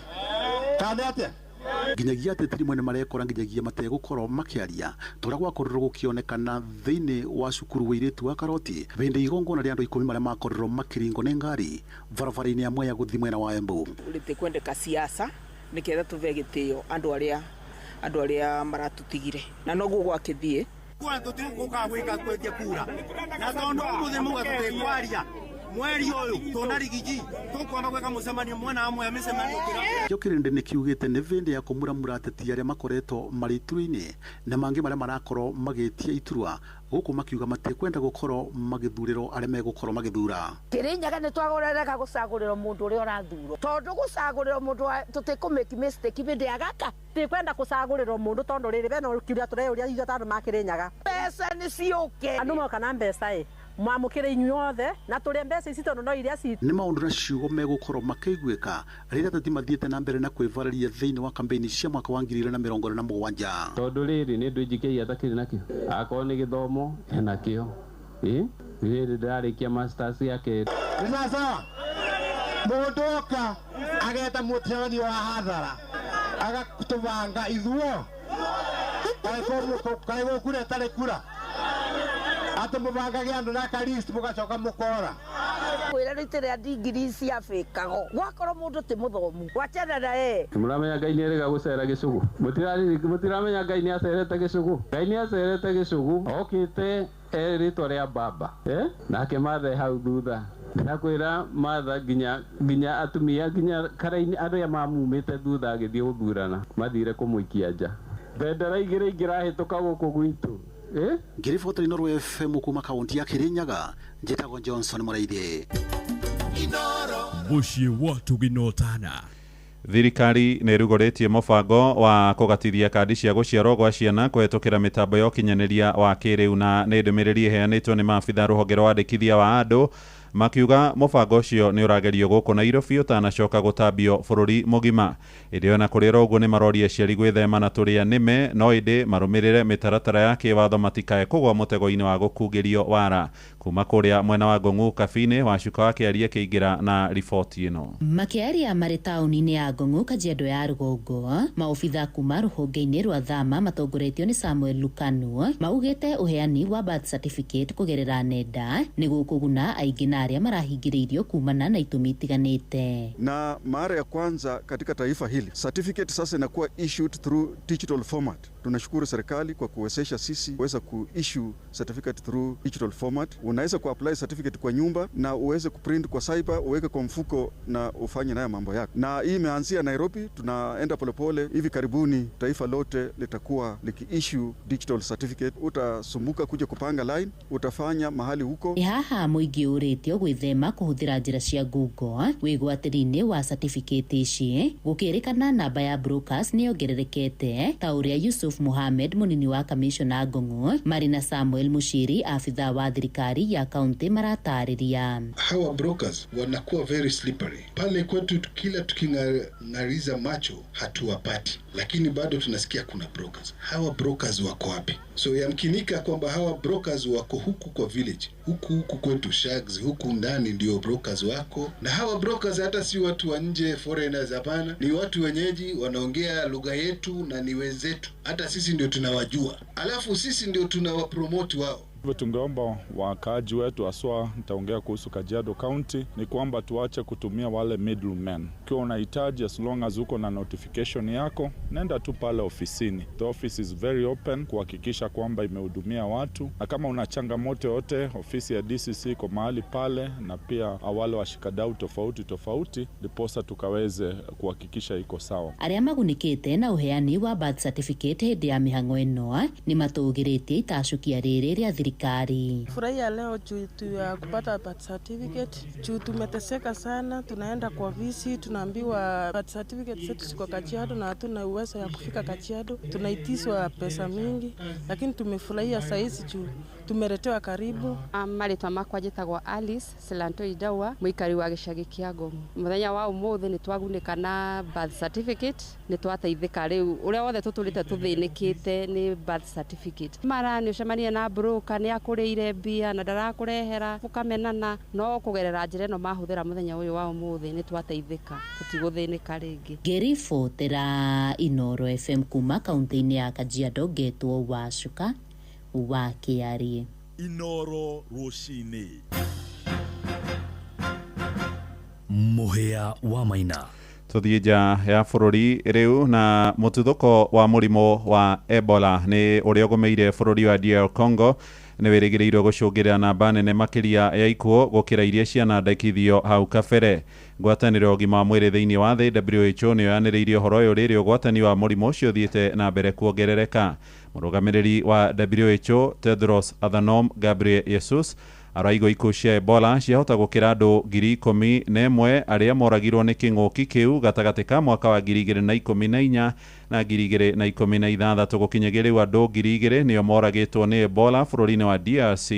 Kana atĩa? Nginyagia ateti rimwe nĩ marekora nginyagia mategũkorwo makĩaria tũrĩa gwakorirwo gũkĩonekana thĩinĩ wa cukuru wa airĩtu wa Karoti hĩndĩ igongona rĩa andũ 10 marĩa makorirwo makĩringwo nĩ ngari barabara-inĩ ya Mwea gũthiĩ mwena wa Embu. Ũrĩte kwendeka siasa nĩketha tũve gĩtĩo andũ arĩa maratũtigire na noguo gwakĩthiĩ kwa tũtigũka gwĩka kwendia kura na tondũ mũthĩ mũga tũtekwaria mweri uyu tona rigiji tukwamba gweka mucemanio mwana amwe ya micemanio kio kirinde ni kiugite ni vindi ya kumuramura ateti aria makoretwo marituru-ini na mangi maria marakorwo magitia iturwa guku makiuga matikwenda gukorwo magithuriro aria megukorwo magithura. Kirinyaga ni twagurereka gucagurira mundu uria urathurwo tondu gucagurira mundu tutikumeki mistake bindi agaka tikwenda gucagurira mundu tondu riri beno kiuria tureuria ithuĩ tandu makirinyaga mbeca ni ciuke andu moka na mbeca mwamukire inyuothe na turi mbeca ici tondu no iria ci ni maundu na ciugo megukorwo makiguika riria tati mathiete na mbere na kwivararia thiini wa kampeni cia mwaka wa 2027 tondu riri ni ndu injikia atakiri nakio akorwo ni githomo enakio riri ndarikia masters yake ni sasa mundu oka ageta muteani wa hathara agakutubanga ithuo kaiko kura tare kura ati mubangage andu na kalist mugacoka mukora kwira ritire digiri cia bikago gwakorwo mundu ti muthomu wachana na muramenya Ngai ni erega gucera gicugu mutiramenya Ngai ni acerete gicugu Ngai ni acerete gicugu okite ritwa ria baba nake mathe hau thutha ndakwira matha nginya atumia nginya karaini andu ya mamumite thutha agithie guthurana mathire kumuikia nja bendera igire ingirahituka guku gwitu ngiribota Inoro FM kuma kaunti ya Kirinyaga njitagwo Johnson Muraidhi muciĩ watu ginotana. Thirikari nĩ ĩrugũrĩtie mũbango wa kũgatithia kandi cia gũciarwo gwa ciana kũhetũkĩra mĩtambo ya ũkinyanĩria wa kĩrĩu na nĩ ndũmĩrĩri ĩheanĩtwo nĩ maabitha rũhonge rwa wandĩkithia wa andũ makiuga mũbango ũcio nĩ ũragerio gũkũ Nairobi ũtanacoka gũtambio bũrũri mũgima. Ĩndĩ ona kũrĩ ũguo nĩ maroria aciari gwĩthema na tũrĩa nĩme no ĩndĩ marũmĩrĩre mĩtaratara ya kĩwatho matikae kũgwa mũtego-inĩ wa gũkungĩrio wara. Kuma kũrĩa mwena wa Ngong'u Kabine Wacuka wa Kĩaria kĩingĩra na riboti ĩno. Makĩaria marĩ taũni-inĩ ya Ngong'u Kajiado ya rũgongo maobitha kuma rũhonge-inĩ rwa Thama matongoretio nĩ Samuel Lukanu maugĩte ũheani wa birth certificate kũgerera nenda nĩguo kũguna aingĩ na arĩa marahingĩrĩirio kumana na itũmi itiganĩte. Na mara ya kwanza katika taifa hili certificate sasa inakuwa issued through digital format. Tunashukuru serikali kwa kuwezesha sisi kuweza kuissue certificate through digital format. Unaweza kuapply certificate kwa nyumba na uweze kuprint kwa cyber, uweke kwa mfuko na ufanye nayo mambo yako. Na hii imeanzia Nairobi, tunaenda polepole. Hivi karibuni taifa lote litakuwa likiissue digital certificate. Utasumbuka kuja kupanga line, utafanya mahali huko. Haha muingĩ ũrĩtio gwĩthema kũhũthĩra njĩra cia Google wĩgwatĩri-inĩ wa certificate ici gũkĩrĩkana namba ya brokers nĩ ongererekete ta ũrĩa Yusuf Mohamed munini wa kamishona Ngong'u marĩ na Samuel Mushiri afitha wa thirikari ya kaunti maratarĩria. Hawa brokers wanakuwa very slippery. Pale kwetu kila tuking'ariza macho hatuwapati, lakini bado tunasikia kuna brokers. Hawa brokers wako wapi? So yamkinika kwamba hawa brokers wako huku kwa village, huku kwetu Shags, huku ndani ndio brokers wako. Na hawa brokers hata si watu wa nje foreigners, hapana, ni watu wenyeji wanaongea lugha yetu na ni wenzetu. Hata sisi ndio tunawajua, alafu sisi ndio tunawapromote wao. Hivyo tungeomba wakaaji wetu, haswa nitaongea kuhusu Kajiado County, ni kwamba tuache kutumia wale middlemen. Ukiwa unahitaji, as long as uko na notification yako, nenda tu pale ofisini. The office is very open kuhakikisha kwamba imehudumia watu, na kama una changamoto yote, ofisi ya DCC iko mahali pale, na pia wale washikadau tofauti ndiposa tukaweze kuhakikisha iko sawa. Arĩa magunikĩte na uheani wa birth certificate hĩndĩ ya mĩhang'o ĩno ni matũgĩrĩtie itacukia rĩrĩ rĩa thirikari. Furahia leo juu ya kupata birth certificate. Juu tumeteseka sana, tunaenda kwa visi, tunaambiwa birth certificate zetu ziko Kajiado na hatuna uwezo ya kufika Kajiado. Tunaitiswa pesa mingi, lakini tumefurahia saizi juu tumeretewa karibu. Marĩtwa makwa njĩtagwo Alice Selanto Idawa, mũikari wa gĩcagi kĩa Ngong'u. Mũthenya wa ũmũthĩ nĩ twagunĩka na birth certificate, nĩ twateithĩka rĩu. Ũrĩa wothe tũtũrĩte tũthĩnĩkĩte nĩ birth certificate. Mara nĩ ũcemania na broker nĩ akũrĩire mbia na ndarakũrehera ũkamenana, no kũgerera njĩra ĩno mahũthĩra mũthenya ũyũ wa ũmũthĩ nĩ twateithĩka, tũtigũthĩnĩka rĩngĩ. Ngĩribotera Inoro FM kuma kaunti-inĩ ya Kajiado ngetwo Wacuka wa Kĩaria. Inoro rũcinĩ. Mũhĩa wa Maina. Tuthiĩ nja ya bũrũri rĩu na mũtuthũko wa mũrimũ wa Ebola nĩ ũrĩa ũgũmĩire bũrũri wa DR Congo nĩ wĩrĩgĩrĩirwo gũcũngĩrĩra namba nene makĩria ya ikuũ gũkĩra iria cianandĩkithio hau kabere. Ngwatanĩro ũgima wa mwĩrĩ thĩinĩ wa thĩ WHO nĩ yanĩrĩirie ũhoro ũyũ rĩrĩa ũgwatani wa mũrimũ ũcio ũthiĩte na mbere kuongerereka. Mũrũgamĩrĩri wa WHO Tedros Adhanom Ghebreyesus arauga ikuũ cia Ebola ciahota gũkĩra andũ 11,000 arĩa moragirwo nĩ kĩng'ũki kĩu gatagatĩ ka mwaka wa 2014 na 2016 gũkinyĩria rĩu andũ 2,000 nĩo moragĩtwo nĩ Ebola bũrũri-inĩ wa DRC,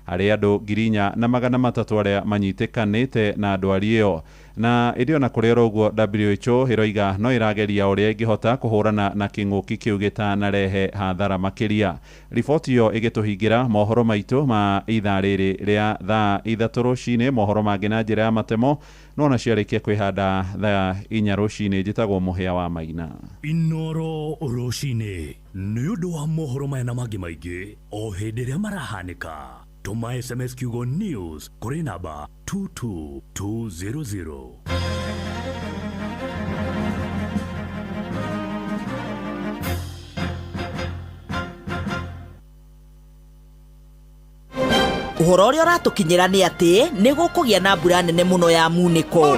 arĩa andũ 4,300 arĩa manyitĩkanĩte na ndwari ĩyo. Na ĩrĩ na kũrĩ ũguo WHO ĩroiga no ĩrageria ũrĩa ĩngĩhota kũhũrana na kĩng'ũki kĩu gĩtanarehe hathara makĩria. Riboti ĩyo ĩgĩtũhingĩra mohoro maitũ ma ithaa rĩrĩ rĩa thaa 3 rũcinĩ. Mohoro mangĩ na njĩra ya matemo no na ciarĩkia kwĩhanda thaa 4 rũcinĩ. Njĩtagwo Mũhĩa wa Maina. Inoro rũcinĩ nĩ ũndũ wa mohoro maya na mangĩ maingĩ o hĩndĩ ĩrĩa marahanĩka. Tuma SMS kiugo news kũrĩ namba 22200. Ũhoro ũrĩa ũratũkinyĩra nĩ atĩ nĩ gũkũgĩa na mbura nene mũno ya munĩko.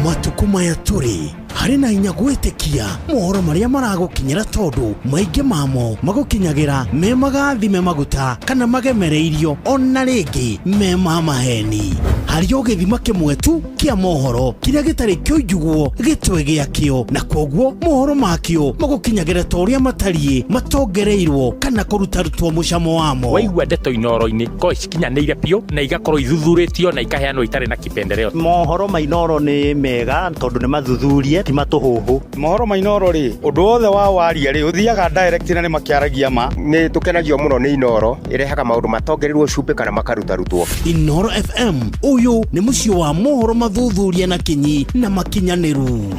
Matuko maya tũrĩ harĩ na hinya gwĩtĩkia mohoro marĩa maragũkinyĩra tondũ maingĩ mamo magũkinyagĩra me magathime maguta kana magemereirio ona rĩngĩ me ma maheni. Harĩ o gĩthima kĩmwe tu kĩa mohoro kĩrĩa gĩtarĩ kĩoigiguo gĩtwe gĩakĩo, na koguo mohoro makĩo magũkinyagĩra ta ũrĩa matariĩ matongereirwo kana kũrutarutwo mũcamo wamo. Waigua ndeto Inoro-inĩ ko cikinyanĩire biũ na igakorwo ithuthurĩtio na ikaheanwo itarĩ na kipendereo. Mohoro ma Inoro nĩ mega tondũ nĩ mathuthurie ti matũhũhũ. Mohoro ma Inoro rĩ, ũndũ wothe wa waria rĩ ũthiaga direct na nĩ makĩaragia ma. Nĩ tũkenagio mũno nĩ Inoro, ĩrehaga maũndũ matongereirwo cumbĩ kana makarutarutwo. Inoro FM ũyũ nĩ mũciĩ wa mohoro mathuthurie na kinyi na makinyanĩru.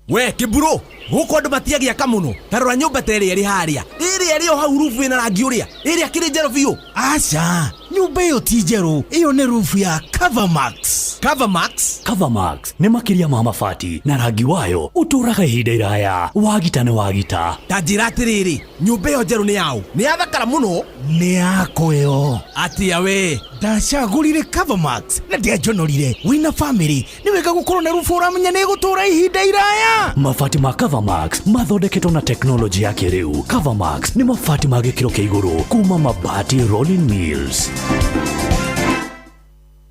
We kiburo guko andu matiagiaka muno tarora nyumba tere iri haria iri hau rufu ina rangi uria iri akiri njero biu. Acha nyumba iyo ti njeru, iyo ni rufu ya Covermax. Covermax nĩ makĩria ma mabati na rangi wayo ũtũraga ihinda iraya, wagita nĩ wagita. Tanjira atiriri nyumba iyo njeru ni yao ni yathakara muno ni yako yo atia we ndacagũrire Covermax na ndiajonorire wina family ni wega gũkorwo na rufu uramenya nĩ gũtũra ihinda iraya. Mabati ma Covermax mathondeketwo na teknoloji ya kĩrĩu. Covermax nĩ mabati ma gĩkĩro kĩa igũrũ kuma Mabati Rolling Mills.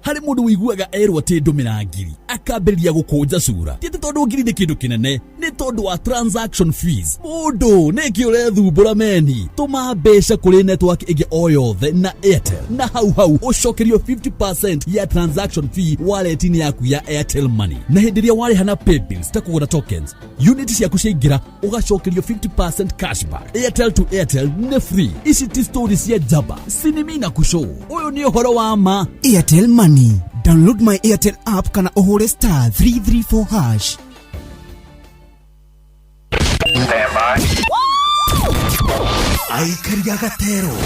Harĩ mũndũ wĩiguaga erwo atĩ ndũmĩra ngiri akambĩrĩria gũkũnja cura, ti atĩ tondũ ngiri nĩ kĩndũ kĩnene, nĩ tondũ wa transaction fees. Mũndũ nĩkĩ ũrethumbũra meni? Tũma mbeca kũrĩ network ĩngĩ o yothe na Airtel, na hau ũcokerio 50% ya transaction fee wallet-inĩ yaku ya Airtel Money. Na hĩndĩ ĩrĩa warĩha na paybills ta kũgũra tokens, unit ciaku ciaingĩra ũgacokerio 50% cashback. Airtel to Airtel nĩ free. Ici ti story cia jaba, sinimina kushow. Ũyũ nĩ ũhoro wa ma. Airtel Money. Download my Airtel app kana ũhũre star 334 hash. Aikaria gatero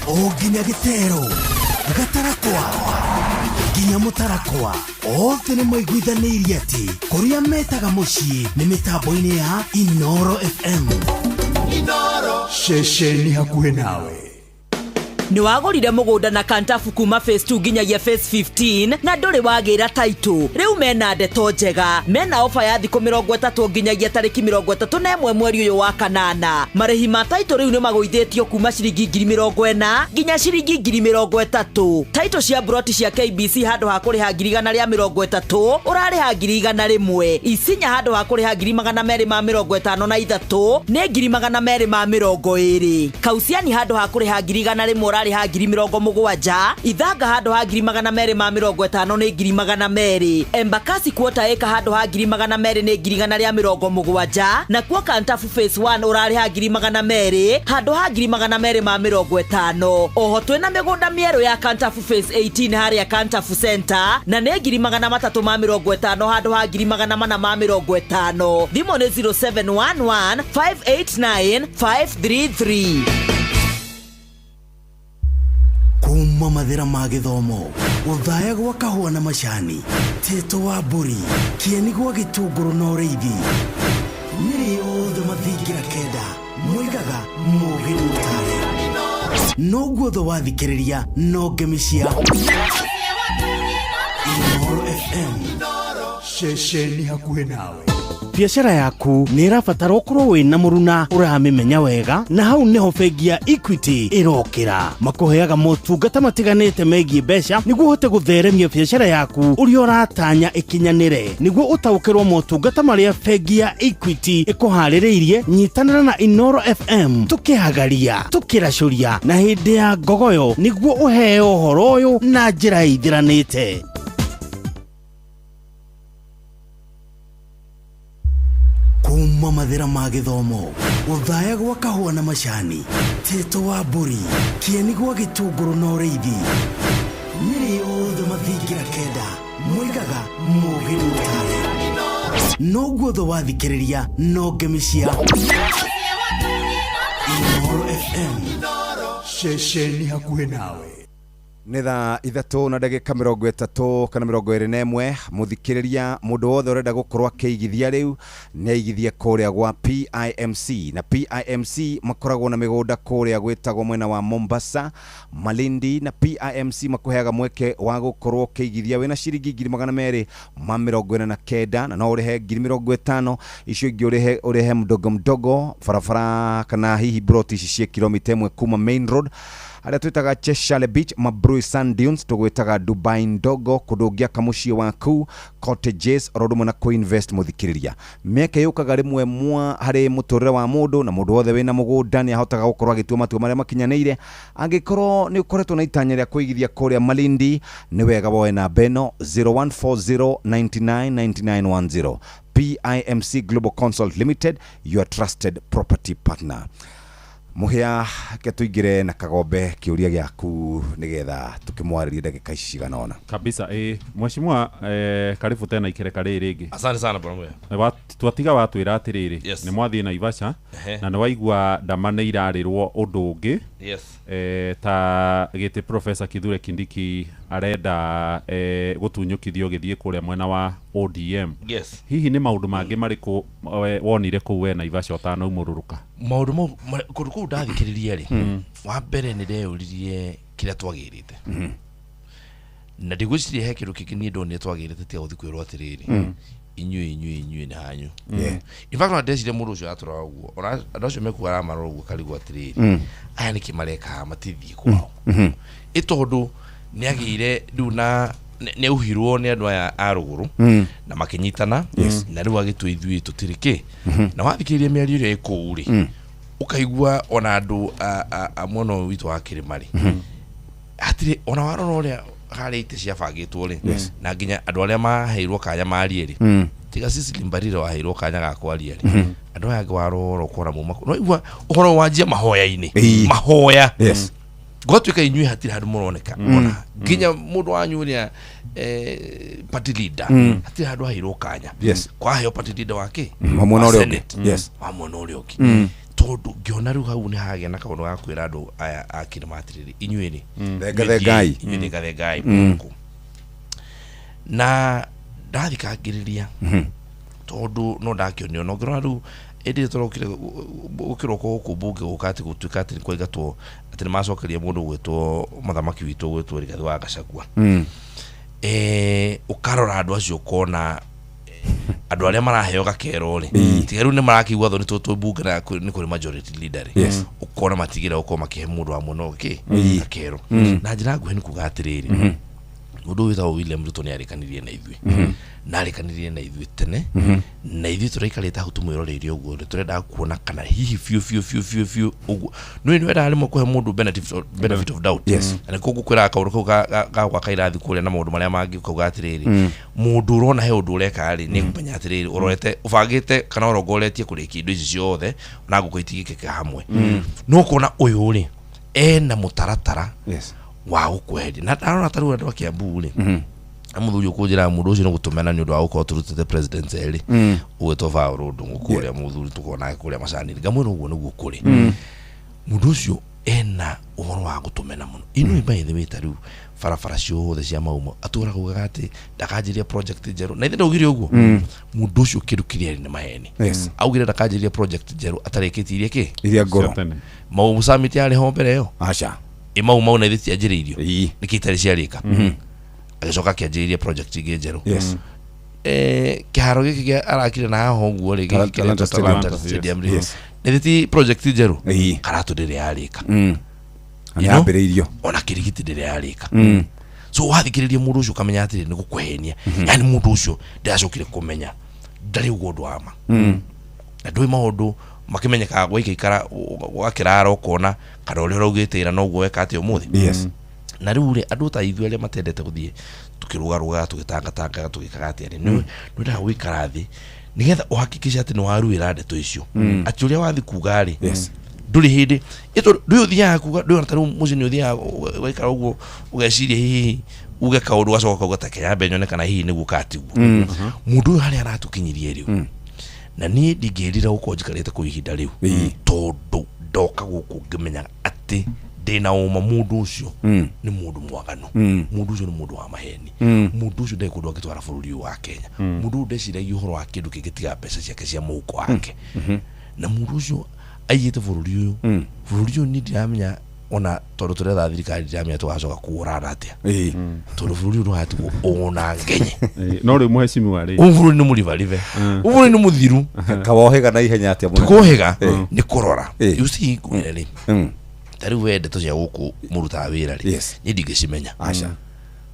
o nginya gĩtero gatarakwa nginya mũtarakwa othe nĩ maiguithanĩirie atĩ kũrĩa metaga mũciĩ nĩ mĩtambo-inĩ ya Inoro FM. Inoro ceceni hakuhĩ nawe. Nĩ wagũrire mũgũnda na kantafu kuma phase 2 nginyagia phase 15 na ndũrĩ wagĩra title. Rĩu mena ndeto njega, mena ofa ya thikũ 30 nginyagia tarĩki 31 mweri ũyũ wa kanana. Marĩhi ma title rĩu nĩ magũithĩtio kuma ciringi 40,000 nginya ciringi 30,000. Title cia broti cia KBC handũ ha kũrĩha 130 ũrarĩha 100. Isinya handũ ha kũrĩha 253 nĩ 220. Kausiani handũ ha kũrĩha 100 rari ha 70,000. Ithanga handũ ha 250 nĩ 200,000. Embakasi kuota eka handũ ha 200 nĩ 170,000. Na kuo kantafu phase 1 ũrari ha 200 handũ ha 250. Oho twĩna mĩgũnda mĩerũ ya kantafu phase 18 harĩa kantafu center na nĩ 350 handũ ha 450. Thimũ nĩ 0711 589 533. Kuma mathĩra ma gĩthomo ũthaya gwa kahũa na macani, Teto wa mbũri, kĩeni gwa gĩtũngũrũ na ũrĩithi. Nĩrĩ mathingira kenda mwigaga mugirutare no guotho wathikiriria no ngemisia Inooro FM shesheni hakuhe nawe. Biashara yaku ni irabatara ukorwo wina muruna uramimenya wega na hau niho bengi ya Equity irokira makuheaga motungata matiganite megie mbeca niguo uhote gutheremia biashara yaku uri uratanya ikinyanire niguo utaukirwo motungata maria bengi ya Equity ikuhaririirie. Nyitanira na Inooro FM tukihagaria tukiracuria na hindi ya ngogoyo niguo uheo uhoro uyu na njira ithiranite. Kuma mathira ma githomo uthaya gwa kahua na macani Teto wa mburi kieni gwa gitunguru na ureithi niri othe mathingira kenda mwigaga mugirutare no guotho wathikiriria no ngemisia Inooro FM shesheni hakuhe nawe. Nĩ thaa 3:30 kana 21 muthikiriria mundu wothe urenda gukorwa keigithia riu ni aigithie kuria gwa PIMC na PIMC makoragwo na migunda kuria gwitagwo mwena wa Mombasa Malindi na PIMC makuheaga mweke wa gukorwo keigithia wina ciringi 249 na no urihe 50 icio ingi urihe mdogo barabara kana hihi broti ici cia kilomita 1 kuma main road aria twitaga Cheshire Beach Mabrui Sand Dunes tugwitaga Dubai ndogo kudungia kamushie waku cottages rodumwe na co-invest muthikiriria meke yukaga rimwe mwa hari muturire wa mundu na mundu wothe wina mugunda ni ahotaga gukorwa agitua matua maria makinyanire angikorwo ni ukoretwo na itanya ria kuigithia kuria Malindi ni wega woe na beno 0140999910 PIMC Global Consult Limited, your trusted property partner. Muhia ketuigire na kagombe kiuria giaku nigetha tukimwaririe ndagika ici ciganona kabisa. Mheshimiwa karibu tena ikereka riri. Asante sana bwana mwe. Twatiga watwira atiriri ni mwathie na Ivasha na ni waigua ndamane irarirwo undu ungi. Yes. Ta gite Professor Kithure Kindiki arenda gutunyukithio githie kuria mwena wa ODM. Yes. Hihi ni maundu mangi mariku wonire ku we na Ivasha utana umururuka? Maundu kuruku ndathikiriria ri wa mbere ni ndeuririe kira twagirite na ndigwicirie he kindu kingini ndone twagirite tia guthi kwirwo atiriri inyui na hanyu. In fact ndecire mundu ucio atura uguo ona ndacio mekuara maroro uguo karigu atiriri aya ni kimareka matithie kwao itondu ni agire riu na ne uhirwo ni andu aya aruguru na makinyitana na riu agitu ithui tutiriki na wathikiriria miario ire ikuuri ukaigua ona andu a mwono witu wa Kirimari atire ona warona uria hari ite cia bangitwo ri na nginya andu aria maheirwo kanya mari ri tiga sisi limbarire waheirwo kanya ga kwaria ri andu aya gwaroro kora mu no igua uhoro wanjia mahoya-ini mahoya gwatuika inyui hatiri handu muroneka ona nginya mundu wanyu ria party leader hatiri handu haheirwo kanya kwa heo party leader wake mamona uri mamona uri oki tondu ngiona riu hau ni hagia na kaundu ga kwira andu aya akirima atiriri inyuiri ngai inyuiri ngai na ndathikagiriria tondu no ndakionio no ngirona riu indi torokire ukiroko kubunge gukati gutuika ati kwa igatwo ati macokeria mundu gwetwo mathamaki witu gwetwo Rigathi wa Gachagua ukarora andu acio kona andu aria maraheo gakero ri tigaru ni marakigwa thoni tutu bunge na ni kuri majority leader ukona matigira uko makihe mundu wa muno gakero na njira nguhe ni kugatiriri mundu withawo William Ruto ni arikanirie na ithui na arikanirie na ithui tene na ithui turaikarite ahu tumwiroreirie uguo turenda kuona kana hihi fiu uguo no ni wenda arimo kuhe mundu benefit of doubt na kugu kwira kaundu kau ga kwa kairathi kuria na mundu maria mangi kugatiriri mundu urona he undu ureka ri ni kumenya atiriri urorete ubangite kana urongoretie kuriki indu ici ciothe na gukoitigike hamwe no kuona uyu ri ena mutaratara wa ukwendi na arona taru andu akiambu ri amuthuri ukujira mundu ucio no gutumena ni undu wa uko turutite president eri ugwetwo Vauru ndungu kuria muthuri tukona kuria macani ngamwe no uguo niguo kuri mundu ucio ena uhoro wa gutumena muno inu by the way taru farafara ciothe cia mauma atura kugaga ati ndakanjiria project njeru na ithe ndaugire uguo mundu ucio kindu kiria ni maheni augire ndakanjiria project njeru atarikitirie ki iria ngoro mau summit yari ho mbere yo acha mau na ithe cianjiriirio nikitari ciarika agicoka kianjiriria project ingi njeru kiharo giki kia arakire na ho guo ri giki Talanta Stadium ri nithiti project njeru karatu ndiri yarika yambiriirio ona kirigiti ndiri yarika so wathikiriria mundu ucio kamenya atiri ni gukuhenia yani mundu ucio ndacokire kumenya ndari ugondu ama na ndui maundu makimenyeka gwaikara gwakirara ukona kana uri raugitira no gweka ati umuthi na riu ri andu ta ithu aria matendete guthie tukiruga tugitanga tugikaga ati ari no nda gwikara thi nigetha uhakikisha ati ni waruira ndeto icio ati uria wathi kuga ri nduri hindi ito ndu uthia kuga ndu taru muci ni uthia gwikara uguo ugeciria hihi uge kaundu gacoka ugata kenya nyone kana hihi niguo katiguo mundu hari aratukinyirie riu na ni ndigirira uko njikarite ku ihinda riu tondu ndoka guku ngimenya ati ndina uma mundu ucio ni mundu mwaganu mundu ucio ni mundu wa maheni mundu ucio ndai kundu agitwara bururi wa Kenya mundu ndeciragia uhoro wa kindu kingitiga mbeca ciake cia muko wake na mundu ucio aiyete bururi uyu ni ndiramenya ona tondu turetha thirikari ndiramenya tugacoka kuurana atia tondu bururi uyu hati ona ngenye no ri muhecimu wari bururi ni murivarive bururi ni muthiru kawohega na ihenya atia tukohega ni kurora you see kunele tari wende to cia guku muruta wira ri ni ndigicimenya acha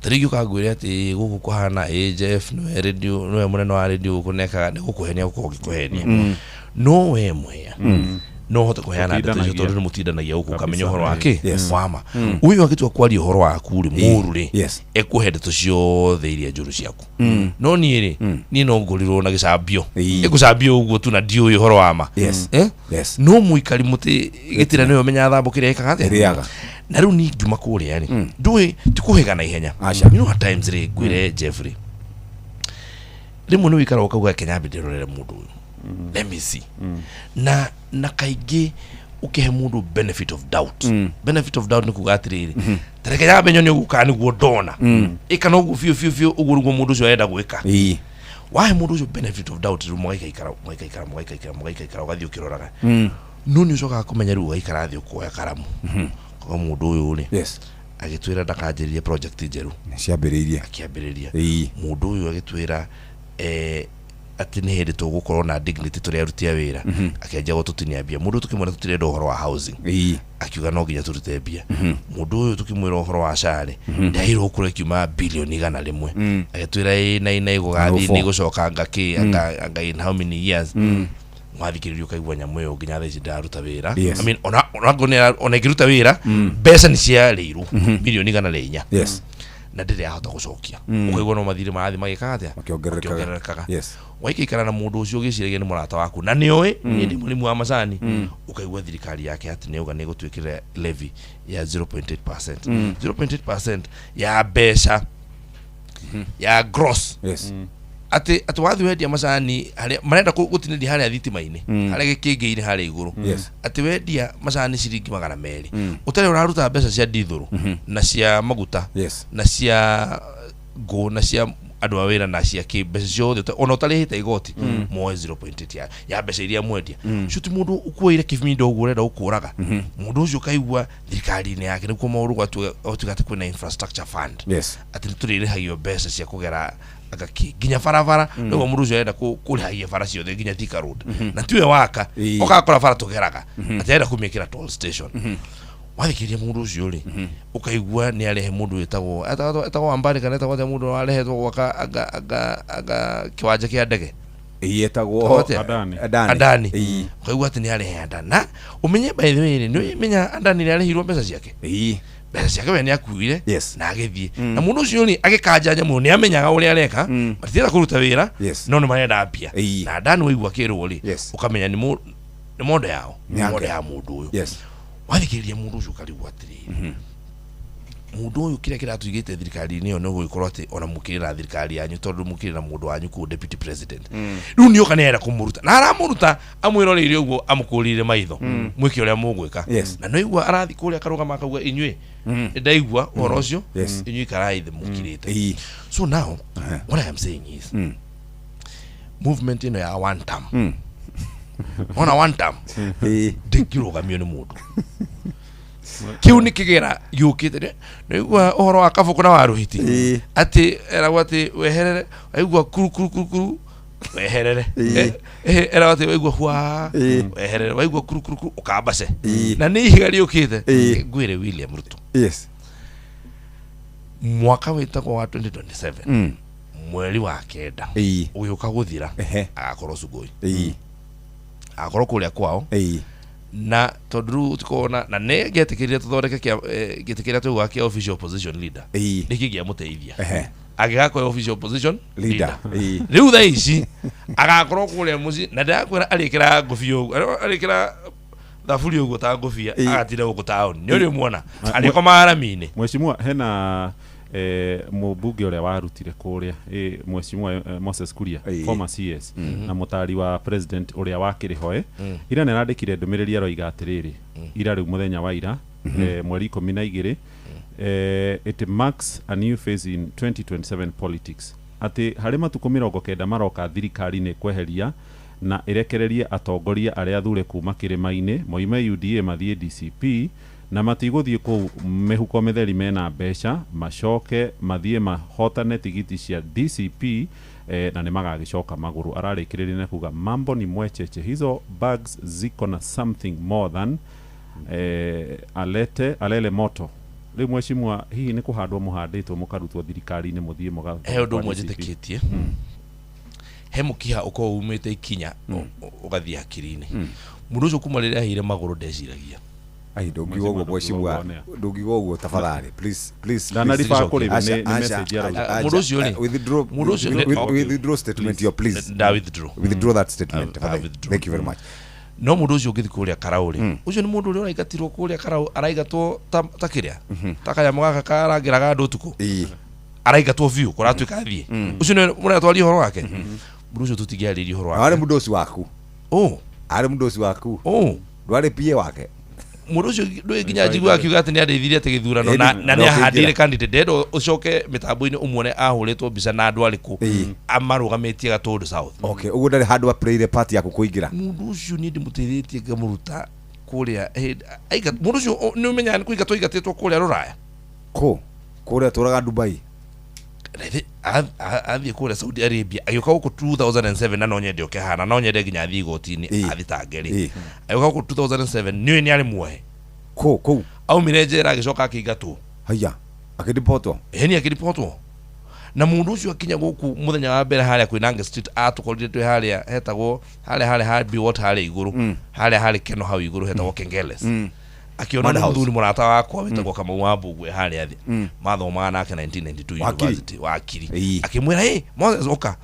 tari gukagwire ati guku kuhana AJF no radio no munene wa radio kuneka ni gukuhenia gukuhenia no we mwea no hote kuheana ndeto tondu mutindanagia guku kamenya uhoro wake wama uyu agitwa kwari uhoro waku ri muru ri ekuhende to ciothe iria njuru ciaku no ni ri ni no ngurirwo na gicambio ekucambio uguo tu na ndio uyu uhoro wama no muikari muti gitira niyo menya thambo kiria ikaga atia na riu ni ngima kuria ni ndui tikuhega na ihenya you know at times ri gwire Jeffrey rimwe no wikara ukauga Kenya ndirorere mundu uyu let me see na kaigi ukihe mundu benefit of doubt ni kugatiriri tareke ya benyo ni gukani guo dona ikana ugu fiu ugurugo mundu ucio enda gwika wahe mundu ucio benefit of doubt rumoika ikara gathi ukiroraga nuni ucoka kumenya ru gaikara thi ukoya karamu kwa mundu uyu ri agitwira ndakanjiririe project njeru akiambiriria mundu uyu agitwira ati ni hindi tugukorwo na dignity turi arutia wira akianjia gututinia bia mundu tukimwira tutirenda uhoro wa housing akiuga no nginya turute bia mundu uyu tukimwira uhoro wa share ndairo ukure kiuma bilioni 100 agitwira na igugathi ni gucoka ngaki anga in how many years mwathikiririo kaigwa nyamu yo nginya thaici ndaruta wira I mean ona ngiruta wira mbeca ni ciariirwo bilioni 104 na ndire ahota gucokia ukaigwa no mathire marathi magikaga atia makiongererekaga waikikara na mundu ucio giciragia ni murata waku na nioi ni ndi mulimu wa macani ukaigwa thirikari yake ati ni uga ni gutwikira levy ya 0.8% 0.8% ya mbeca ya gross ati wathi wendia macani marenda gutinidi haria thitima-ini haria gikingi-ini haria iguru ati wendia macani ciringi 200 utari uraruta mbeca cia dithuru na cia maguta na cia go na cia andu a wira na cia mbeca ciothe ona utarihite igoti moe 0.8 ya mbeca iria mwendia shuti mundu ukuire kivimindo ugu urenda ukuraga mundu ucio kaigua thirikari-ini yake nikuo maundu gwatuigate kwina infrastructure fund ati turirihagio mbeca cia kugera agaki ginya farafara no mundu ucio enda kurihagia fara ciothe ginya Thika Road na tiwe waka ukakora fara tugeraga atenda kumikira toll station wathikiria mundu ucio ri ukaigua ni arehe mundu etagwo ambani kana etagwo mundu arehetwo gwaka aga kiwanja kia ndege etagwo Adani ukaigua ati ni arehe Adani na umenye by the way ni umenya Adani ni arehirwo mbeca ciake mbeca ciake we ni akuire na agithie na mundu ucio ni agikanja nyamu ni amenyaga uria areka matira kuruta wira no ni marenda mbia na Adani waigua kirwo ri ukamenya ni mondo yao ni mondo ya mundu uyu wathikiriria mundu ucio karigwa atiri mundu uyu kira kiratugite thirikari-ini yo no guikorwo ati ona mukirira thirikari yanyu tondu mukirira mundu wanyu ku deputy president riu ni oka nera kumuruta na aramuruta amwiroreire uguo amukurire maitho mwiki uria mugwika na no igua arathi kuria karugama akauga inywe ndaigua oro ucio inywe karaithe mukirite. So now what I am saying is movement ino ya one term ona one term ndikirugamio ni mundu kiu ni kigera yukite nigua ohoro wa kabuku na waruhiti ati era ati weherere aigua kuru weherere era ati aigua hwa weherere aigua kuru ukabase na ni higari yukite gwire William Ruto mwaka witako wa 2027 mweri wa kenda uyu kaguthira agakorwo Sugoi agakorwo kuria kwao na tondu tukona na ne getikirira tuthondeke kia getikirira tuga kia official opposition leader nikigia muteithia agakwa official opposition leader riu tha ici agakorwo kuria muci na ndakwira arikira ngufio arikira thafuri ugo ta ngufia agatire ugo town ni uri muona ariko maramini mheshimiwa hena mubunge uria warutire kuria mheshimiwa Moses Kuria former CS na mutari wa president uria wakirihoe ira nerandikire ndumiriri aroiga atiriri ira riu muthenya wa ira mweri 12 it marks a new phase in 2027 politics ati hari matuko 90 maroka thirikari ni kweheria na irekererie atongoria aria thure kuma kirima-ini moime UDA mathie DCP na matiguthie ku mehuko metheri mena mbeca macoke mathie mahotane tigiti cia DCP na nimagagicoka maguru ararikiriria na kuga mambo ni mwecheche hizo bags ziko na something more than alele moto. Riu mheshimiwa hihi ni kuhandwa muhanditwo mukarutwo thirikari-ini muthie muga undu mwejeteketie he mukiha uko umite ikinya ugathia hakiri-ini mundu ucio kuma riria ahire maguru ndeciragia ai ndungiwa uguo mheshimiwa ndungiwa uguo tafadhali please na narifa kuri ni message ya mundu ucio ri withdraw statement your please withdraw that statement thank you very much. No mundu ucio ngithi kuria karauri ucio ni mundu uria uraigatirwo kuria karau araigatwo ta kiria takaya mugaka karangiraga andu tuku araigatwo view kuratuika thie ucio ni muratwari horo wake mundu ucio tutigiariri horo wake ari mundu ucio waku ari mundu ucio waku ndwari pie wake mundu ucio ndwe nginya njigua akiuga ati ni andeithirie ati githurano na ni ahandire candidate dedo ucoke mitambo-ini umwone ahuritwo mbica na andu ariku amarugamitie Gatundu South okay ugu ndari handu wa play the party yaku kuingira mundu ucio ni ndimutithitie ngamuruta kuria aiga mundu ucio ni umenya ni kuiga toigatitwo kuria Ruraya kuria turaga Dubai athie kuria Saudi Arabia ayuka guku 2007 na nonye ndio kehana nonye ndege nya thigoti-ini athitangeri ayuka guku 2007 ni ari muohe au mirejera agicoka akigatwo haya akidipotwo heni akidipotwo na mundu ucio akinya guku muthenya wa mbere haria kwinange street atukorire twe haria hetagwo haria habi what haria iguru haria keno hau iguru hetagwo Kengeles akiona muthuri murata wakwa wetagwo Kamau wa Mbugwe haria thi mathoma nake 1992 university wa akiri akimwira Moses oka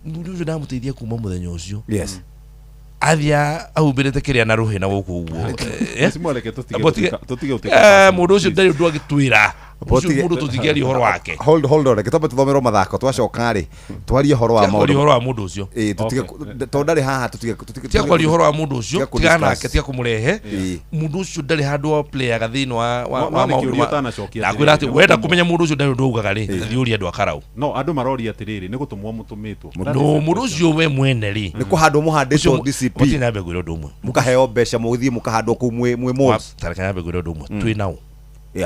mundu ucio ndamuteithia kuma muthenya ucio athia ahumbirite kiria na ruhi na guku uguo simoleke tutige utika mundu ucio ndari ndu agitwira ucio mundu tutigiari horo wake hold on gitobe tuthomerwo mathako twacoka ri twarie horo wa maundu horo wa mundu ucio tutige tondari haha tutige kwari horo wa mundu ucio tigana ketia kumurehe mundu ucio ndari handu player gathini wa maundu na kwira ati wenda kumenya mundu ucio ndari ndugaga ri thiuri andu akarau no andu marori atiriri ni gutumwo mutumitwo no mundu ucio we mwene ri ni kuhandwo muhanditwo DCP mutina begwira undu umwe mukaheo mbeca muthie mukahandwo ku mwe mos tarekanya begwira undu umwe twi nao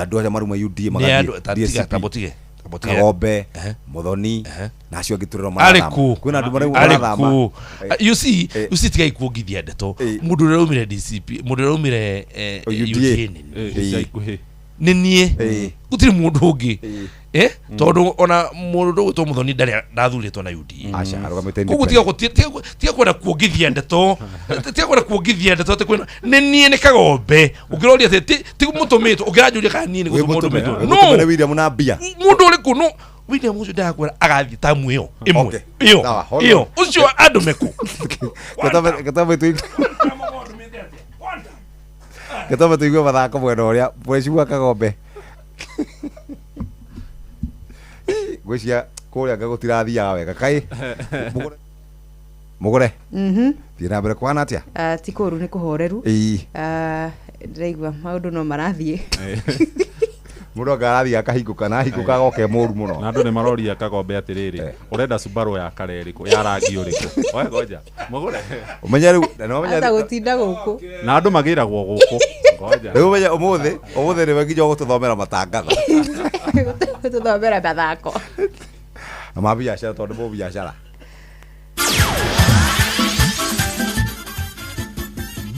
andu aria maruma UD magathie tabotige Kagombe Muthoni na acio agiturira marathama kwina andu marathama you see tiga ikuongithia ndeto mundu uria umire DCP mundu uria umire UD ni nie gutiri mundu ungi tondu ona mundu gwitwo Muthoni ndari ndathuritwo na UD acha arugamite kugu tiga kwenda kuongithia ndeto ati kwina ni nie ni Kagombe ukiroria ati ti mutumitwo ukirajuria kana nie ni gutumitwo no William na Bia mundu uri kuno William ucio ndakwira agathi tamu iyo imwe iyo ucio andu meku gatabe tuigwe mathako mwena uria mheshimiwa Kagombe Ngwĩcia kũrĩa ngagũtirathiaga wega kai. Mugure. Thiĩ na mbere kwana atĩa? Ti kũru nĩ kũhoreru. Ndaigua maũndũ no marathiĩ. Mũndũ akarathiĩ akahingũka na ahingũka goke mũru mũno. Na andũ nĩ maroria kagombe atĩrĩrĩ, ũrenda Subaru ya kare ĩrĩkũ, ya rangi ũrĩkũ? Oe ngoja. Mugure. Ũmenye rĩu, no ũmenye. Hata gũtinda gũkũ. Na andũ magĩragwo gũkũ. Ngoja. Rĩu ũmenye ũmũthĩ nĩ wengĩnya gũtũthomera matangatho. Gũtũthomera mathako. Na mabiacara tondũ mũ biacara.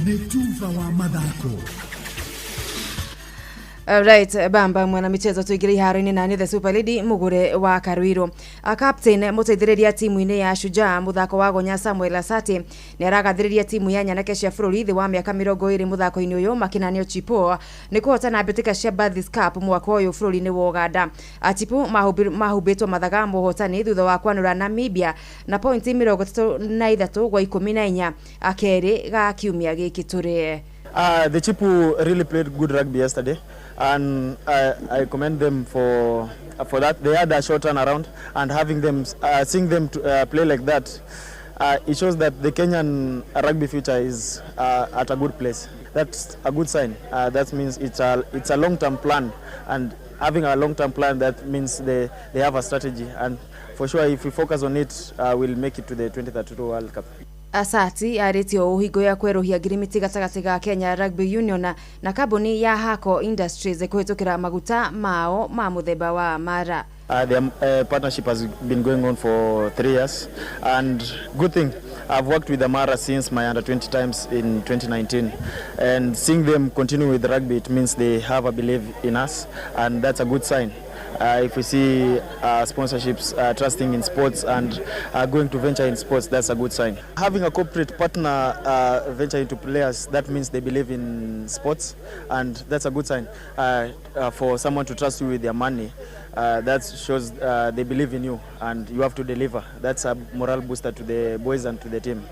Netuva wa mathako. Right, bamba mwana michezo tuigire iharo-inĩ nani the Super Lady Mugure wa Karuiro. Captain muteithĩrĩria timu-inĩ ya Shujaa muthako wa Gonya Samuel Asati nĩ aragathĩrĩria timu ya Nyanake cia bũrũri thĩ wa mĩaka 20 muthako-inĩ ũyũ makinanio Chipo nĩ kũhotana mbĩtĩka cia Bathis Cup mwaka ũyũ bũrũri-inĩ wa Uganda. Chipo mahubĩtwo mathaga mũhotani thutha wa kwanũra Namibia na pointi 33 gwa 14 akerĩ ga kiumia gĩkĩ tũrĩ. The Chipu really played good rugby yesterday, and I commend them for that. They had a short turnaround, and having them, seeing them play like that, it shows that the Kenyan rugby future is at a good place. That's a good sign. That means it's a long-term plan, and having a long-term plan, that means they have a strategy, and for sure, if we focus on it, we'll make it to the 2032 World Cup. Asati arĩtio ũhingo ya kwerũhia ngirimiti gatagatĩ ga Kenya Rugby Union na kambuni ya Hako Industries kũhĩtũkĩra maguta mao ma mũthemba wa Mara. The partnership has been going on for 3 years, and good thing, I've worked with Amara since my under-20 times in 2019, and seeing them continue with rugby, it means they have a belief in us, and that's a good sign. If we see sponsorships trusting in sports and going to venture in sports, that's a good sign. Having a corporate partner venture into players, that means they believe in sports, and that's a good sign. For someone to trust you with their money, that shows they believe in you and you have to deliver. That's a morale booster to the boys and to the team.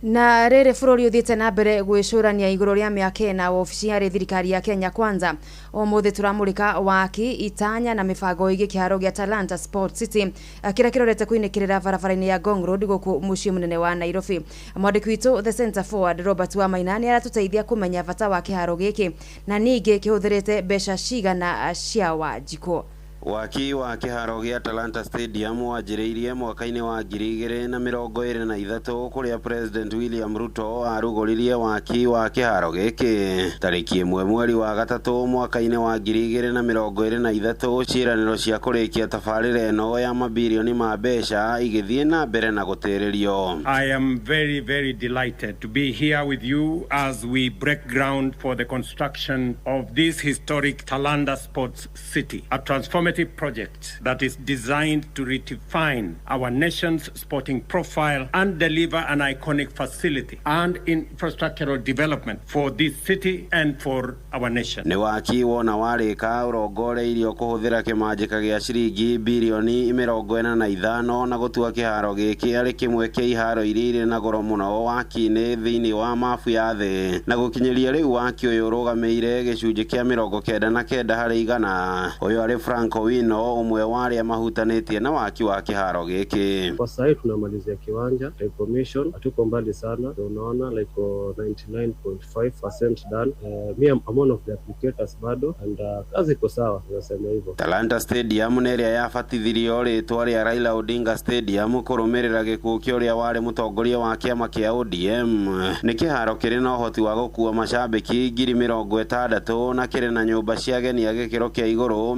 Na rĩrĩ bũrũri ũthiĩte na mbere gwĩcũrania igũrũ rĩa mĩaka na ofici ya thirikari ya Kenya Kwanza. Ũmũthĩ tũramũrĩka waki itanya na mĩbango ĩgĩ kĩharo gĩa Talanta Sport City kĩrĩa kĩrorete kũinĩkĩrĩra barabara-inĩ ya Ngong Road gũkũ mũciĩ mũnene wa Nairobi. Mwandĩki witũ the center forward Robert Wamaina nĩ aratũteithia kũmenya bata wa kĩharo gĩkĩ na ningĩ kĩhũthĩrĩte mbeca cigana cia Wanjikũ. Waki wa kĩharo gĩa Talanta Stadium wanjĩrĩirie mwaka-inĩ wa 2023 kũrĩa President William Ruto arugũririe waki wa kĩharo gĩkĩ. Tarĩki 1 mweri wa gatatũ mwaka-inĩ wa 2023 ciĩranĩro cia kũrĩkia tabarĩra ĩno ya mabilioni ma mbeca igĩthiĩ na mbere na gũtĩrĩrio. I am very, very delighted to be here with you as we break ground for the construction of this historic Talanta Sports City, a transformative project that is designed to redefine our nation's sporting profile and deliver an iconic facility and infrastructural development for this city and for our nation. Nĩ waki wona warĩka ũrongoreirio kũhũthĩra kĩmanjĩka gĩa ciringi bilioni 45 na gũtua kĩharo gĩkĩ arĩ kĩmwe kĩa iharo iria irĩ na goro mũno waki-inĩ thĩinĩ wa mabu ya thĩ, na gũkinyĩria rĩu waki ũyũ ũrũgamĩire gĩcunjĩ kĩa 99 harĩ 100. Ũyũ arĩ Franco Wino, umwe wa arĩa mahutanĩtie na waki wa kĩharo gĩkĩ. Kwa sasa tunamalizia kiwanja commission, hatuko mbali sana, unaona like 99.5% done. Me am one of the applicators bado, and kazi iko sawa, tunasema hivyo. Talanta Stadium nĩ ĩrĩa yabatithirio rĩtwa rĩa Raila Odinga Stadium kũrũmĩrĩra gĩkuũ kĩa ũrĩa warĩ mũtongoria wa kĩama kĩa ODM. Nĩ kĩharo kĩrĩ na ũhoti wa gũkuua macambĩki 60,000 na kĩrĩ na nyũmba cia ageni ya gĩkĩro kĩa igũrũ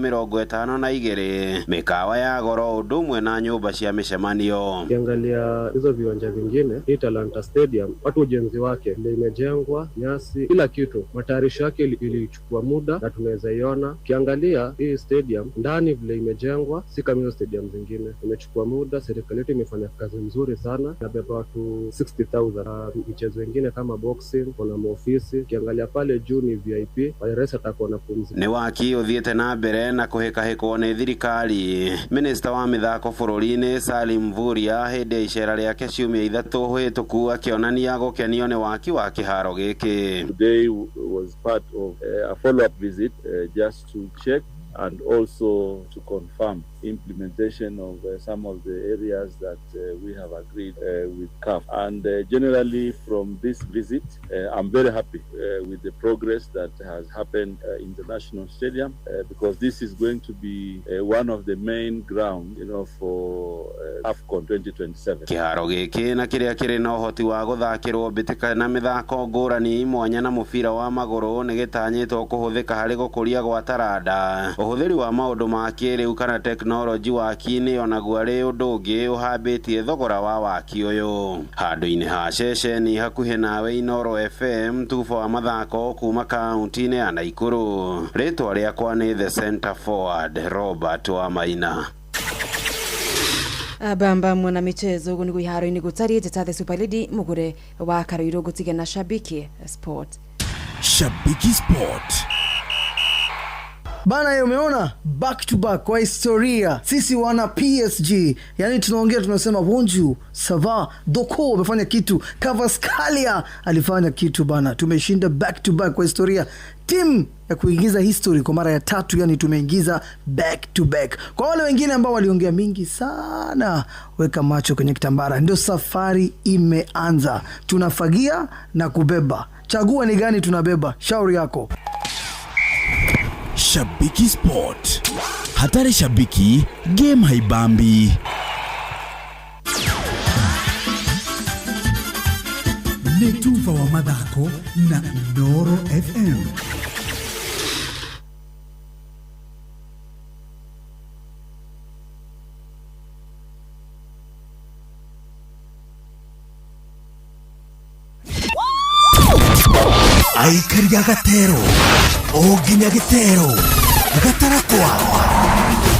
52, mikawa ya goro ũndũ ũmwe na nyũmba cia mĩcemanio. Ukiangalia hizo viwanja vingine, hii Talanta Stadium, watu ujenzi wake ndio imejengwa, nyasi, kila kitu, matayarisho yake ilichukua muda na tunaweza iona. Ukiangalia hii stadium ndani vile imejengwa, si kama hizo stadium zingine, imechukua muda. Serikali yetu imefanya kazi nzuri sana, na beba watu 60,000. Michezo mingine kama boxing, kuna maofisi, ukiangalia pale juu ni VIP, wale resa atakuwa na pumzika. Ni waki uthiĩte na mbere na kũhĩkahĩkwo nĩ thirikari. Minister wa mĩthako bũrũri-inĩ Salim Mvurya hĩndĩ ya icera rĩake ciumia 3 hĩtũku akĩonania gũkenio nĩ waki wa kĩharo gĩkĩ. Today was part of a follow-up visit just to check and also to confirm implementation of some of the areas that we have agreed with CAF. And generally from this visit, I'm very happy with the progress that has happened in the National Stadium because this is going to be one of the main ground, for AFCON 2027. Kiharo giki na kiria kiri na uhoti wa guthakirwo mbitika na mithako ngurani mwanya na mubira wa maguru ni gitanyitwo kuhuthika hari gukuria gwa taranda. Uhuthiri wa maundu ma kiriu kana technology waki-ini onaguo ari undu ungi uhambitie thogora wa waki uyu. Handu-ini ha ceceni hakuhi nawe Inoro FM tufa wa mathako kuma kaunti-ini ya Naikuru. Ritwa riakwa ni the center forward Robert Wamaina. Bamba mwana michezo ugu nigu iharo-ini gutari the Super League mugure wa Karuiro gutige na Shabiki Sport. Shabiki Sport. Bana, umeona back to back kwa historia. Sisi wana PSG, yani tunaongea tunasema bonjour, ça va, Doko amefanya kitu, Kvaratskhelia alifanya kitu bana. Tumeshinda back to back kwa historia. Team ya kuingiza history kwa mara ya 3, yani tumeingiza back to back. Kwa wale wengine ambao waliongea mingi sana, weka macho kwenye kitambara. Ndio safari imeanza. Tunafagia na kubeba. Chagua ni gani tunabeba? Shauri yako. Shabiki Sport. Hatari shabiki, game haibambi. Netufa wa madhako na Inoro FM. Aikaria gatero, oginya gitero, gatarakwa,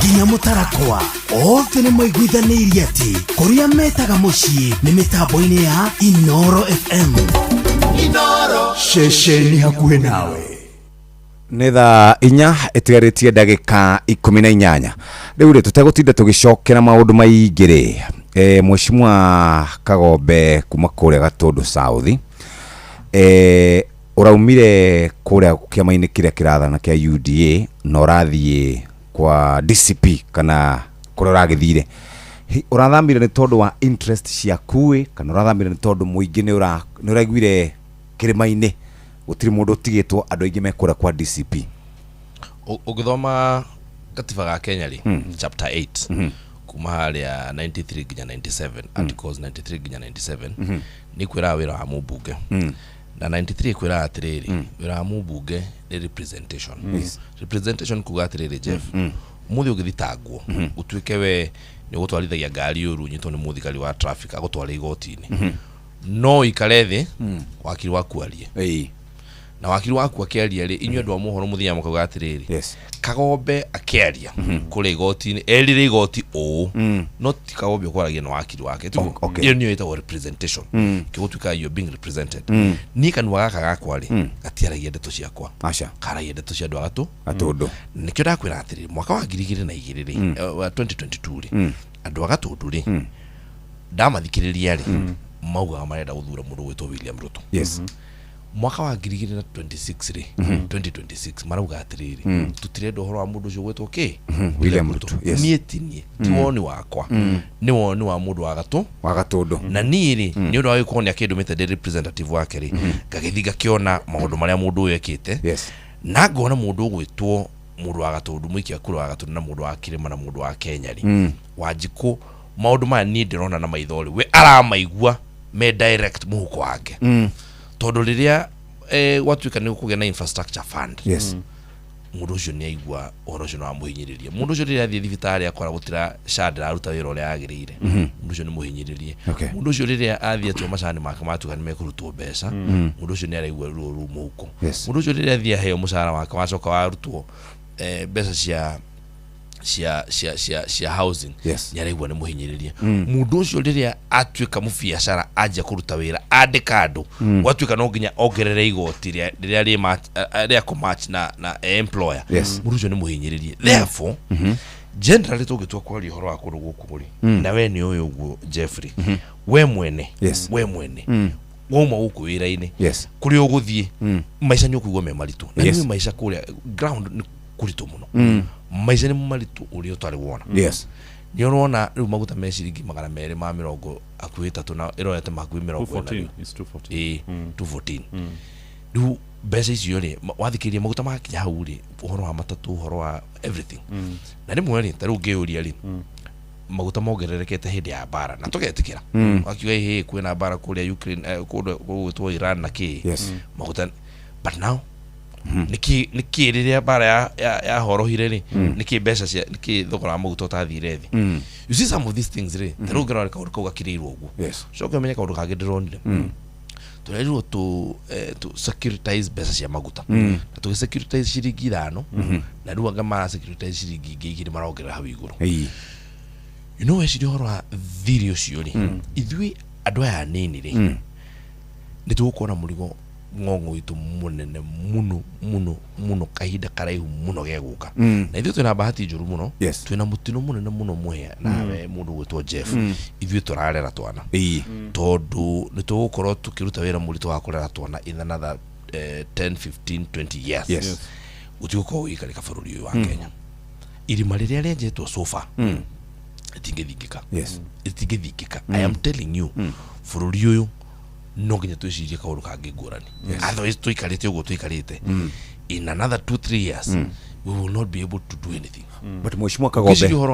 ginya mutarakwa, othe ni maiguithanirie ati kuria metaga mucii ni mitambo-ini ya Inoro FM. Inoro shesheni hakuhe nawe. Nĩ thaa 4 ĩtigaritie ndagĩka 18. Rĩu rĩ tũtegũtinda tũgĩcokera maũndũ maingĩ rĩ. Mheshimiwa Kagombe kuma kũrĩa Gatundu South uraumire kuria kiama-ini kiria kirathana kia UDA na urathie kwa DCP kana kuria uragithire. Urathambire ni tondu wa interest ciaku kana urathambire ni tondu muingi ni uraiguire kirima-ini gutiri mundu utigitwo andu aingi mekura kwa DCP? Ugithoma katiba ga Kenya ri chapter 8 kuma haria 93 ginya 97 articles 93 ginya 97 ni kwira wira wa mubunge na 93 kwira atiriri wira wa mubunge ni representation. Representation kuga atiriri Jeff muthi ugithitangwo utuike we ni gutwarithagia ngari uru nyitwo ni muthikari wa traffic agutwara igoti-ini no ikarethi wakiri waku arie na wakiri waku akiaria ri inywe andu a mohoro muthia mukaga atiriri Kagombe akiaria kuri igoti-ini erire igoti no ti Kagombe kwaragia na wakiri wake tu iyo niyo itawa representation kigutuika you being represented ni kanwa gaka gakwa ri atiaragia ndeto ciakwa karagia ndeto cia andu agatu Gatundu nikio ndakwira atiriri mwaka wa 2022 ri 2022 ri andu Gatundu ri ndamathikiriria ri mauga marenda guthura mundu gwitwo William Ruto mwaka wa 2026 ri 2026 marauga atiriri tutirenda uhoro wa mundu ucio gwitwo William Ruto nie tinie ti woni wakwa ni woni wa mundu wa Gatundu na nie ri ni undu wa gikonia kindu method representative wake ri ngagithiga kiona maundu maria mundu uyu ekite na ngona mundu gwitwo mundu wa Gatundu muikia kura wa Gatundu na mundu wa Kirima na mundu wa Kenya ri Wanjiku maundu maya ni ndirona na maithori we aramaigua me direct muhuko wake tondu riria watuika ni kugia na infrastructure fund mundu ucio ni aigua uhoro ucio no amuhinyiririe mundu ucio riria athie thibitari akora gutira shadra aruta wira uria agirire mundu ucio ni muhinyiririe mundu ucio riria athie tu macani make matuka ni mekurutwo mbeca mundu ucio ni araigua ruru muhuko mundu ucio riria athie heo mucara wake wacoka warutwo mbeca cia housing nyaraigua ni muhinyiririe mundu ucio riria atuika mubiacara aje kuruta wira andika andu watuika no nginya ongerere igoti riria ria ku match na employer mundu ucio ni muhinyiririe therefore generally tugitwa kwari horo wa kundu guku muri na we ni uyu uguo Jeffrey we mwene woma guku wira-ini kuri uguthie maica ni ukugwa me maritu na ni maica kuria ground ni kuritu muno maica nĩ maritu ũrĩa ũtarĩ wona yes nĩ ũrona rĩu maguta me ciringi 240 hakuhĩ 3 na ĩrorete makuhĩ 214 214 rĩu mbeca icio rĩ wathikĩrĩria maguta magakinya hau rĩ ũhoro wa matatũ ũhoro wa everything na rĩmwe rĩ ta rĩu ngĩũria rĩ maguta mongererekete hĩndĩ ya bara na tũgetĩkĩra wakiuga hĩ kwĩna bara kũrĩa Ukraine kũrĩa Iran na kĩ maguta but now niki rĩrĩa bara ya horohire rĩ niki mbeca cia niki thogora wa maguta ũtathire thĩ you see some of these things rĩ ta rĩu ngĩrora kaũndũ kau gakĩrĩirwo ũguo so ũkamenya kaũndũ kangĩ ndĩronire tũrerirwo tu securitize mbeca cia maguta na tũgĩsecuritize ciringi 5 na rĩu anga mara securitize ciringi ingĩ 2 marongerera hau igũrũ you know weciria ũhoro wa thiri ũcio rĩ ithuĩ andũ aya anini rĩ nĩ tũgũkorwo na mũrigo ng'ong'o witũ mũnene mũno kahinda karaihu mũno gegũka na ithuĩ twĩna bahati njũru mũno twĩna mũtino mũnene mũno mũhĩa nawe mũndũ gwĩtwo Jeff ithuĩ tũrarera twana tondũ nĩ tũgũkorwo tũkĩruta wĩra mũritũ wa kũrera twana in another 10 15 20 years ũtigũkorwo ũikarĩka bũrũri ũyũ wa Kenya irima rĩrĩa rĩenjetwo sofa itingĩthingĩka I am telling you bũrũri ũyũ no nginya twĩcirie kaũndũ kangĩ ngũrani otherwise tũikarĩte ũguo tũikarĩte in another 2-3 years we will not be able to do anything but Mheshimiwa Kagombe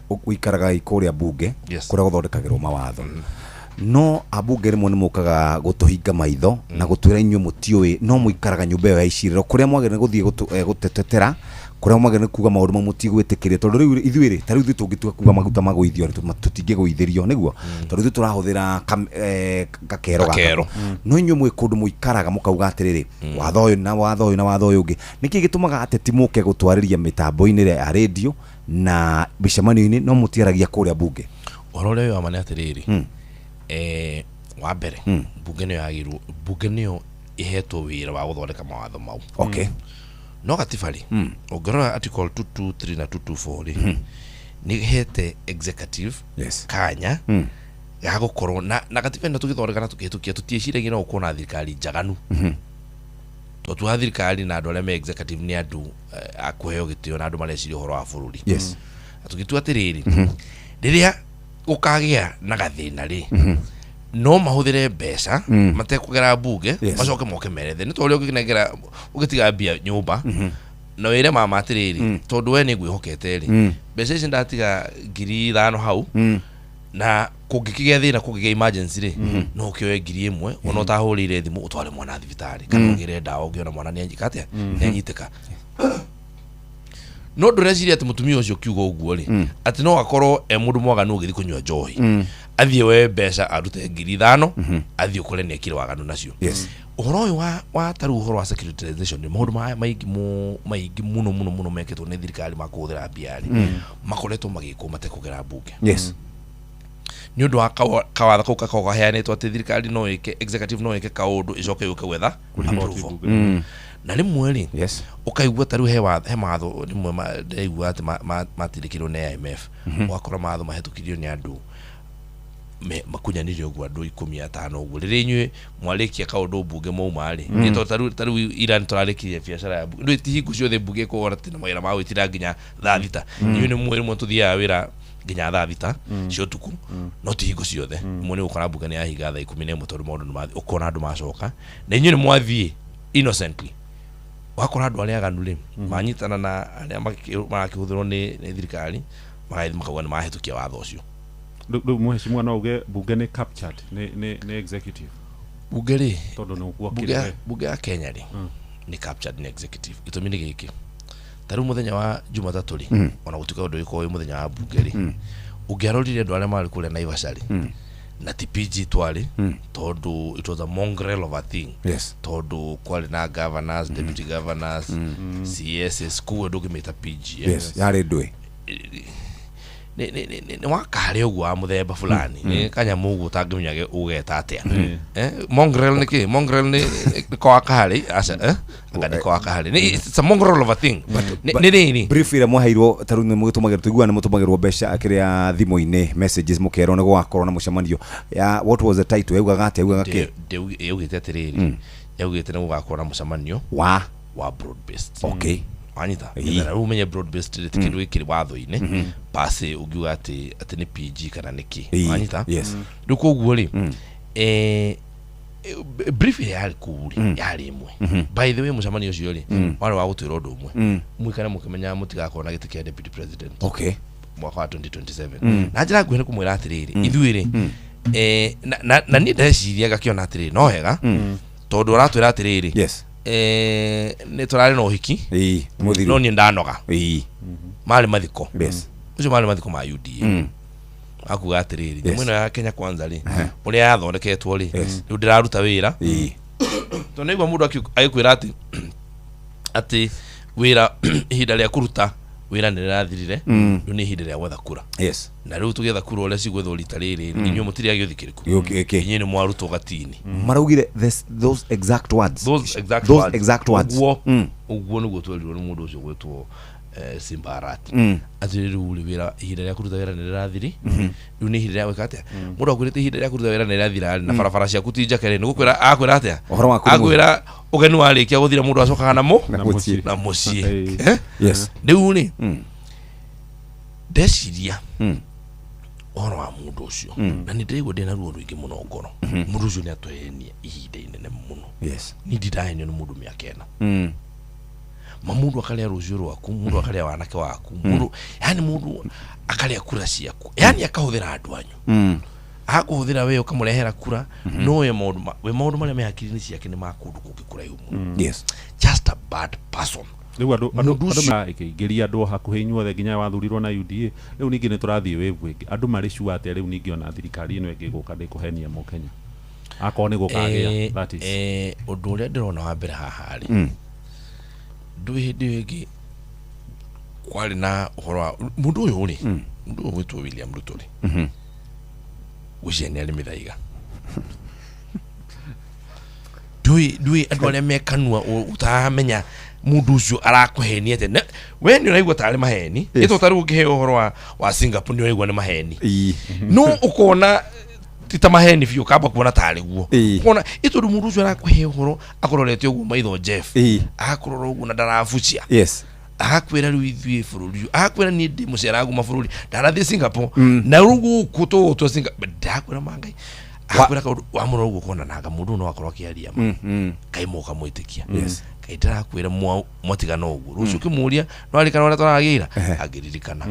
ũikaraga ikũrĩa bunge kũrĩa gũthondekagĩrwo mawatho no abunge rĩmwe nĩ mũkaga gũtũhinga maitho na gũtwĩra inyuĩ mũtiũĩ no mũikaraga nyũmba ĩyo ya icirĩro kũrĩa mwagĩrĩire gũthiĩ gũtetera kũrĩa mwagĩrĩire kuga maũndũ mamwe mũtigwĩtĩkĩria tondũ rĩu ithuĩ rĩ ta rĩu tũngĩtua kuga maguta magũithio tũtingĩgũithĩrio nĩguo tondũ ithuĩ tũrahũthĩra gakero gaka no inyuĩ mwĩ kũndũ mũikaraga mũkauga atĩrĩrĩ watho ũyũ na watho ũyũ na watho ũyũ ũngĩ nĩkĩ gĩtũmaga ateti mũke gũtwarĩria mĩtambo-inĩ ya radio na mĩcemanio-inĩ no mũtiaragia kũrĩa bunge ũhoro ũrĩa wa mane atĩrĩrĩ wa mbere bunge nĩyo ihetwo wĩra wa gũthondeka mawatho mau no gatiba rĩ ũngĩrora article 223 na 224 rĩ nĩ hete executive kanya ya gũkorwo na gatiba ĩno tũgĩthondeka na tũkĩhĩtũkia tũtieciragia no gũkorwo na thirikari njaganu tondũ wa thirikari na andũ arĩa me executive nĩ andũ a kũheo gĩtĩo na andũ mareciria ũhoro wa bũrũri tũgĩtua atĩrĩrĩ rĩrĩa gũkagĩa na gathĩna rĩ no mahũthĩre mbeca matekũgera bunge macoke moke merethe nĩ tondũ ũngĩnengera ũgĩtiga mbia nyũmba na wĩre mama atĩrĩrĩ tondũ we nĩ ngwĩhokete rĩ mbeca ici ndatiga 5,000 hau na kũngĩkĩgĩa thĩna kũngĩgĩa emergency rĩ no ũkĩoe 1,000 ona ũtahũrĩire thimũ ũtware mwana thibitarĩ kana ũgĩre ndawa ũngĩona mwana nĩ anjĩka atĩa nĩ anyitĩka no ndũreciria atĩ mũtumia ũcio kiuga ũguo rĩ atĩ no akorwo mũndũ mwaganu ũgĩthiĩ kũnyua njohi athiĩ we mbeca arute 5,000 athiĩ ũkore nĩ ekire waganu nacio ũhoro ũyũ wa taru ũhoro wa securitization maũndũ maingĩ mũno mekĩtwo nĩ thirikari ma kũhũthĩra mbia rĩ makoretwo magĩkwo matekũgera bunge nĩ ũndũ wa kawatho kau gakoragwo gaheanĩtwo atĩ thirikari no ĩke executive no ĩke kaũndũ ĩcoke yũke gwetha approval na rĩmwe rĩ ũkaigua ta rĩu he matho rĩmwe ndaigua atĩ matindĩkĩrwo nĩ IMF ũgakora matho mahĩtũkirio nĩ andũ makunyanĩrio ũguo andũ 15 ũguo rĩrĩa inyuĩ mwarĩkia kaũndũ bunge mauma rĩ nĩ tondũ ta rĩu Iran tũrarĩkirie biacara ya bunge ndĩ hingo ciothe bunge kũgora tĩ na mawĩra ma gwĩtira nginya thaa thita inyuĩ nĩ mwe tũthiaga wĩra nginya thaa thita cia ũtukũ no ti hingo ciothe mwe nĩ gũkora bunge nĩ yahinga thaa 11 tondũ maũndũ nĩ mathiĩ ũkona andũ macoka na inyuĩ nĩ mwathiĩ innocently wakora andũ arĩa aganu rĩ manyitana na arĩa marakĩhũthĩrwo nĩ thirikari magathĩ makauga nĩ mahĩtũkia watho ũcio rĩu Mheshimiwa no uge bunge nĩ captured nĩ executive bunge rĩ tondũ nĩ guokire bunge ya Kenya rĩ nĩ captured nĩ executive gĩtũmi nĩ gĩkĩ ta rĩu mũthenya wa Jumatatũ rĩ ona gũtuĩka ũndũ ũyũ wĩ mũthenya wa bunge rĩ ũngĩarorire andũ arĩa marĩ kũrĩa Naivasha rĩ na TPG twari tondũ it was a mongrel of a thing tondũ kwari na governors deputy governors CS kuo ndũngĩmĩta PG yarĩ ndũĩ nĩ wakare ũguo wa mũthemba fulani nĩ kanyamũ ũguo ũtangĩmenyage ũgeta atĩa mongrel nĩ kĩ mongrel nĩ kwa kahari aca anga nĩ kwa kahari it's a mongrel of a thing nĩ nini brief ĩrĩa mwaheirwo ta rĩu nĩ mũgĩtũmagĩrwo tũiguana nĩ mũtũmagĩrwo mbeca kĩrĩa thimũ-inĩ messages mũkerwo nĩ gũgakorwo na mũcemanio ya what was the title yaugaga atĩa yaugaga kĩ yaugĩte atĩrĩrĩ yaugĩte nĩ gũgakorwo na mũcemanio wa broad based wanyita na umenye broad based rate kindu gikiri watho-ini pase ugiuga ati ni PG kana niki wanyita nduko guo ri brief ya kuri yari imwe by the way mucamani ucio ri wale wa gutwira undu umwe mwikana mukimenya mutigakona giti kia deputy president mwaka wa 2027 na njira gwene kumwira atiriri ithuiri na ni ndeciria gakiona atiriri no hega tondu uratwira atiriri ni turari no hiki no ni ndanoga mali mathiko ucio mali mathiko ma UDA akuga atiriri mwino ya Kenya Kwanza ri uria yathondeketwo ri ndu ndiraruta wira to nigwa mundu agikwira ati wira ihinda ria kuruta wira ni rirathirire ndu ni ihinda ria gwetha kura na riu tugetha kura uria cigwetho rita riri inyu mutiri agithikiriku inyu ni mwaruto gatini maraugire those exact words uguo niguo twerirwo ni mundu ucio gwetwo Simbarati atiriru wira ihinda ria kuruta wira ni rirathiri riu ni ihinda ria gwika atia mundu akwirite ihinda ria kuruta wira ni rirathira na barabara ciaku ti njakere ni gukwira akwira atia akwira ugenu warikia guthira mundu acokaga na mucii riu ni ndeciria oro wa mundu ucio na ni ndirigwo ndina ruo rwingi muno ngoro mundu ucio ni atwehenia ihinda inene muno ni ndidahenio ni mundu miakena mundu akalia rucio rwaku mundu akalia wanake waku mundu yani mundu akalia kura ciaku yani akahuthira andu anyu akuhuthira we ukamurehera kura no we maundu maria me hakiri-ini ciake ni makundu kungikura yumu just a bad person riu andu ikiingiria andu hakuhi inyuothe nginya wathurirwo na UDA riu ningi ni turathie wave ingi andu mari sure ati riu ningi ona thirikari ino ingiguka ndikuhenia mo Kenya akoni gukagia that is undu uria ndirona wa mbere haha ri nduhindi kwari na uhoro mundu uyu ri mundu uyu witwo William Ruto ri gucenia ni mithaiga dui andu aria mekanua utamenya mundu ucio arakuhenia ate we ni uraigwa tari maheni ito tari ukihe uhoro wa Singapore ni uraigwa ni maheni no ukona tita maheni fiyo kaba kuona tari guo kuona ito mundu ucio arakuhe uhoro akororete uguo maitho Jeff akorora uguo na ndarafucia akwira riu ithue bururi akwira ni ndi mucera aguma bururi ndarathie Singapore na rugu kuto to Singapore ndakwira mangai akwira ka amuro uguo kona naga mundu no akorwa kiaria kaimoka mwitikia kaitara kwira mwatigano uguo rucio kimuria no alikana wala twaragira agiririkana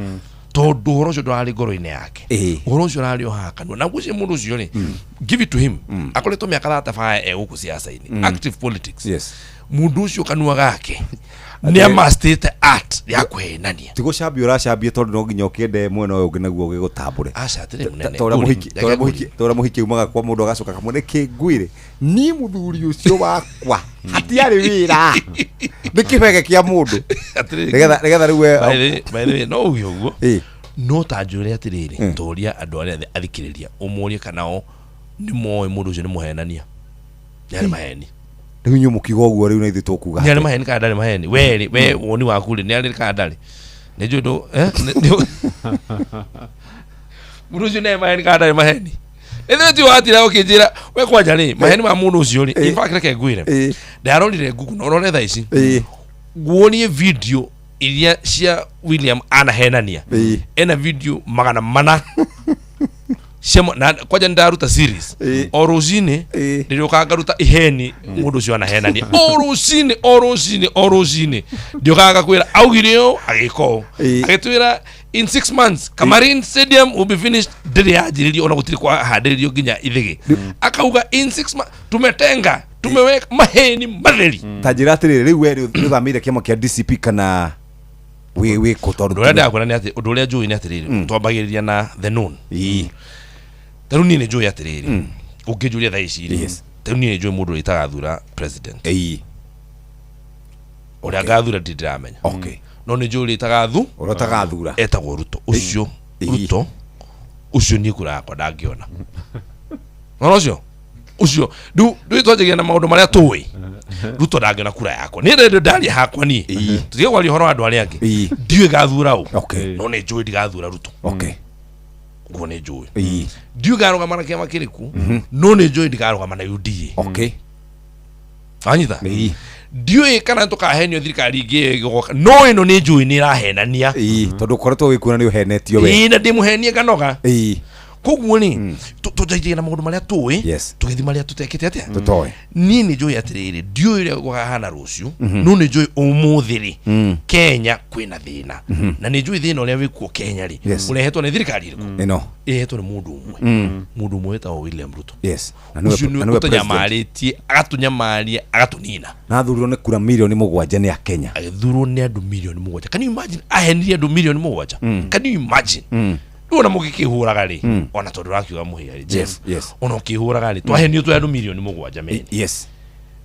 tondu horo cio ndwari ngoro-ini yake horo ucio rari ohakanwa na gucie mundu ucio ri give it to him akoretwo miaka 35 guku siasa-ini active politics mundu ucio kanua gake ni amastate art ya kwenania tigo shabio urashabie tondu no nginya ukiende mwena uyu ungi naguo gigutambure acatire munene tora muhiki umaga kwa mundu agacoka kamone kingwire ni muthuri ucio wakwa hatiari wira ni kibege kia mundu nigetha riwe by the way no uguo no tanjure atiriri toria andu aria athikiriria umurie kanao ni moe mundu ucio ni muhenania yari maheni riu mukigo uguo riu na ithu tukuga ni maheni kana ndari maheni we woni waku ri ni ari kana ndari ni judo mundu ucio ni maheni kana ndari maheni ethe ti watira ukinjira we kwanja ri maheni ma mundu ucio ri in fact reke ngwire ndarorire nguku no rore tha ici guonie video iria cia William anahenania ena video magana mana shemo na kwaja ndaruta series orozine ndio kagaruta iheni mundu cio anahenania orozine ndio kagakwira augirio agiko agitwira in 6 months Kamarin Stadium will be finished ndiri ajiririo ona gutiri kwa handiririo nginya ithigi akauga in 6 months tumetenga tumeweka maheni matheri tajira atiri riu we ruthamire kiamo kia DCP kana we kotoru ndo nda kwona ati undu uria njui ni atiriri twambagiriria na the noon taru ni njui atiriri ungijuria tha ici taru ni njui mundu itagathura president uria gathura ndiramenya no ni njui itagathura etagwo Ruto ucio ni kura yakwa ndangiona no ucio du twajagia na maundu maria tuwi Ruto ndangiona kura yakwa ni ndio ndari hakwa ni tutige kwali horo andu aria angi ndiwe gathura u no ni njui ndigathura Ruto guo ni njui ndiwe garugama na kiama kiriku no ni njui ndigarugama na UDA anyitha ndiũĩ kana tũkahenio thirikari ingĩ ĩgoka no ĩno nĩ njũĩ nĩ ĩrahenania tondũ koretwo wĩkuona nĩ ũhenetio we na ndĩmũhenie nganoga koguo nĩ tũnjaithie na maũndũ marĩa tũĩ tũgĩthi marĩa tũtekĩte atĩa niĩ nĩ njũĩ atĩrĩrĩ ndiũĩ ũrĩa gũkahana rũciũ no nĩ njũĩ ũmũthĩ rĩ Kenya kwĩna thĩna na nĩ njũĩ thĩna ũrĩa wĩkuo Kenya rĩ ũrehetwo nĩ thirikari ĩrĩkũ ĩhetwo nĩ mũndũ ũmwe wĩtagwo William Ruto ũcio nĩ ũtũnyamarĩtie agatunyamaria agatunina na athurirwo nĩ kura milioni 7 nĩ Akenya agĩthurwo nĩ andũ milioni 7 can you imagine ahenirie andũ milioni 7 can you imagine Ona mũgĩkĩhũraga rĩ ona tondũ rakiuga mũhĩa Jeff ona ũkĩhũraga rĩ twahenio twa andũ milioni 7 meni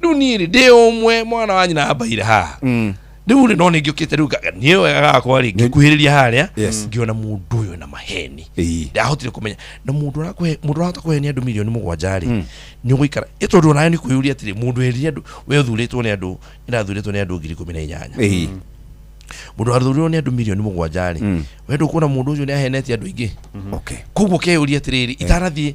rĩu niĩ rĩ ndĩ ũmwe mwana wa nyina ambaire haha rĩu rĩ no nĩ ngĩũkĩte rĩu niĩ wega gakwa rĩ ngĩkuhĩrĩria harĩa ngĩona mũndũ ũyũ na maheni ndahotire kũmenya na mũndũ ũrahota kũhenia andũ milioni 7 rĩ nĩ ũgũikara tondũ ona nĩ kwĩyũria atĩrĩ mũndũ hĩria andũ we ũthurĩtwo nĩ andũ ĩrathurĩtwo nĩ andũ 18,000 mũndũ wathurirwo nĩ andũ milioni 7 rĩ wendo kuona mũndũ ũcio nĩ ahenetie andũ aingĩ koguo keyũria atĩrĩrĩ itarathiĩ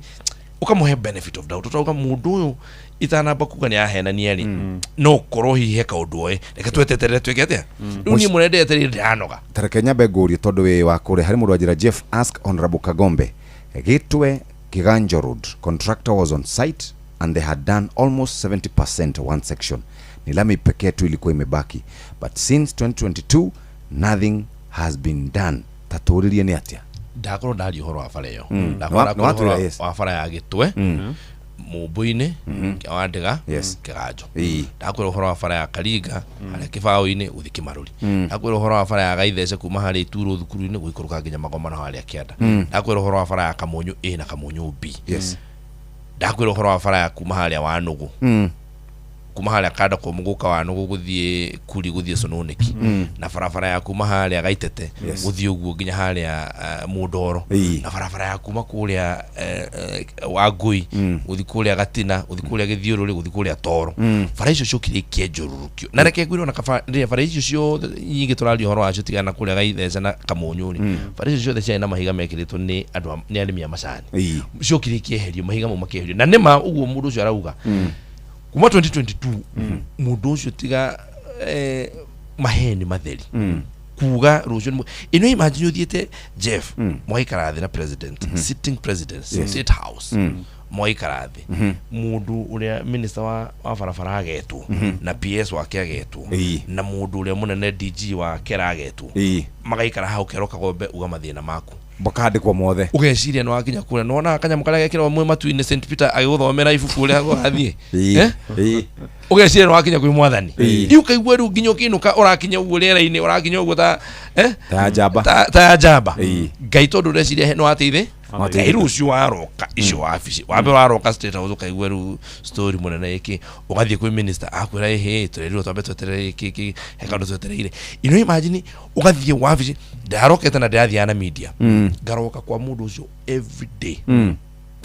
ukamũhe benefit of doubt ũtauga mũndũ ũyũ itanamba kuga nĩ ahenania rĩ no korwo hihi kaũndũ oe reke tweteterere twĩke atĩa rĩu niĩ mũrende atĩrĩrĩ ndanoga tareke nyambe ngũrie tondũ wĩ wa kũrĩa harĩ mũndũ wanjĩra Jeff ask Honorable Kagombe Gitwe Kiganjo Road contractor was on site and they had done almost 70% one section ni lami pekee tu ilikuwa imebaki but since 2022 nothing has been done tatũrĩrie nĩ atĩa ndakorwo ndario horo wa bara ĩyo ndakorwo wa bara ya Gitwe mũmbũ-inĩ kĩa Wandĩga Kĩganjo ndakorwo horo wa bara ya Karinga harĩa kĩbaũ-inĩ gũthiĩ Kĩmarũri ndakorwo horo wa bara ya Gaithece kuma harĩa Ituro thukuru-inĩ gũikũrũka nginya Magomana harĩa Kĩanda ndakorwo horo wa bara ya Kamonyo A na Kamonyo B ndakorwo horo wa bara ya kuma harĩa wa Nũgũ kuma harĩa kada kwa mũgũka wa Nũgũ gũthiĩ Kuri gũthiĩ Sononeki na barabara ya kuma harĩa Gaitete gũthiĩ ũguo nginya harĩa Mũndoro na barabara ya kuma kũrĩa wa Ngũi gũthiĩ kũrĩa Gatina gũthiĩ kũrĩa Gĩthiũrũrĩ gũthiĩ kũrĩa Toro bara icio ciokire ikĩenjũrũrũkio na reke ngwĩrwo na bara icio ciothe nyingĩ tũrario horo wacio tigana kũrĩa Gaithece na Kamonyũrĩ bara icio ciothe ciarĩ na mahiga mekĩrĩtwo nĩ andũ nĩ arĩmi a macani ciokire ikĩeherio mahiga mau makĩeherio na nĩma ũguo mũndũ ũcio arauga kuma 2022 mũndũ ũcio tiga maheni matheri kuga rũciũ ino imagine ũthiĩte Jeff mwaikara thĩ na president sitting president state house mwaikara thĩ mũndũ ũrĩa minister wa barabara agetwo na PS wake agetwo na mũndũ ũrĩa mũnene DG wa kera agetwo magaikara hau Kero Kagombe uga mathĩna maku bakandĩkwo mothe ũgeciria no akinya kũrĩa nona kanyamũ karĩa gekĩrwo mwe matu-inĩ St Peter agĩgũthomera ibuku ũrĩa athiĩ ũgeciria no akinya kwĩ mwathani rĩu kaigua rĩu nginya ũkĩinũka ũrakinya ũguo rĩera-inĩ ũrakinya ũguo ta njamba Ngai tondũ ũreciria no ateithĩ Ngai rũciũ waroka icio wabici wambe waroka State House ũkaigua rĩu story mũnene iki ũgathiĩ kwĩ minister akwĩra twerirwo twambe tweterere iki hekaũndũ twetereire ino imagine ũgathiĩ wabici ndarokete na ndĩrathiana na media ngaroka kwa mũndũ ũcio every day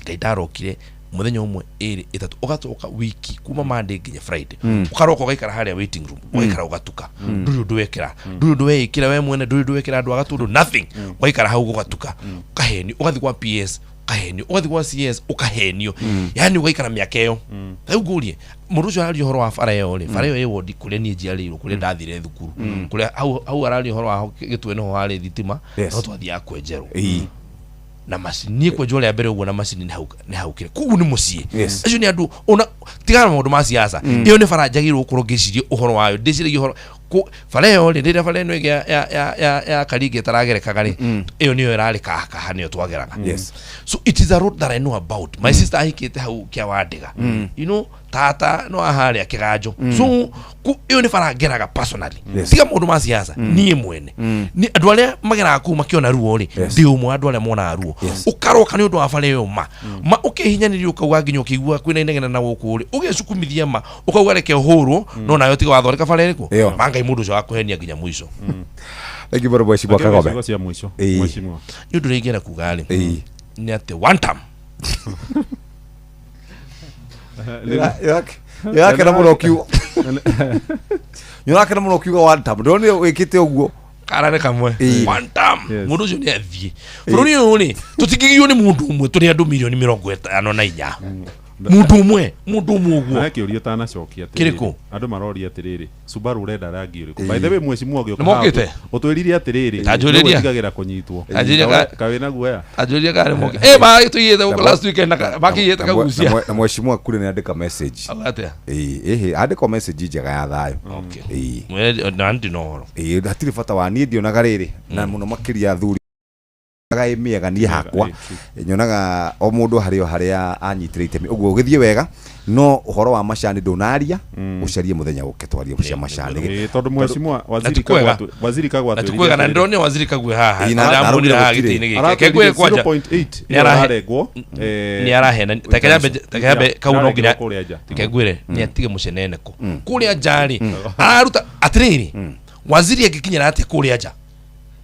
Ngai ndarokire muthenya umwe ĩrĩ ĩtatũ ũgatoka wiki kuma Monday nginya Friday ũkaroka ũgaikara harĩa waiting room ũgaikara ũgatuka ndũrĩ ũndũ wekĩra ndũrĩ ũndũ wekĩra we mwene ndũrĩ ũndũ wekĩra andũ agatũndũ nothing ũgaikara hau ũgatuka ũkahenio ũgathiĩ kwa PS ũkahenio ũgathiĩ kwa CS ũkahenio yani ũgaikara mĩaka ĩyo rĩu ngũrie mũndũ ũcio arario horo wa bara ĩyo rĩ bara ĩyo ĩ wodi kũrĩa niĩ njiarĩirwo kũrĩa ndathire thukuru kũrĩa hau arario horo wa Gĩtwe niho harĩ thitima no twathiaga kwenjerwo na macini kwenjwo rĩa mbere ũguo na macini nĩ haukire kugu nĩ mũciĩ acio nĩ andũ ona tigana maũndũ ma siasa ĩyo nĩ bara njagĩrĩirwo gũkorwo ngĩcirie ũhoro wayo ndĩciragia ũhoro bara ĩyo rĩ rĩrĩa bara ĩno ya Karinga ĩtaragerekaga rĩ ĩyo nĩyo ĩrarĩ kaha nĩyo twageraga so it is a road that I know about my sister ahikĩte hau kĩa Wandĩga you know tata no aharĩa Kĩganjo so ĩyo nĩ bara ngeraga personally tiga maũndũ ma siasa niĩ mwene ni andũ arĩa mageraga kũu makĩona ruo rĩ ndĩ ũmwe andũ arĩa monaga ruo ũkaroka nĩ ũndũ wa bara ĩyo ma ũkĩhinyanĩria ũkauga nginya ũkĩigua kwĩna inegena na gũkũ rĩ ũgĩcukumithia ma ũkauga reke ũhũrwo no nayo tiga wathondeka bara ĩrĩkũ Ngai mũndũ ũcio wakũhenia nginya mũico Thank you very much Mheshimiwa Kagombe nĩ ũndũ ũrĩa ingĩenda kuga rĩ nĩ atĩ one time yakena mũno kiugo yakena mũno kiugo one time ndone wĩkĩte ũguo karane kamwe one time mũndũ ũcio nĩ athiĩ bũrũri ũyũ rĩ tũtingĩgio nĩ mũndũ ũmwe tũrĩ andũ milioni 54 mundu umwe uguo na kiuria tana cokia kiriko andu maroria atiriri Subaru renda rangi uriku by the way mwecimu ogio mokite utwiririe atiriri ajuriria tigagira kunyitwo kawina guoya ajuriria kare moke ba tuyite uko last weekend na bakiyete kagucia na mwecimu akure ni andika message atia andika message njega ya thayo mwe nandi no hatiri fata wa ni ndionaga riri na muno makiria athuri gai miega ni hakwa nyonaga o mundu haria anyitirite uguo ugithie wega no uhoro wa macani ndunaria ucarie muthenya uketwaria cia macani tondu mwecimu waziri kagwa tukwega na ndone waziri kagwe haha na mbonira ha gitini gike kegwe kwaja 0.8 ni arahegwo ni arahena takayambe kauno nginya kegwire ni atige mucenene ko kuria njari aruta atiriri waziri agikinyira ati kuria nja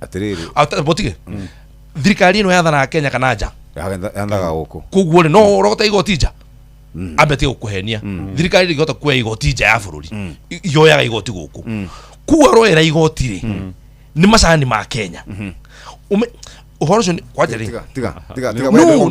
atiriri botige thirikari ino yathana Kenya kana nja yandaga guku kuguo no urogota igoti nja ambete gukuhenia thirikari igota kuya igoti nja ya bururi yoyaga igoti guku kuwa roera igoti ri ni macani ma Kenya uhoro cio kwajeri tiga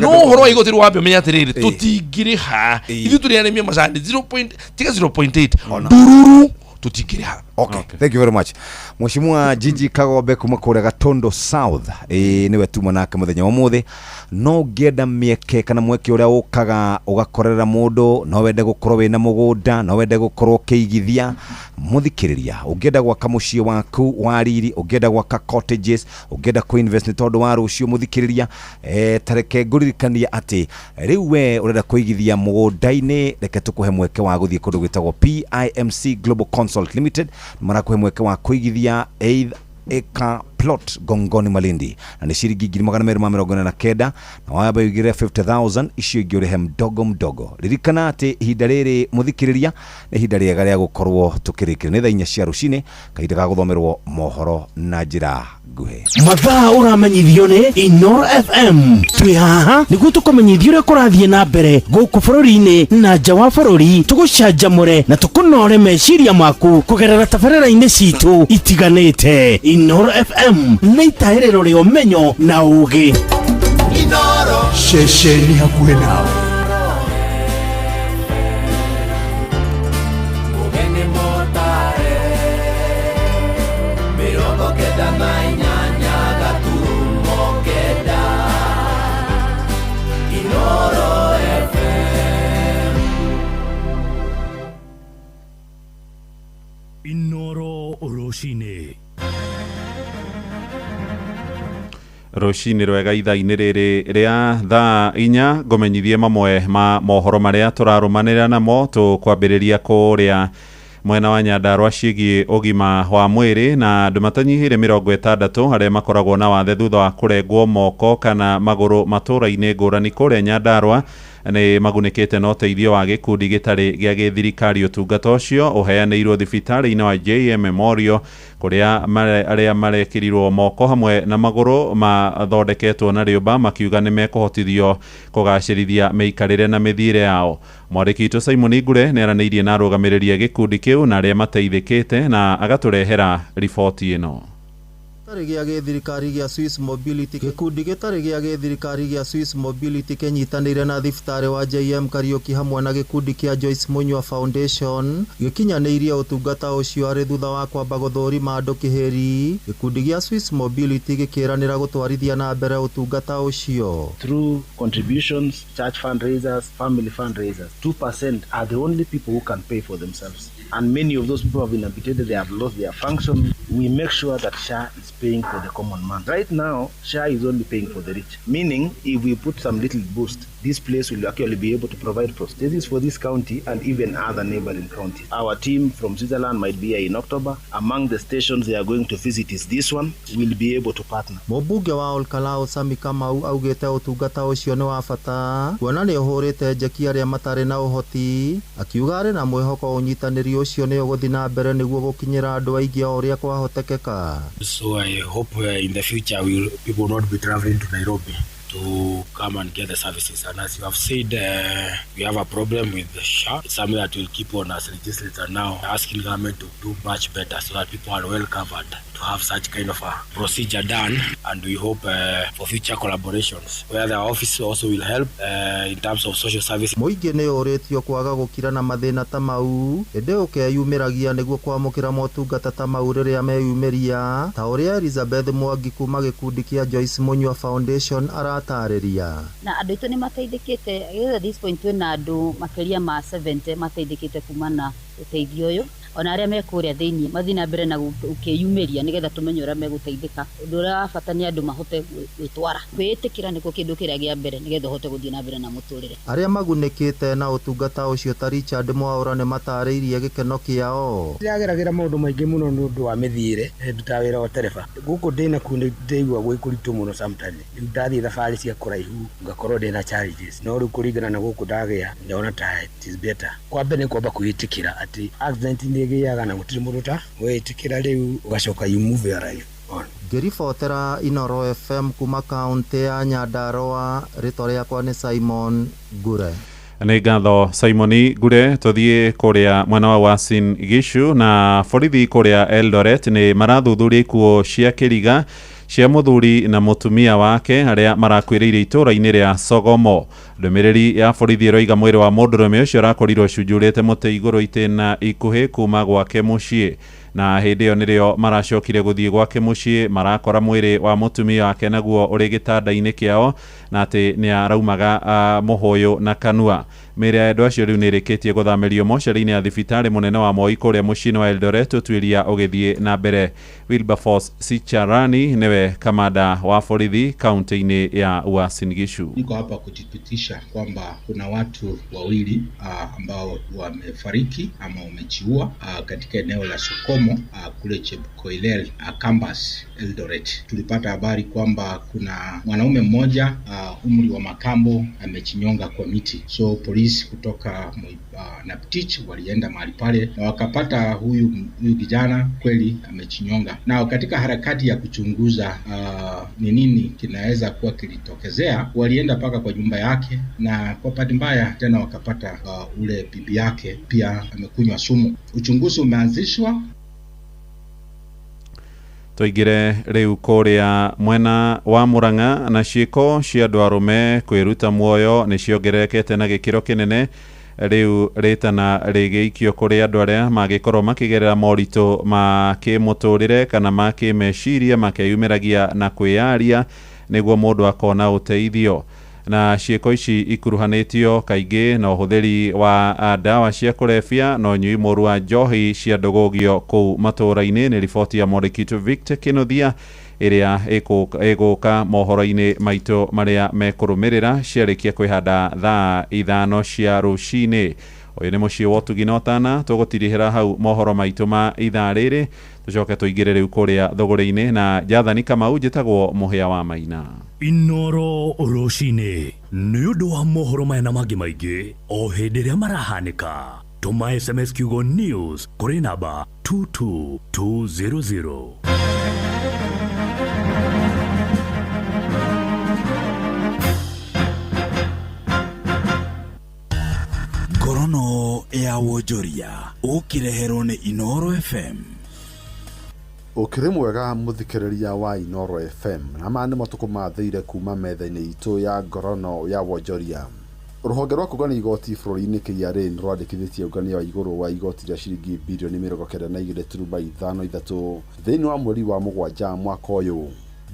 no uhoro igoti ri wambe menya atiriri tutingiri ha ithu turi aremia macani 0.8 ndururu tutikiriha. Okay, thank you very much. Mheshimiwa Jiji Kagobe kuma kure Gatondo South niwe tuma nake muthenya wa muthi no ngenda mieke kana mweke uria ukaga ugakorera mundu no wende gukorwo wina mugunda no wende gukorwo keigithia muthikiriria ungenda gwaka mucie waku wa riri ungenda gwaka cottages ungenda ku invest ni tondu wa rucio muthikiriria tareke nguririkania ati riu we urenda kuigithia mugunda-ini reke tukuhe mweke wa guthie kundu gwitagwo PIMC Global Consult Limited marakuhe mweke wa kuigithia eka plot Gongoni Malindi na ni shiringi 249 na waba yugire 50,000 icio ingĩ ũrĩhe mdogo ririkana ati ihinda rĩrĩ muthikiriria ni ihinda rĩega rĩa gukorwo tukirikira ni thaa 4 cia rucini kahinda ga guthomerwo mohoro na njira nguhe mathaa uramenyithio ni Inoro FM twi haha niguo tukumenyithio ũrĩa kũrathiĩ na mbere gũkũ bũrũri-inĩ na nja wa bũrũri tugucanjamũre na tukunore meciria maku kugerera tabarĩra-inĩ citũ itiganĩte. Inoro FM neitahĩrĩro rĩa ũmenyo na ũgĩ. Inoro ceceni hakuhĩ nawe. Inoro Oroshine Roshini rwega ithaa-inĩ rĩrĩ rĩa thaa 4 ngomenyithie mamwe ma mohoro marĩa tũrarumanĩra namo tũkwambĩrĩria kũrĩa mwena wa Nyandarua ciĩgiĩ ũgima wa mwĩrĩ na andũ matanyihĩire 60 arĩa makoragwo na wathe thutha wa kũrengwo moko kana magũrũ matũũra-inĩ ngũrani kũrĩa Nyandarua nĩ magunĩkĩte na ũteithio wa gĩkundi gĩtarĩ gĩa gĩthirikari. Ũtungata ũcio ũheanĩirwo thibitarĩ-inĩ wa JM Memorial kũrĩa arĩa marekirirwo moko hamwe na magũrũ mathondeketwo na rĩũmba makiuga nĩ mekũhotithio kũgacĩrithia mĩikarĩre na mĩthiĩre yao. Mwandĩki witũ Simon Igure nĩ aranĩirie na arũgamĩrĩri a gĩkundi kĩu na arĩa mateithĩkĩte na agatũrehera riboti ĩno. Gĩtarĩ gĩa gĩthirikari gĩa Swiss Mobility gĩkundi gĩtarĩ gĩa gĩthirikari gĩa Swiss Mobility kĩnyitanĩire na thibitarĩ wa JM Kariuki hamwe na gĩkundi kĩa Joyce Munywa Foundation gĩkinyanĩirie ũtungata ũcio arĩ thutha wa kwamba gũthũrima andũ kĩheri. Gĩkundi gĩa Swiss Mobility gĩkĩranĩra gũtwarithia na mbere ũtungata ũcio through contributions, church fundraisers, family fundraisers. 2% are the only people who can pay for themselves. And many of those people have been amputated, they have lost their function. We make sure that SHA is paying for the common man. Right now, SHA is only paying for the rich. Meaning, if we put some little boost, this place will actually be able to provide prosthesis for this county and even other neighboring counties. Our team from Switzerland might be here in October. Among the stations they are going to visit is this one. We'll be able to partner. Mũmbunge wa Olkalau Sami Kamau augĩte ũtungata ũcio nĩ wa bata kuona nĩ ũhũrĩte njeki arĩa matarĩ na ũhoti, akiuga arĩ na mwĩhoko ũnyitanĩri ũcio nĩ ũgũthiĩ na mbere nĩguo gũkinyĩra andũ aingĩ o ũrĩa kwahotekeka. So I hope in the future people will not be traveling to Nairobi to come and get the services. And as you have said, we have a problem with the SHA. It's something that we'll keep on as legislator now, asking government to do much better so that people are well covered to have such kind of a procedure done. And we hope for future collaborations where the office also will help in terms of social services. Muingi ni uritio kwaga gukira na mathina ta mau ende ukeyumiragia niguo kwamukira motungata ta mau riria meyumiria ta uria Elizabeth Mwangi kuma gikundi kia Joyce Munywa Foundation aratariria. Na andu itu ni mateithikite at this point na andu makiria ma 70 mateithikite kuma na uteithio uyu ona aria mekuria thiini mathina mbere na ukeyumiria nigetha tumenye uria meguteithika undu uria wabata ni andu mahote gwitwara kwitikira niko kindu kiria gia mbere nigetha hote guthii na mbere na muturire. Aria magunikite na utungata ucio ta Richard Mwaura ni matariirie gikeno kiao. Ndageragira maundu maingi muno ni undu wa mithire nduta wira wa tereba guku ndina kundi ndeigua gwikuritu muno sometimes ndathi thabari cia kuraihu ngakorwo ndina challenges no riu kuringana na guku ndagia ndona ta it is better kwambe ni kwamba kwitikira ati accident giaga na gutiri muruta wetikira riu ugacoka you move your life on. Ngiribotera Inoro FM kuma kaunti ya Nyandarua, ritwa riakwa ni Simon Gure. Nĩ ngatho Simoni Gure. Tuthie kuria mwena wa Uasin Gishu na borithi kuria Eldoret ni marathuthuria ikuo cia kĩriga cia muthuri na mutumia wake aria marakwiriire itura-ini ria Sogomo. Ndumiriri ya borithi iroiga mwiri wa mundurume ucio arakorirwo cunjurite muti iguru itena ikuhi kuma gwake mucii na hindi iyo nirio maracokire guthie gwake mucii marakora mwiri wa mutumia wake naguo uri gitanda-ini kiao na ati ni araumaga muhuyu na kanua. Mĩĩrĩ ya andũ acio rĩu nĩ ĩrĩkĩtie gũthamĩrio mocarĩ-inĩ ya thibitarĩ mũnene wa Moi kũrĩa mũciĩ-inĩ wa Eldoret ũtuĩria ũgĩthiĩ na mbere. Wilberforce Sicharani niwe kamanda wa borithi kaunti-inĩ ya Uasin Gishu. Niko hapa kuthibitisha kwamba kuna watu wawili ambao wamefariki ama wamejiua katika eneo la Sokomo kule Chepkoilel campus Eldoret. Tulipata habari kwamba kuna mwanaume mmoja umri wa makambo amechinyonga kwa miti. So polisi kutoka Naptich walienda mahali pale na wakapata huyu kijana kweli amechinyonga. Na katika harakati ya kuchunguza ni nini kinaweza kuwa kilitokezea, walienda paka kwa nyumba yake na kwa bahati mbaya tena wakapata ule bibi yake pia amekunywa sumu. Uchunguzi umeanzishwa. Toigire riu kuria mwena wa Murang'a na ciiko cia andu arume kwiruta muoyo ni ciongererekete na gikiro kinene riu ritana rigiikio kuri andu aria magikorwo makigerera morito ma kimuturire kana ma kimeciria makeyumiragia na kwiyaria niguo mundu akona uteithio. Na ciiko ici ikuruhanitio kaingi na uhuthiri wa dawa cia kurebia no nyui moru wa njohi cia ndogogio kuu matura-ini. Ni riboti ya Morikitu Victor Kinuthia iria iguka mohoro-ini maitu maria mekurumirira ciarikia kwihanda thaa 5 cia rucini. Uyu ni mucii wa Utugi na Otana. Tugutirihira hau mohoro maitu ma ithaa riri tucoke tuigire riu kuria thogore-ini na Jathani Kamau njitagwo muhia wa Maina. Inoro rucini ni undu wa mohoro maya na mangi maingi o hindi ria marahanika. Tuma SMS kiugo news kuri namba 22200. Ngorono ya wonjoria ukireherwo ni Inoro FM. Ukiri mwega muthikiriria wa Inoro FM na mane matuko mathiire kuma metha-ini itu ya ngorono ya wonjoria. Ruhonge rwa kugana igoti bũrũri-inĩ KRA nĩrwandĩkithĩtie ũngania wa igũrũ wa igoti rĩa ciringi birioni 92.53 thĩinĩ wa mweri wa mũgwanja mwaka ũyũ.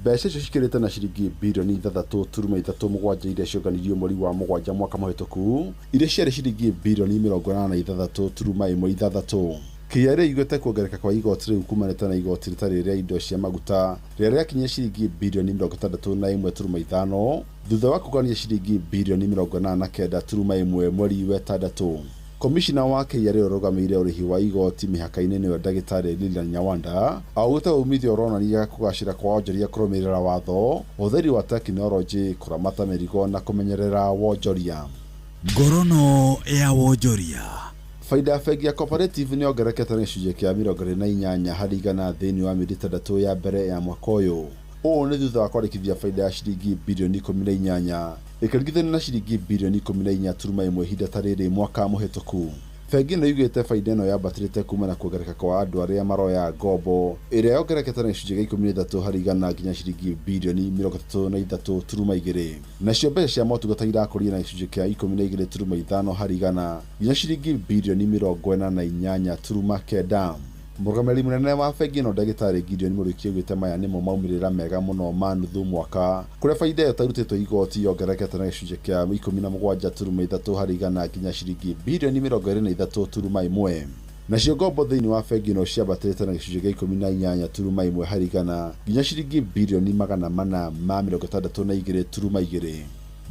Mbeca icio cikĩrĩte na ciringi birioni 3.37 iria cionganirio mweri wa mũgwanja mwaka mũhĩtũku iria ciarĩ ciringi birioni 86.16. KRA yugĩte kuongereka kwa igoti rĩu kumanĩte na igoti rĩtarĩ rĩa indo cia maguta rĩrĩa rĩakinyia ciringi birioni 61.5 thutha wa kũgania ciringi birioni 89.1 mweri wa Wetandatũ. Komishina wa KRA ũrũgamĩrĩire ũrĩhi wa igoti mĩhaka-inĩ nĩwe ndagĩtarĩ Lilian Nyawanda augĩte umithio ũronania kũgacĩra kwa wonjoria kũrũmĩrĩra watho, ũhũthĩri wa tekinoronjĩ, kũramata mĩrigo na kũmenyerera wonjoria. Ngorono ya wonjoria. Faida ya bengi ya cooperative ni ongerekete na gĩcunjĩ kĩa 28 harĩ igana thĩinĩ wa mĩeri 3 ya mbere ya mwaka ũyũ. ũũ nĩ thutha wa kwarĩkithia baida ya ciringi birioni 18 ĩkĩringithanio na ciringi birioni 14.1 ihinda ta rĩrĩ mwaka mũhĩtũku. Bengi ĩno yugĩte baida ĩno yambatĩrĩte kuma na kuongereka kwa andũ arĩa maroya ngombo ĩrĩa yongererekete na gĩcunjĩ gĩa 13 harĩ igana nginya ciringi birioni 33.2. Nacio mbeca cia motungata irakũria na gĩcunjĩ kĩa 12.5 harĩ igana nginya ciringi birioni 48.9. Mũrũgamĩrĩri mũnene wa bengi ĩno ndagĩtarĩ Gideon Mũrĩki augĩte maya nĩmo maumĩrĩra mega mũno ma nuthu mwaka kũrĩa baida ĩyo tarutĩtwo igoti yongererekete na gĩcunjĩ kĩa 17.3 harĩ igana nginya ciringi birioni 23.1. Nacio ngombo thĩinĩ wa bengi ĩno ciambatĩrĩte na gĩcunjĩ gĩa 18.1 harĩ igana nginya ciringi birioni 462.2.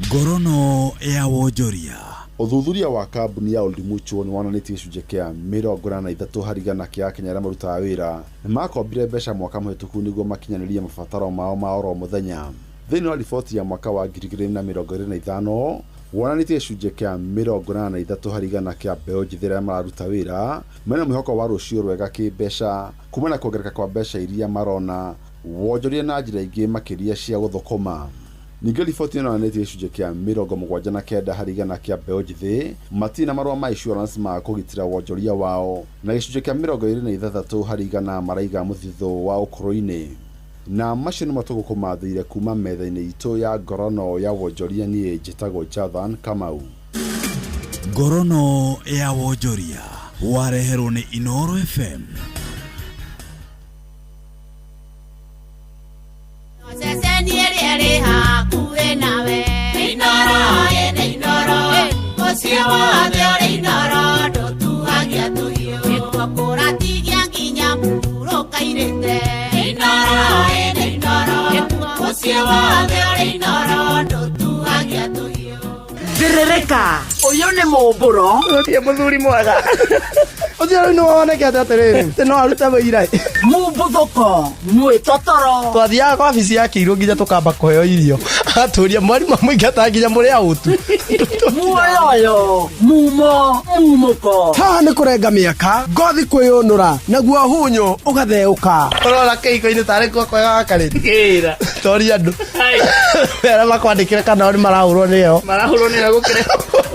Ngorono ya wonjoria. Ũthuthuria wa kambuni ya Old Mutual nĩwonanĩtie gĩcunjĩ kĩa 43 harĩ igana kĩa Akenya arĩa marutaga wĩra nĩmakombire mbeca mwaka mũhĩtũku nĩguo makinyanĩrie mabataro mao ma oro mũthenya. Thĩinĩ wa riboti ya mwaka wa 2025 wonanĩtie gĩcunjĩ kĩa 83 harĩ igana kĩa mbeũ njĩthĩ arĩa mararuta wĩra mena mwĩhoko wa rũciũ rwega kĩmbeca kuma na kuongereka kwa mbeca iria marona wonjoria na njĩra ingĩ makĩria cia gũthũkũma. Ningĩ riboti ĩno yonanĩtie gĩcunjĩ kĩa 79 harĩ igana kĩa mbeũ njĩthĩ matina marũa ma insurance ma kũgitĩra wonjoria wao na gĩcunjĩ kĩa 26 harĩ igana maraiga mũthithũ wa ũkũrũ-inĩ. Na macio nĩmo tũgũkũmathĩire kuma metha-inĩ itũ ya ngorono ya wonjoria. Niĩ njĩtagwo Jathan Kamau. Ngorono ya wonjoria wareherwo nĩ Inoro FM. Zirereka uyu ni mumburo Otie muthuri mwega. Otie no woneke atiriri. Teno aruta wĩira. Mumbuthoko mwĩtotoro. Twathiaga kwa ofisi ya Kĩirũ nginya tukamba kũheo irio. Atũria mwarimũ mũingata nginya mũrĩa ũtu. Muoyo mumuko. Haha nĩ kũrenga mĩaka, ngothi kwĩyũnũra, naguo hunyo ũgatheũka. Ũrora kĩiko-inĩ tarĩ kwa kwega wakarĩte. Kĩra. Toria andũ. Wera makwandĩkĩre kana nĩ marahũrwo nĩyo. Marahũrwo nĩyo gũkĩra.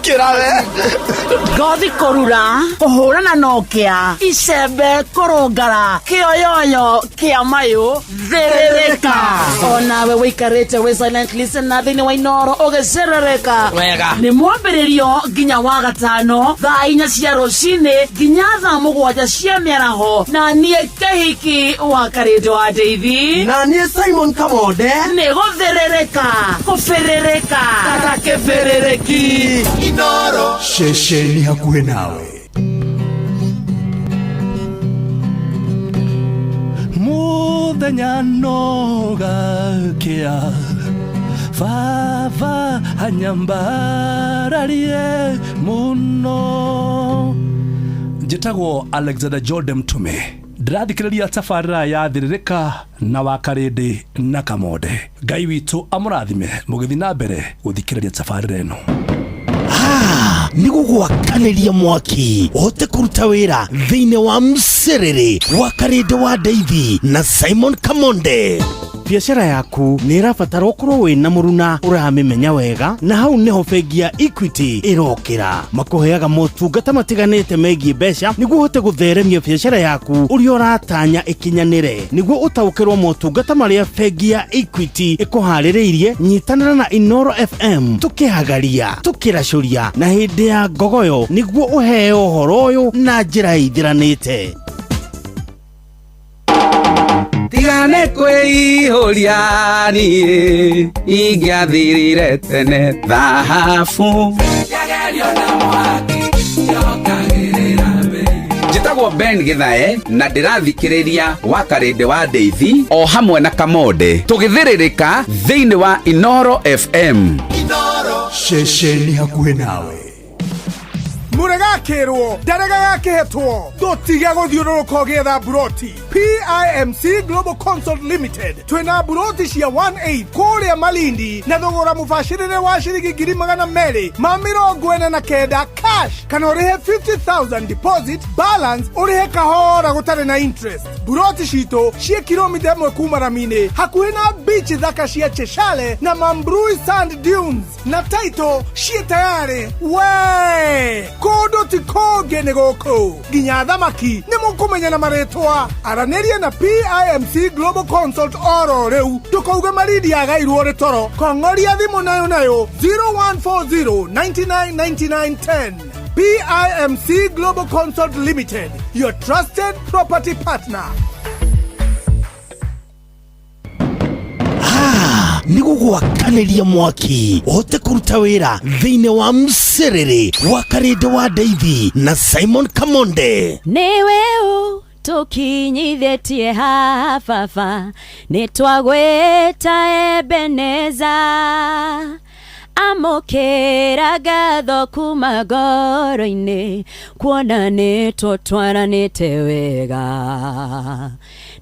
Kĩrawe. Ngothi kũrura, kũhũrana nokĩa, icembe kũrũngara, kĩoyoyo kĩa mayũ, thĩrĩrĩka. Onawe wĩikarĩte wĩ silent listener thĩinĩ wa Inoro ũgĩcerereka. Wega. Nĩ mwambĩrĩrio nginya wa gatano thaa 4 cia rũcinĩ nginya thaa 7 cia mĩaraho na niĩ Kĩhiki wa Karĩndĩ wa Ndeithi. Na niĩ Simon Kamonde. Nĩ gũthĩrĩrĩka, kũbĩrĩrĩka, kata kĩbĩrĩrĩki. Inoro shesheni hakuhĩ nawe. Muthenya nogakĩa baba anyambararie muno. Njĩtagwo Alexander Jordan Mtume, ndĩrathikĩrĩria tabarĩra ya Thĩrĩrĩka na wa Karĩndĩ na Kamonde. Ngai witũ amũrathime mũgĩthiĩ na mbere gũthikĩrĩria tabarĩra ĩno. Nĩ gũgwakanĩria mwaki ũhote kũruta wĩra thĩinĩ wa mũcerere wa Karĩndĩ wa Ndeithi na Simon Kamonde. Biacara yaku nĩ ĩrabatara ũkorwo wĩna mũruna ũramĩmenya wega, na hau nĩho bengi ya Equity ĩrokĩra. Makũheaga motungata matiganĩte megiĩ mbeca nĩguo ũhote gũtheremia biacara yaku ũrĩa ũratanya ĩkinyanĩre. Nĩguo ũtaũkĩrwo motungata marĩa bengi ya Equity ĩkũharĩrĩirie, nyitanĩra na Inoro FM tũkĩhagaria, tũkĩracũria na hĩndĩ ya ngogoyo nĩguo ũheo ũhoro ũyũ na njĩra ithĩranĩte. Tigane kwĩihũria niĩ ingĩathirire tene thahabu. Njĩtagwo Ben Gĩthae na ndĩrathikĩrĩria wa Karĩndĩ wa Ndeithi o hamwe na Kamonde tũgĩthĩrĩrĩka thĩinĩ wa Inoro FM. Inoro shesheni hakuhĩ nawe. Mũregakĩrwo ndarega gakĩhetwo tũtige gũthiũrũrũka ũgĩetha buroti. PIMC Global Consult Limited. Twina buroti cia 1/8 kuria Malindi na thogora mubashirire wa shiringi 200 49 cash. Kana urihe 50,000 deposit, balance urihe kahora gutare na interest. Buroti cito cia kilomita 1 kuma Ramine hakuhi na beach thaka cia Cheshale na Mambrui Sand Dunes na title cia tayari. We kodo ti kogene goko ginya thamaki nimukumenya na maretwa araneria na PIMC Global Consult oro reu tukauga maridi agairwo retoro kongoria thimu nayo 0140 999910. PIMC Global Consult Limited, your trusted property partner. Nĩguo gwakanĩria mwaki ũhote kũruta wĩra thĩinĩ wa mũcerere wa Karĩndĩ wa Ndeithi na Simon Kamonde. Nĩwe tũkinyithĩtie haha baba, nĩtwagwĩta Ebeneza, amũkĩra ngatho kuma ngoro-inĩ, kuona nĩtũtwaranĩte wega,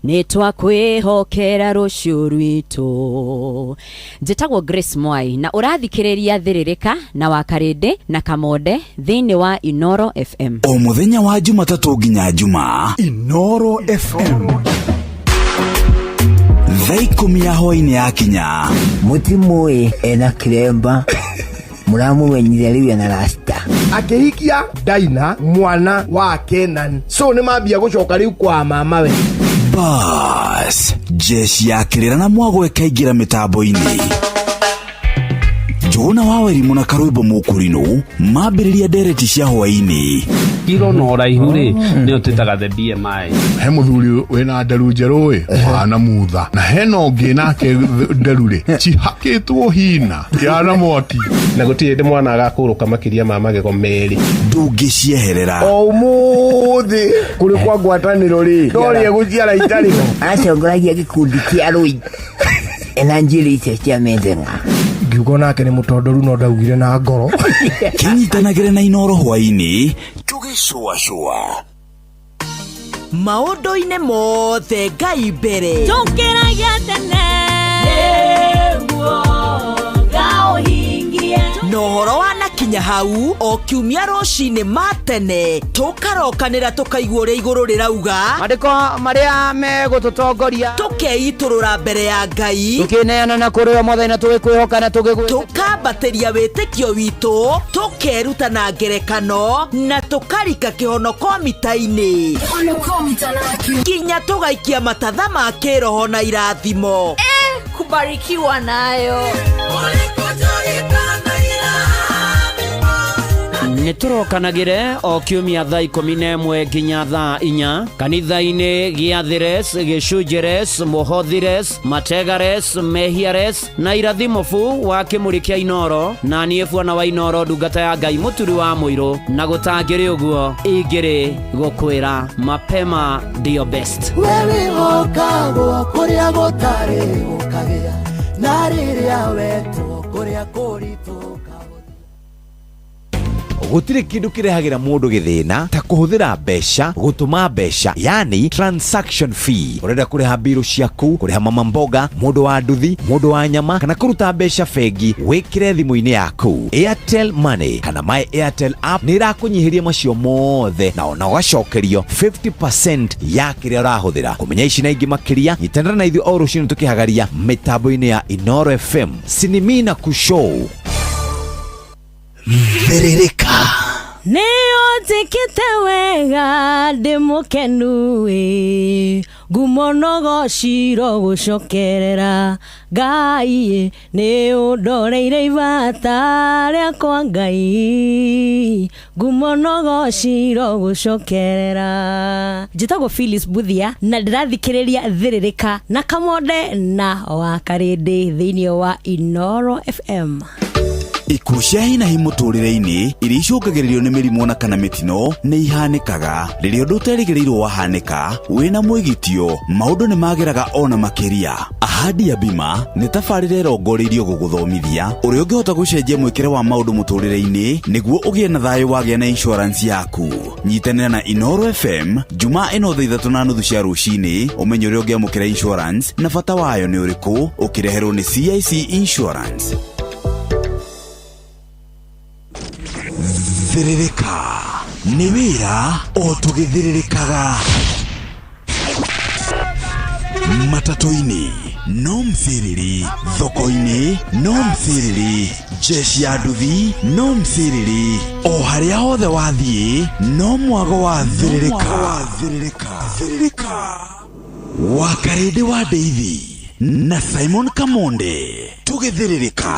nĩtwakwĩhokera rũciũ rwitũ. Njĩtagwo Grace Mwai na ũrathikĩrĩria Thĩrĩrĩka na wa Karĩndĩ na Kamonde thĩinĩ wa Inoro FM. O mũthenya wa Jumatatũ nginya Jumaa, Inoro FM. Thaa 10 ya hwaĩ-inĩ yakinya, mũtimũĩ ena kĩremba mũramũmenyire rĩu ena rasta akĩhikia Daina mwana wa Kenan, so nĩ mambia gũcoka rĩu kwa mamawe. Bas, jeshi ya kĩrĩra na Mwago ĩkaingĩra mĩtambo-inĩ. Jona Waweri na Karũimbo Mũkũrinũ mambĩrĩria ndereti cia hwaĩ-inĩ. Kiro no raihu rĩ nĩyo twĩtaga the BMI. He mũthuri wĩna nderu njerũ wana mutha na hena ũngĩ nake nderu rĩ cihakĩtwo hina yana mwati na gũtirĩ ndĩ mwana agakũrũka makĩria ma magego merĩ. Ndũngĩcieherera O mũthĩ kũrĩ kwa ngwatanĩro rĩ ndorie gũciara itarĩ ho. acongoragia gĩkundi kĩa rũi ena njĩra icio cia metheng'a. Ngiugo nake nĩ mũtondoru no ndaugire na ngoro. Kĩnyitanagĩre na Inoro hwaĩ-inĩ tũgĩcũacũa maũndũ-inĩ mothe Ngai mbere. Tũkĩragia tene nĩguo gaũhingie. Na ũhoro wanakinya hau o kiumia rũcinĩ ma tene tũkarokanĩra tũkaigua ũrĩa igũrũ rĩrauga Maandĩko marĩa megũtũtongoria tũkeitũrũra mbere ya Ngai tũkĩneana na kũrĩ o Mwathani na tũgĩkwĩhoka na tũkambatĩria wĩtĩkio witũ tũkeruta na ngerekano na tũkarika kĩhonoko mita-inĩ nginya tũgaikia matatha ma kĩroho na irathimo kubarikiwa nayo. Nĩtũrokanagĩre o kiumia thaa 11 nginya thaa 4 kanitha-inĩ gĩa Thires, Gĩcunjĩres, Mũhothires, Mategares, Mehiares na Irathimobu wa kĩmũrĩ kĩa Inoro, na niĩ Bwana wa Inoro ndungata ya Ngai mũturi wa mũirũ, na gũtangĩrĩ ũguo ingĩrĩ gũkwĩra mapema ndio best. Wewe okagwo kũrĩa gũtarĩ gũkagĩa na rĩrĩa wetwo kũrĩa kũritũ. Gũtirĩ kĩndũ kĩrehagĩra mũndũ gĩthĩna ta kũhũthĩra mbeca gũtũma mbeca, yani transaction fee. Ũrenda kũrĩha mbirũ ciaku, kũrĩha mama mboga, mũndũ wa nduthi, mũndũ wa nyama, kana kũruta mbeca bengi, wĩkĩre thimũ-inĩ yaku Airtel Money kana My Airtel app nĩ ĩrakũnyihĩria macio mothe na ona ũgacokerio 50% ya kĩrĩa ũrahũthĩra. Kũmenya ici na ingĩ makĩria, nyitanĩra na ithuĩ o rũciinĩ tũkĩhagaria mĩtambo-inĩ ya Inoro FM. Sinimina kushow Thĩrĩrĩka nĩũnjĩkĩte wega ndĩ mũkenu ngumo nogociro gũcokerera Ngai nĩ ũndoreire ibata rĩakwa Ngai ngumo nogociro gũcokerera. Njĩtagwo Phyllis Buthia na ndĩrathikĩrĩria Thĩrĩrĩka na Kamonde na wa Karĩndĩ thĩinĩ wa Inoro FM. Ikuũ cia hi na hi mũtũrĩre-inĩ iria icũngagĩrĩrio nĩ mĩrimũ na kana mĩtino nĩ ihanĩkaga. Rĩrĩa ũndũ ũterĩgĩrĩirwo wahanĩka wĩna mwĩgitio, maũndũ nĩ mageraga ona makĩria. Ahadi ya Bima nĩ tabarĩra ĩrongoreirio gũgũthomithia ũrĩa ũngĩhota gũcenjia mwĩkĩre wa maũndũ mũtũrĩre-inĩ nĩguo ũgĩe na thayũ wagĩa na insurance yaku. Nyitanĩra na Inoro FM Jumaa ĩno thaa 3:30 cia rũcinĩ ũmenye ũrĩa ũngĩamũkĩra insurance na bata wayo nĩ ũrĩkũ, ũkĩreherwo nĩ CIC Insurance. Thĩrĩrĩka nĩ wĩra o tũgĩthĩrĩrĩkaga. Matatu-inĩ no mthĩrĩri, thoko-inĩ no mthĩrĩri, jeshi ya nduthi no mthĩrĩri, o harĩa hothe wathiĩ no mwago wa thĩrĩrĩka. Wakarĩndĩ wa Ndeithi na Simon Kamonde tũgĩthĩrĩrĩka.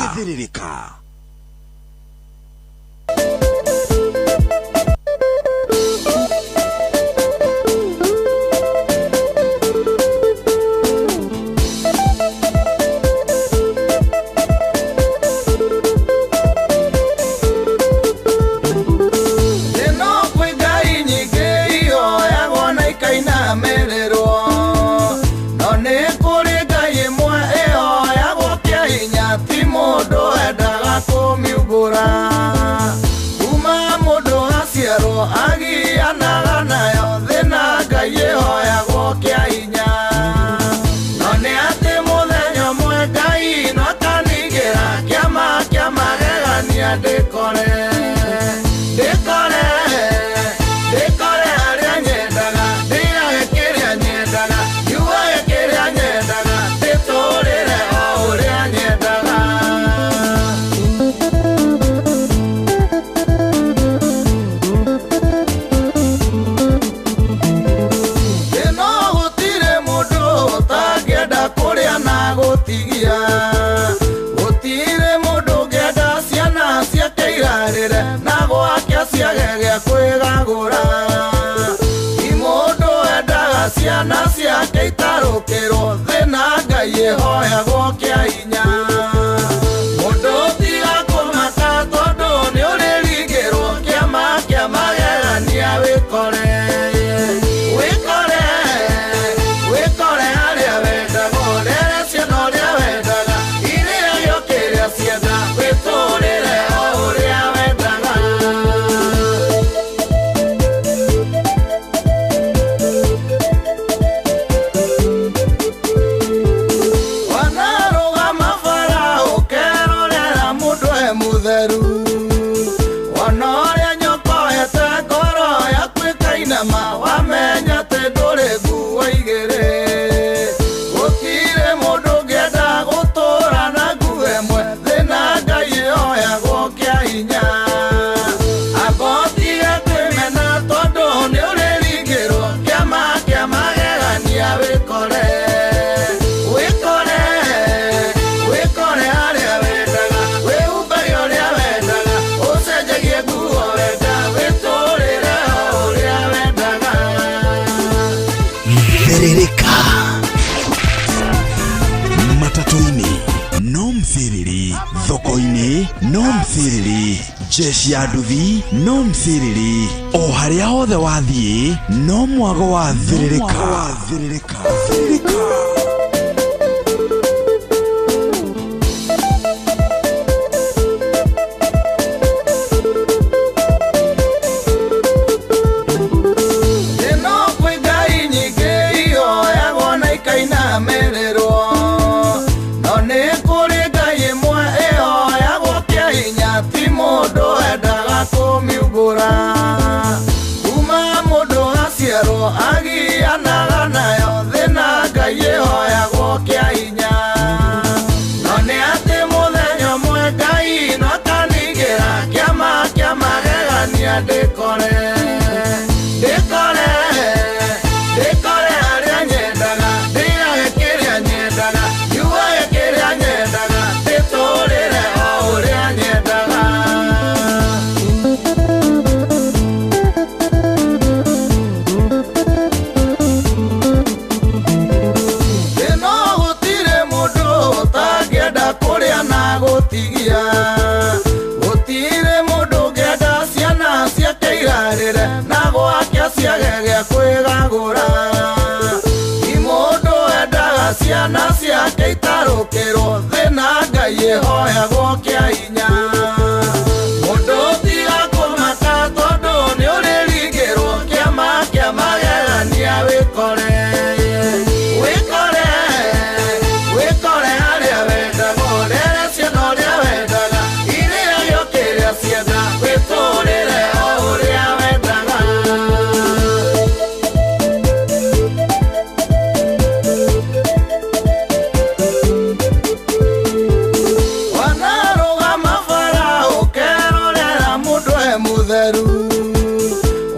Jeshi ya nduthi no mthĩrĩri, o harĩa hothe wathiĩ no mwago wa thĩrĩrĩka. ciana ciake itarũkĩrwo thĩna Ngai ĩhoyagwo kĩa hinya. Mũndũ tiga kũmaka tondũ nĩ ũrĩringĩrwo kĩama kĩa magegania wĩkore harĩa wendaga ũrere ciana ũrĩa wendaga irĩagio kĩrĩa cienda wĩtũrĩre o ũrĩa wendaga. Wanarũgama bara ũkerorera mũndũ e mũtheru,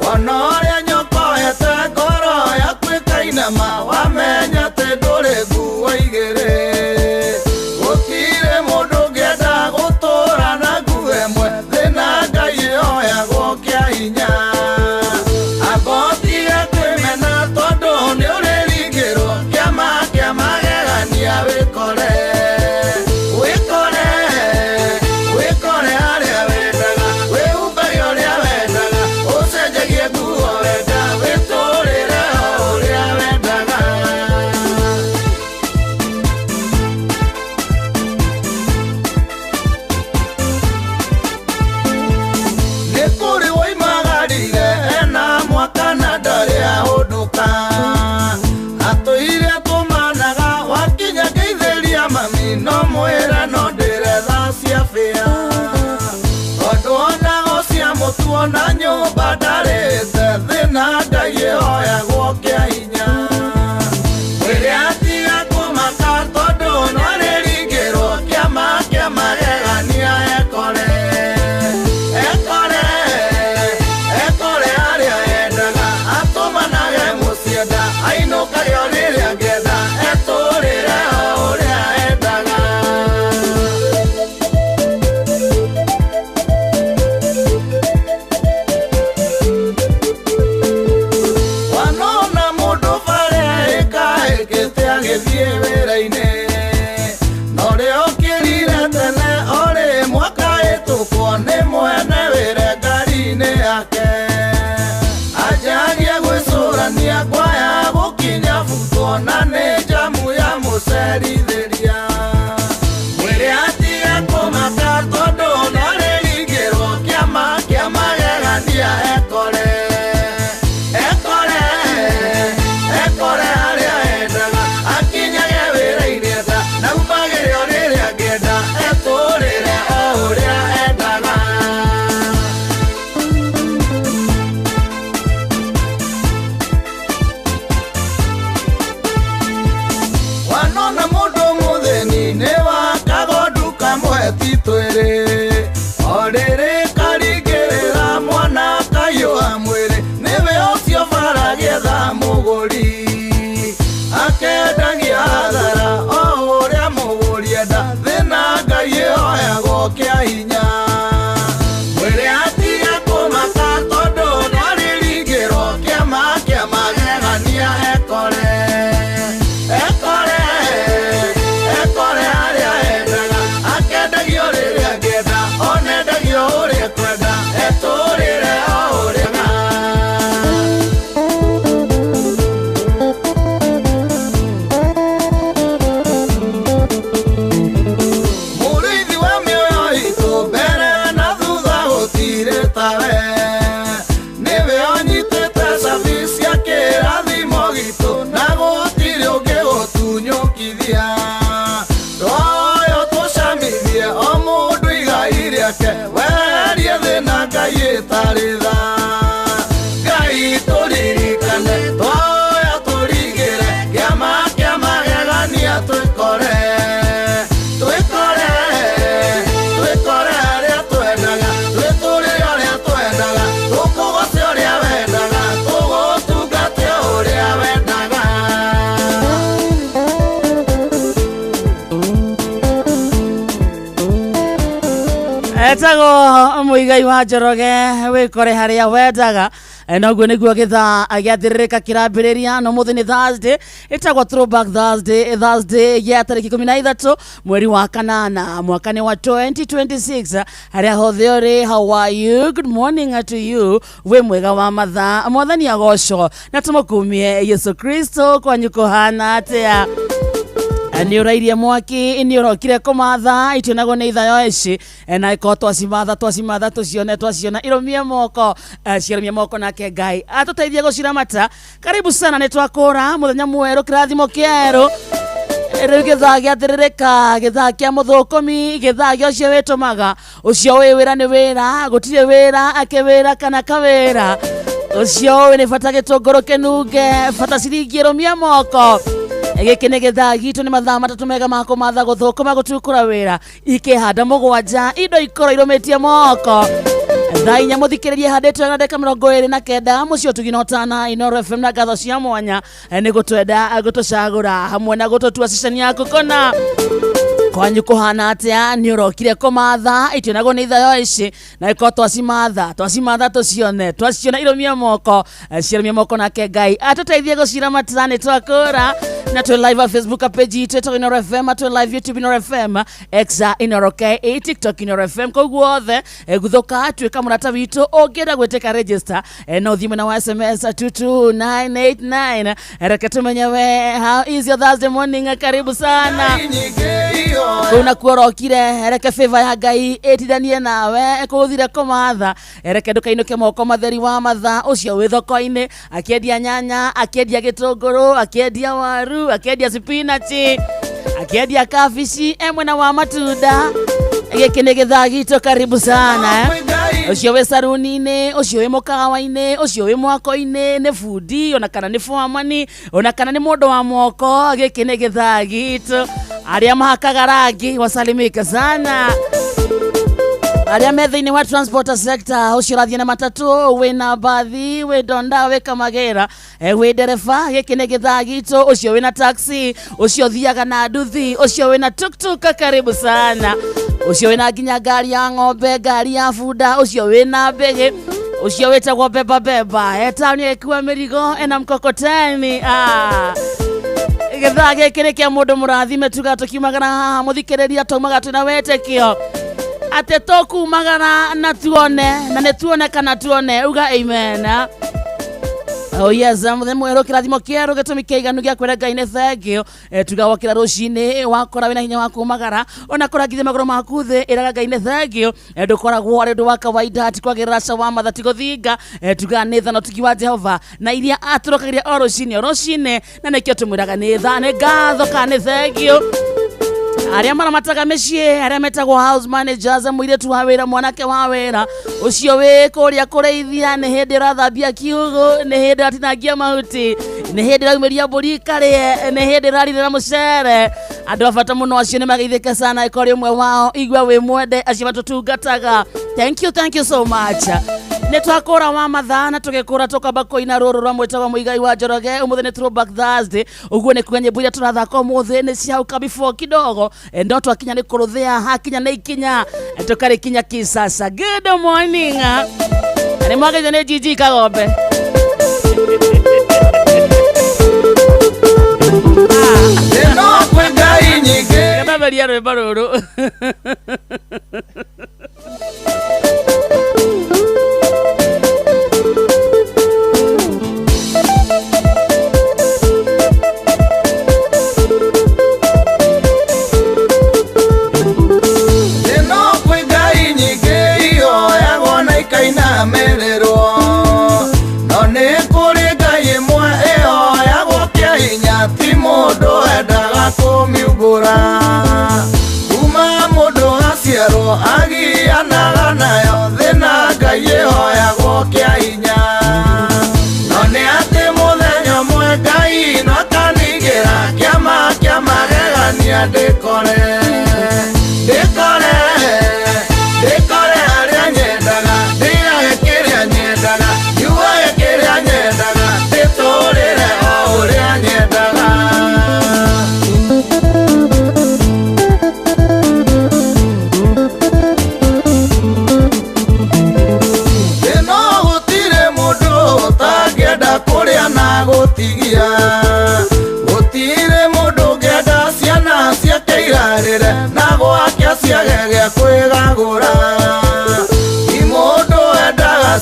wona ũrĩa nyokohete ngoro yaku ĩkainama wamenya atĩ ndũrĩ nguo igĩrĩ. Gũtirĩ mũndũ ũngĩenda gũtũũra na nguo ĩmwe thĩna Ngai ĩhoyagwo kĩa hinya. Amba ũtige kwĩmena tondũ nĩ ũrĩringĩrwo kĩama kĩa magegania wĩkore harĩa wendaga wĩhumbage ũrĩa wendaga ũcenjagie nguo wenda wĩtũrĩre o ũrĩa wendaga. Nĩ kũrĩ woimagarire ena mwaka na ndarĩ ahũndũka, atũire tũmanaga wakinya ngĩithĩria mami no mwĩra no ndĩretha cia bĩa, tondũ onago cia mũtu ona nyũmba ndarĩte thĩna Ngai ĩhoyagwo kĩa hinya. Mwĩrĩ atiga kũmaka tondũ no arĩringĩrwo kĩama kĩa magegania ekore harĩa endaga atũmanage mũcienda ainũkage o rĩrĩa angĩenda etũrĩre o ũrĩa endaga. Wanona mũndũ barĩa ĩkahĩkĩte agĩthiĩ wĩra-inĩ, no rĩo kĩrire tene o rĩ mwaka ĩtũkwo nĩ mwene wĩre ngari-inĩ yake, anjagia gwĩcũrania kwaya gũkinya butwo na nĩ njamu ya mũcerithĩria. Mwĩrĩ atiga kũmaka tondũ no arĩringĩrwo kĩama kĩa magegania ekore harĩa endaga akinyage wĩra-inĩ enda na umagĩre o rĩrĩa angĩenda etũrĩre o ũrĩa endaga. Wanona mũndũ mũthĩni nĩ wakagwo nduka mweti twĩrĩ, o rĩrĩ karingĩrĩra mwana kaiyũha mwĩrĩ nĩwe ũcio bara gĩetha mũgũri akendagia hathara o ũrĩa mũgũri enda thĩna Ngai ĩhoyagwo kĩa hinya. Mwĩrĩ atiga kũmaka tondũ no arĩringĩrwo kĩama kĩa magegania ekore harĩa endaga akendagio rĩrĩa angĩenda onendagio ũrĩa kwenda etũrĩre o ũrĩa. Mũrĩithi wa mĩoyo itũ mbere na thutha gũtirĩ tawe, nĩwe ũnyitĩte cabi cia kĩrathimo gitũ na gũtirĩ ũngĩ gũtunyũkithia. Twoyo tũcamithie o mũndũ igai rĩake weherie thĩna Ngai ĩtarĩ tha. Ngai tũririkane twoyo tũrigĩre kĩama kĩa magegania twĩkore harĩa twendaga twĩtũrĩre ũrĩa twendaga tũkũgoce ũrĩa wendaga tũgũtungate ũrĩa wendaga. Etagwo Muigai wa Njoroge wĩkore harĩa wendaga. Noguo nĩguo gĩthaa gĩathĩrĩrĩka kĩrambĩrĩria no mũthĩ nĩ Thursday, ĩtagwo Throwback Thursday ya tarĩki 13 mweri wa kanana mwaka nĩ wa 2026. harĩa hothe ũrĩ, how are you? Good morning to you. We mwega wa mathaa, mwathani agocwo na tũmũkumie Yesu Kristo kwanyu kũhana atĩa. Ni urairie mwaki ni urokire kumatha itionago ni ithayo ici na iko twasimatha tuciona iromie moko ciromie moko nake Ngai atuteithie guciramata. Karibu sana ni twakura muthenya mweru kirathimo kieru riu githagia thiririka githagia muthukumi githagia ucio witumaga ucio wi wira ni wira gutire wira akiwira kana kawira ucio wi ni bata gitunguru kinunge bata ciringi iromie moko. Giki nĩ gĩthaa gitu nĩ mathaa matatũ mega ma kũmatha gũthũkũma gũtukũra wĩra ikĩhanda mũgwanja indo ikorwo irũmĩtie moko. Thaa inya mũthikĩrĩrie handĩtwo na ndeka 29 mũciĩ ũtugi na ũtana Inooro FM na ngatho cia mwanya nĩ gũtwenda gũtũcagũra hamwe na gũtũtua ceceni yaku kona kwanyu kuhana atia ni urokire kumatha itionago ni ithayo ici na iko twasimatha tucione iromie moko ciromie moko nake Ngai atuteithie guciramata ni twakura na tu live Facebook page itu Inooro FM tu live YouTube Inooro FM exa Inooro K TikTok Inooro FM koguo othe guthoka twika murata witu ongera gweteka register no thime na SMS 22989 reke tumenye we how is your Thursday morning. Karibu sana kuna kuorokire reke favor ya Ngai etithanie nawe kuthire kumatha reke ndukainuke moko matheri wa matha ucio wi thoko-ini akiendia nyanya akiendia gitunguru akiendia waru akiendia spinach akiendia kabici emwena wa matunda giki ni githaa gitu. Karibu sana ucio wi saruni-ini ucio wi mukawa-ini ucio wi mwako-ini ni foodi ona kana ni foamani ona kana ni mundu wa moko giki ni githaa gitu. Aria mahakaga rangi wasalimika sana. Aria metha-ini wa transport sector ucio rathie na matatu we na bathi we donda we kamagera we dereva giki ni githaa gitu. Ucio we na taxi ucio thiaga na nduthi ucio we na tuktuk karibu sana. Ucio we na nginya ngari ya ng'ombe ngari ya bunda ucio we na mbege ucio wetagwo beba etani ekuwa mirigo ena mkokoteni githaa giki ni kia mundu murathime tuga tukimagana haha muthikiriria tumaga twina wetekio ate tokumagana na tuone na ne tuone kana tuone uga amen. Oh yes, muthenya mweru kirathimo kieru gitumi kiiganu gia kwera Ngai ni thengio tugawakira rucini wakora wina hinya wa kumagara ona koragithe magoro maku thi iraga Ngai ni thengio ndukoragwo ari ndu wa kawaida ati kwagirira cawa mathati guthinga tuga ni thano tukiwa Jehova na iria aturokagiria o rucini na nikio tumwiraga ni thane ngatho ka ni thengio. Aria maramataga mĩciĩ aria metagwo house managers mũirĩtu wa wĩra mwanake wa wĩra ucio wĩ kũrĩa kũrĩithia nĩ hĩndĩ rathambia kiugũ nĩ hĩndĩ ratinangia mahuti nĩ hĩndĩ raumeria mbũri karĩe nĩ hĩndĩ rarirĩra mũcere. Andũ a bata mũno acio nĩ mageithĩke sana ĩkorĩ ũmwe wao igua wĩ mwende acio matũtungataga. Thank you so much. Netwakora wa mathaa na tugikura tukamba kuina ruru rwa mwetagwo Muigai wa Njoroge umuthi ni throwback Thursday uguo ni kwenye buya turathaka umuthi ni ciauka before kidogo ndo twakinya ni kuruthia hakinya na ikinya tukari kinya kisasa. Good morning ani mwagaje ni Gigi Kagombe eno kwengai nyige baba liaro baruru ina mererwo no nĩ kũrĩ Ngai ĩmwe ĩhoyagwo kĩa hinya ti mũndũ endaga kũmiumbũra kuma mũndũ aciarwo agianaga nayo thĩna Ngai ĩhoyagwo kĩa hinya no nĩ atĩ mũthenya ũmwe Ngai no akanigĩra kĩama kĩa magegania ndĩkore arĩa nyendaga ndĩage kĩrĩa nyendaga yuage kĩrĩa nyendaga ndĩtũrĩre o ũrĩa nyendaga. ĩno gũtirĩ mũndũ ũtangĩenda kũrĩa na gũtigia gũtirĩ mũndũ ũngĩenda ciana ciake irarĩre na gwake ciage gĩa kwĩgagũra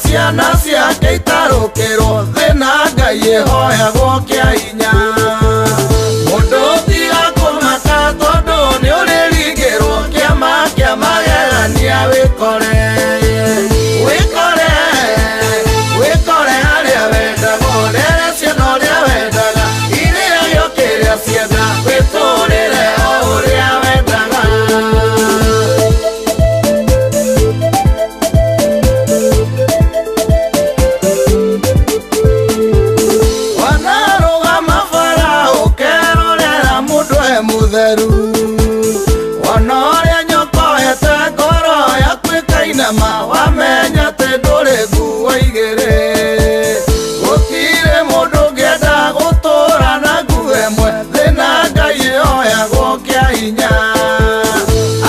ciana ciake itarũkĩrwo thĩna Ngai ĩhoyagwo kĩa hinya mũndũ tiga kũmaka Onoria nyokoete ngoro yaku ikainama wamenya te ndũrĩ nguo igĩrĩ gũtirĩ mũndũ ũngĩenda gũtũũra na nguo ĩmwe thĩna Ngai yoyagwo kĩa hinya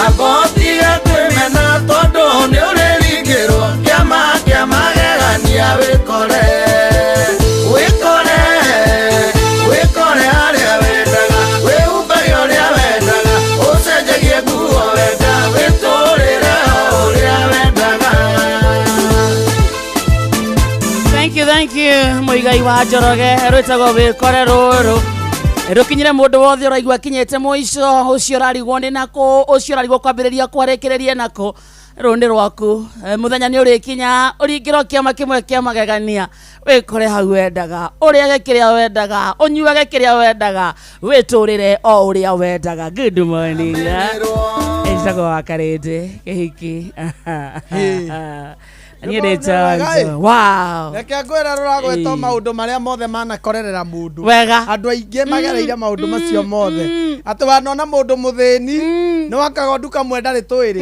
amba ũtige kwĩmena tondũ nĩ ũrĩringĩrwo kĩama kĩa magegania wĩkore harĩa wendaga wĩhumbage ũrĩa wendaga ũcenjagie nguo wenda wĩtũũrĩre ũrĩa wendaga. Thank you mũigai wa Njoroge rwĩtagwo wĩkore rũrũ rũkinyire mũndũ wothe ũraigua kinyĩte mũico ũcio ũrarigwo nĩ nakũ ũcio ũrarigwo kwambĩrĩria kwarĩkĩrĩrie nakũ rũnĩ rwaku mũthenya nĩ ũrĩkinya ũringĩrwo kĩama kĩmwe kĩa magegania wĩkore hau wendaga ũrĩage kĩrĩa wendaga ũnyuage kĩrĩa wendaga wĩtũũrĩre o ũrĩa wendaga. Good morning ĩtagwo wa Karĩndĩ kĩhiki reke ngwĩra rũragwĩtwo maũndũ marĩa mothe manakorerera mũndũ wega andũ aingĩ magereire maũndũ macio mothe atĩ wanona mũndũ mũthĩni nĩ wakaga nduka mwe ndarĩ twĩrĩ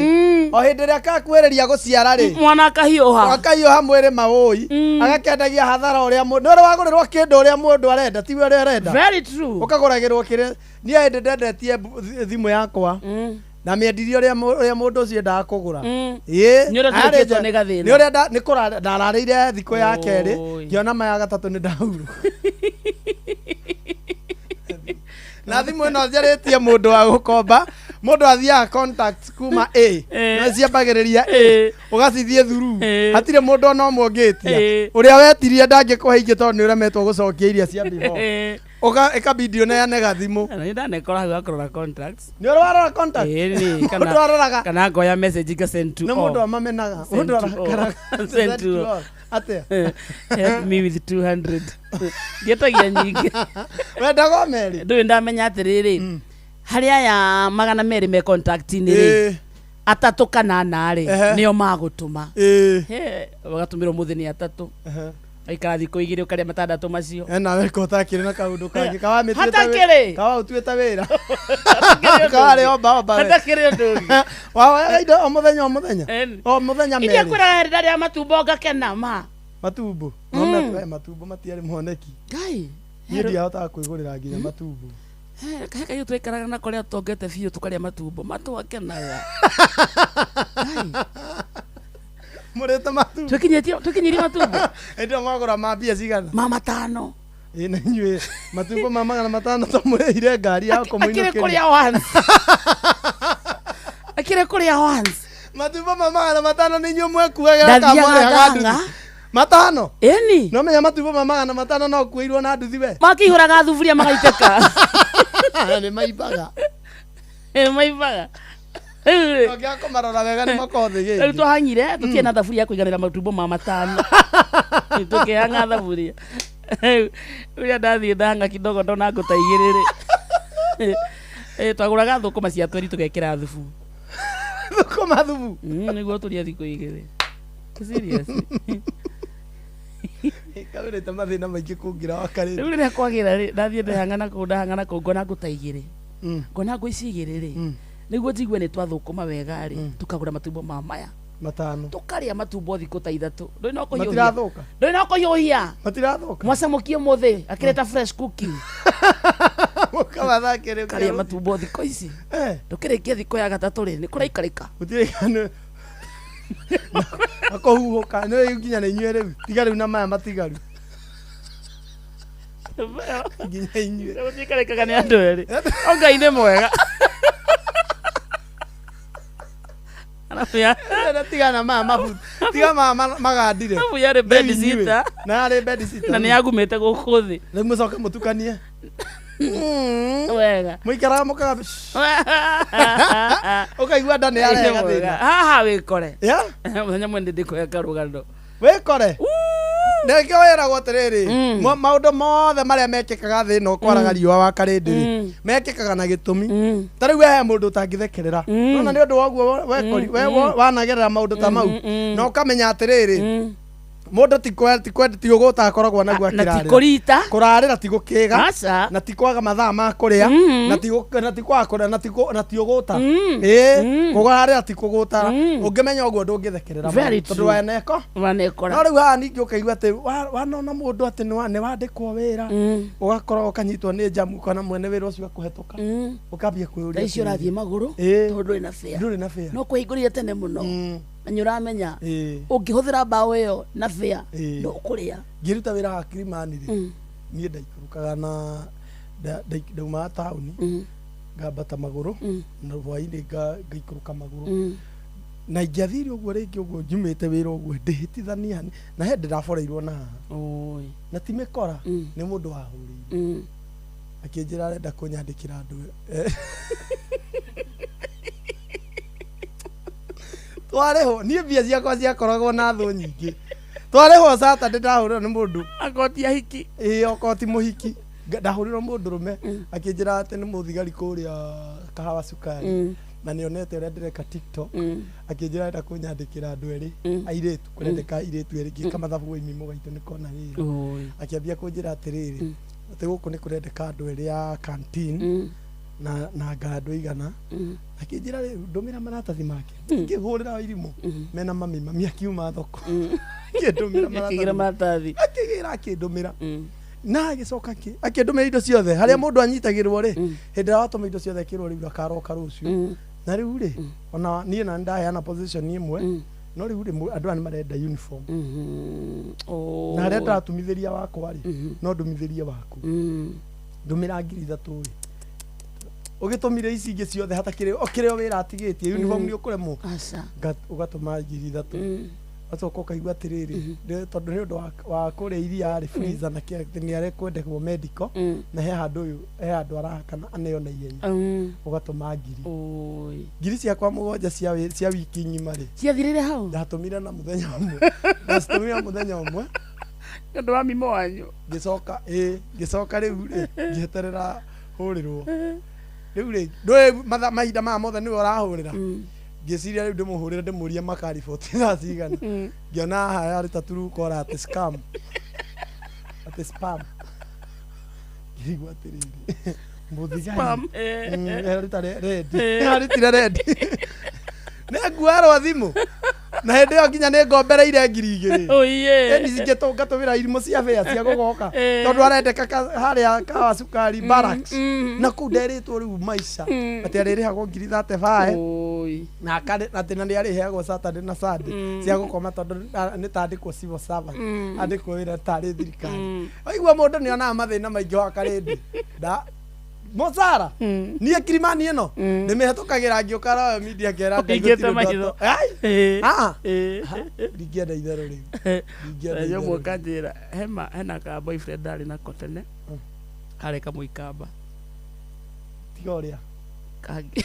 o hĩndĩ ĩrĩa kakwĩrĩria gũciara rĩ mwana akahiũha mwĩrĩ maũi agakendagia hathara ũrĩa mũndũ nĩ ũrĩ wagũrĩrwo kĩndũ ũrĩa mũndũ arenda tiwe ũrĩa arenda ũkagũragĩrwo kĩrĩa niĩ hĩndĩ ndendetie thimũ yakwa na miendirio ria mundu ucio endaga kugura ni uria ndararĩire thikũ ya kerĩ ngiona maya gatatũ nĩ ndahuru na thimũ ĩno njarĩtie mũndũ wa gũkomba mũndũ athiaga contacts kuma A na ciambagĩrĩria A ũgacithie through hatirĩ mũndũ ona ũmwe ũngĩtia ũrĩa wetirie ndangĩkũhe ingĩ tondũ nĩ ũremetwo gũcokia iria cia before ikabidi uneane gathimũ na ndanekora hau akorora contacts nĩ ũrĩ warora contacts mũndũ aroraga kana ngoya message ga send to all nĩ mũndũ amamenaga mũndũ arakara send to all atia help me with 200 ndietagia nyingĩ wendago meri ndũĩ ndamenya atĩrĩrĩ harĩa ya magana merĩ me contact-inĩ rĩ atatũ kana ana rĩ nĩo magũtũma wagatũmĩrwo mũthenya atatũ aikara thikũ igĩrĩ ũkarĩa matandatũ macio nawe ko utakĩrĩ na kaũndũ kangĩ kawa ũtuĩte wĩra kawarĩ omba hatakĩrĩ ũndũ ũngĩ wawaga indo o mũthenya merĩ kwĩra hĩndĩ rĩa matumbo ngakena matumbo no matumbo matiarĩ moneki Ngai niĩ ndiahotaga kwĩgũrĩra nginya matumbo kaĩ twĩkaraga na kũrĩa tongete biũ tũkarĩa matumbo matwakenaga murete matumbo tũkinyirie matumbo ndio magũra ma mbia cigana matano na inyuĩ matumbo ma magana matano tũmũrĩire ngari ya kũmũinũkĩria akĩrĩ kũrĩa once matumbo ma magana matano nĩ inyuĩ mwekuagĩra kamwe matano eni no menya matumbo ma magana matano no kuĩirwo na nduthi we makĩihũraga thuburia magaitĩka nĩ maibaga Ngĩakomarora wega nĩ makothi gĩkĩ. Rĩu twahanyire tũtirĩ na thaburia ya kũiganĩra matumbo ma matano. Tũkĩhanga thaburia. Rĩrĩa ndathiĩ ndahanga kidogo ndona ngũta igĩrĩ rĩ. Twagũraga thũkũma cia tweri tũgekĩra thubu. Thũkũma thubu? Nĩguo tũrĩa thikũ igĩrĩ. Serious. Kaurĩte mathĩna maingĩ kũngira wa Karĩndĩ. Rĩu rĩrĩa kwagĩra rĩ ndathiĩ ndahanga na kũ ngona ngũta igĩrĩ. Ngona ngũ ici igĩrĩ rĩ. Nĩguo njigue nĩ twathũkũma wega rĩ tukagũra matumbo ma maya matano tukarĩa matumbo thikũ ta ithatũ ndũĩ no kũhiũhia matirathũka ndũĩ no kũhiũhia matirathũka mwacamũkie mũthĩ akĩreta fresh cooking mũkawathakĩrĩ karĩa matumbo thikũ ici tukĩrĩkia thikũ ya gatatũ rĩ nĩ kũraikarĩka gũtirĩ akũhuhũka nĩ nginya nĩ inyuĩ rĩu tiga rĩu na maya matigaru nginya inyuĩ gũtikarĩkaga nĩ andũ erĩ o Ngai nĩ mwega tigana tiga magandire yarĩ bed sitter na yarĩ bed sitter na nĩ yagumĩte gũkũ thĩ rĩu mũcoke mũtukanie wega mũikaraga mũkaga ũkaigua nda nĩ yarega thĩna haha wĩkore mũthenya mwene ndĩkũhe karũgano wĩkore Ndekio wĩragwo atĩrĩrĩ maũndũ mothe marĩa mekĩkaga thĩ ĩno kwaraga riũa wa Karĩndĩ mekĩkaga na gĩtũmi ta rĩu he mũndũ ũtangĩthekerera nona nĩ ũndũ woguo wekori wanagerera maũndũ ta mau na ũkamenya atĩrĩrĩ Mũndũ ti ũgũta akoragwo naguo akĩrarĩra. Na ti kũrita. Kũrarĩra ti gũkĩga. Aca. Na ti kwaga mathaa ma kũrĩa. Na ti kwaga kũrĩa na ti ũgũta. Kũrarĩra ti kũgũta. Ũngĩmenya ũguo ndũngĩthekerera. Tondũ waneko. Wanekora. No rĩu haha ningĩ ũkaigua atĩ wanona mũndũ atĩ nĩ wandĩkwo wĩra. Ũgakorwo ũkanyitwo nĩ jamu kana mwene wĩra ũcio akũhetũka. Ũkambia kwĩyũria. Icio ũrathiĩ magũrũ. Tondũ ndũrĩ na fare. Ndũrĩ na fare. No kũhingũrire tene mũno. Na ũramenya ũngĩhũthĩra mbaũ ĩyo na fare ndũkũrĩa. Ngĩruta wĩra wa Kilimani rĩ, niĩ ndaikũrũkaga na ndauma taũni ngambata magũrũ na hwainĩ ngaikũrũka magũrũ na ingĩathire ũguo rĩngĩ ũguo njumĩte wĩra ũguo ndĩhĩtithania na he ndĩraboreirwo na haha na ti mĩkora nĩ mũndũ wahũrĩire akĩnjĩra arenda kũnyandĩkĩra andũ twarĩho niĩ mbia ciakwa ciakoragwo na thũ nyingĩ twarĩho Saturday ndahũrĩrwo nĩ mũndũ akoti ahiki okoti mũhiki ndahũrĩrwo mũndũ rũme akĩnjĩra atĩ nĩ mũthigari kũrĩa Kahawa Sukari na nĩonete ũrĩa ndĩreka TikTok akĩnjĩra arenda kũnyandĩkĩra andũ erĩ airĩtu kũrendeka airĩtu erĩ ngĩka mathabu imi mũgaitũ nĩ kona wĩra akĩambia kũnjĩra atĩrĩrĩ atĩ gũkũ nĩ kũrendeka andũ erĩ ya canteen na ngandũ igana akĩnjĩra rĩu ndũmĩra maratathi make ngĩhũrĩra Irimũ mena mami akiuma thoko akĩgĩra maratathi akĩndũmĩra na agĩcoka akĩndũmĩra indo ciothe harĩa mũndũ anyitagĩrwo rĩ hĩndĩ ĩrĩa watũma indo ciothe kĩrwo rĩu akaroka rũciũ na rĩu rĩ ona niĩ na ndaheana position ĩmwe no rĩu rĩ andũ aya nĩ marenda uniform na arĩa ndatumithĩria wakwa rĩ no ndũmithĩrie waku ndũmĩra 3,000 rĩ ũgĩtũmire ici ingĩ ciothe hatakĩrĩ okĩrĩ wĩra atigĩtie uniform nĩ ũkũremwo ũgatũma 3,000 acoka ũkaigua atĩrĩrĩ tondũ nĩ ũndũ wa kũrĩa iria rĩ freezer na nĩ arekwendekwo medical na he handũ arahakana aneo na ihenya ũgatũma 1,000 ciakwa mũgwanja cia wiki ng'ima rĩ ciathirĩre hau ndatũmire na mũthenya ũmwe ndacitũmire mũthenya ũmwe nĩũndũ wa mimo wanyu ngĩcoka rĩu rĩ ngĩeterera hũrĩrwo rĩu rĩ ndũĩ mahinda maya mothe nĩwe ũrahũrĩra ngĩciria rĩu ndĩmũhũrĩre ndĩmũrie makariboti thaa cigana ngĩona haha arĩ ta Truecaller atĩ scam atĩ spam ngĩigua atĩrĩrĩ mũthigari arutire rendi nĩnguarwo thimũ na hĩndĩ ĩyo nginya nĩ ngombereire 2,000 ĩni cingĩtũngatũmĩra irimũ cia bĩa cia gũgoka tondũ arendeka harĩa Kahawa Sukari barracks na kũu nderĩtwo rĩu maica atĩ arĩrĩhagwo 35,000 na atĩ na nĩ arĩheagwo Saturday na Sunday cia gũkoma tondũ nĩ tandĩkwo civil servant andĩkwo wĩra tarĩ thirikari aigua mũndũ nĩ onaga mathĩna maingĩ wa karĩndĩ Mozara niĩ Kilimani ĩno nĩmĩhetũkagĩra ngĩũka Royal Media ngera ndingĩte maitho ndingĩenda itherũ rĩu yo mũkanjĩra hena ka boyfriend arĩ nako tene harĩ kamũikamba tiga ũrĩa kangi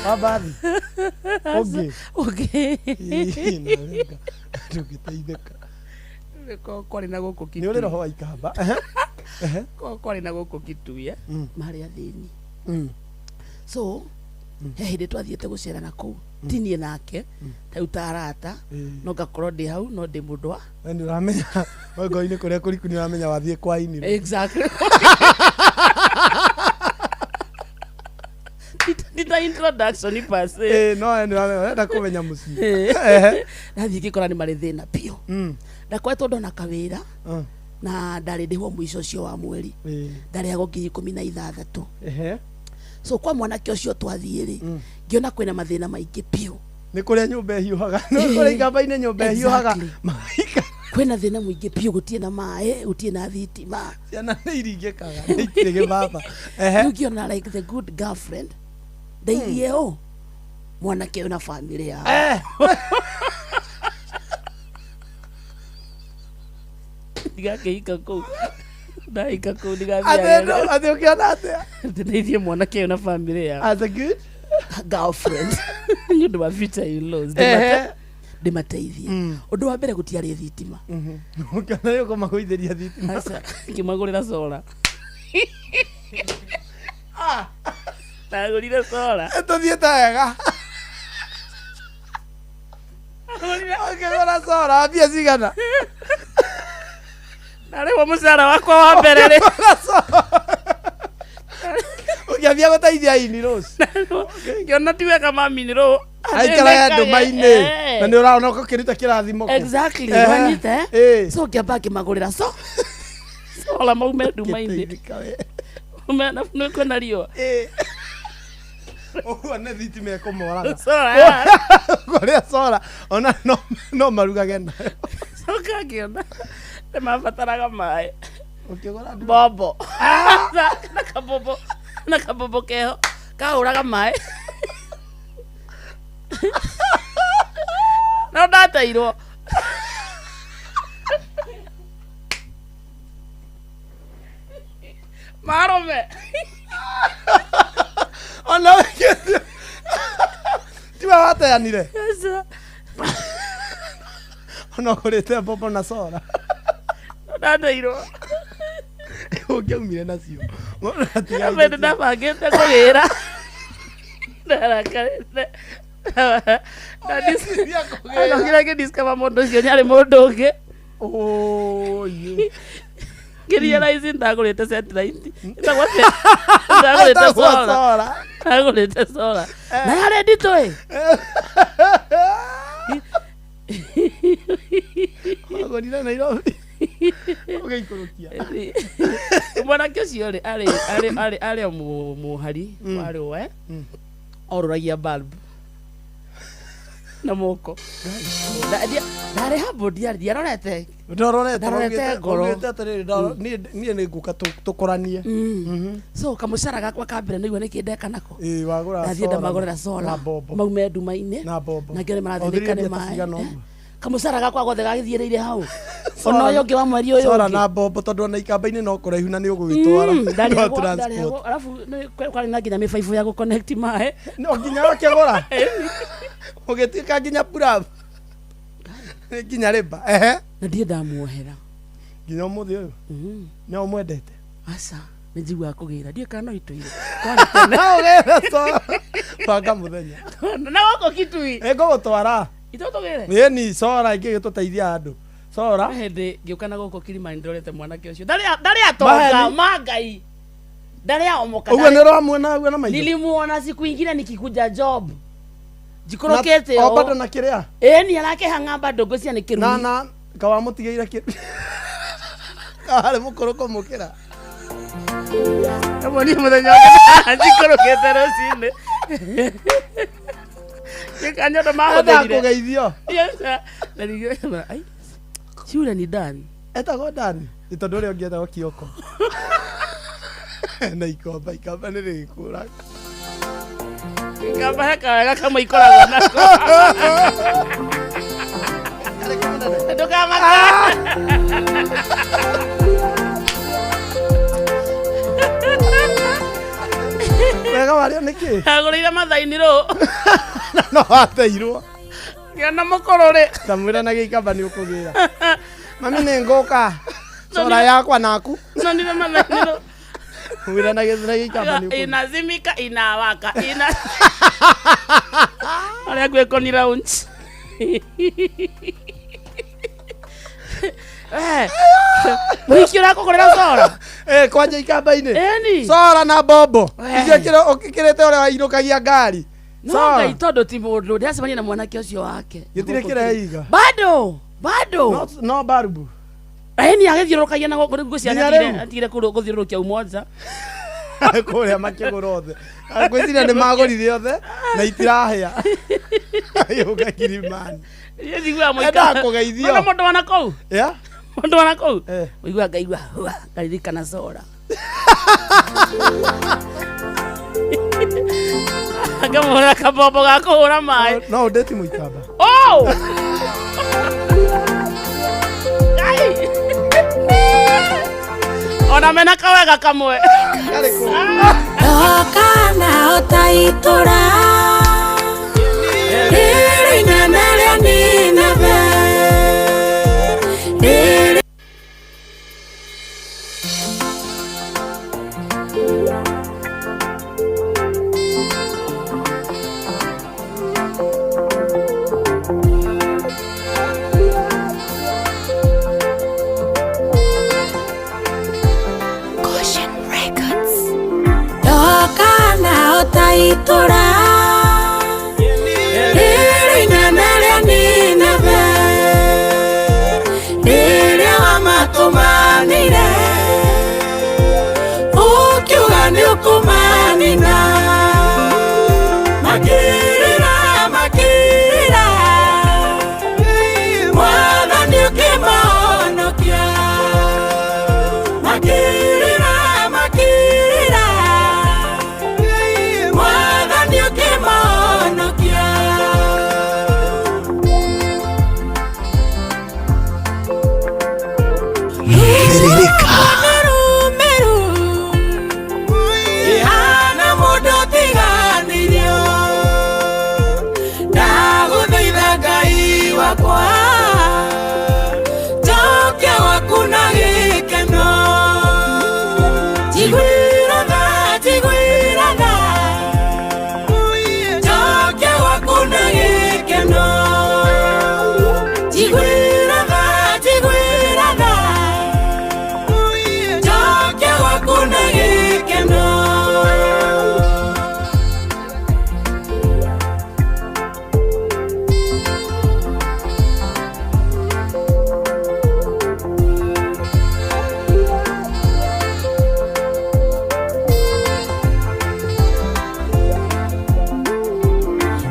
Abathi. Okay. Ndũngĩteithĩka. Kwarĩ na gũkũ kitu. Nĩ ũrĩ roho wa ikamba. Kwarĩ na gũkũ kitu ya marĩ athĩni. So he hĩndĩ twathiĩte gũcerana kũu tinie nake rĩu ta arata no ngakorwo ndĩ hau no ndĩ mũndũ wa nĩ ũramenya ngoi-inĩ kũrĩa kũriku nĩ ũramenya wathiĩ kwa ini. Exactly. Dita introduction pase no nda kũmenya mũciĩ nathiĩ ngĩkora nĩ marĩ thĩna piũ ndakoretwo ndona kawĩra na ndarĩ ndĩho mũico ũcio wa mweri ndarĩagwo 16,000 so kwa mwanake ũcio twathiĩ rĩ ngĩona kwĩna mathĩna maingĩ piũ nĩ kũrĩa nyũmba ĩhiũhaga no kũrĩa ikamba-inĩ nyũmba ĩhiũhaga kwĩna thĩna mũingĩ piũ gũtirĩ na maĩ gũtirĩ na thitima ciana nĩ iringĩkaga nĩ itirĩ gĩbaba rĩu ngĩona like the good girlfriend ndeithie ũ mwanake ũyũ na family yao ndigakĩhika kũu ndahika kũu atĩ ũkĩona atĩa ndeithie mwanake ũyũ na family yao as a good girlfriend nĩ ũndũ wa future in-laws ndĩmateithie ũndũ wa mbere gũtiarĩ thitima kana yuko magũithĩria thitima ngĩmagũrĩra solar Ndagũrire cora. Tũthiĩte wega. Ũkĩgũra cora mbia cigana? Na rĩu mũcara wakwa wa mbere rĩ. Ũkĩambia gũteithia ini Rose. Ngĩona ti wega mami nĩ rũ. Aikaraga ndũma-inĩ. Na nĩ ũraona ũkĩruta kĩrathimo. Exactly. Wanyite. So ngĩamba ngĩmagũrĩra cora maume nduma-inĩ. Umena nĩ kwĩna riũa. Ũguo nĩ thitima ĩkũmoraga. Cora. Kũrĩa cora ona no marugage nayo. Coka ngĩona nĩ mabataraga maĩ. Ũkĩgũra bobo. Na kabobo keho kahũraga maĩ. No ndateirwo. Marume. Ona wĩkĩte. Tiwe wateanire. Ona ũgũrĩte bobo na cora. No ndateirwo. Ũngĩaumire nacio. Mbere ndabangĩte kũgĩra. Ndarakarĩte. Ngira ngĩdiscover mũndũ ũcio nĩ arĩ mũndũ ũngĩ. Ngĩrealize ndagũrĩte satellite. Ndagũrĩte cora. Ndagũrĩte cora. Na yarĩ nditũ ĩ. Wagũrire Nairobi. Ũgĩikũrũkia. Mwanake ũcio arĩ mũhari warĩ we. Orũragia bulb. Na moko. Ndarĩ hambo ndiarorete. Ndororete ngoro. Niĩ nĩ ngũka tũkũranie. So kamũcara gakwa ka mbere nĩguo nĩkĩ ndeka nako. Wagũra Ndathiĩ ndamagũrĩra cora. Maume nduma-inĩ. Na ngĩre marathĩnĩka nĩ maĩ. Kamũcara gakwa gothe gagĩthiĩrĩire hau. Ona ũyũ ũngĩ wa mweri ũyũ. Cora na bobo tondũ ona ikamba-inĩ no kũraihu na nĩ ũgũgĩtwara. Alafu kwari na nginya mĩbaibũ ya gũconnect maĩ. No nginya wakĩgũra. Ũgĩtuĩka nginya purabu. Nginya rĩmba. Na ndiĩ ndamuohera. Nginya ũmũthĩ ũyũ. Nĩ ũmwendete. Aca. Nĩ njiguaga kũgĩra. Ndiĩ kana no itũire. Na ũgĩra cora. Banga mũthenya. Na gũkũ Kitui. Ngũgũtwara. Itũtũgĩre. Ĩni cora ingĩ gĩtũteithia andũ. Cora. Hĩndĩ ngĩũka na gũkũ Kilimani ndorete mwanake ũcio. Ndarĩ atonga mangai. Ndarĩ aomoka. Ũguo nĩ ũramuona na maitho. Nilimuona siku ingine nikikuja job. Jikorokete o. Bado na kĩrĩa? Ni arakehanga bado ngocia nĩ kĩrumi. Na kawamutigĩire kĩrumi. Arĩ mũkoroko mũkĩra. Amoni mũthenya wake jikorokete rũcinĩ. Nĩkanyodo mahũthĩrire. Kũgeithio. Yes. Na nĩgĩo ai. Shule ni Dan. Etagwo Dan. Nĩ tondũ ũrĩa ũngĩ etagwo Kioko. Na ikamba nĩ rĩkũra. Ikamba heka kama ikoragwo nako. Ndũkamaka. Wega warĩo nĩkĩ? Agũrĩire mathainĩ rũ. No ateirwo. Ngĩona mũkũrũrĩ. Ndamwĩra na gĩikamba nĩ ũkũgĩra. Mami nĩ ngũka. Cora yakwa naku. No nĩ mathainĩ rũ. Mwĩra na gĩikamba nĩ ũkũgĩra. Inazimika inawaka. Arĩa gwĩko ni lounge. Wiki ũrakũgũrĩra cora? Kwanja ikamba-inĩ. Eni. Cora na bobo. Icio ũkĩrĩte ũrĩa wainũkagia ngari. No ngai tondũ ti mũndũ ndĩracemania na mwanake ũcio wake. Gĩtirĩ kĩreiga. Bado. No barubu. Ni agĩthiũrũrũkagia na ngũcianya atigire gũthiũrũrũkia umoja. Kũrĩa makĩgũra othe. Ngwĩciria nĩ magũrire othe na itirahĩa. Yũka Kilimani. Njiguaga mũika. Enda kũgeithio. Ona mũndũ wana kũu. Ya? Mũndũ wana kũu. Ũigua ngaigua ngaririkana cora. Ngamũhũra kabobo ga kũhũra maĩ. No ũndĩti mũikamba. Ona mena kawega kamwe. Kana ũtaitũra rĩrĩ inene rĩa Nineve. utaitora rĩrĩ inene rĩa Nineve rĩrĩa wamatũmanire ũkiuga nĩ ũkũmanina makĩrĩra makĩrĩra Mwathani ũkĩmahonokia makĩrĩra makĩrĩra Mwathani ũkĩmahonokia Therereca ihana mũndũ tiganĩrio ndagũthaitha Ngai wakwa njokia gwaku na gĩkeno njiguĩra tha njiguĩra tha njokia gwaku na gĩkeno njiguĩra tha njiguĩra tha njokia gwaku na gĩkeno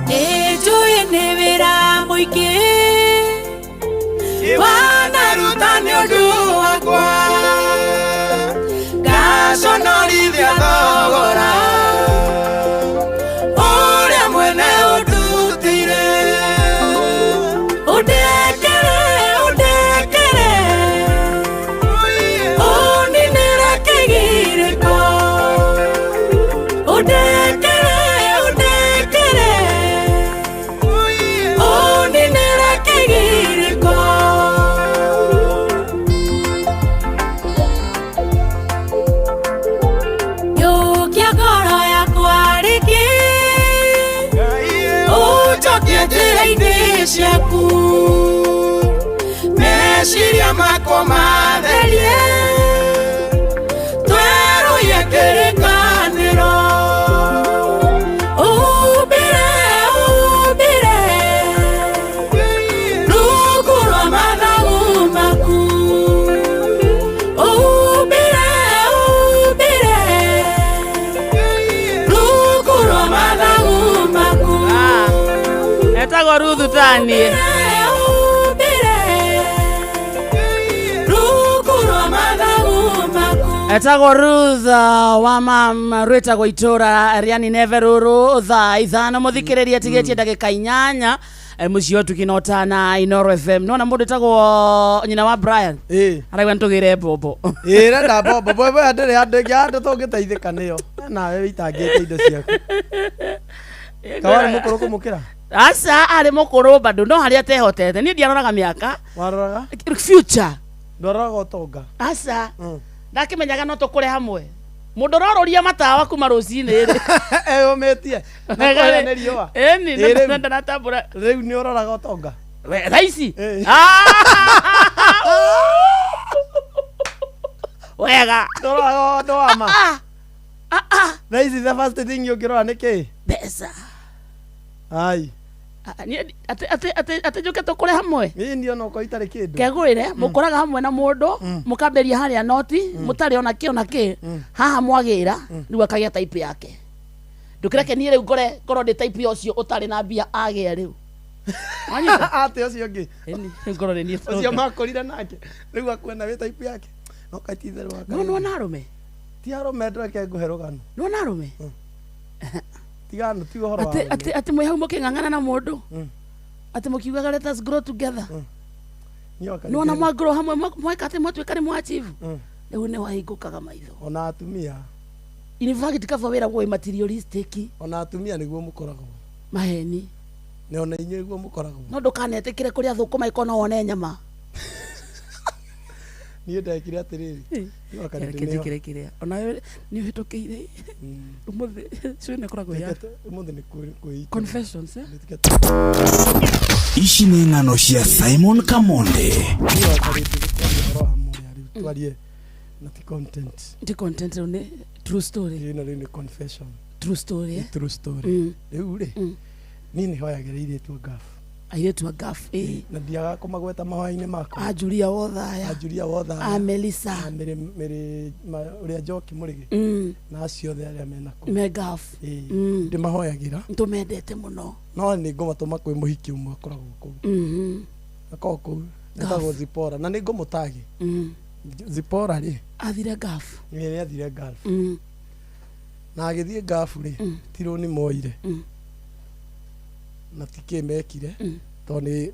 nĩnjũĩ nĩ wĩra mũingĩ wanaruta nĩ ũndũ wakwa ngaconorithia thogora ũrĩa mwene ũndutĩire ũndekere ũndekere ũninĩre kĩgirĩko ũndekere ũndekere ũninĩre kĩgirĩko yũkia ngoro yakwa rĩngĩ ũnjokie njĩra-inĩ ciaku meciria makwa matherie twerũie kĩrĩkanĩro umbĩre umbĩre rungu rwa mathagu maku umbĩre umbĩre rungu rwa mathagu maku etagwo Ruthu Tanie rungu rwa mathagu maku etagwo Ruth wa mama rwĩtagwo itũra rĩa Nineve rũrũ thaa ithano mũthikĩrĩria tigĩtie ndagĩka 8 mũciĩ ũtukinota na Inoro FM nona mũndũ etagwo nyina wa Brian araigua ntũgĩre bobo renda bobo bobo ndĩrĩ andũ angĩ andũ tũngĩteithĩka nĩyo nawe wĩitangĩte indo ciaku kawarĩ mũkũrũ kũmũkĩra asa arĩ mũkũrũ bado no harĩa tehotete niĩ ndiaroraga mĩaka waroraga future ndoraga ũtonga asa ndakimenyaga no tũkũre hamwe mũndũ ũroria matawa kuma rũcinĩ rĩ eyũmĩtie nĩ riũa ĩni ndanatambũra rĩu nĩ ũroraga ũtonga raici wega ndoraga ũndũ wa ma raici the first thing ũngĩrora nĩ kĩ mbeca ai ate njuke tũkũre hamwe ĩĩ ndiona ũko itarĩ kĩndũ kegwĩre mũkoraga hamwe na mũndũ mũkamberia harĩa noti mũtarĩ ona kĩ haha mwagĩra rĩu akagĩa type yake ndũkĩreke niĩ rĩu ngorwo ndĩ type ũcio ũtarĩ na mbia agĩa rĩu ate ũcio ũngĩ ngorwo nĩ niĩ ũcio makũrire nake rĩu akwena wĩ type yake no katitherũ waka no nona arũme ti arũme ndũreke ngũhe rũgano nona arũme tigano ti ũhoro wa ati mwĩ hau mũkĩng'ang'ana na mũndũ ati mũkiugaga let us grow together nona mwagrow hamwe mweka ati mwatuĩka nĩ mwachieve rĩu nĩ wahingũkaga maitho ona atumia in fact kaba wĩra gwĩ materialistic ona atumia nĩguo mũkoragwo maheni nĩ ona inyuĩ nĩguo mũkoragwo no ndũkanetĩkĩre kũrĩa thũkũma iko no wone nyama niĩ ndekire atĩrĩrĩ kĩrĩa kĩrĩa ona nĩ ũhĩtũkĩire ũmũthĩ cũĩ nĩkoragwo ya ũmũthĩ nĩ kwĩ confessions ici nĩ ng'ano cia Simon Kamonde twarie na ti content ti content nĩ true story ĩno nĩ confession true story eh true story riu ri ni ni hoyagiriire tu gafu airetu a gafu na ndiaga kumagweta mahoya-inĩ makwa ajuria wothaya Melissa mere uria Njoki Mũrĩgĩ na acio othe aria mena ku me gafu ndimahoyagira ntumendete muno no ni ngumatuma kwi muhiki umwe akoragwo kuu akoo kuu ndagwo Zipora na ni ngumutagi Zipora ri athire gafu ni athire gafu na agithie gafu ri tiro ni moire na tikemekire to ni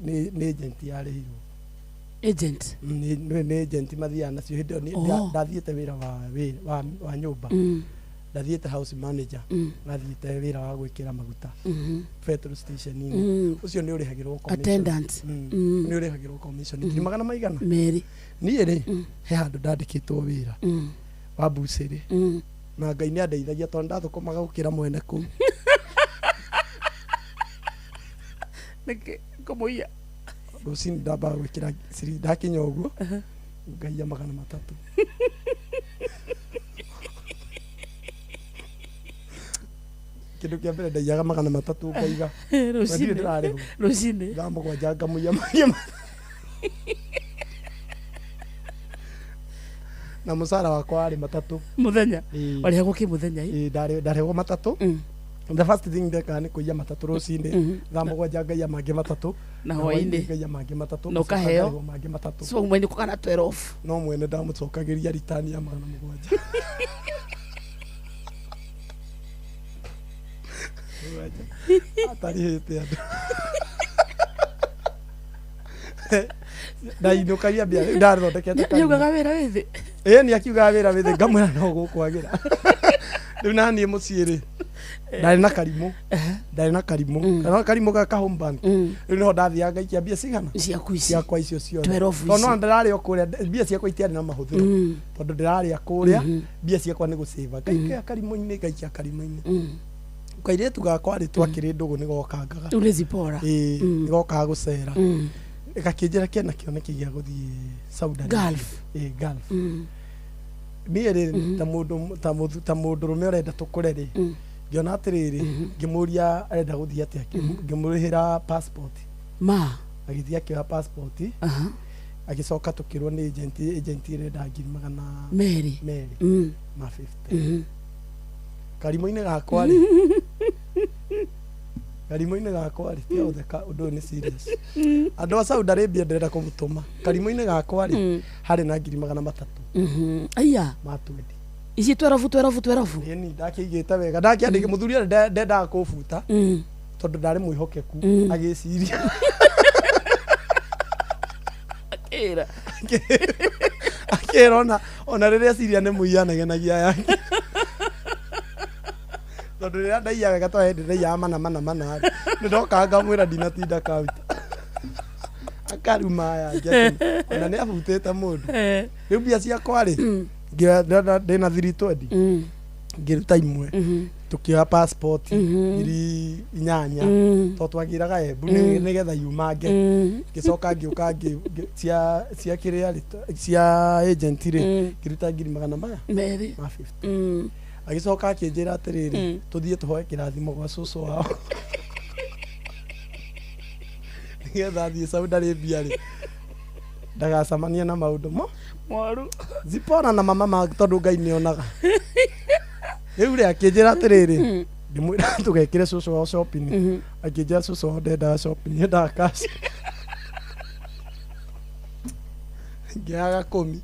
agent yarehirwo agent ni agent mathia nacio hindi ni ndathiete wira wa nyumba ndathiete house manager ndathiete wira wa gwikira maguta petrol station ni ucio ni urihagirwo commission attendant ni urihagirwo commission ni magana maigana meri ni ri he handu ndandikitwo wira wa buciri na Ngai ni andeithagia to ndathukumaga gukira mwene ku neke komoia rucini ndamba gwikira siri ndakinya uguo Ngai ya magana 3 kindu kia mbere ndaiyaga magana 3 ngaiga rucini ndamba kwa janga muya na musara wakwa ari 3 muthenya wari hago ki muthenya ndarego 3 the first thing ndeka ni kuiya 3 rucini ndamba kwa janga ya mangĩ 3 na hoini ngaiya mangĩ 3 no kaheo mangĩ 3 so mwene kukana 12 no mwene ndamucokagiria ritani ya magana 7 atarihite andu na inukagia bia ndathondekete yugaga wira withi ni akiugaga wira withi ngamwira no gukwagira riu nani muciiri ndari na karimu kana karimu ga home bank riu no ndathia ngaikia bia cigana ciakwa icio ciothe to no ndarari okuria bia ciakwa itiari na mahuthiro tondu ndarari akuria bia ciakwa ni guceva ngaikia karimu-ini ngaikia karimu-ini kairetu gakwa ri twakiri ndugu ni gokangaga uri Zipora ni gokaga gucera gakinjira kena kioneki gia guthii Saudi Gulf Gulf ni ri ta mundu rume urenda tukure ri ngiona atiriri ngimuria arenda guthii atia ngimurihira passport agithia kira passport agicoka tukirwo ni agent irenda ngiri magana meri ma 50 karimo-ini gakwa ri karimo-ini gakwa ri tia utheka undu ni serious andu a Saudi Arabia ndirenda kumutuma karimo-ini gakwa ri hari na ngiri magana 3 aya matwendi ici 12 ni ndakigite wega ndakiandike muthuri ndenda kubuta tondu ndari mwihokeku agiciria akira ona riria ciria ni muianagenagia yake tondu riria ndaiyaga gatwa hindi ndaiyaga mana ndoka ngamwira ndinatinda kauta akaruma ya ona ni abutite mundu riu bia ciakwa ri ndina 320 ngiruta imwe tukioya passport iri 8 to twagiraga Embu ni getha yumange gicoka ngiuka cia kiria cia agent ri ngiruta ngiri magana ma 50 agicoka akinjira atiriri tuthie tuhoe kirathimo gwa cucu wao nigetha thie Saudi Arabia ri ndagacamania na maundu mwaru Zipora na mama tondu Ngai ni onaga riu ri akinjira atiriri ndimwira tugekire cucu wao shopping akinjira cucu wao ndenda shopping ndenda cash ngiaga 10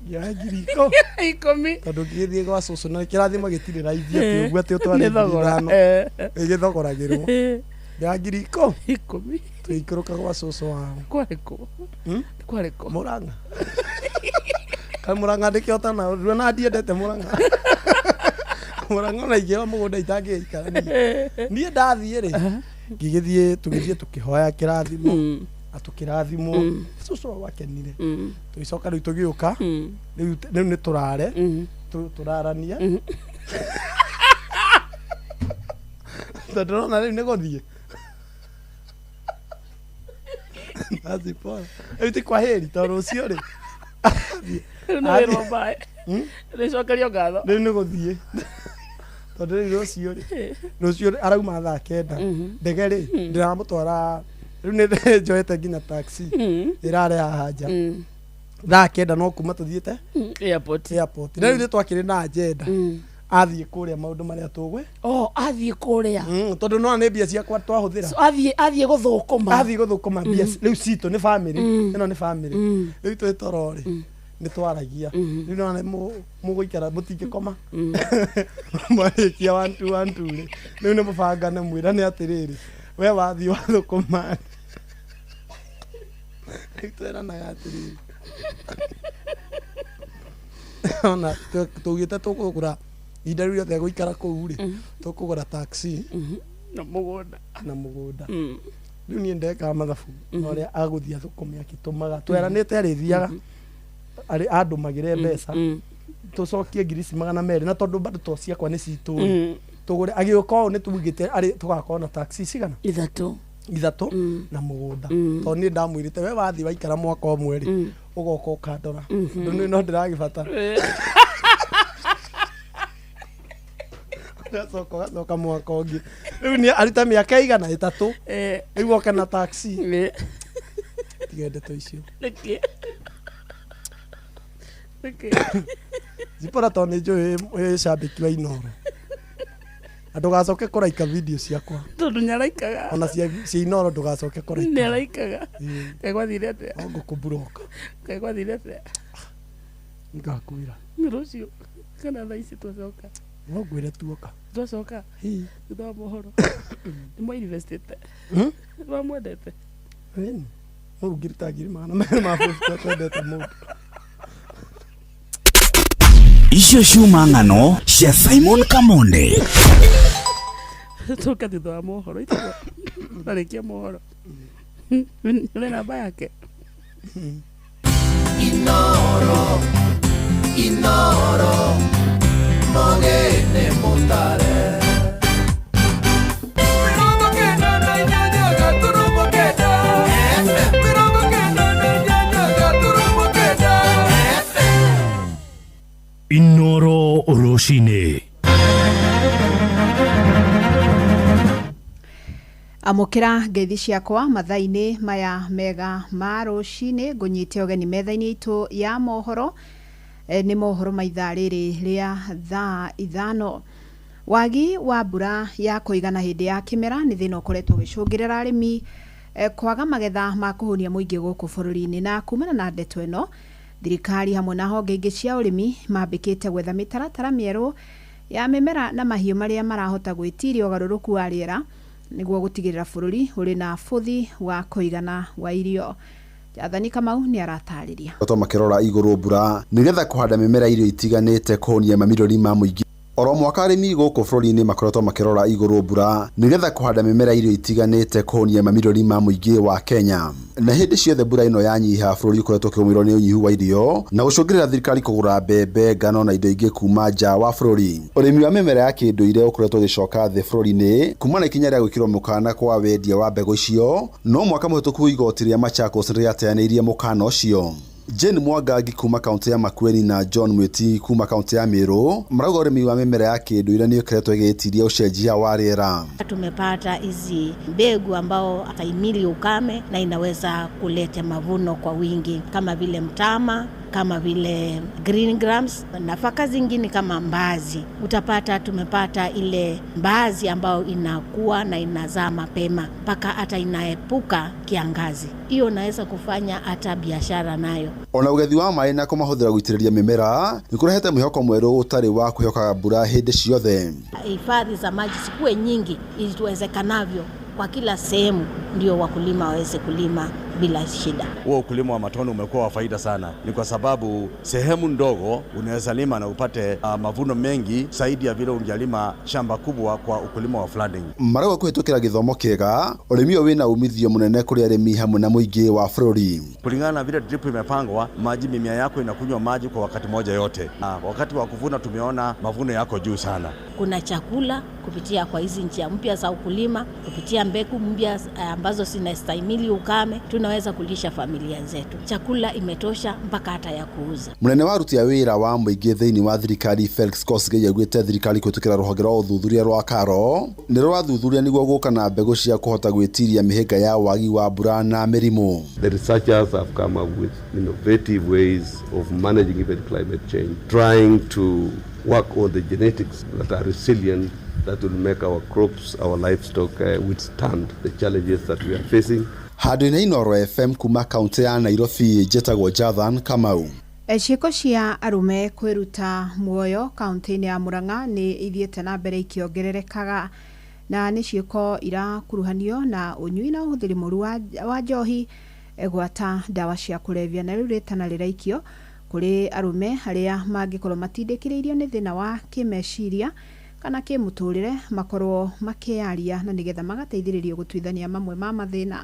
ya giriko ikomi tondu ngithie gwa cucu na kirathimo gitire raithia ti uguo ati utware thogora igithogoragirwo ya giriko ikomi tuikuruka gwa cucu wao kwareko Muranga kai Muranga ndikiota na ruona ndiendete Muranga Muranga na igero mugunda itangiikara ni ndathie ri ngigithie tugithie tukihoya kirathimo atukirathimo cucu wakenire tuicoka riu tugiuka riu ni turare turarania tondu na riu ni guthie Zipora. Eti kwa heri to rucio ri. No wĩra mbae. Nĩcokerio ngatho. Rĩu nĩ gũthiĩ. Tondũ rĩu rũciũ arauma thaa 9. Ndege rĩ ndĩramũtwara rĩu nĩ njoete nginya taxi. Ĩrarĩ haha nja. Thaa 9 no kuma tũthiĩte airport. Rĩu nĩ twakĩrĩ na agenda. Athiĩ kũrĩa maũndũ marĩa tũgwe. Athiĩ kũrĩa. Tondũ no nĩ mbia ciakwa twahũthĩra. Athiĩ gũthũkũma. Mbia rĩu citũ nĩ family. Ĩno nĩ family. Rĩu twĩ toro rĩ. Nĩ twaragia. Rĩu no nĩ mũgũikara mũtingĩkoma. Mwarĩkia 1 2 1 2 rĩ. Rĩu nĩ mũbangane mwĩrane atĩrĩrĩ. We wathiĩ wathũkũma. Rĩu tweranaga atĩrĩrĩ. Ona tũgĩte tũkũgũra indo iria tegũikara kũu rĩ tũkũgũra taxi na mũgũnda rĩu niĩ ndekaga mathabu ũrĩa agũthiĩ athũkũme akĩtũmaga tweranĩte arĩthiaga andũmagĩre mbeca tũcokie ngiri 200 na tondũ bado to ciakwa nĩ citũ tũgũre agĩũka ũũ nĩ tugĩte tũgakorwo na taxi cigana 3 na mũgũnda tondũ niĩ ndamwĩrĩte we wathiĩ waikara mwaka ũmwe rĩ ũgoka ũkandora ndũ no ndĩragĩbatara Gacoka mwaka ũngĩ rĩu nĩ aruta mĩaka 3 rĩu oke na taxi tigende to icio Zipora to nĩ njũĩ shabiki wa Inoro ndũgacoke kũraika video ciakwa tondũ nyaraikaga ona cia Inoro ndũgacoke kũraika nyaraikaga kegwathire atĩa ngũkũburoka kegwathire atĩa ngakwĩra rũciũ kana thaa ici twacoka no ngwĩre tuoka twacoka thutha wa mohoro nĩmwainvestĩte nĩmwamwendete mũrũ ngirita ngiri magana merĩ ma bũrũri twendete mũndũ icio ciuma ng'ano cia Simon Kamonde tuoka thutha wa mohoro tarĩkia mohoro nĩ namba yake Inoro Mogene Montare Inoro Roshine amukira ngeithi ciakwa mathaini maya mega ma rucini ngunyite ogeni methaini itu ya mohoro ni mohoro maitha riri ria thaa 5 wagi wa mbura ya kuigana hindi ya kimera ni thina ukoretwo gicungirira arimi kwaga magetha ma kuhunia muingi guku bururi-ini na kumana na ndeto ino thirikari hamwe na honge ingi cia urimi mambikite gwetha mitaratara mieru ya mimera na mahiu maria marahota gwitiria ugaruruku wa riera niguo gutigirira bururi uri na futhi wa kuigana wa irio Jathani Kamau ni aratariria to makirora iguru mbura nigetha kuhanda mimera irio itiganite kuhonia mamilioni ma muingi oro mwaka arimi guku bururi-ini makoretwo makirora iguru mbura nigetha kuhanda mimera irio itiganite kuhonia mamilioni ma muingi wa Kenya na hindi ciothe mbura ino yanyiha bururi ukoretwo kiumirwo ni unyihu wa irio na gucungirira thirikari kugura mbembe ngano na indo ingi kuma nja wa bururi urimi wa mimera ya kinduire ukoretwo gicoka thi bururi-ini kuma na ikinya ria gwikirwo mukana kwa wendia wa mbegu icio no mwaka muhituku igoti ria Machakos riateanĩirie mukana ucio Jane Mwangangi kuma kaunti ya Makueni na John Mwiti kuma kaunti ya Meru marauga urimi wa mimera ya kinduire ni ukoretwo gitiria ucenjia wa riera. Tumepata hizi mbegu ambao ataimili ukame na inaweza kuleta mavuno kwa wingi kama vile mtama, kama vile green grams, nafaka zingine kama mbazi. Utapata tumepata ile mbazi ambao inakuwa na inazaa mapema mpaka hata inaepuka kiangazi. Hiyo naweza kufanya hata biashara nayo. Ona ugethi wa mai na kumahuthira gwitiriria mimera nikurehete mwihoko mweru utari wa kuhoka mbura hindi ciothe. Hifadhi za maji sikuwe nyingi ili tuwezekanavyo kwa kila sehemu ndio wakulima waweze kulima bila shida. Huo ukulima wa matone umekuwa wa faida sana. Ni kwa sababu sehemu ndogo unaweza lima na upate mavuno mengi zaidi ya vile ungelima shamba kubwa kwa ukulima wa flooding. Marauga kuhitukira githomo kiega urimi wina umithio munene kuri arimi hamwe na muingi wa bururi. Kulingana na vile drip imepangwa, maji mimea yako inakunywa maji kwa wakati moja yote. Wakati wa kuvuna tumeona mavuno yako juu sana. Kuna chakula kupitia kwa hizi njia mpya za ukulima, kupitia mbegu mpya ambazo zinastahimili ukame, tunaweza kulisha familia zetu. Chakula imetosha mpaka hata ya kuuza. Munene wa ruti ya wira wa muingi thiini wa thirikari Felix Kosgei augite thirikari kwitukira ruhonge rwa uthuthuria rwa Karo ni rwathuthuria niguo guka na mbegu cia kuhota gwitiria mihinga ya wagi wa mbura na mirimu. The researchers have come up with innovative ways of managing even climate change, trying to work on the genetics that are resilient, that will make our crops, our livestock withstand the challenges that we are facing. Hadu-inĩ Inoro FM kuma kaunti ya Nairobi, njĩtagwo Jathan Kamau. Ciĩko cia arume kwĩruta muoyo kaunti-inĩ ya Murang'a nĩ ithiĩte na mbere ikiongererekaga, na nĩ ciĩko irakuruhanio na ũnyui na ũhũthĩri mũru wa njohi, gwata ndawa cia kũrebia, na rĩu rĩtana rĩraikio kũrĩ arume arĩa mangĩkorwo matindĩkĩrĩirio nĩ thĩna wa kĩmeciria kana kĩmũtũrĩre makorwo makĩaria na nĩgetha magateithĩrĩrio gũtuithania mamwe ma mathĩna.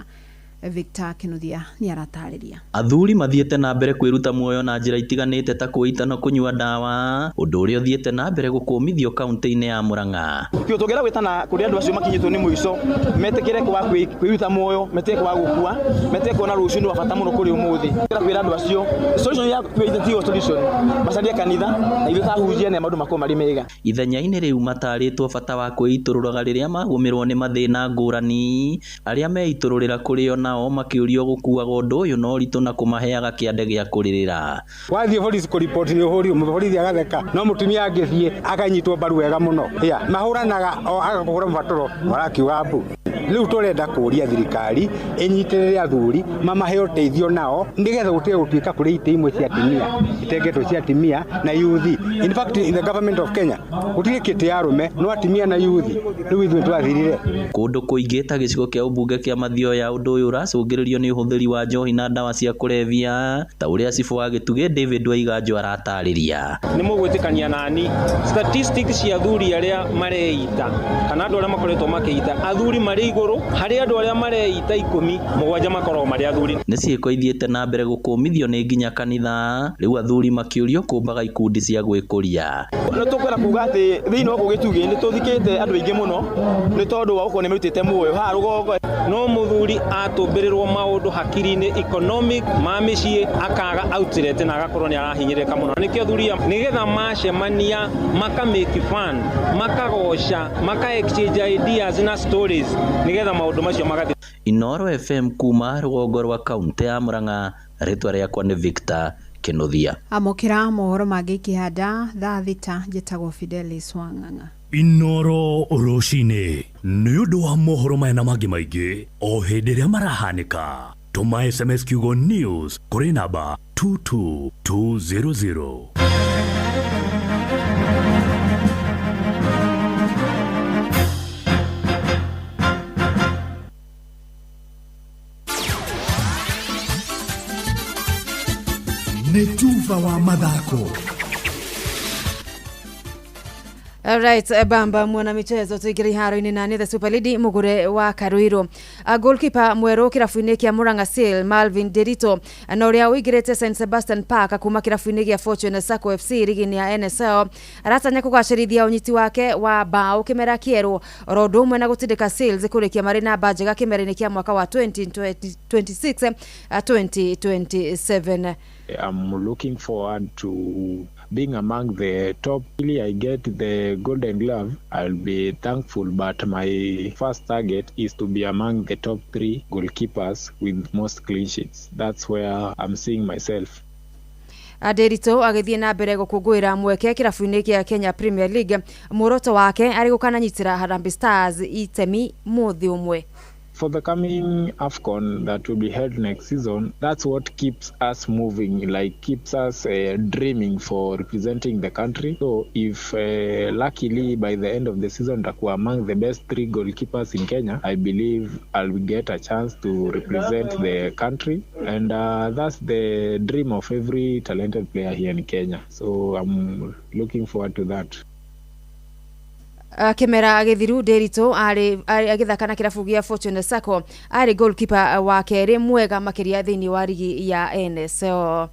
Victor Kinuthia ni aratarĩria. Athuri mathiĩte na mbere kwĩruta muoyo na njĩra itiganĩte ta kwĩita na kũnyua ndawa, ũndũ ũrĩa ũthiĩte na mbere gũkũmithio kaunti-inĩ ya Murang'a. Kĩo tũgera gwĩtana kũrĩ andũ acio makinyĩtwo nĩ mũico, metĩkĩre kwa kwĩruta muoyo, metĩkĩre kwa gũkua, metĩkĩre kuona rũciũ nĩ wa bata mũno kũrĩ ũmũthĩ. Kĩra kwĩra andũ acio, solution ya kwĩita tiyo solution. Macaria kanitha, na ithuĩ tahunjia na maũndũ makoma marĩ mega. Ithenya-inĩ rĩu matarĩtwo bata wa kwĩitũrũraga rĩrĩa magũmĩrwo nĩ mathĩna ngũrani, arĩa meitũrũrĩra kũrĩ ona nao makĩũrio gũkuaga ũndũ ũyũ no ritũ na kũmaheaga kĩande gĩa kũrĩrĩra. Wathiĩ borithi kũripoti nĩ ũhũri borithi agatheka, no mũtumia angĩthiĩ akanyitwo mbaru wega mũno. Mahũranaga o agakũgũra mũbatũro warakiuga mbu. Rĩu tũrenda kũria thirikari ĩnyitĩrĩre athuri mamahe ũteithio nao nĩgetha gũtige gũtuĩka kũrĩ itĩ imwe cia atumia itengetwo cia atumia na yuthi. In fact, in the government of Kenya gũtirĩ kĩtĩ ya arũme no atumia na yuthi. Rĩu ithuĩ twathirire kũndũ kũingĩ ta gĩcigo kĩa ũmbunge kĩa Mathioya, ũndũ ũyũ ũracũngĩrĩrio nĩ ũhũthĩri wa njohi na ndawa cia kũrebia, ta ũrĩa cibũ wa Gĩtugĩ David Waiganjo aratarĩria. Nĩ mũgwĩtĩkania nani statistics cia athuri arĩa mareita kana andũ arĩa makoretwo makĩita athuri marĩ igũrũ harĩ andũ arĩa mareita 17 makoragwo marĩ athuri. Nĩ ciĩko ithiĩte na mbere gũkũmithio nĩ nginya kanitha, rĩu athuri makĩũrio kũmbaga ikundi cia gwĩkũria. Nĩ tũkwĩra kuga atĩ thĩinĩ wa Gĩtugĩ nĩ tũthikĩte andũ aingĩ mũno nĩ tondũ wa gũkorwo nĩ merutĩte muoyo haha rũgongo. No mũthuri atũmbĩrĩrwo maũndũ hakiri-inĩ economic ma mĩciĩ akaga outlet na agakorwo nĩ arahinyĩrĩka mũno. Nĩkĩo athuri nĩgetha macemania maka make fun, makagoca, maka exchange ideas na stories nĩgetha maũndũ macio magathĩ. Inoro FM kuma rũgongo rwa kaunti ya Murang'a, rĩtwa rĩakwa nĩ Victor Kinuthia. Amũkĩra mohoro mangĩ kĩhanda thaa thita, njĩtagwo Fidelis Wang'ang'a. Inoro rũcinĩ nĩ ũndũ wa mohoro maya na mangĩ maingĩ o hĩndĩ ĩrĩa marahanĩka. Tũma SMS kiugo news kũrĩ namba 22200. Nĩ tuva wa mathako. Alright, Bamba mwana michezo tuigiri haro-inĩ na the Super League mugure wa Karuiro. Goalkeeper mweru kirafu-inĩ kĩa Murang'a Seal Malvin Derito na ũrĩa ũigĩrĩte St Sebastian Park kuma kirafu-inĩ kĩa Fortune Sacco FC ligi-inĩ ya NSL aratanya kũgacĩrithia ũnyiti wake wa bao kĩmera kĩerũ oro ũndũ ũmwe na gũtindĩka Seals kũrĩkia marĩ na mba njega kĩmera-inĩ kĩa mwaka wa 2026-2027. I'm looking forward to being among the top. Really, I get the Golden Glove, I'll be thankful, but my first target is to be among the top 3 goalkeepers with most clean sheets. That's where I'm seeing myself. Derito agĩthiĩ na mbere gũkũngũĩra mweke kĩrabu-inĩ kĩa Kenya Premier League. Muoroto wake arĩ gũkananyitĩra Harambee Stars itemi mũthĩ ũmwe. For the coming AFCON that will be held next season, that's what keeps us moving, like keeps us dreaming for representing the country. So if luckily by the end of the season takuwa among the best 3 goalkeepers in Kenya, I believe I'll get a chance to represent the country, and that's the dream of every talented player here in Kenya. So I'm looking forward to that. Kemera agithiru Derito ari agithaka na kirabu gĩa Fortune Sacco ari goalkeeper wa kerĩ mwega makĩria thĩinĩ wa ligi ya NSL.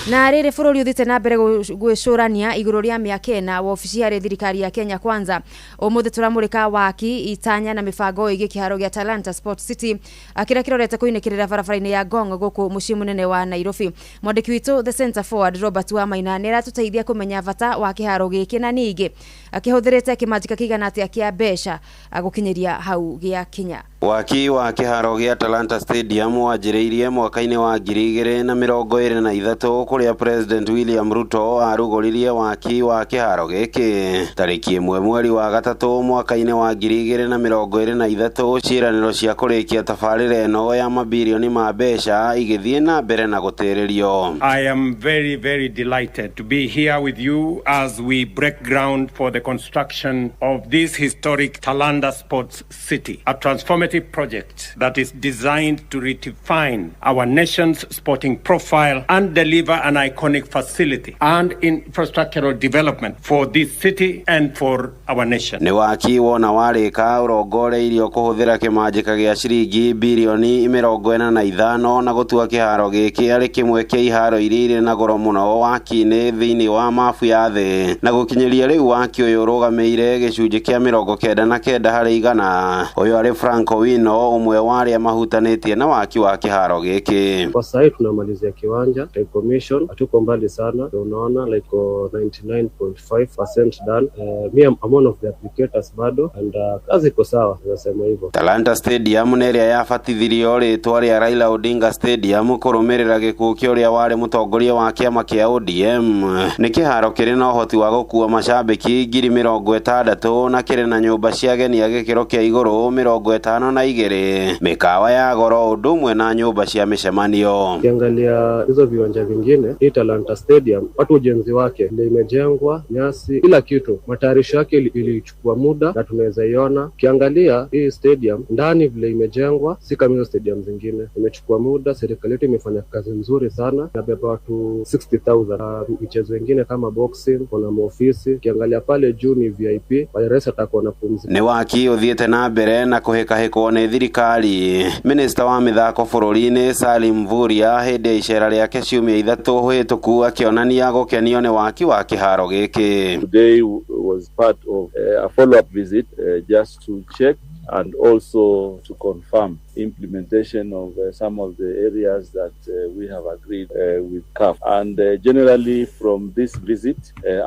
Na rĩrĩ bũrũri ũthite na mbere gwĩcũrania igũrũ rĩa mĩaka ĩna wa ofici ya thirikari ya Kenya Kwanza. Ũmũthĩ tũramũrĩka waki itanya na mĩbango ĩgiĩ kĩharo gĩa Talanta Sport City kĩrĩa kĩrorete kũinĩkĩrĩra barabara-inĩ ya Ngong gũkũ mũciĩ mũnene wa Nairobi. Mwandĩki witũ the center forward Robert Wamaina nĩ aratũteithia kũmenya bata wa kĩharo gĩkĩ na ningĩ akĩhũthĩrĩte kĩmanjĩka kĩigana atĩa kĩa mbeca gũkinyĩria hau gĩa Kenya. Waki wa kĩharo gĩa Talanta Stadium wanjĩrĩirie mwaka-inĩ wa 2023 kũrĩa President William Ruto arugũririe waki wa kĩharo gĩkĩ. Tarĩki 1 mweri wa gatatũ mwaka-inĩ wa 2023 ciĩranĩro cia kũrĩkia tabarĩra ĩno ya mabilioni ma mbeca igĩthiĩ na mbere na gũtĩrĩrio. I am very, very delighted to be here with you as we break ground for the construction of this historic Talanta Sports City, a transformative project that is designed to redefine our nation's sporting profile and deliver an iconic facility and infrastructural development for this city and for our nation. Ni waki wona warĩka ũrongoreirio kũhũthĩra kĩmanjĩka gĩa ciringi bilioni 45 na gũtua kĩharo gĩkĩ arĩ kĩmwe kĩa iharo iria irĩ na goro mũno waki-inĩ thĩinĩ wa mabu ya thĩ, na gũkinyĩria rĩu waki ũyũ ũrũgamĩire gĩcunjĩ kĩa 99 harĩ igana. Ũyũ arĩ Franco Wino, umwe wa arĩa mahutanĩtie na waki wa kĩharo gĩkĩ. Kwa sasa tunamalizia kiwanja commission, hatuko mbali sana, unaona like 99.5% done. Me am one of the applicators bado and kazi iko sawa, nasema hivyo. Talanta Stadium nĩ ĩrĩa yabatithirio rĩtwa rĩa Raila Odinga Stadium kũrũmĩrĩra gĩkuũ kĩa ũrĩa warĩ mũtongoria wa kĩama kĩa ODM. Nĩ kĩharo kĩrĩ na ũhoti wa gũkuua macambĩki 60,000 na kĩrĩ na nyũmba cia ageni ya gĩkĩro kĩa igũrũ 52, mikawa ya goro ũndũ ũmwe na nyũmba cia mĩcemanio. Ukiangalia hizo viwanja vingine, hii Talanta Stadium watu ujenzi wake ndio imejengwa, nyasi, kila kitu, matayarisho yake ilichukua muda na tunaweza iona. Ukiangalia hii stadium ndani vile imejengwa si kama hizo stadium zingine, imechukua muda. Serikali yetu imefanya kazi nzuri sana, na beba watu 60,000. Michezo mingine kama boxing, kuna maofisi. Ukiangalia pale juu ni VIP, pale rest atakuwa na pumzika. Ni waki ũthiĩte na mbere na kũhĩkahĩkwo nĩ thirikari. Minister wa mĩthako bũrũri-inĩ Salim Mvurya hĩndĩ ya icera rĩake ciumia 3 hĩtũku akĩonania gũkenio nĩ waki wa kĩharo gĩkĩ. Today was part of a follow-up visit just to check and also to confirm implementation of some of the areas that we have agreed with CAF. And generally from this visit,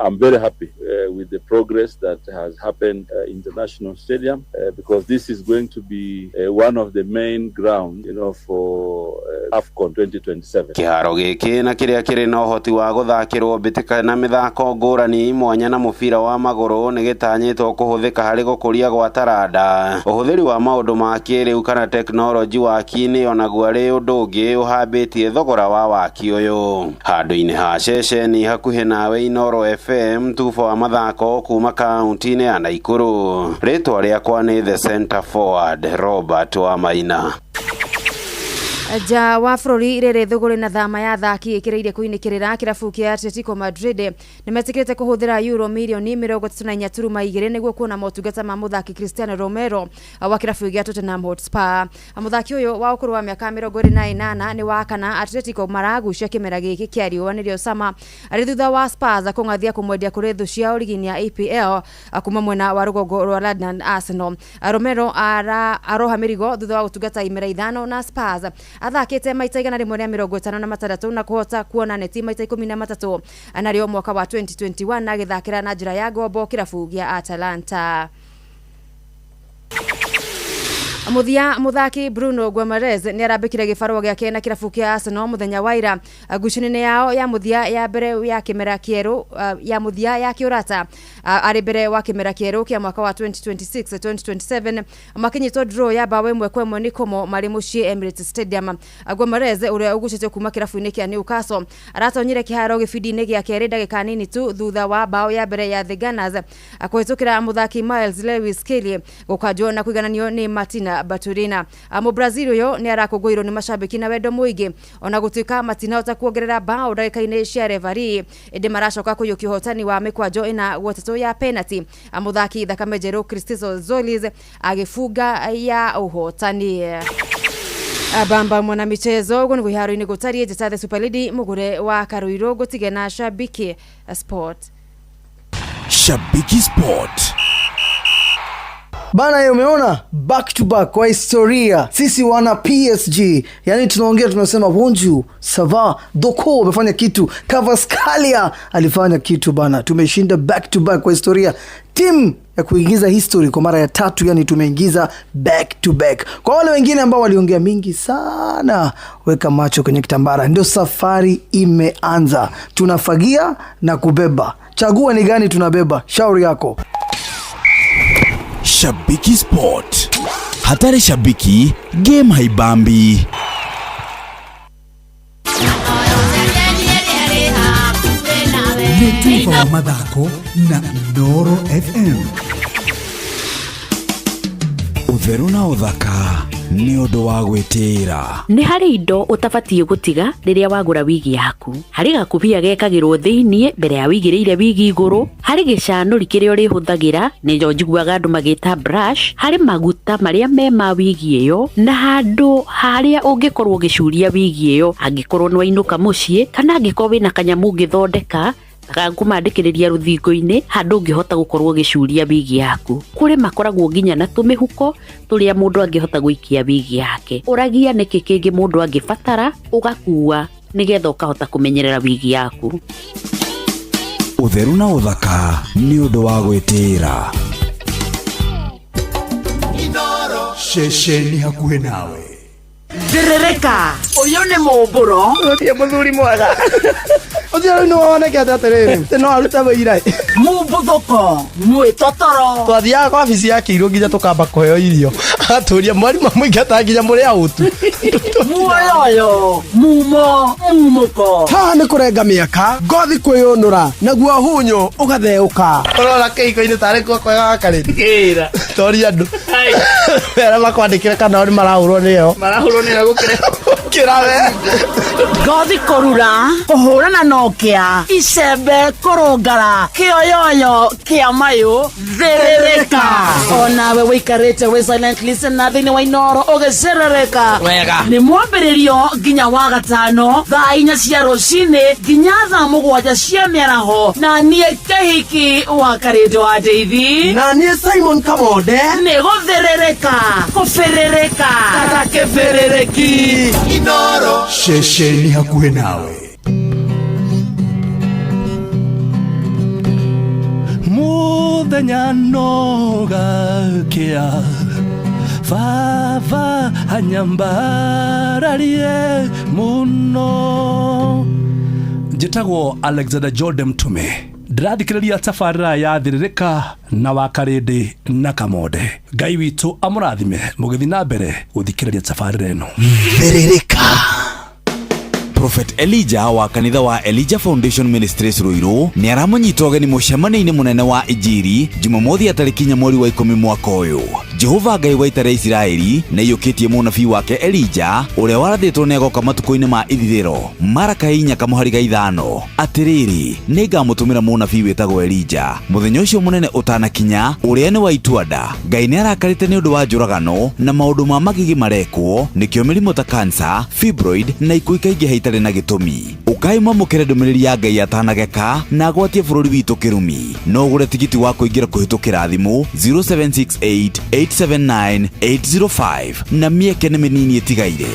I'm very happy with the progress that has happened in the National Stadium because this is going to be one of the main grounds, for AFCON 2027. Kĩharo gĩkĩ na kĩrĩa kĩrĩ na ũhoti wa gũthakĩrwo mbĩtĩka na mĩthako ngũrani mwanya na mũbira wa magũrũ nĩ gĩtanyĩtwo kũhũthĩka harĩ gũkũria gwa taranda. Ũhũthĩri wa maũndũ ma kĩrĩu kana teknoloji waki-inĩ onaguo arĩ ũndũ ũngĩ ũhambĩtie thogora wa waki ũyũ. Handũ-inĩ ha ceceni hakuhĩ nawe Inoro FM, tufa wa mathako kuma kaunti-inĩ ya Naikuru. Rĩtwa rĩakwa nĩ the center forward Robert Wamaina. Ja wa bũrũri rĩrĩ thũgũrĩ na thama ya thaki ĩkĩrĩire kũinĩkĩrĩra kĩrabu kĩa Atletico Madrid nĩmetĩkĩrĩte kũhũthĩra euro mirioni 34.2 nĩguo kuona motungata ma mũthaki Cristiano Romero wa kĩrabu gĩa Tottenham Hotspur. Mũthaki ũyũ wa ũkũrũ wa mĩaka 28 nĩ wa kana Atletico maragucia kĩmera gĩkĩ kĩa riũa nĩrĩo sama arĩ thutha wa Spurs kũng'athia kũmwendia kũrĩ thũ cia origini ya EPL kuma mwena wa rũgongo rwa London Arsenal. Romero aroha mĩrigo thutha wa gũtungata imera 5 na Spurs. Athakĩte maita 156 na kũhota kuona neti maita 13 anarĩo mwaka wa 2021 na gĩthakĩra na njĩra ya ngombo kĩrabu gĩa Atalanta. Muthaki Bruno Guimaraes nĩ arambĩkire gĩbarũa gĩake na kĩrabu kĩa Arsenal mũthenya wa ira ngucanio yao ya muthia ya mbere ya kĩmera kĩerũ ya muthia ya kĩũrata arĩ mbere wa kĩmera kĩerũ kĩa mwaka wa 2026-2027 makinyitwo draw ya bao 1-1 nĩ Como marĩ muciĩ Emirates Stadium. Guimaraes ũrĩa ũgucĩtio kuma kĩrabu-inĩ kĩa Newcastle aratonyire kĩharo gĩbindi-inĩ gĩa kerĩ ndagĩka nini tu thutha wa bao ya mbere ya The Gunners kũhĩtũkĩra muthaki Miles Lewis Kelly gũkanjwo na kũigananio nĩ Martina Baturina. Brazil ũyũ nĩ arakũngũĩrwo nĩ macambĩki na wendo mũingĩ ona gũtuĩka matinahota kuongerera bao ndagĩka-inĩ cia referee ĩndĩ maracoka kũiyũkia ũhotani wa mĩkwanjo ĩna gwatatũ ya penalty. Muthaki thakame njerũ Christos Zolis agĩbunga ya ũhotani. Abamba mwana michezo guni gwiharo-ini gutarie njata the Super League mugure wa Karuiro gutige na Shabiki Sport. Shabiki Sport. Bana, umeona back to back kwa historia. Sisi wana PSG, yani tunaongea tunasema bonjour, ça va, Doko amefanya kitu, Kvaratskhelia alifanya kitu bana. Tumeshinda back to back kwa historia. Team ya kuingiza history kwa mara ya 3, yani tumeingiza back to back. Kwa wale wengine ambao waliongea mingi sana, weka macho kwenye kitambara. Ndio safari imeanza. Tunafagia na kubeba. Chagua ni gani tunabeba. Shauri yako. Shabiki Sport. Hatari shabiki, game haibambi. Netuva wa madhako na Noro FM. Utheru na uthaka ni undu wa gwitira. Ni hari indo utabatie gutiga riria wagura wigi yaku. Hari gakubia gekagirwo thiini mbere ya wigireire wigi iguru. Hari gicanuri kiria uri huthagira ni njiguaga andu magita brush. Hari maguta maria me ma wigi iyo na handu haria ungikorwo gicuria wigi iyo angikorwo ni wainuka mucii kana angikorwo wina kanyamu ngithondeka kumandikiriria ruthingo-ini handu ngihota gukorwo gicuria wigi yaku. Kuri makoragwo nginya na tumihuko turia mundu angihota guikia wigi yake. Uragia niki kingi mundu angibatara ugakua nigetha ukahota kumenyerera wigi yaku. Utheru na uthaka ni undu wa gwitira. Shesheni hakuhe nawe. Ndirereka uyu ni mumburo utie muthuri mwega uthio no wona kia tatere no aruta wira mumbuthoko mwitotoro twathia kwa ofisi yake iro nginya tukamba kuheo irio aturia mwarimu muingata nginya muri autu muoyo mumuko ha ni kurenga miaka ngothi kwiyunura naguo hunyo ugatheuka urora keiko-ini tare kwa kwega kare gira tori andu era makwandikira kana ni marahurwo niyo marahurwo gukire kirawe ngothi kurura kuhurana nokia icembe kurungara kioyoyo kia mayu therereka onawe wikarite we silent listener thini wa Inoro ugicerereka wega ni mwambiririo nginya wa gatano thaa 4 cia rucini nginya thaa 7 cia miaraho na nie kehiki wa karito wa David na nie Simon Kamode ni gutherereka kuferereka katakeferereki Inoro Shesheni hakuhe nawe. Muthenya nogakia Vava hanyambararie muno. Njitagwo Alexander Jordan Mtume. Ndirathikiriria tabarira ya thiririka na wakarindi na Kamode. Ngai witu amurathime mugithi na mbere guthikiriria tabarira eno. Thiririka. Prophet Elijah wa kanitha wa Elijah Foundation Ministries Ruiru ni aramanyitwo geni mucemania-ini munene wa Injiri Jumamothi atarikinya mweri wa 10 mwaka uyu. Jehova Ngai wa ita Israeli na yukitie munabii wake Elijah uria warathitwo ni agoka matuko-ini ma ithiriro Maraka 4:5 atiriri ningamutumira munabii witagwo Elijah muthenya ucio munene utanakinya uria ni wa ituanda. Ngai ni arakarite ni undu wa njuragano na maundu ma magigi marekwo nikio mirimo ta cancer, fibroid na ikuũ kaingi haitari na gitumi. Ukaima mukire ndumiriri ya Ngai atanageka na agwatie bururi witu kirumi. No gure tigiti wa kuingira kuhitukira thimu 0768-879-805 na mieke ni minini itigaire.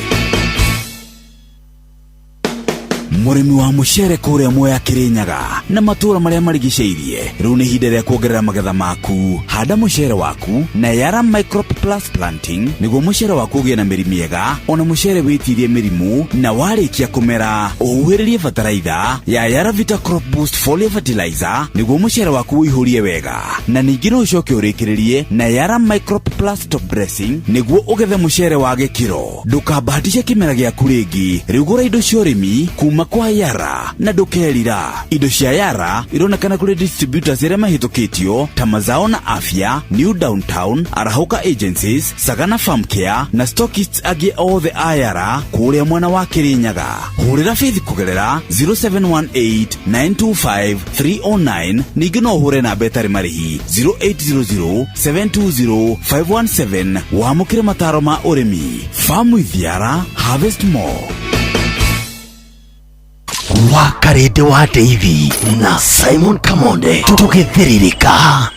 Murimi wa mucere kuria Mwea Kirinyaga na matura maria marigiceirie riu ni hinde ria kuongerera magetha maku. Handa mucere waku na Yara Microp Plus Planting niguo mucere waku ugie na miri miega ona mucere witirie mirimu na warikia kumera uhuhiririe bataraitha ya Yara Vita Crop Boost Foliar Fertilizer niguo mucere waku uihurie wega na ningi no ucoke urikiririe na Yara Microp Plus Top Dressing niguo ugethe mucere wa gikiro. Ndukabahatisha kimera giaku ringi riu gura indo cia urimi kuma kuma kwa Yara na ndukerira. Indo cia Yara ironekana kuri distributors aria mahitukitio ta Mazao na Afya, New Downtown, Arahuka Agencies, Sagana Farm Care na stockists agi othe a Yara kuria mwana wa Kirinyaga. Hurira Faith kugerera 0718925309 ningi no hure na betari marihi 0800720517 wamukire mataro ma urimi. Farm with Yara, harvest more. Wakarede wa Davy na Simon Kamonde tugithiririka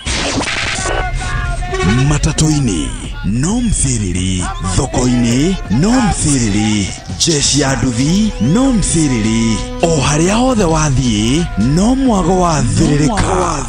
matatu-ini no mthiriri, thoko-ini no mthiriri, jeshi ya nduthi no mthiriri, o haria hothe wathie no mwago wa thiririka.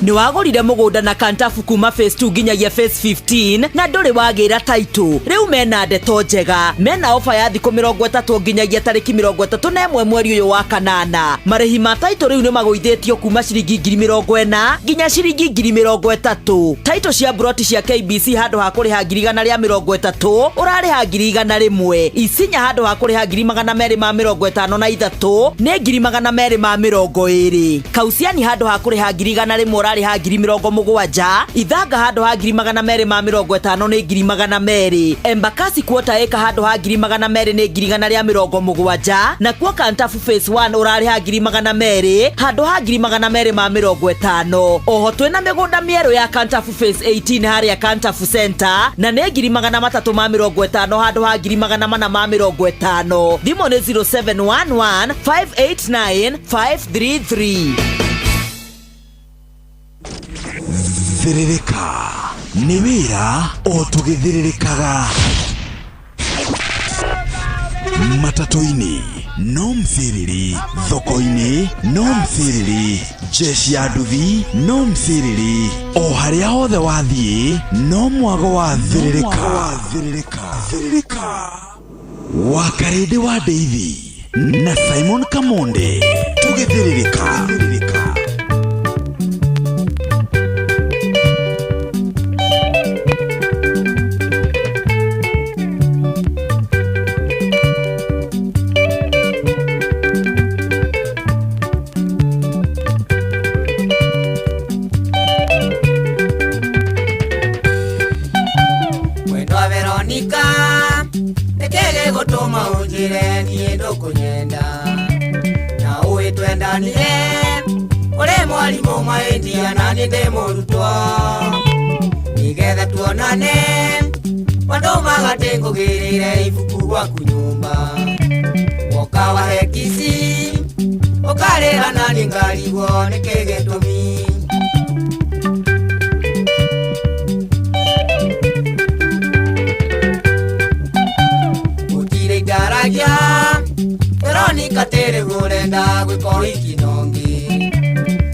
Ni wagurire mugunda na kantafu kuma phase 2 nginyagia phase 15 na nduri wagira title. Riu mena ndeto njega, mena ofa ya thikũ 30 nginyagia tariki 31 mweri uyu wa kanana. Marehi ma title riu ni maguithĩtio kuma ciringi 40,000 nginya ciringi 30,000. Title cia broti cia KBC handu ha kuriha 130 urariha 100 isinya handu ha kuriha 253 ni 220. Kausiani handu ha kuriha 100 urari ha 70,000, ithanga handu ha 250 ni 200,000, Embakasi kuota eka handu ha 200 ni 170,000, na kwa kantafu phase 1 urari ha 200 handu ha 250. Oho twina migunda mieru ya kantafu phase 18 haria kantafu center na ni 350 handu ha 450. Thimo ni 0711 589 533. Thiririka ni wira o tugithiririkaga. Matatu-ini no mthiriri, thoko-ini no mthiriri, jeshi ya nduthi no mthiriri, o haria hothe wathie no mwago wa thiririka. Wakarede wa Davy na Simon Kamonde tugithiririka. Gutuma unjire ni ndukunyenda na uwe twendanire uri mwarimu mwendia na ni ndi murutwa nigetha tuonane wandu magatingugirire ibuku gwaku nyumba woka wahe kisi ukarira nani ngarigwo ni kigitumi Veronica tere gurenda gwiko ikinongi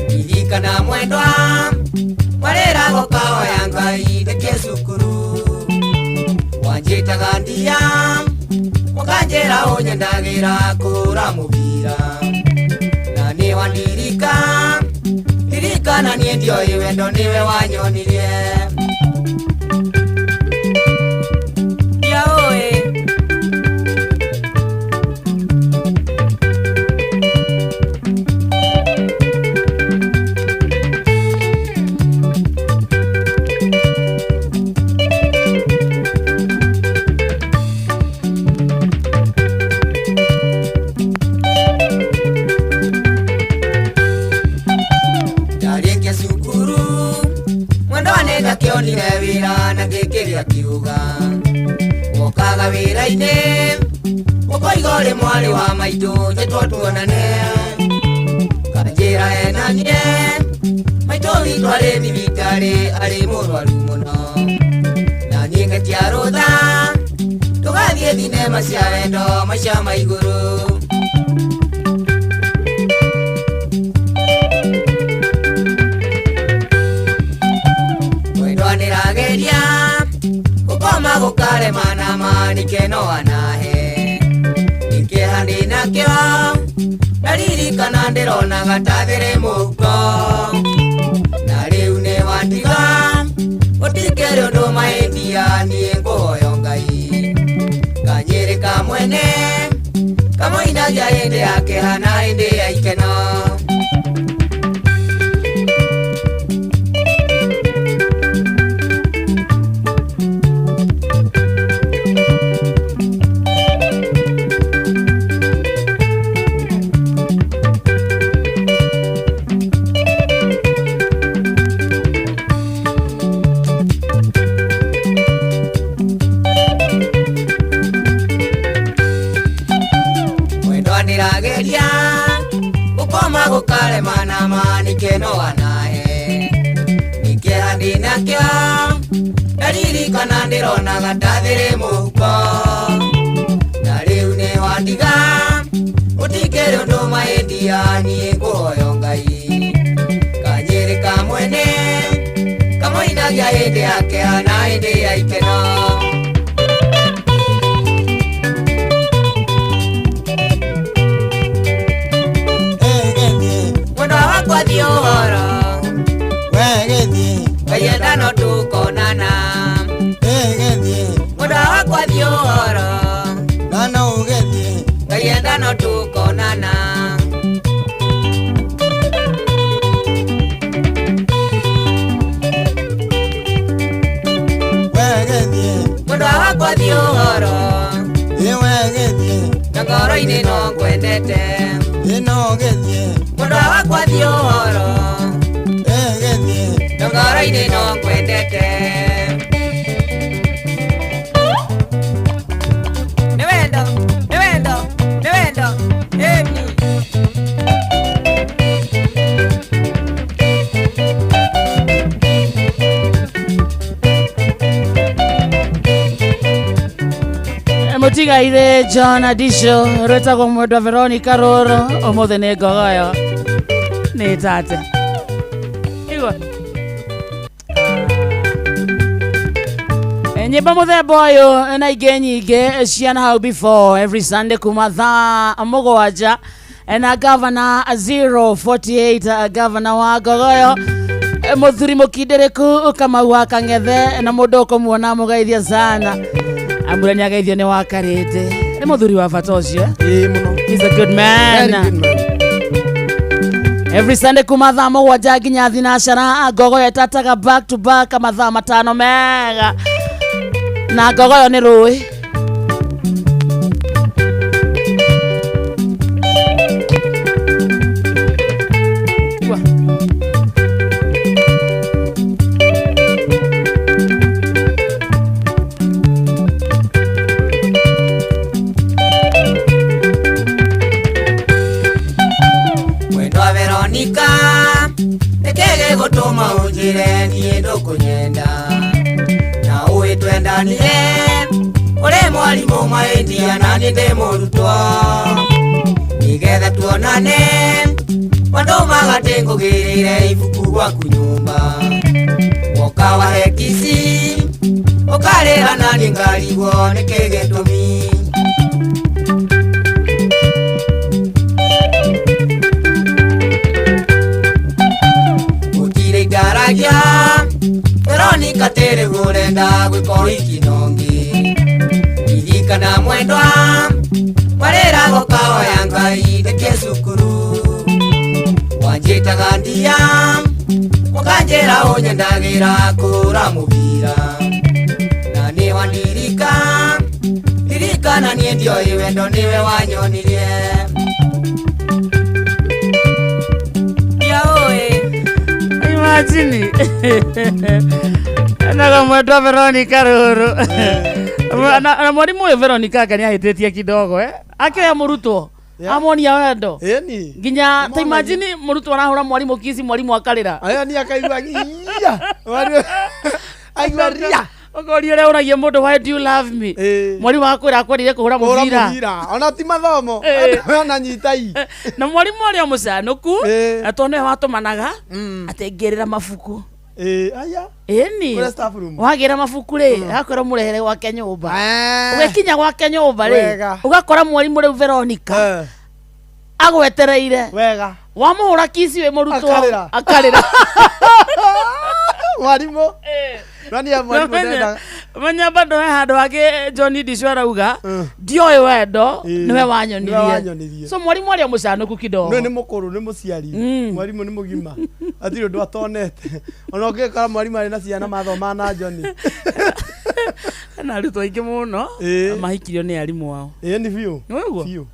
irikana mwendwa warera gokawa yangai deke cukuru wanjitaga ndia ukanjira unyendagira kura mubira na ni wandirika irikana nie ndio iwendo niwe wanyonirie kionire wira na gikiria kiuga wokaga wira-ini ukoigore mwari wa maitu nitwatuonane kanjira enanie maitu witu ari thibitari ari murwaru muno na niĩ ngetia rũtha tugathie thinema cia wendo maica ma igũrũ nirageria gukoma gukaremana manikeno anahe nikihandi nakio ndaririkana ndironaga tathire mũhuko na rĩu nĩ watiga gũtikĩrĩ ũndũ mahĩtia niĩ ngũhoyo Ngai nganyĩre Kanyere kamwene kama inaja ende yake hana ende ya ikeno. Nirageria ukoma gukale mana mani keno wanahe nikehandi nakyo ndaririkana ndirona gatathire muhuko na riu ni wandiga utikere undu maendia nie nguhoyo Ngai. Kanyere kamwene kamoinagia hindi yake hana hindi ya ikeno. Kwa dioro wegethie kayenda no tukonana egethie muda kwa dioro nana ugethie kayenda no tukonana wegethie muda kwa dioro wegethie ngoro ine no kwendete ino gethie muda wakwa dioro gethie ngoro ine no kwendete Nevendo emi Mutigaire John Adisho rweta kwa mwedwa Veronica Roro omothe nĩ ngogoyo nĩ tate igwa nyimbo muthemba ũyũ na ingĩ nyingĩ ciana hau before every Sunday kuma thaa mũgwanja na Governor 048 Governor wa ngogoyo mũthuri mũkindĩrĩku Kamau wa Kang'ethe na mũndũ ũkũmuona mũgeithia sana amurani ageithio ni wakarite ni muthuri wa bata ucio muno. He's a good man. Very good man. Every Sunday kuma thaa mũgwanja nginya thinacara ngogoyo etataga back to back mathaa matano mega na ngogoyo ni rũĩ nekege gutuma unjire nie ndukunyenda na uwi twendanie uri mwarimu maendia na ni ndi murutwo nigetha tuonane wandu magate ngugirire ibuku gwaku nyumba woka wahe kisi ukarira nani ngarigwo nikege tumi garagia Veronica tere gurenda gwiko ikinongi irikana mwendwa marera gokawa ya Ngai ndeke cukuru wanjitaga ndia ukanjera unyendagira kura mubira na ni wandirikana nie ndio iwendo niwe wanyonirie Imagine na mwendwa Veronica Roro na mwalimu we Veronica akani ahitetie kidogo akaya murutwo amonia wendo nginya ta imagine murutwo arahura mwalimu kisi mwalimu akarira aya ni akaigua iya aigua ria Ogori ore uragie mundu why do you love me mwalimu akwira akwirire kuhura mubira ona ti mathomo ona nyitai na mwalimu ari mucanuku atone watumanaga atengirira mabuku aya ni wagira mabuku ri akwira murehere gwake nyumba ugekinya gwake nyumba ri ugakora mwalimu riu Veronica agwetereire wega wamuhura kisi we murutwo akarira mwalimu Nani ya mwalimu Manya bado hado wake Johnny Dishwara uga ndioe wendo niwe wanyonirie so mwalimu ali mucanuku kidogo no ni mukuru ni muciari mwalimu ni mugima atiro ndo atonete ona okekara mwalimu ari na ciana mathoma na Johnny na ruto ingi muno mahikirio ni arimu wao ni biu biu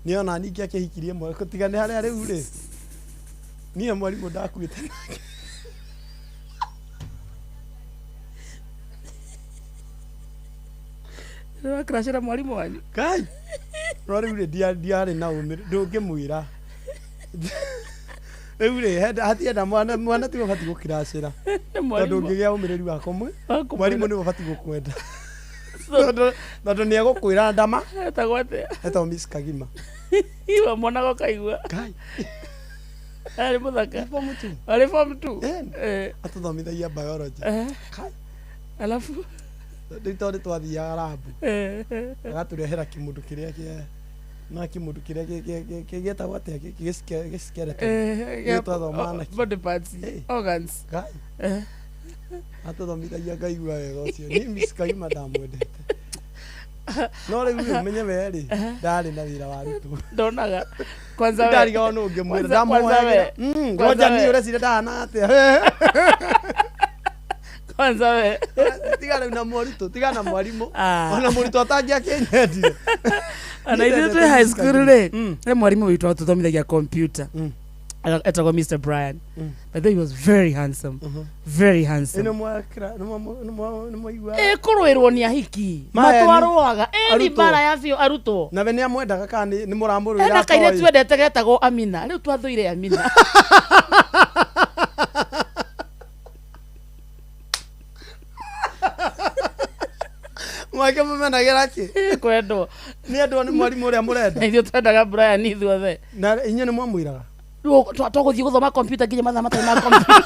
ni ona niki akihikirie mwe kutigane haria riu ri ni mwalimu ndakuite nake Ndio krashera mwalimu wanyu. Kai. Rori ule diari na umire ndungimwira. Eure hati na mwana tu bafati gukirashera. Ndungigia umiriri wako mwe. Mwalimu ni bafati gukwenda. Ndo ni agukwira ndama. Etagwate. Eta Miss Kagima. Iwa mwana go kaigua. Kai. Ali muthaka. Form 2. Ali form 2. Atuthomithagia biology. Kai. Alafu Nditore twathiaga rabu agaturehera kimundu kiria kia na kimundu kiria kigetagwo atia gĩskeleton twathomana body parts organs atuthomithagia ngaigua wega ũcio ni Miss Kaima ndamwendete no rĩu menye weri ndarĩ na wĩra wa rutu ndonaga kwanza ndariga ona ũngĩmwĩra ndamwega ngoja ni ũrecire ndana atia kwanza we tigana na mwarito tigana mwalimu ona mwarito atangia kenyedi ana ithu high school le mwalimu witu atuthomithagia computer etagwo Mr. Brian but he was very handsome very handsome ino mwakira no mwaigua kurwirwo ni ahiki matwarwaga ni bara ya bio aruto na bene amwendaga kandi ni muramurwira ena kaire twendete getagwo Amina riu twathuire Amina mwake mumenagera ki kwendo ni andu ni mwalimu uria murenda ithu twendaga Brian ithuothe na inye ni mwamwiraga twaguthie guthoma computer nginya mathaa matai ma computer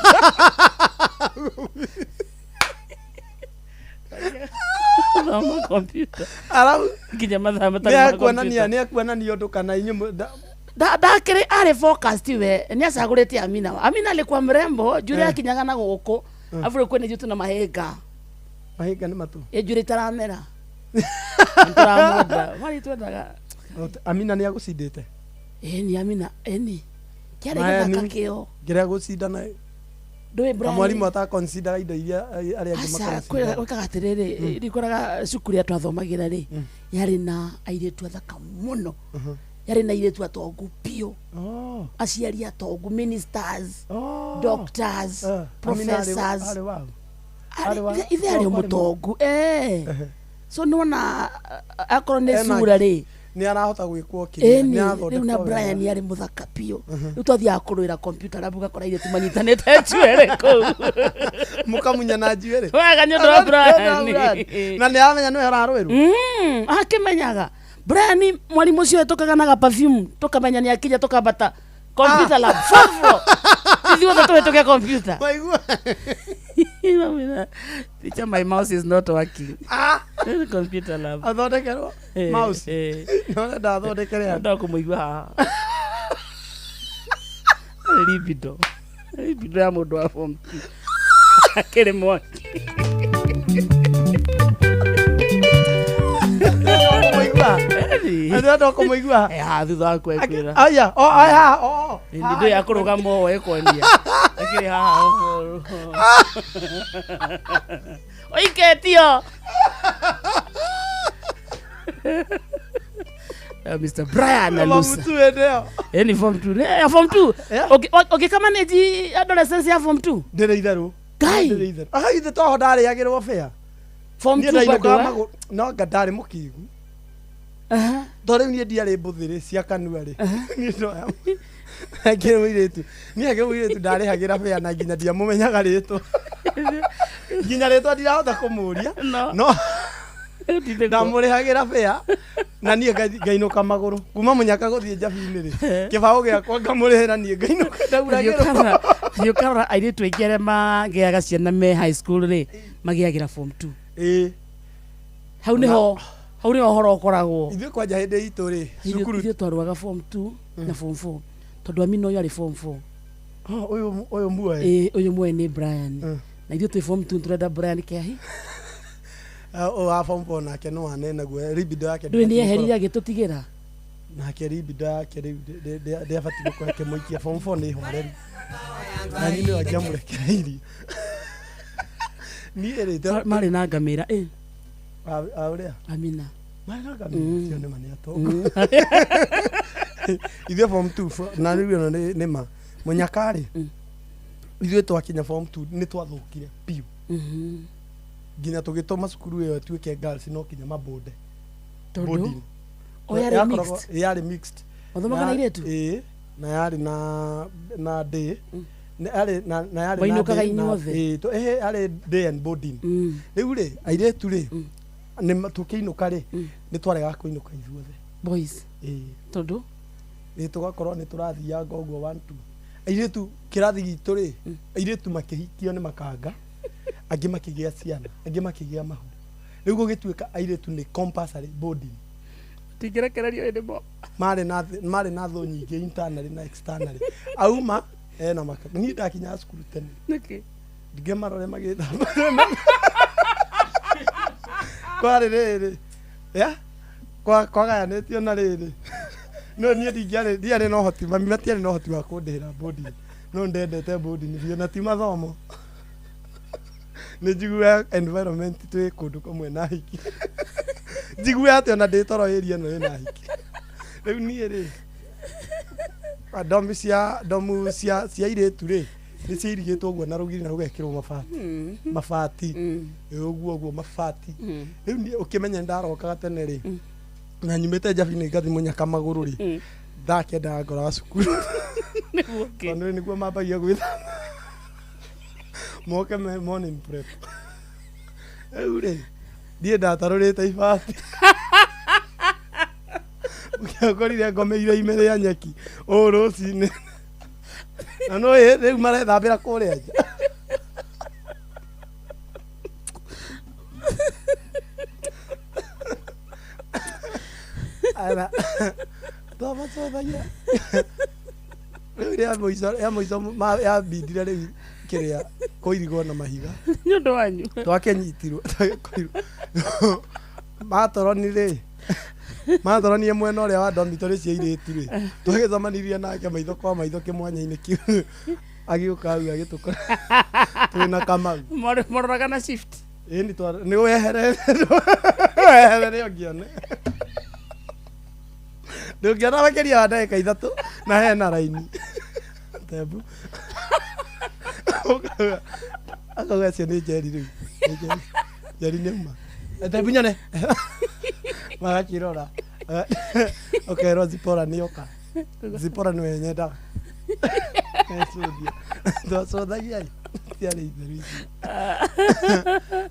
thoma computer alafu nginya mathaa matai ma computer ni akuonania undu kana inye ndakiri ari focused we ni acagurite Amina alikuwa mrembo juri akinyaga na guku afure kwene jutu na mahenga ni matu ejuri taramera turamuda mari twendaga Amina ni agucindite ni Amina ni kiari githaka kio ngira gucindana ndwe Brian mwalimu ata consider indo iria ari angi makara kwikaga tiriri rikoraga cukuri atwathomagira ri yari na airetu athaka muno yari na airetu atongu pio aciari atongu ministers doctors professors ithe ari mutongu so nona akoro ne sura ri ni arahota gwikwo kiri ni athondeka na Brian yari muthaka pio riu twathia kurwira computer lab gakora ire tumanyitanete chwere ko mukamunya na jwere wega nyondo wa Brian na ni amenya no ararwiru akimenyaga Brian mwalimu cio tukaganaga perfume tukamenya ni akija tukabata computer lab fofo ithuothe twetoke computer waigua teacher my mouse is not working computer lab athondekerwo mouse no ndathondekere ndo kumuigua haha libido ya mundu wa form 2 akere mwaki ndo kumuigua thutha wa kwekwira aya ndindo ya kurugama oe kwendia akiri haha oiketio Mr. Brian Alusa ni form 2 form 2 okay kama neji adolescence ya form 2 ndere itharu kai ithe toho ndari yagirwo fair form 2 bado no ngadari mukigu ndore ni ndiari mbuthiri cia kanua ri ni ndo agire wiretu ni agire wiretu ndari hagira fair na nginya ndia mumenyaga ritwa nginya ritwa ndirahota kumuria no ndamurihagira fair na nie ngainuka maguru kuma munyaka guthie njabini ri kibao giakwa ngamurihira nie ngainuka ndauragira yukara aire twegere magiaga ciana me high school ri magiagira form 2 hau niho horo koragwo ithu kwanja hindi itu ri cukuru ithu twarwaga form 2 na form 4 tondu Amina uyu ari form 4 uyu muoe uyu muoe ni Brian na ithu twi form 2 turenda Brian kiahi wa form 4 nake no anena gwe libido yake ndwe ni eherire agitutigira nake libido yake de afati ko yake moikia form 4 ni horeru na nyine wakiamurekereiri ni ere mari na ngamira aurea amina mari na ngamira sio ne mani ato ithe form 2 na rĩu nĩ ma Munyakari ithuĩ twakinya form 2 nĩ twathũkire piu nginya tũgĩtoma cukuru ĩyo tuĩke girls no kinya mabonde boarding yarĩ mixed wathomaga na iretu na yarĩ na day na yarĩ na wainukaga inyuothe yarĩ day and boarding rĩu rĩ airetu rĩ nĩ tũkĩinũka rĩ nĩ twarega kũinũka ithuothe boys tondu tugakorwo nĩ tũrathianga ũguo 1 2 airetu kĩrathi gitũ rĩ airetu makĩhikio nĩ makanga angĩ makĩgĩa ciana angĩ makĩgĩa mahu rĩu gũgĩtuĩka airetu nĩ compulsory boarding tingĩrekererio hĩndĩ mo marĩ na thũ nyingĩ internally na externally auma na makanga niĩ ndakinya cukuru tene nĩkĩ ndingĩmarore magĩthamba kwarĩ rĩrĩ kwagayanĩtio na rĩrĩ no niĩ ndiarĩ na ũhoti mami matiarĩ na ũhoti wa kũndĩhĩra boarding no ndendete boarding biũ na ti mathomo nĩ njiguaga environment twĩ kũndũ kũmwe na hiki njiguaga atĩ ona ndĩtoro area ĩno ĩna hiki rĩu niĩ rĩ ndomu cia airĩtu rĩ nĩ ciairigĩtwo ũguo na rũgiri na rũgekĩrwo mabati ũguo mabati rĩu niĩ ũkĩmenya ndarokaga tene rĩ na nyumĩte Njabinĩ ngathi Munyaka magũrũ rĩ ndakĩendaga ngora cukuru nĩguo mambagia gwĩthamba moke morning prep rĩu rĩ ndiĩ ndatarũrĩte ibati ũkĩakorire ngomeire ime rĩa nyeki rũcinĩ na no rĩu marethambĩra kũrĩa nja ara twamacothagia rĩu ya mũico yambindire rĩu kĩrĩa kũirigwo na mahiga nĩ ũndũ wanyu twakĩnyitirwo matoronie mwena ũrĩa wa dormitory cia airĩtu rĩ twagĩcemanirie nake maitho kwa maitho kĩmwanya-inĩ kĩu agĩũka hau agĩtũkora twĩna Kamau mororaga na shift nĩ weherere ũngĩone ndũngĩona makĩria wa ndagĩka 3 na hena raini tembu akauga acio nĩ njeri rĩu njeri nĩ ma tembu nyone magakĩrora ũkerwo Zipora nĩoka Zipora nĩwe nyendaga twacothagia tiarĩ itheru ici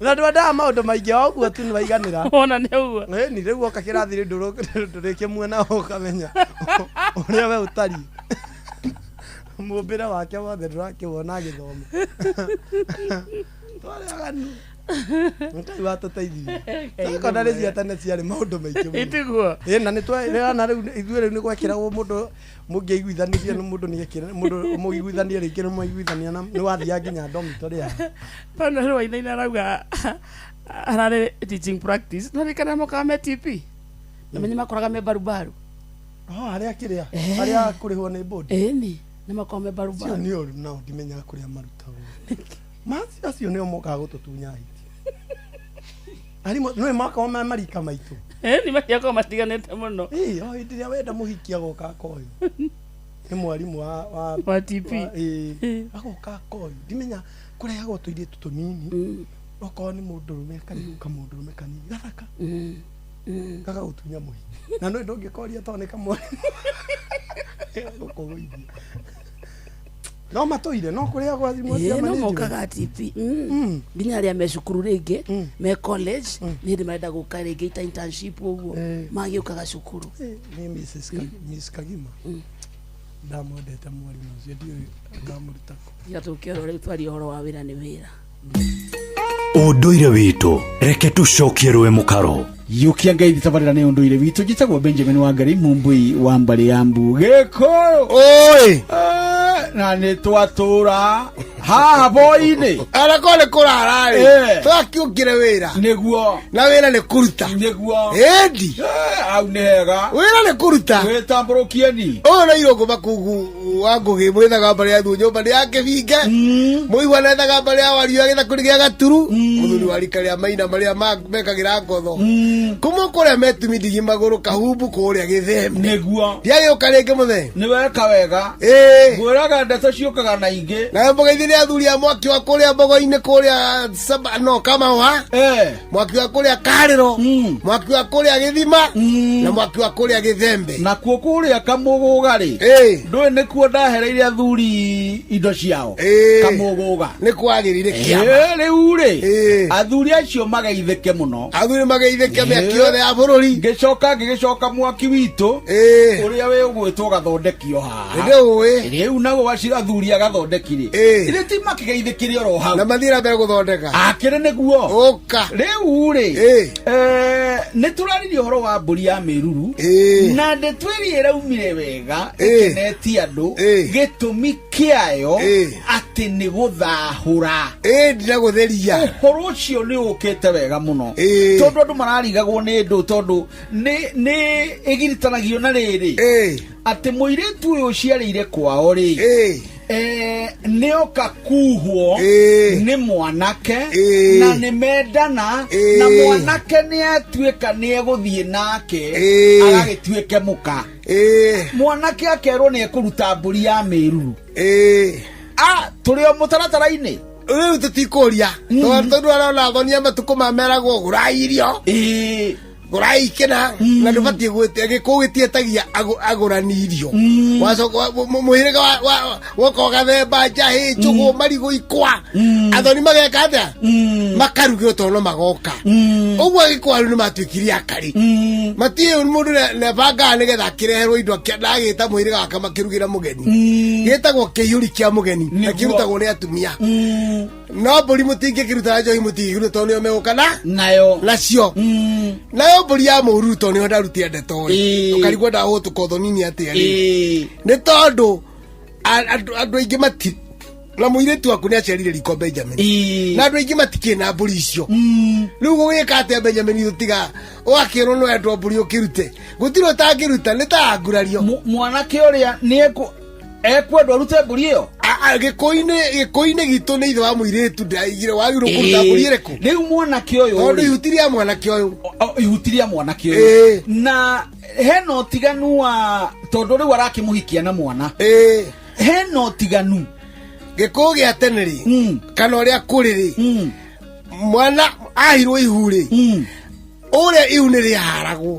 na ndwendaga maũndũ maingĩ o ũguo tu nĩwaiganĩra ona nĩ ũguo ni rĩu oka kĩrathi ndũrĩkie muona ũkamenya ũrĩa we ũtariĩ mũmbĩre wake wothe ndũrakĩwona agĩthoma twarĩaganu Ngai watũteithirie sekondarĩ cia tene ciarĩ maũndũ maingĩ mũno itiguo na rĩu ithuĩ rĩu nĩ gwekĩragwo mũndũ mũngĩiguithanirie nĩ mũndũ nĩekĩra mũndũ mũiguithanie rĩngĩ nĩ mũiguithania nĩ wathia nginya dormitory ya pana rĩu Wainaina arauga ararĩ teaching practice na rĩkana mokaga me TP namenye makoraga me barubaru arĩa kĩrĩa arĩa kũrĩhwo nĩ board nĩ makoga me barubaru nĩ ũru nao ndimenyaga kũrĩa marutagwo maci acio nĩo mokaga gũtũtunya hiti arimũ nĩ makaga marika maitũ nĩ makiakorwo matiganĩte mũno hĩndĩ ĩrĩa wenda mũhiki agoka akoyo nĩ mwarimũ wa TP agoka akoyo ndimenya kũrehagwo tũirĩtu tũnini okorwo nĩ mũndũrũme kamũndũrũme kanini gathaka gagagũtunya mũhiki na no ndũngĩkoria tondũ nĩ kamwarimu gũkũgũithia no matũire no kũrĩa gwa thimũ cia management no mokaga TP nginya arĩa me cukuru rĩngĩ me college nĩ hĩndĩ marenda gũka rĩngĩ ita internship ũguo magĩũkaga cukuru nĩ Miss Kagima ndamwendete mwarimũ ũcio ndiũĩ ndamũrutako gatũkĩrwo rĩu twari ũhoro wa wĩra nĩ wĩra ũndũire witũ reke tũcokie rũĩ mũkaro yukia ngeithi tabarĩra nĩ ũndũire witũ njĩtagwo Benjamin Wangari mumbui wa mbarĩ ya Mbu Gĩkũyũ oi na nä twatå ra haha boinä arako nä kå rara twakä å kire wä ra nä guo na wä ra nä kå ruta nä guo ĩndi au nä hega wä ra nä kå ruta wä tambå rå kieni å yå na irå ngå makungu wa ngå gä mwä thaga mbarä ya thu nyå mba nä yake binge må igua nethaga mbarä ya wario agä thakå rä gä a gaturu må thuri wa rika rä a maina marä a mekagä ra ngotho kå må kå rä a metumi ndigi magå rå kahumbu kå rä a gä thembe nä guo ndiagä å ka rä ngä må the nä weka wega ngwä raga ndeto ciåkaga na ingä na mbogeithä nä athuri a mwaki wa kå rä a mbogo-inä kå rä a no kamawa mwaki wa kå rä a karä ro mwaki wa kå rä a gä thima na mwaki wa kå rä a gä thembe nakuo kå rä a kamå gå ga rä ndå nä kuo ndahereire athuri indo ciao kamå gå ga nä kwagä rire rä u rä athuri acio mageithä ke må no athuri mageithä ke mä aki yothe ya bå rå ri ngä coka mwaki witå å rä a wä å gwä two gathondekio haha rä u nago athuri agathondeki rä rä ti makä geithä kä rä oro hau na mathiä na mbere gå thondeka akä rä nä guo å ka rä u rä nä tå raririe å horo wa mbå ri ya mä ruru na ndä twä raumire wega ĩkenetie andå gä tå mi kä ayo atä nä gå thahå ra ndina gå theria å horo å cio nä å kä te wega må no tondå andå mararigagwo nä ndå tondå nä ä giritanagio na rä rä atä må irä tu å yå ciarä ire kwao rä nä oka kuhwo nä mwanake na nä mendana na mwanake nä atuä ka nä egå thiä nake agagä tuä ke må ka mwanake akerwo nä ekå ruta mbå ri ya mä ruru tå rä o må taratara-inä rä u tå tikå ria tondå arona thonia matukå mameragwo gå rairio gå raikena na ndå batiä gä kå gä tietagia agå rani irio må hä rä ga woka gathemba njahä njå gå marigå ikwa athoni mageka atä makarugä rwo tondå no magoka å guo agä kwaru nä matuä kire akari matiä må ndå nebangaga nä getha akä reherwo indo ndagä ta må hä rä ga waka makä rugä ra må geni gä tagwo kä ihå ri kä a må geni na kä rutagwo nä atumia no mbå ri må tingä kä ruta njohi må tingä tondå nä o megå kana nacio nayo mbå ri ya må ruru tondå nä o ndarutire ndeto å karigwo ndahå tå kotho nini atä rä nä tondå andå aingä mati na må irä tu waku nä aciarire riko Benjamin na andå aingä matikä na mbå ri icio rä u gå gä ka atä Benjamin tå tiga å gakä rwo no endwo mbå ri å kä rute gå tirä å tangä ruta nä ta ngurario mwanake å rä a nä ekwendwo arute mbå ri ä yo gä kå-inä gitå nä ithe wa må irä tu ndaigire wagä rwo kå ruta mbå ri ä rä kå rä u mwanake å yå tondå ihutiria mwanake å yå ihutiria mwanake å yå na hena å tiganu wa tondå rä u arakä må hikia na mwana hena å tiganu gä kå gä a tene rä kana å rä a kå rä rä mwana ahirwo ihu rä å rä a ihu nä rä haragwo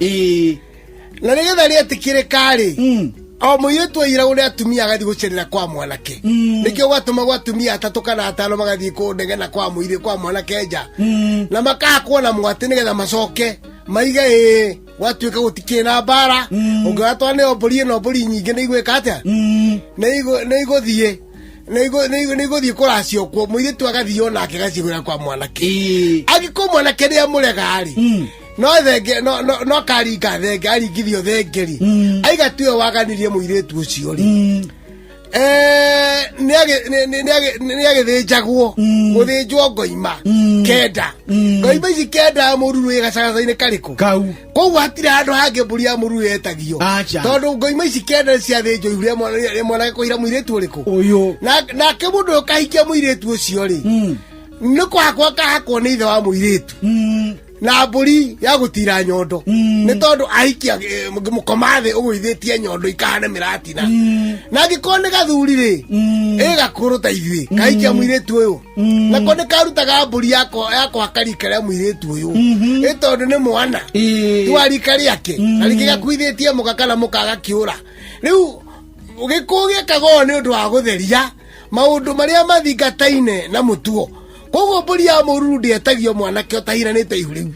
na nä getha rä etä kä rä ka rä o må irä tu airagwo nä atumia agathiä gå cerera kwa mwanake nä kä o gwatå ma gwa atumia atatå kana atano magathiä kå negena kwa må irä kwa mwanake nja na makahakwo na mwatä nä getha macoke maige gwatuä ka gå tikä na mbara å ngä watwara nä ombå ri ä no mbå ri nyingä nä igwä ka atä nä igå thiä nä igå thiä kå racio kuo må irä tu agathiä onake gacigå ra kwa mwanake angä kå mwanake nä amå regarä no thenge no karinga thenge aringithio thengeri aigatue waganirie må irä tu å cio rä nä agä thä njagwo gå thä njwo ngoima kenda ngoima ici kenda må ruru ä gacagaca-inä karä kå koguo hatirä handå hangä mbå ri ya må ruru yetagio tondå ngoima ici kenda nä ciathä njwo ihu rä mwanake kå hira må irä tu å rä kå nake må ndå å kahikia må irä tu å cio rä nä kå hakwo kahakwo nä ithe wa må irä tu na mburi ya gutira nyondo ni tondu ahikia mukomathi ugwithitie nyondo ikahane miratina na ngikone gathuri ri igakuru ta ithui kahikia muiritu uyu na kone karutaga mburi yako akarika ria muiritu uyu ni tondu ni mwana twarika riake na rike gakuithitie muka kana mukaga kiura riu ugikugia kago ni undu wa gutheria maundu maria mathingataine na mutuo koguo mburi ya mũruru ndĩetagio mwanake ũtahiranĩte ihu rĩu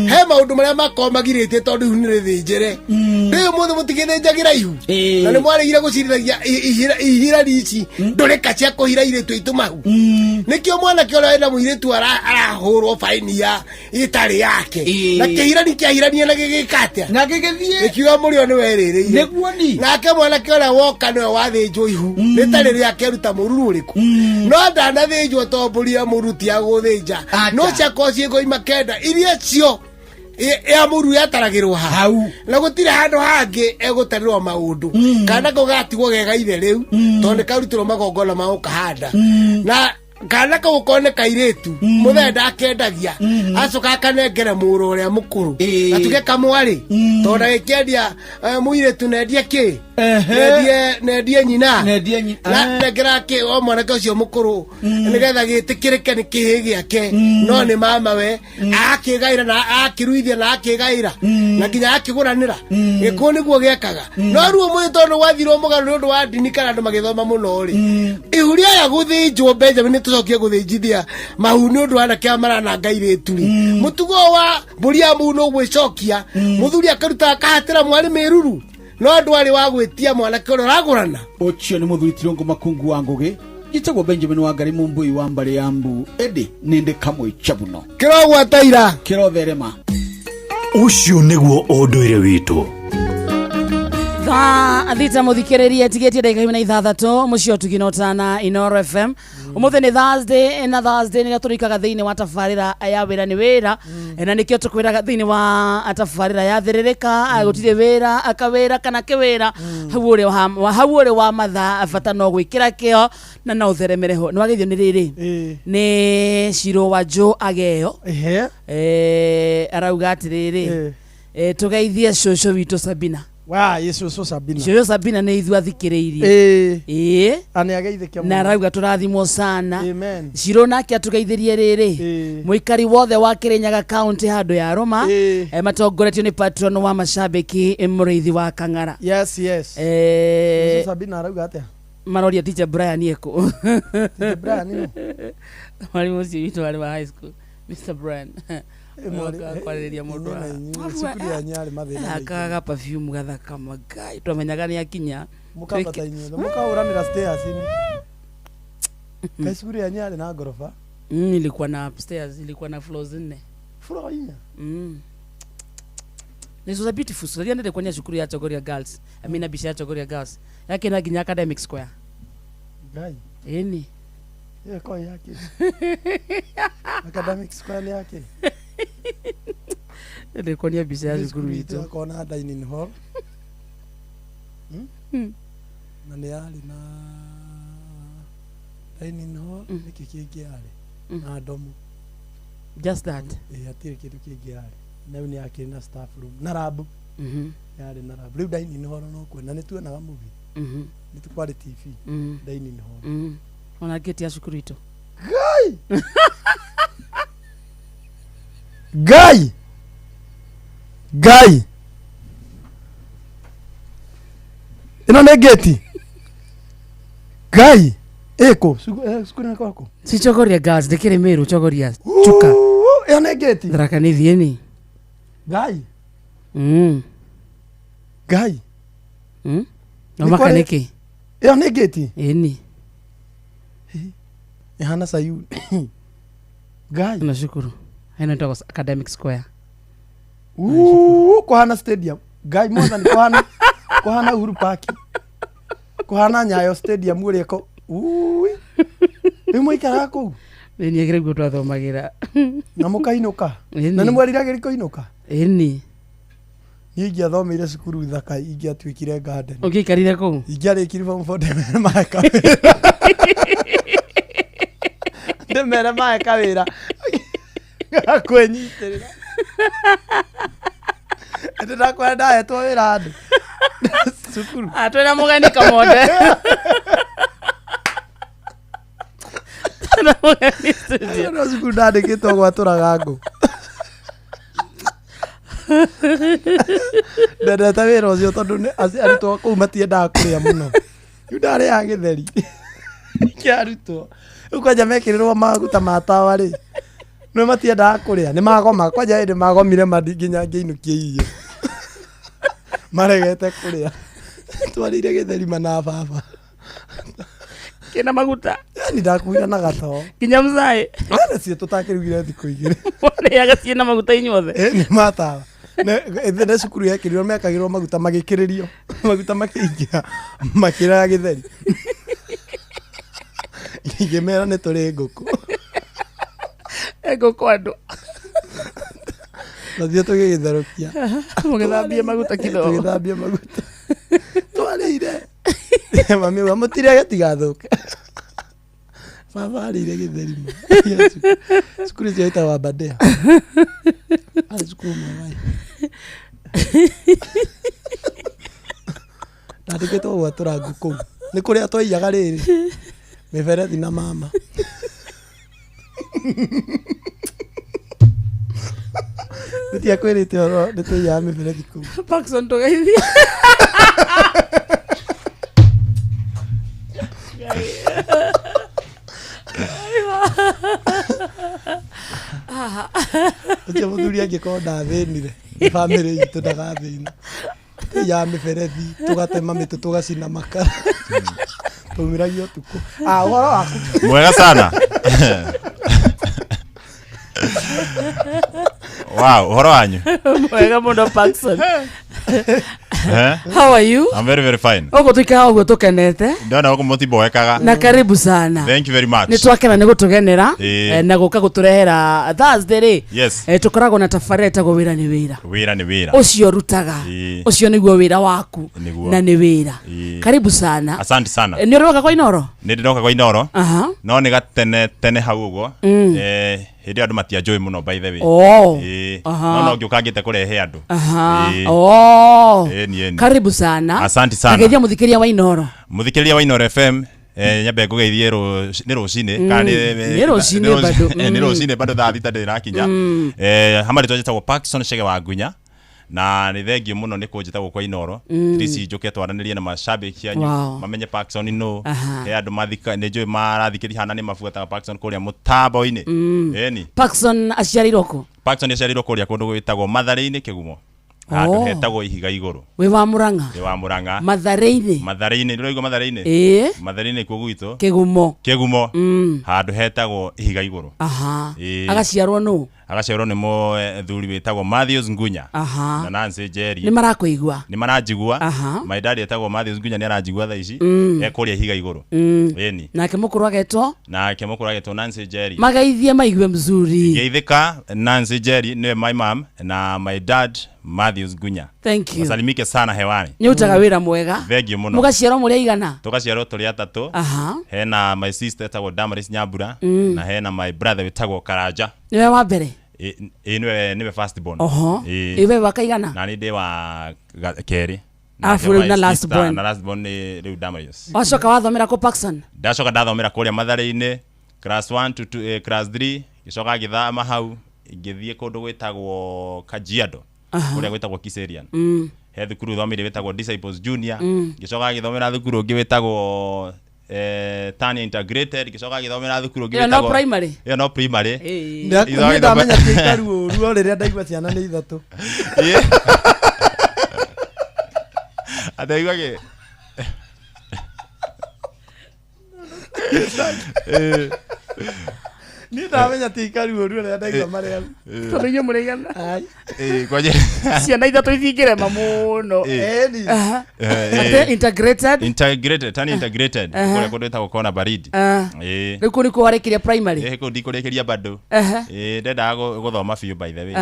he maũndũ marĩa makorwo magirĩtie tondũ ihu nĩ rĩthĩnjĩre rĩu mũthĩ mũtigĩthĩnjagĩra ihu na nĩ mwarĩgire gũcirithagia ihira ici ndũrĩka cia kũhira irĩtu aitũ mahu nĩkĩo mwanake ũrĩa wĩna mũirĩtu arahũrwo faini ya ĩtarĩ yake na kĩhirani kĩahirania na gĩgĩkatĩa na gĩgĩthiĩ gĩkiuga mũrĩo nĩ werĩrĩire nĩguo ni nake mwanake ũrĩa woka nĩwe wathĩnjwo ihu rĩtarĩ rĩake ruta mũruru ũrĩkũ no ndanathĩnjwo to mbũri ya mũruti agũthĩnja no ciakorwo ciĩgoi makenda iria cio ya muru yataragirwo hau na gutire handu hangi egutarirwo maundu kana ko gatigwo gega ithe riu tonde karutirwo magongona ma ukahanda na kana ko ukone kairetu muthenda akendagia acoka akanengera muru uria mukuru atuge kamwari tonda gikendia muiretu nendia ki nendia nyina na negera ki o mwanake ucio mukuru nigetha gitikirike ni kihi giake no ni mama we akigaira na akiruithia na akigaira na nginya akiguranira gikuo niguo giekaga no ruo mwe tondu wathirwo mugaru ni undu wa ndini kana andu magithoma muno ri ihuria ya guthinjwo Benjamin tucokie guthinjithia mahu ni undu ana kia marana ngairetu ri mutugo wa mburi ya muno gwicokia muthuri akaruta akahatira mwari miruru no ndwari wa gwitia mwanake uria ragurana ucio ni muthuri Tirongo Makungu wa Ngugi gitagwo Benjamin Wangari Mumbui wa mbari ya Mbu edi ninde kamwe chabuno kirogwa taira kirotherema ucio niguo unduire witu thita muthikiririe tigetie ndagika 16 mucio tuginotana Inoro FM umuthi ni Thursday na Thursday ni turikaga thiini wa tafarira ya wira ni wira na nikio tukwiraga thiini wa tafarira ya thiririka gutire wira akawira kana kiwira hau uri wa matha bata no gwikira kio na no utheremereho ni wagithio ni riri ni Shiro wa Jo Ageo arauga atiriri tugeithie shosho witu Sabina wa Yesu Sabina Shosho Sabina ni ithu athikiriirie ane ageithĩkia na rauga turathimwo sana amen Shiro nake atugeithĩrie rĩrĩ muikari wothe wa Kirinyaga county handu ya Roma matongoretio ni patron wa mashabiki muriithi wa Kang'ara yes Yesu Sabina arauga atia maroria teacher Brian yeko teacher Brian no mwalimu ucio witu wa high school Mr Brian kwariria mundu sukuri ya Nyali mathina akaga perfume gathaka magai twamenyaga ni akinya mukabata inyuothe mukauranira stairs ini sukuri ya Nyali na gorofa ilikuwa na upstairs ilikuwa na floors 4 floor 4 This was a beautiful so ndiende kwenye shukuru ya Chogoria Girls amina bisha ya Chogoria Girls yake na ginya academic square gai eni kwa yake academic square yake ndio kwenye bisha ya shukuru yetu kona dining hall na ni ali na dining hall nikikiingia ali na domu just that atiri kitu kiingia ali na ni yake na staff room na lab yari na lab dining hall no kwenda ni tuonaga movie ni tukwari TV dining hall ona geti ya shukuru ito Gai ino ne geti Gai eko shukuru na kwako si Chogoria Girls dekere meru Chogoria chuka ino ne geti draka ni thieni Gai Gai no makaniki ino ne geti eni hana sayu Gai nashukuru haina ndo academic square kwa hana stadium Gai mwana ni kwa hana Uhuru Park kwa hana Nyayo stadium ureko ni muikara ku ni agire gutwa thomagira na mukainuka na ni mweriragira koinuka eni ingia thomire cukuru thaka ingia twikire garden ugikarire ku ingia rikiri form 4 maeka ndemere maeka wira kwenyitirira ndira kwenda etwo wira andu cukuru atwira mugani kamonde na mugani studio na cukuru ndandikitwo gwaturaga ngo ndendete wira ucio tondu arutwo kuu matiendaga kuria muno riu ndarĩa gĩtheri kĩarutwo rĩu kwanja mekĩrĩrwo maguta ma tawa rĩ nĩ matiendaga kũrĩa nĩ magoma kwanja hĩndĩ magomire nginya ngĩinũkia irio maregete kuria twarire githeri mana baba kina maguta ni ndakuira na gato kinya mzai ana cio tutakirugire thiku igire wone agacie na maguta inyothe ni matawa ne cukuru yekirirwo mekagirwo maguta magikiririo maguta makiingira makiraga githeri ngimera ni turi nguku ego kwando nathie tugigitharukia mugithambia maguta kidogo tugithambia maguta twarire mami wa mutire gatigathuke baba arire githeri cukuru cia wa badea ari cukuru mwai ndandikitwo gwatura nguku ni kuria twaiyaga riri miberethi na mama Ntia kwirite oro nituiyaga miberethi kuu Paxson tugeithia Ntia muthuri angikorwo ndathinire family itu ndagathina ya miberethi tugatema mitu tugacina makara tumiragia tuku wao waku mwega sana wow horo wanyu mwega muno Paxson how are you? I'm very fine. Ogo tuika ogo tukenete. Ndona ogo muti boekaga. Na karibu sana. Thank you very much. Ni twakena ni gutugenera na guka guturehera Thursday yes. Tukoragwo na tafarira etagwo wira ni wira. Wira ni wira. Ucio rutaga. Ucio niguo wira waku na ni wira. Karibu sana. Asante sana. Ni uroka kwa Inoro? Ni ndiroka kwa Inoro. No ni gatene hau ugo. Hindi andu matianjui muno by the way. No ngiukangite kurehe andu. Karibu sana. Asante sana. Ngeithia muthikiria wa Inoro. Muthikiria wa Inoro FM nyambe ngugeithie ni rucine kandi ni rucine bado. Ni rucine bado thaa thita ndirakinya. Hamari twajeta Paxson Chege wa Ngunya. Na ni thengio muno ni kunjitagwo kwa Inoro. Ndisi njuke twaranirie na mashabiki anyu mamenye Paxson no he andu mathika ni njui marathikiri hana ni mabuataga Paxson kuria mutambo-ini. Eni Paxson aciarirwo ku? Paxson aciarirwo kuria kundu gwitagwo Mathare-ini Kigumo. Handu hetagwo Ihiga iguru. We wa Muranga? We wa Muranga. Mathare-ini? Mathare-ini ndiraigwa Mathare-ini? Mathare-ini ku gwitu. Kigumo. Kigumo. Handu hetagwo Ihiga iguru. Agaciarwo no? Agaciarwo ni mo thuri witagwo Matthews Ngunya na Nancy Njeri. Ni marakuigua? Ni maranjigua. My dad etagwo Matthews Ngunya ni aranjigua tha ici ekuria Ihiga iguru. Eni. Nake mukuru agetwo? Nake mukuru agetwo Nancy Njeri. Magaithie maigue mzuri. Geithika Nancy Njeri ni my mom na my dad Matthews Ngunya. Thank you. Salimike sana hewani. Nyutaga wira mwega. Thengio muno. Mugaciarwo muri igana? Tugaciarwo turi atatu. Hena my sister etagwo Damaris Nyambura na hena my brother etagwo Karanja. Niwe wa mbere? Niwe first born. Iwe wakaigana? Na ni ndi wa keri. Na last born. Na last born ni riu Damaris. Wacoka wathomera ku Paxson? Ndacoka ndathomera kuria Mathare-ini class 1 to class 3 gicoka githama hau ngithie kundu gwitagwo Kajiado kuria gwitagwo Kiserian. He thukuru thomire witagwo Disciples Junior gicoka githomera thukuru ungi witagwo Tania Integrated gicoka githomera thukuru ungi witagwo primary. No primary. Ndamenya tikaru ruo riria ndaigua ciana ni ithatu. Adaigwa ge Ni ndamenya tikaru ruo riria ndaigua maria. Tonyo muregana. Kwaje. Ciana ithatu ithingirema muno. Integrated. Tani Integrated. Kuria kundu etagwo Kona Baridi. Riku niko warekiria primary. Kundu ndikurekeria bado. Ndendaga guthoma biu by the way.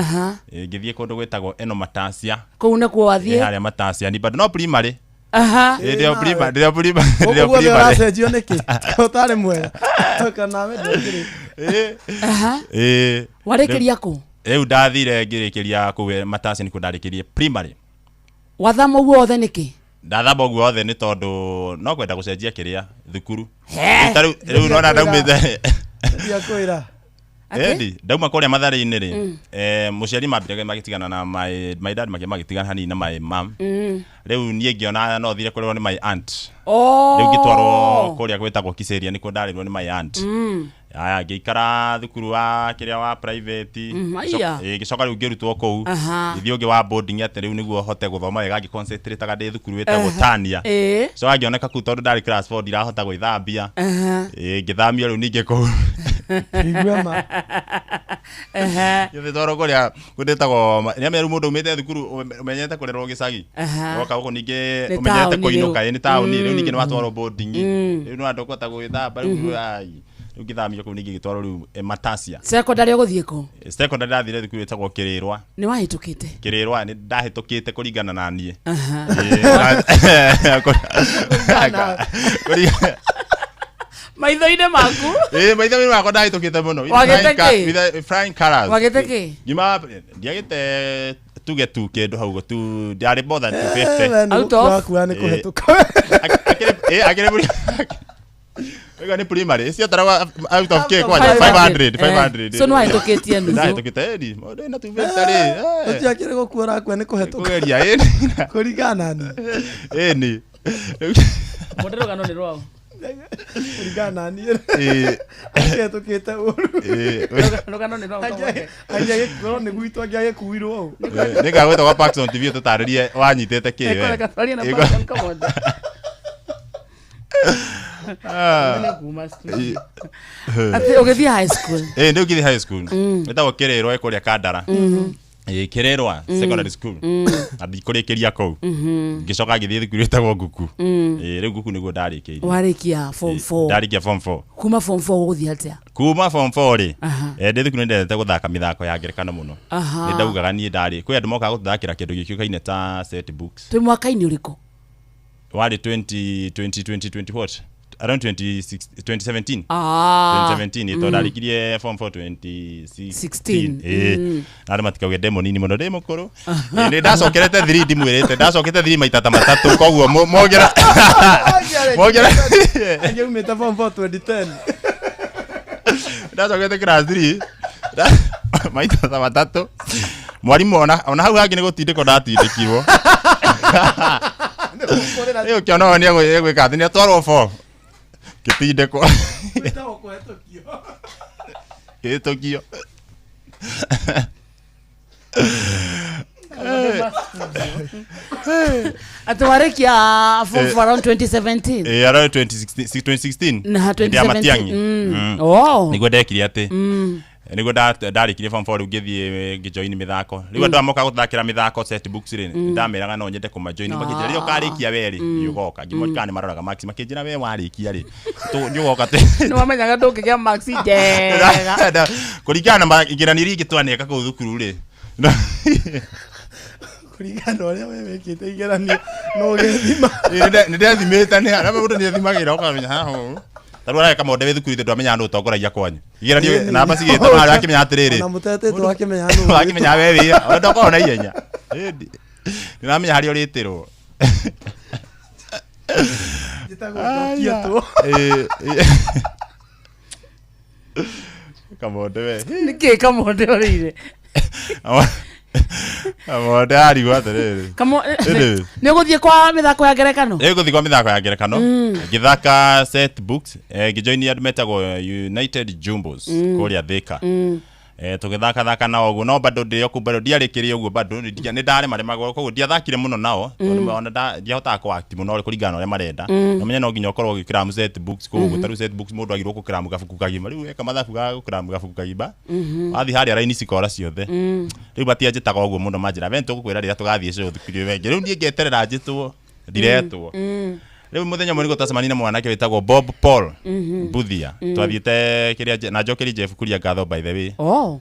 Ngithie kundu gwitagwo Eno Matasia. Kuu nikuo wathie. Haria Matasia ni bado no primary. Ndio primary. Uracenjio niki? Utari mwega. Kana we ndukiri. Warekeria ku? Riu ndathire ngirikiria ku Matasia ni kundarikirie primary. Wathama uguo othe niki? Ndathamba uguo othe ni tondu no kwenda gucenjia kiria thukuru. Riu no ndaumite. Ndia kwira. Edi ndauma kuria Mathare-ini ri muciari mambire magitigana na my dad magitigana hani na my mom riu nie ngiona no thire kurirwo ni my aunt riu ngitwarwo kuria gwetagwo Kiseria niko ndarirwo ni my aunt aya ngikara thukuru wa kiria wa private gicoka riu ngirutwo kou ngithio ngi wa boarding ate riu niguo hote guthoma wega ngiconcentrate ga ndi thukuru wetagwo Tania so agioneka ku tondu ndari class 4 ndirahota gwithambia ngithamia riu ninge kou igwema yo toro kuria kundetagwo ni ameru mundu umete thukuru umenyete kurerwo gicagi woka guko ninge umenyete kuinuka ni town riu ninge ni watwaro boarding riu no andoko ta gwithamba riu ai ukithamio ku ningi gitwaro riu Matasia secondary guthie ko secondary ndathire thukuru etagwo Kirirwa ni wahitukite Kirirwa ni ndahitukite kuringana na nie maitho-ine maku maitho-ine makwa ndahitukite muno with flying colors wageteke ngima ndiagite tuge tu kindu hau go tu ndiari more than 250 out of kuane kuhetuka akire buri ega ni primary isi atarawa out of K kwa 500 so no aitoketie ndu ndaitokete edi mode na 250 ri utiakire gukura kuane kuhetuka kugeria eni kurigana ni eni modero gano ni rwao kurigana ni aketukite uru rogano ni rwao aje goro ni gwitwa aje kuirwo au nega gweta kwa Paxson TV tutaririe wanyitete ki we ati ugethi high school ndio ugethi high school etagwo Kirirwa ekuria Kandara Kirirwa secondary school ndikurikiria kou ngicoka ngithie thukuru etagwo Nguku riu Nguku niguo ndarikiire warikia form 4 ndarikia form 4 kuma form 4 guthia atia kuma form 4 ri ndi thukuru ndendete guthaka mithako ya ngerekano muno ni ndaugaga nie ndari kwi andu moka guthakira kindu gikiukaine ta set books twi mwaka-ini uriko wari 2020 what around 2017 2017 ito ndarikirie form 4 2016 nari matikauge demo nini muno demo koro ni ndacokerete 3 ndimwirite ndacokete 3 maita ta matatu koguo mogera aje umeta form 4 2010 ndacokete class 3 maita ta matatu mwarimu ona hau hangi ni gutindiko ndatindikirwo iyo kiona ni gwika thini atwarwo 4 kitindiko Tokyo atwarikia form 4 around 2017 around 2016 na 2017 niguo ndekire ati niguo ndarikirie form 4 ngithie ngijoin mithako riu andu amoka guthakira mithako set books ri ndameraga no nyende kumajoin makijira rio karikia weri yugoka ngimoka ni maroraga max makijira we warikia ri tu yugoka te no wamenyaga ndungigia max jega kurikana na ngira ni rigi twaneka ku thukuru ri kurigana oria we wekite igeranio no gethima ni ndethimite ni ara mundu ni ethimagira ukamenya haho tarura kama onde thukuru ite ndamenya andu utongoragia kwanyu igeranio namba cigite mara akimenya atiriri na mutete tu akimenya andu akimenya wewe ndoko na ihenya indi ndamenya hari uritirwo gitagokia tu kama onde we niki kama onde orire amode ari gwaterere kamo ni guthie kwa mithako ya ngerekano guthie kwa mithako ya ngerekano ngithaka set books ngijoin andu metagwo United Jumbos kuria Thika tugithaka na ogu no bado ndio ku bado ndiarikirie ogu bado ni ndare maremagwo koguo ndiathakire muno nao ona ndiahota ku act muno kuringana ore marenda no menya no nginya okorwo gikiramu set books koguo taru set books mundu agirwo ku kiramu gafuku kagima riu eka mathabu ga ku kiramu gafuku kagima athi hari araini cikora ciothe riu batia njitaga ogu mundu manjira bento gukwira rira tugathie cio thukuru wengi riu ndie ngeterera njitwo ndiretwo riu muthenya mwe nigotacemania na mwanake witagwo Bob Paul Buthia twathiite kiria na njokeri Jeff Kuria ngatho by the way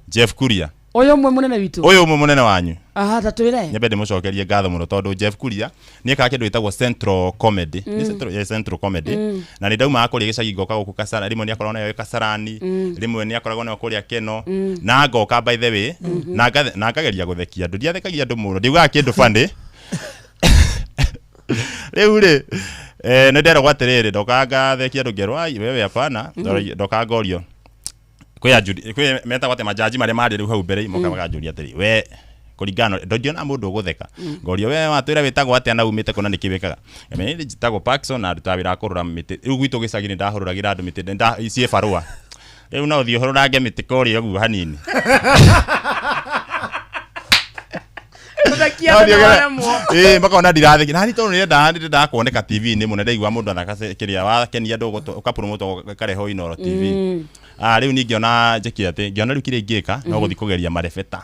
Jeff Kuria uyu mwe munene witu uyu mwe munene wanyu tatwire nyebe ndimucokerie ngatho muno tondu Jeff Kuria ni eka kindu witagwo Central Comedy ni Central Comedy na ni ndauma akuri gicagi ngoka guku Kasarani rimwe ni akorwo nayo Kasarani rimwe ni akoragwo nayo kuria Keno na ngoka by the way na ngageria guthekia andu ndiathekagia andu muno ndiuga kindu funny riu ri nä nderagwo atä rä rä ndoka ngathekia andå ngerwo wewe hapana ndoka ngorio kwe meta gwate majaji mare mari riu hau mbere imoka magajuria atiri we kuringano ndogiona mundu gutheka ngorio we watwira witagwo atia na umite kuna nikiwekaga eme ni jitagwo Paxson na ndutawira kurura miti riu gwitu gicagini ndahururagira andu miti nda icie barua riu no thio hururange miti kori uguo hanini makona ndiratheki na nito nda kuoneka TV ni mune ndaigua mundu athaka kiria wa kenia ndogo ukapromote kareho Inoro TV riu ni ngiona njeki ati ngiona riu kire ngika no guthi kugeria marebeta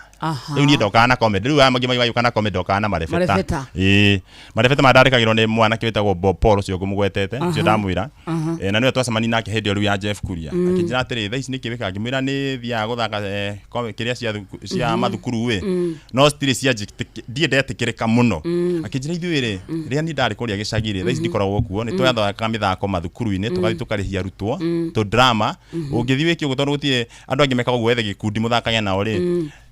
riu ni ndoka na comedy riu amagi magayuka na comedy ndoka na marebeta marebeta madarikagirwo ni mwana kiwetagwo Bob Paul cio ngumugwetete cio ndamwira na niwe twacemani nake hindi riu ya Jeff Kuria akinjira atiri tha ici ni kiweka ngimwira ni thia guthaka kiria cia mathukuru we no stili cia ndiendetikirika muno akinjira ithuire ria ni ndari kuria gicagire tha ici ndikoragwo kuo ni twathaka mithako mathukuru-ini tugathi tukarihia rutwo to drama ungithi wiki ugutondu gutie andu angi mekagwo gwethe gikundi muthakanya nao ri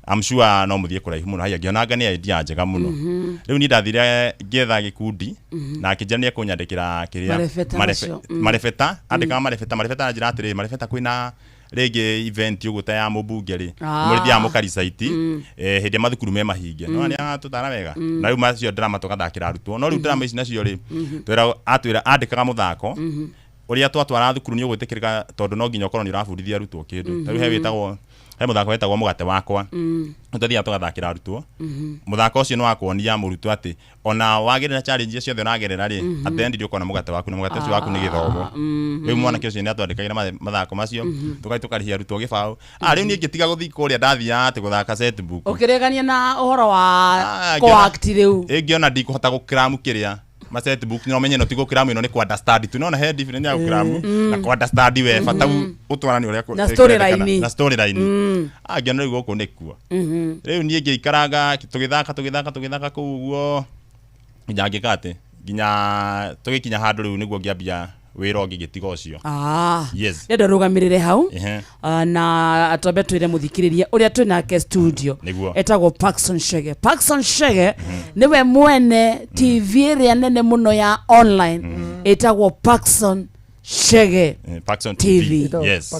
I'm sure no muthie kuraihu muno haya ngionanga ni idea njega muno riu ni ndathire ngetha gikundi na akijania kunyandikira kiria marefeta andika marefeta njira atiri marefeta kwina rege event yuguta ya mubunge ri murithi ya mukari site hindi mathukuru me mahinge no ni atutara wega na riu macio drama tugathakira arutwo no riu drama ici nacio ri twira andikaga muthako uria twatwara thukuru ni ugwitikirika tondu no nginya ukorwo ni urabundithia arutwo kindu riu he witagwo he muthako wetagwo mugate wakwa tutathia tugathakira arutwo muthako ucio ni wakuonia murutwo ati ona wagirira challenge ciothe unagerera ri atendi ndio kona mugate waku na mugate ucio waku ni githomo riu mwana kicio ni atwandikagira mathako macio tugai tukarihia arutwo gibao riu ni ngitiga guthi kuria ndathia ati guthaka set book ukiregania na uhoro wa co-act riu ingiona ndikuhota gukiramu kiria maset book no menye no tigo kiramu ino ni kwa understand tu no he different ya kiramu na kwa understand we fata utwarani uria na storyline ngiona riu guku nikuo riu ni ngikaraga tugithaka kuguo ngigate nginya tugikinya handu riu niguo ngiambia wira ongi gitiga ucio yes ndio rugamirire hau na atombe twire muthikiriria uria twinake studio etagwo Paxson Shege niwe mwene TV ria nene muno ya online etagwo Paxson Shege Paxson TV yes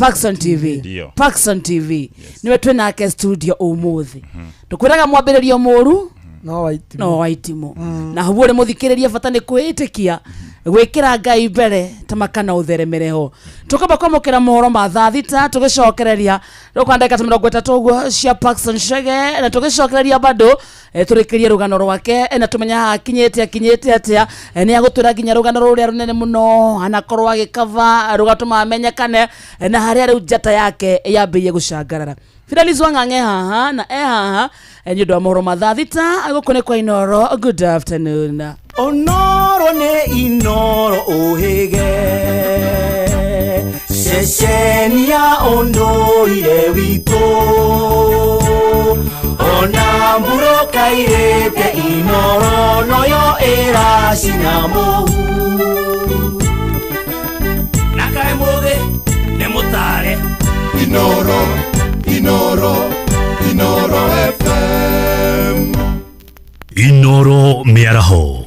Paxson TV niwe twinake studio umuthi tukwiraga mwambiririo muru no waitimo na hubure muthikiriria bata ni kwitikia gwikira Ngai mbere tamakana utheremereho tukaba kwamukira mohoro ma thaa thita tugicokereria rukwandika 30 uguo cia Paxson Shege na tugicokereria bado turikirie rugano rwake na tumenya akinyete atia ni agutwira nginya rugano ruria runene muno anakorwo agikava rugatuma amenyekane na haria riu njata yake yambirie gucangarara Fidelis Wang'ang'e haha na haha nĩ ũndũ wa mohoro ma thaa thita agũkũ nĩ kwa Inoro. Good afternoon. Onoro nĩ Inoro ũhĩge ceceni ya ũndũire witũ ona mburo kairĩte Inoro noyo ĩracina mũhu na kaĩ mũthĩ nĩ mũtare Inoro FM Inoro mĩaraho.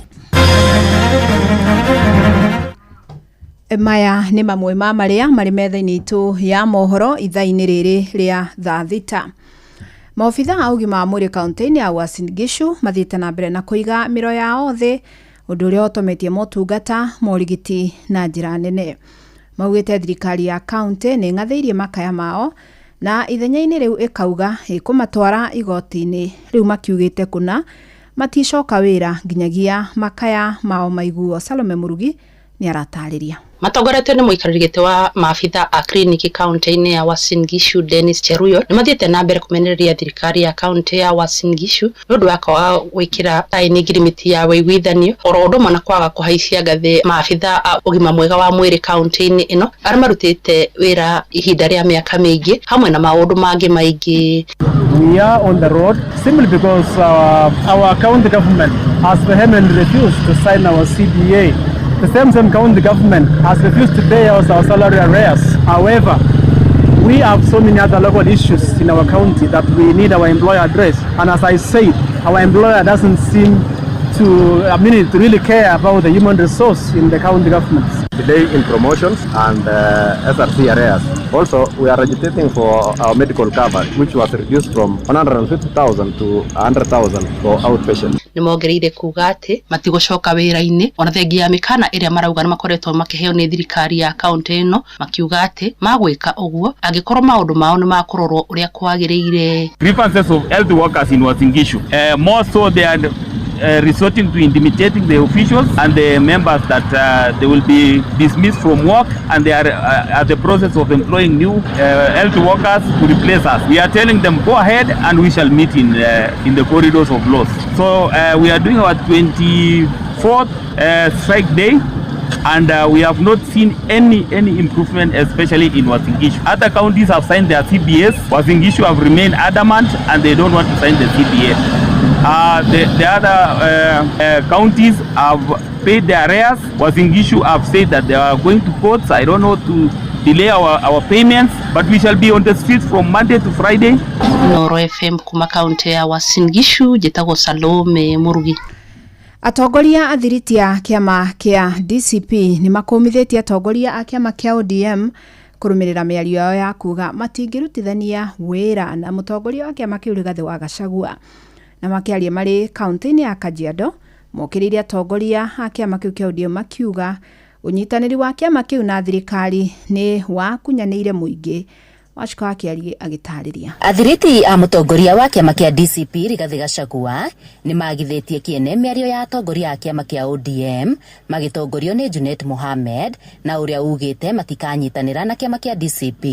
Maya nĩ mamwe ma marĩa marĩ metha-inĩ itũ ya mohoro ithaa-inĩ rĩrĩ rĩa thaa thita. Maobitha a ũgima wa mwĩrĩ kaunti-inĩ ya Uasin Gishu mathiĩte na mbere na kũiga mĩro yao thĩ, ũndũ ũrĩa ũtometie motungata morigiti na njĩra nene. Maugĩte thirikari ya kaunti nĩ ng'athĩirie makaya mao na ithenya-inĩ rĩu ĩkauga ĩkũmatwara igoti-inĩ. Rĩu makiugĩte kuna maticoka wĩra nginyagia makaya mao maiguo. Salome Murugi nĩ aratarĩria. Matongoretio nĩ mũikarĩri gĩtĩ wa maabitha a kliniki kaunti-inĩ ya Uasin Gishu Dennis Cheruiyot nĩ mathiĩte na mbere kũmenereria thirikari ya kaunti ya Uasin Gishu nĩ ũndũ wa kwaga gwĩkĩra taĩni ngirimiti ya wĩiguithanio oro ũndũ ũmwe na kwaga kũhaicia ngathĩ maabitha a ũgima mwega wa mwĩrĩ kaunti-inĩ ĩno arĩa marutĩte wĩra ihinda rĩa mĩaka mĩingĩ hamwe na maũndũ mangĩ maingĩ. We are on the road simply because our county government has vehemently refused to sign our CBA. The same county government has refused to pay us our salary arrears. However, we have so many other local issues in our county that we need our employer address. And as I said, our employer doesn't seem to really care about the human resource in the county government. delay in promotions and SRC areas. Also, we are agitating for our medical cover, which was reduced from 150,000 to 100,000 for outpatients. Nimongereire kuga ati matigocoka wira-ini ona thengia ya mikana iria marauga ni makoretwo makiheo ni thirikari ya kaunti ino makiuga ati magwika uguo angikorwo maundu mao ni makurorwo uria kwagiriire. Grievances of health workers in Uasin Gishu, more so they are resorting to intimidating the officials and the members that they will be dismissed from work, and they are at the process of employing new health workers to replace us. We are telling them go ahead and we shall meet in the corridors of laws. So we are doing our 24th strike day, and we have not seen any improvement, especially in Uasin Gishu. Other counties have signed their CBAs. Uasin Gishu have remained adamant and they don't want to sign the CBA. The other counties have paid their arrears. Uasin Gishu have said that they are going to courts. I don't know, to delay our payments, but we shall be on the streets from Monday to Friday. Noro FM kuma kaunti ya Uasin Gishu, jitagwo Salome Murugi. Atongoria athiriti a kiama kia DCP ni makumithitie atongoria a kiama kia ODM kurumirira miario yao ya kuga matingirutithania wira na mutongoria wa kiama kiu Rigathi wa Gachagua. Na makiaria mari kaunti-ini ya Kajiado mokiriria atongoria a kiama kiu kia ODM makiuga unyitaniri wa kiama kiu na thirikari ni wa kunyanire muingi. Wachiko akiari agitariria. Athiriti a mutongoria wa kiama kia DCP Rigathi Gachagua ni magithetie kiene miario ya atongoria a kiama kia ODM magitongorio ni Junet Mohamed na uria ugite matikanyitanira na kiama kia DCP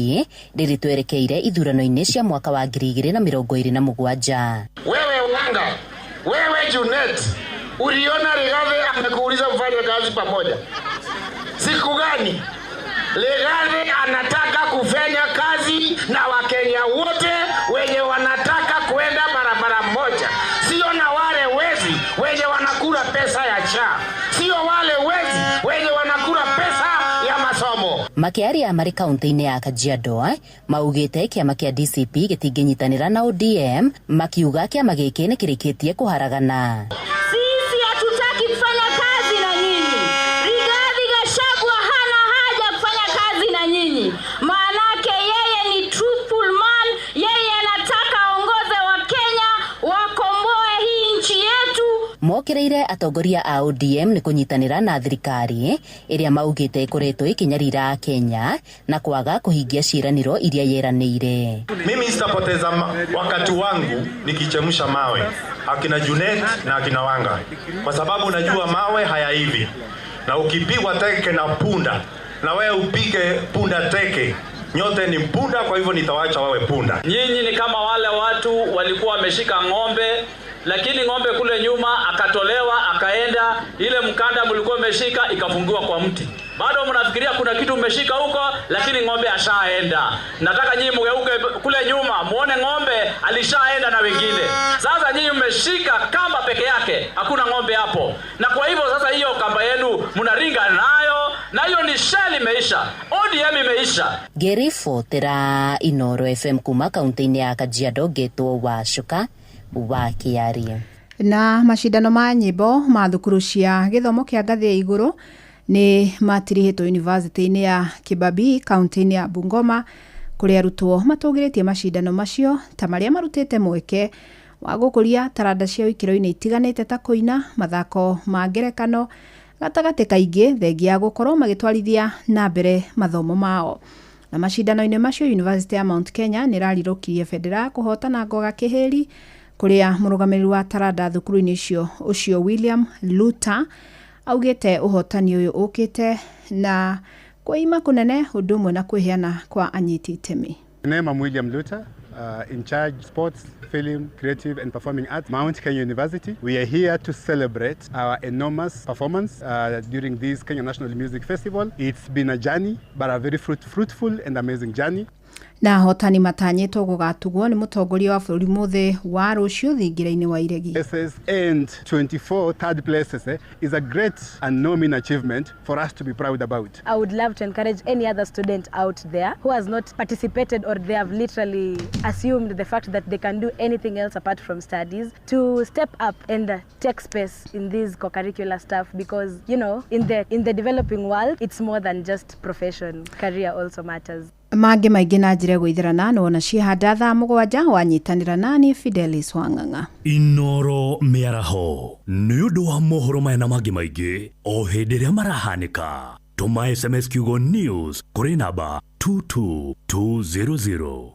riritwerekeire ithurano-ini cia mwaka wa 2027. Wewe Wanga, wewe Junet, uliona Rigathi amekuuliza mfanye kazi pamoja siku gani? Rigathi anataka kufanya kazi na Wakenya wote wenye wanataka kwenda barabara moja, sio na wale wezi wenye wanakula pesa ya cha, sio wale wezi wenye wanakula pesa ya masomo. Makiaria mari kaunti-ini ya Kajiado maugite kiama kia DCP gitinginyitanira na ODM makiuga kiama giki ni kirikitie kuharagana. Sisi hatutaki kufanya kazi na nyinyi. Rigathi Gachagua hana haja kufanya kazi na nyinyi. Maanake yeye ni truthful man, yeye anataka aongoze wa Kenya wakomboe hii nchi yetu. Mokireire atongoria a ODM ni kunyitanira na thirikari iria maugite ikoretwo ikinyarira Kenya na kwaga kuhingia ciraniro iria yeranire. Mimi sitapoteza wakati wangu nikichemsha mawe akina Junet na akina Wanga, kwa sababu najua mawe hayaivi, na ukipigwa teke na punda na wewe upige punda teke, nyote ni punda, kwa hivyo nitawaacha wawe punda. Nyinyi ni kama wale watu walikuwa wameshika ng'ombe, lakini ng'ombe kule nyuma akatolewa akaenda, ile mkanda mlikuwa mmeshika ikafungiwa kwa mti. Bado mnafikiria kuna kitu mmeshika huko, lakini ng'ombe ashaenda. Nataka nyinyi mgeuke kule nyuma muone ng'ombe alishaenda na wengine. Sasa nyinyi mmeshika kamba peke yake, hakuna ng'ombe hapo. Na kwa hivyo sasa hiyo kamba yenu mnaringa nayo, na hiyo ni shell imeisha. ODM imeisha. Gerifo tera Inoro FM kuma kaunti-ini ya Kajiado getwo Wacuka wa Kiarie. Na mashindano ma nyimbo ma thukuru cia githomo kia ngathi ya iguru ni matirihitwo university-ini ya Kibabii kaunti-ini ya Bungoma, kuria arutwo matugiritie mashindano macio ta maria marutite mweke wa gukuria taranda cia ikiro-ini itiganite ta kuina, mathako ma ngerekano gatagati kaingi thengia gukorwo magitwarithia na mbere mathomo mao. Na mashindano-ini macio University ya Mount Kenya ni rarirukirie Federa kuhotana ngoga kiheri kuria murugamiriri wa taranda thukuru-ini ucio William Luta augite uhotani uyu ukite na kuima kunene undu umwe na kwiheana kwa anyiti itemi. Name I'm William Luta, in charge sports, film, creative and performing arts, Mount Kenya University. We are here to celebrate our enormous performance during this Kenya National Music Festival. It's been a journey, but a very fruitful and amazing journey. na hotani matanyetwo gugatugwo ni mutongoria wa bũrũri mothe wa rũciũ thingira-inĩ wa iregi. And 24 third places is a great and no mean achievement for us to be proud about. I would love to encourage any other student out there who has not participated or they have literally assumed the fact that they can do anything else apart from studies to step up and take space in this co-curricular stuff, because you know in the developing world it's more than just profession. Career also matters. Mange maingĩ na njĩra gwĩthirana nona cihanda thaa 7 wanyitanĩra nani Fidelis Wang'ang'a. Inoro mĩaraho nĩ ũndũ wa mohoro maya na mangĩ maingĩ o hĩndĩ ĩrĩa marahanĩka. Tũma SMS kiugo news kũrĩ namba 22200.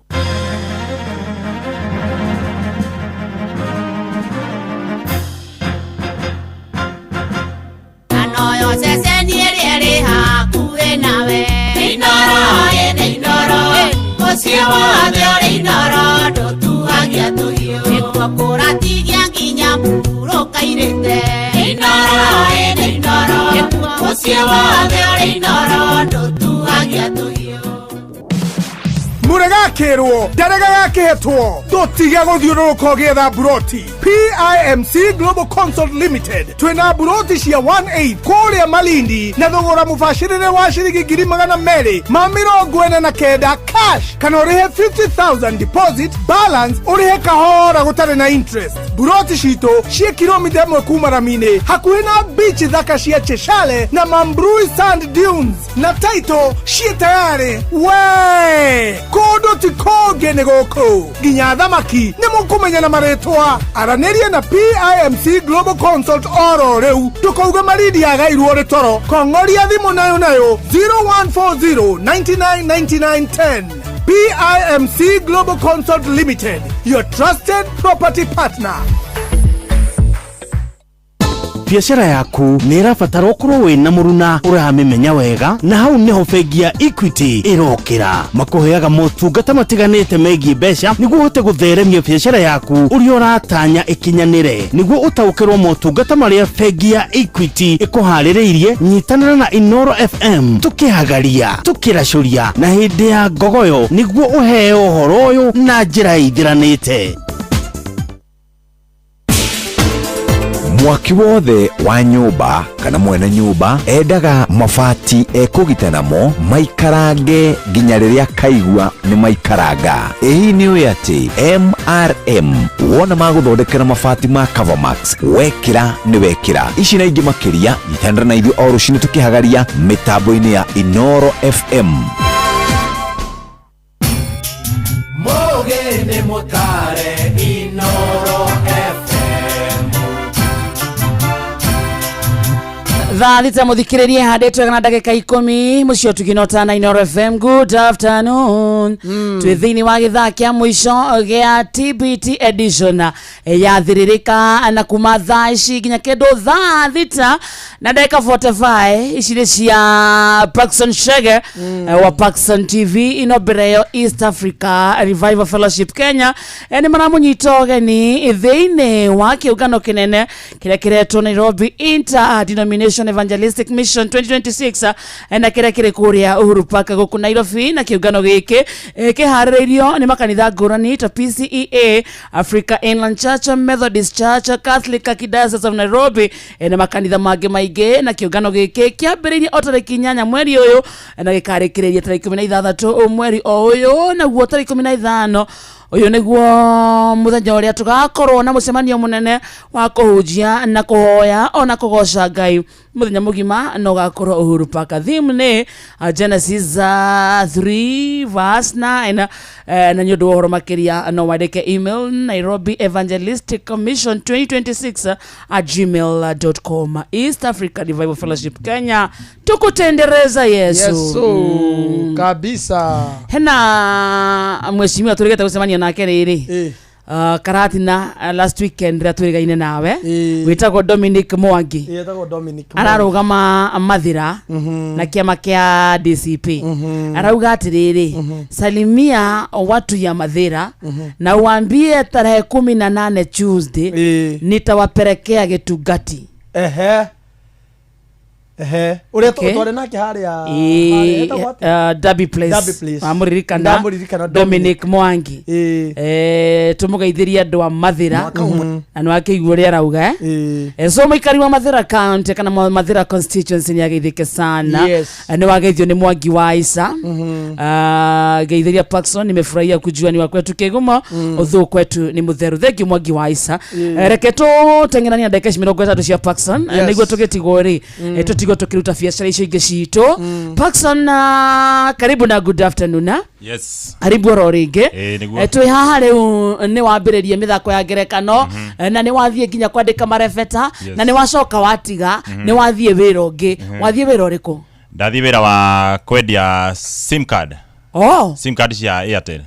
Anoyo seseni eri hakuwe nawe. Inoro Osiewa de inoro do tu agia tu yo. Ekokora tigia nginya muro kairete. Inoro. Osiewa de inoro do tu agia tu yo. Murega kerwo, darega ketwo. Dotiga gothiũrũrũka ũgĩetha buroti. PIMC Global Consult Limited. Twina buroti cia 1/8 kũrĩa Malindi na thogora mũbacĩrĩre wa ciringi 249 cash. Kana ũrĩhe 50,000 deposit, balance ũrĩhe kahora gũtarĩ na interest. Buroti citũ cia kilomita 1 kuma Ramine, hakuhĩ na beach thaka cia Cheshale na Mambrui Sand Dunes. Na title cia tayari. We! Kodo ti kogene goko. Ginya thamaki nĩ mũkũmenya na marĩtwa. Aranĩria na PIMC Global Consult oro rĩu. Tukauga Malindi agairwo rĩ toro. Kongoria thimũ nayo 0140 999910. PIMC Global Consult Limited, your trusted property partner. Biashara yaku nĩ ĩrabatara ũkorwo wĩna mũruna ũramĩmenya wega, na hau nĩho bengi ya Equity ĩrokĩra. Makũheaga motungata matiganĩte megiĩ mbeca nĩguo ũhote gũtheremia biashara yaku ũrĩa ũratanya ĩkinyanĩre. Nĩguo ũtaũkĩrwo motungata marĩa bengi ya Equity ĩkũharĩrĩirie, nyitanĩra na Inoro FM tũkĩhagaria, tũkĩracũria na hĩndĩ ya ngogoyo nĩguo ũheo ũhoro ũyũ na njĩra ithiranĩte. Mwaki wothe wa nyũmba kana mwene nyũmba endaga mabati ekũgita namo maikarange nginya rĩrĩa kaigua nĩ maikaranga. Ĩĩ nĩ ũĩ atĩ MRM wona magũthondekera mabati ma Covermax wekĩra nĩ wekĩra. Ici na ingĩ makĩria nyitanĩra na ithuĩ o rũciinĩ tũkĩhagaria mĩtambo-inĩ ya Inoro FM. Mogene motare Inoro FM. Thalitha muthikiririe handitwe kana ndagika 10 mucio tukinota na Inoro FM. Good afternoon. Twithini wa githaa kia mwisho gia TBT edition yathiririka na kuma thaa ici nginya kendo thaa thita na ndagika 45 ici cia Paxson Shege wa Paxson TV inobereo East Africa Revival Fellowship Kenya. Ni maramunyita ũgeni thĩinĩ wa kĩũngano kĩnene kĩrĩa kĩretwo Nairobi Interdenominational Evangelistic Mission 2026 na kĩrĩa kĩrĩ kũrĩa Uhuru Park gũkũ Nairobi. Na kĩũngano gĩkĩ kĩharĩrĩirio nĩ makanitha ngũrani ta PCEA, Africa Inland Church, Methodist Church, Catholic Archdiocese of Nairobi na makanitha mangĩ maingĩ. Na kĩũngano gĩkĩ kĩambĩrĩirie o tarĩki 8 mweri ũyũ na gĩkarĩkĩrĩria tarĩki 16 mweri ũyũ, naguo tarĩki 15 uyu niguo muthenya uria tugakorwo na mucemanio munene wa kuhunjia na kuhoya ona kugoca Ngai muthenya mugima no gakorwo Uhuru Park. Theme ni Genesis 3 verse 9 na nyodo horo makiria no wadeke email Nairobi Evangelistic Commission 2026@gmail.com. East Africa Revival Fellowship Kenya, tukutendereza Yesu kabisa. Hena mheshimiwa tuligeta kusemania nake riri Karatina last weekend raturigaine nawe witagwo Dominic Mwangi. Yetagwo Dominic ararugama Mathira na kiama kia DCP. Arauga atiriri salimia watu ya Mathira na uambie tarehe 18 Tuesday. Tuesday. Nitawapelekea gitugati. Uria tware nake haria Derby Place amuririkana Dominic Mwangi tumugeithiria andu a Mathira anu akeigua ria rauga so muikari wa Mathira County kana Mathira constituency ni ageithike sana ni wageithio ni Mwangi wa Isa geithiria Paxson nimefurahia kujua ni wakwetu Kigumo uthu kwetu ni mutheru thank you Mwangi wa Isa reketo tengenania dakika 30 cia Paxson niguo tugetigwo ri tutigo tukiruta biacara icio ingi citu Paxson karibu na good afternoon yes karibu roringi twi haha riu ni wambiririe mithako ya ngerekano na ni wathie nginya kwandika marefeta na ni wacoka watiga ni wathie wira ungi wathie wira uriku ndathie wira wa kwendia sim card sim card cia Airtel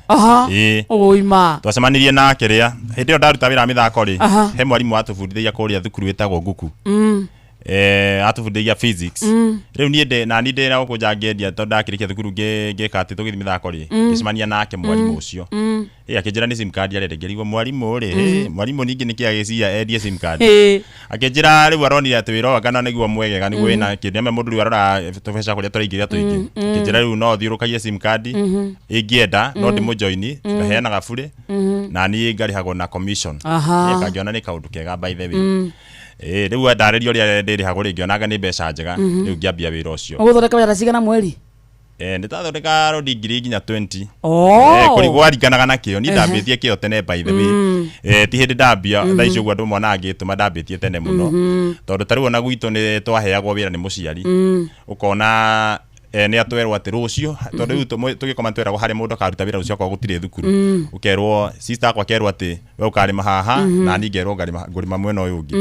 oima twacemanirie na kiria hindi yo ndaruta wira mithako ri he mwarimu watubundithia kuria thukuru wetagwo Nguku atubundithia physics riu nie na ni ndira gukunja ngendia to ndakirikia thukuru ngeka ati tugithi mithako ri ngicemania nake mwarimu ucio akinjira ni sim card arende ngerigwo mwarimu ri mwarimu ningi niki agiciria endie sim card akinjira riu aronire ati wira wakana niguo mwegega niguo wina kindeme mundu riu arora tubeca kuria turaingiria tuingi akinjira riu no thiurukagie sim card ingienda no ndimujoini ngaheana gaburi na ni ngarihagwo na commission akangiona ni kaundu kega by the way riu andaririo ria ndirihagwo ringi onaga ni mbeca njega riu ngiambia wira ucio uguthondeka wira cigana mweri nitathondeka rodi ngiri nginya 20 kurigwa ringanaga nakio ni ndambitie kio tene by the way ti hindi ndambia tha icio gwa ndumona angituma ndambitie tene muno tondu tariu ona gwitu ni twaheagwo wira ni muciari ukona ni atwerwo ati rucio tondu riu tugikoma tweragwo hari mundu akaruta wira ucio kwa gutire thukuru ukerwo sister akwa kerwo ati we ukarima haha na ni ngerwo ngurima mwena uyu ungi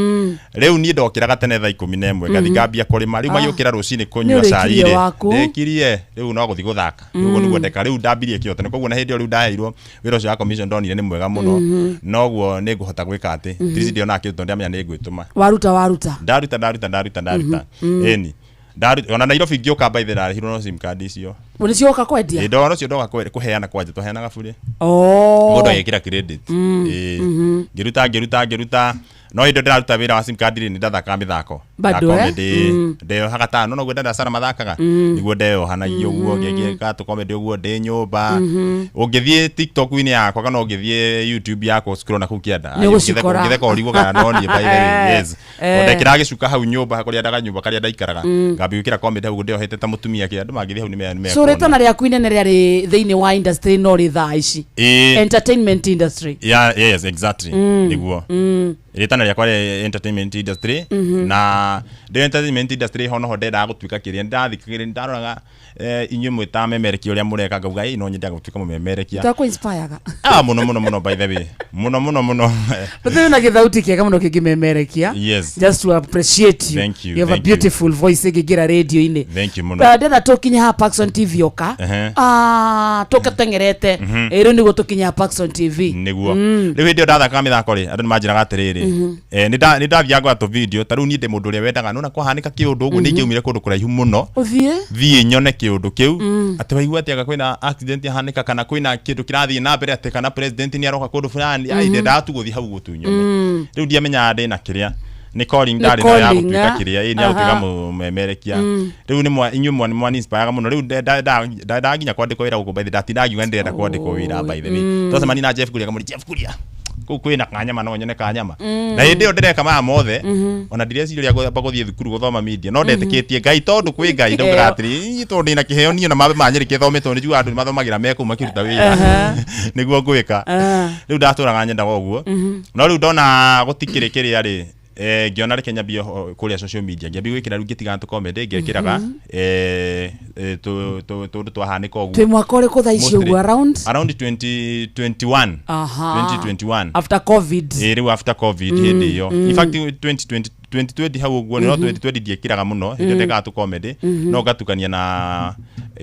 riu ni ndokiraga tene tha 11 ngathi ngambia kurima riu mayukira rucini kunywa cai ri ndekirie riu no guthi guthaka riu niguo ndeka riu ndambirie kio tene koguo na hindi riu ndaheirwo wira ucio wa commission ndonire ni mwega muno noguo ni nguhota gwika ati tisi ndio nakio tondu ndamenya ni ngwituma waruta ndaruta eni ona Nairobi ngioka by the way hiro no sim card icio uni cioka kwendia ndo no cio ndoka kuheana kwanja tuheana gaburi mundu agikira credit ngiruta no indo ndiraruta wira wa sim card ni ndathaka mithako ndeo hagatano no gwenda ndacara mathakaga niguo ndeo hanagio uguo ngegeka tukomedi uguo ndi nyumba ungithie TikTok wini yakwa kana ungithie YouTube yako scroll na kukienda ngitheka origo kana no ni by the way yes ndekira gicuka hau nyumba hakuria ndaga nyumba karia ndaikaraga ngambikira comment hau ndeo hete ta mutumia kia andu magithie hau ni me so retana ria kwine ne ria thiini wa industry no ri thaa ici entertainment industry yes exactly niguo retana ria kwa entertainment industry na the entertainment industry hono ho ndenda gutwika kiria ndathikire ndaroraga inywe mwita memerekia uria mureka ngauga no nyenda gutwika mumemerekia ta ku inspire muno by the way muno but then na githauti kiega muno kingimemerekia just to appreciate you you have a beautiful voice igigira radio ine thank you muno ndenda tokinya ha Paxson TV oka tokatengerete ero nigo tokinya ha Paxson TV niguo riu hindi ndathaka mithako ri andu nimajiraga atiriri ni ndathia ngwa to video taru ni ndi mundu uria wendaga nona kwahanika kiundu uguo ni ngiumire kundu kuraihu muno thie nyone kiundu kiu ati waigua ati aga kwina accident yahanika kana kwina kindu kirathie na mbere ati kana president ni aroka kundu fulani ai ndatu guthi hau gutunyone riu ndiamenya ndi na kiria ni calling ndari na ya gutwika kiria ni agutwika mumemerekia riu ni inyumu ni inspire muno riu nda nginya kwandika wira guko by the dati ndagiwa ndenda kwandika wira by the way tosa mani na Jeff Kuria kamuri Jeff Kuria kwina kanyama no nyone kanyama na hindi yo ndireka ma mothe ona ndiria ciria gwa guthie thukuru guthoma media no ndetikitie ngai tondu kwi ngai ndauga atiri tondu ina kiheo ni na mabe manyiri kithometwo ni ju andu mathomagira meku makiruta wira niguo gwika riu ndaturaga nyenda goguo no riu ndona gutikire kiria ri ngiona rekenya bio kuria social media ngiambi gwikira ru ngitiga tu comment ngekiraga tu twahanika oguo twi mwaka uri kuthaici uguo around 2021 after covid riu after covid hindi yo in fact 2020 hau uguo no 2020 ndiekiraga muno hindi ndeka tu comedy no gatukania na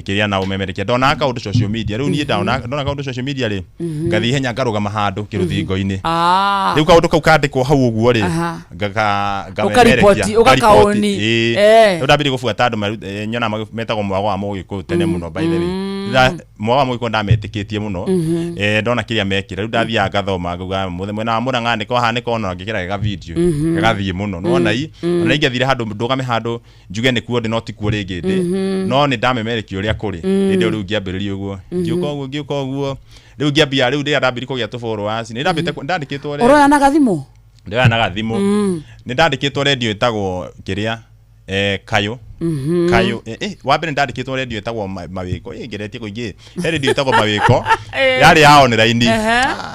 kiria na umemerekia ndona account social media riu ni ndona account social media ri ngathi henya ngaruga mahandu kiruthingo-ini riu kaundu kau kandikwo hau uguo ri ukaremerekia ukakaoni ndabiri gubuata andu nyona metagwo mwago wa mugiku tene muno by the way mwa mwiko ndametikitie muno ndona kiria mekira riu ndathia ngathoma nguga mwena wa Murang'a ni ko haniko ono ngikira ga video gathie muno nona i ona ingethire handu ndugame handu njuge ni kuo ndi not kuo ringi ndi no ni ndamemerekio ria kuri ndi riu ngiambiriria uguo ngiuka uguo riu ngiambia riu ndi ndambiri kugia to followers ni ndambite ndandikitwo oroya na gathimo ndio na gathimo ni ndandikitwo radio itagwo kiria kayo kayo wabere ndandikitwo radio itagwo mawiko ngeretie kuingi radio itagwo mawiko yari ya online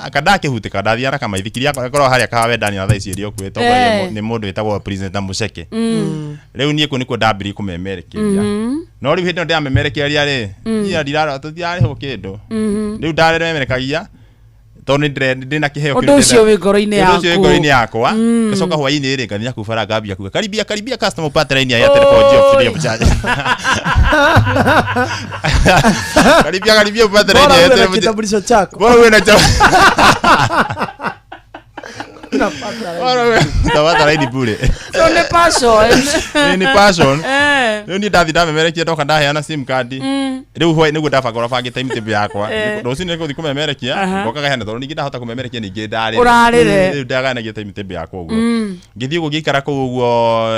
akadake hutika ndathiara kama ithikiria korwo haria kawe ndani na thaici rio kwito ni mundu itagwo president Muceke riu nie kuniko ndambiri kumemerekeria no riu hindi ndamemerekeria ri ira ndirara tutiari ho kindu riu ndaremerekagia toni ndina kiheo kindu ucio wi ngoro-ini yaku ucio wi ngoro-ini yakwa kacoka hwaini ri ngathia kubara ngambia kuga karibia customer upate line ya telephone job free of charge karibia upate line ya telephone kitambulisho chako bora wewe na Tawata line bure ni passion ni ndathi ndamemerekia ndoka ndaheana sim card riu hoi niguo ndabagora bangite imitibi yakwa rucio ni guthi kumemerekia ndoka gahena tondu ningi ndahota kumemerekia ningi ndari riu ndaganagia imitibi yakwa uguo ngithii uguo gikara ku uguo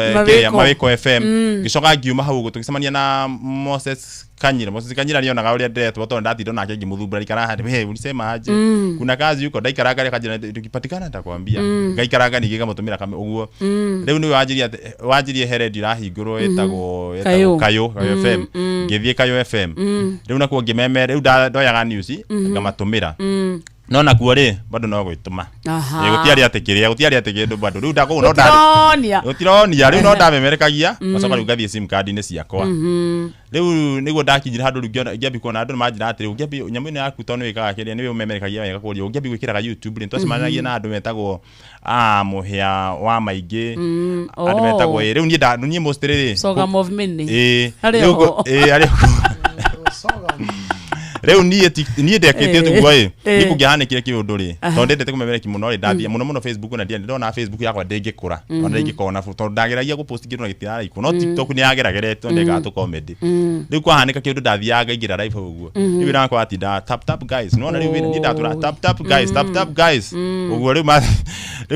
Mawiko FM gicoka ngiuma hau uguo tugicemania na Moses Kanyira nionaga uria ndetwo tondu ndatindo nake ngimuthumbura ikara hadi he ulisema aje kuna kazi yuko ndaikaraga Kanyira tukipatikana ndakwambia ngaikaraga nigiga mutumira kama uguo riu ni wanjirie heredi rahingurwo etagwo Kayo FM ngithie Kayo FM riu nakuo ngimemere riu ndoyaga news ngamatumira no nakuo ri bado no gwituma gutiari atikiria gutiari atikindu bado riu ndako no utironia riu no ndamemerekagia macoka riu ngathie sim card ni ciakwa riu niguo ndakinyira handu ngiambi kuona andu majira atiri ngiambi nyamu ino yaku tondu wikaga kiria niwe umemerekagia wega kuria ngiambi gwikiraga YouTube ni twacemanagia na andu metagwo muhia wa maingi andu metagwo riu nie mostly soga movement riu nie ndekite tugwa nikugihanikire kiundu ri tondu ndete kumemereki muno ri ndathia muno Facebook na ndona Facebook yakwa ndingikura ona ndingikona tondu ndageragia gupost kindu na gitira iku no TikTok ni yagerageretwo ndegatu comedy riu kwahanika kindu ndathiaga ingira live uguo riu nakwa ati da tap guys nona riu ni ndatura tap guys uguo riu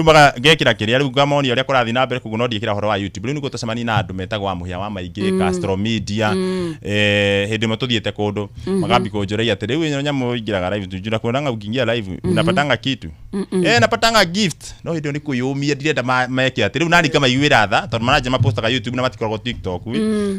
maga ngekira kiria riu ngamonia uria kurathi na mbere kuguo no ndikira horo wa YouTube riu niguo tucemani na andu metagwa muhia wa maingi Castro Media hindi matuthiete kundu magambi kunjuria ati riu nyamu ingiraga live tujura kuonanga ukiingia live unapatanga kitu napatanga gift no hindi ni kuyumia ndirenda meke ati riu nani kama iwira tha tondu manaje maposta ka YouTube na matikoragwo TikTok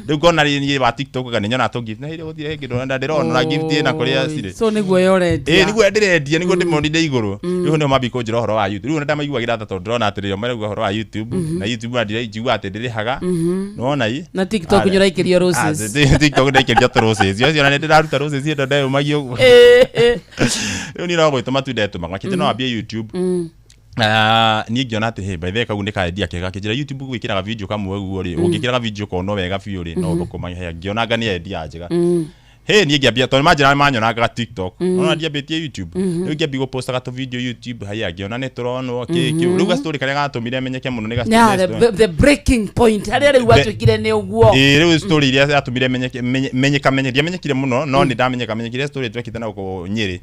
riu ngona ni wa TikTok ga ninyona to gift na hindi guthire ngindo ndirona na gift ina kuria cire so niguo yorendia niguo ndirendia niguo ndimonide iguru riu ndio mabi kunjura horo wa YouTube riu ndamaigua gira tha tondu ndona ati rio marigua horo wa YouTube na YouTube ndire njigua ati ndirihaga nona i na TikTok nyura ikiria roses TikTok ndaikiria roses yo ciona ndiraruta roses ndo ndayo magio riu ni no gwituma tu ndetu makite no ambie YouTube ni ngiona ati he by the kagu ndika idea kega kijira YouTube gwikiraga video kamwe guo ri ungikiraga video kono wega biu ri no ndukuma he ngiona ngani idea njega he ni ngiambia tondu majira manyonaga TikTok ona ndiambitie YouTube riu ngiambi go posta gato video YouTube haya ngiona ni turonwo riu ga story kare gatumire menyeke muno ni ga the breaking point haria riu watwikire ni uguo riu story iria atumire menyekire muno no ni ndamenyekire story twekite na uko Nyeri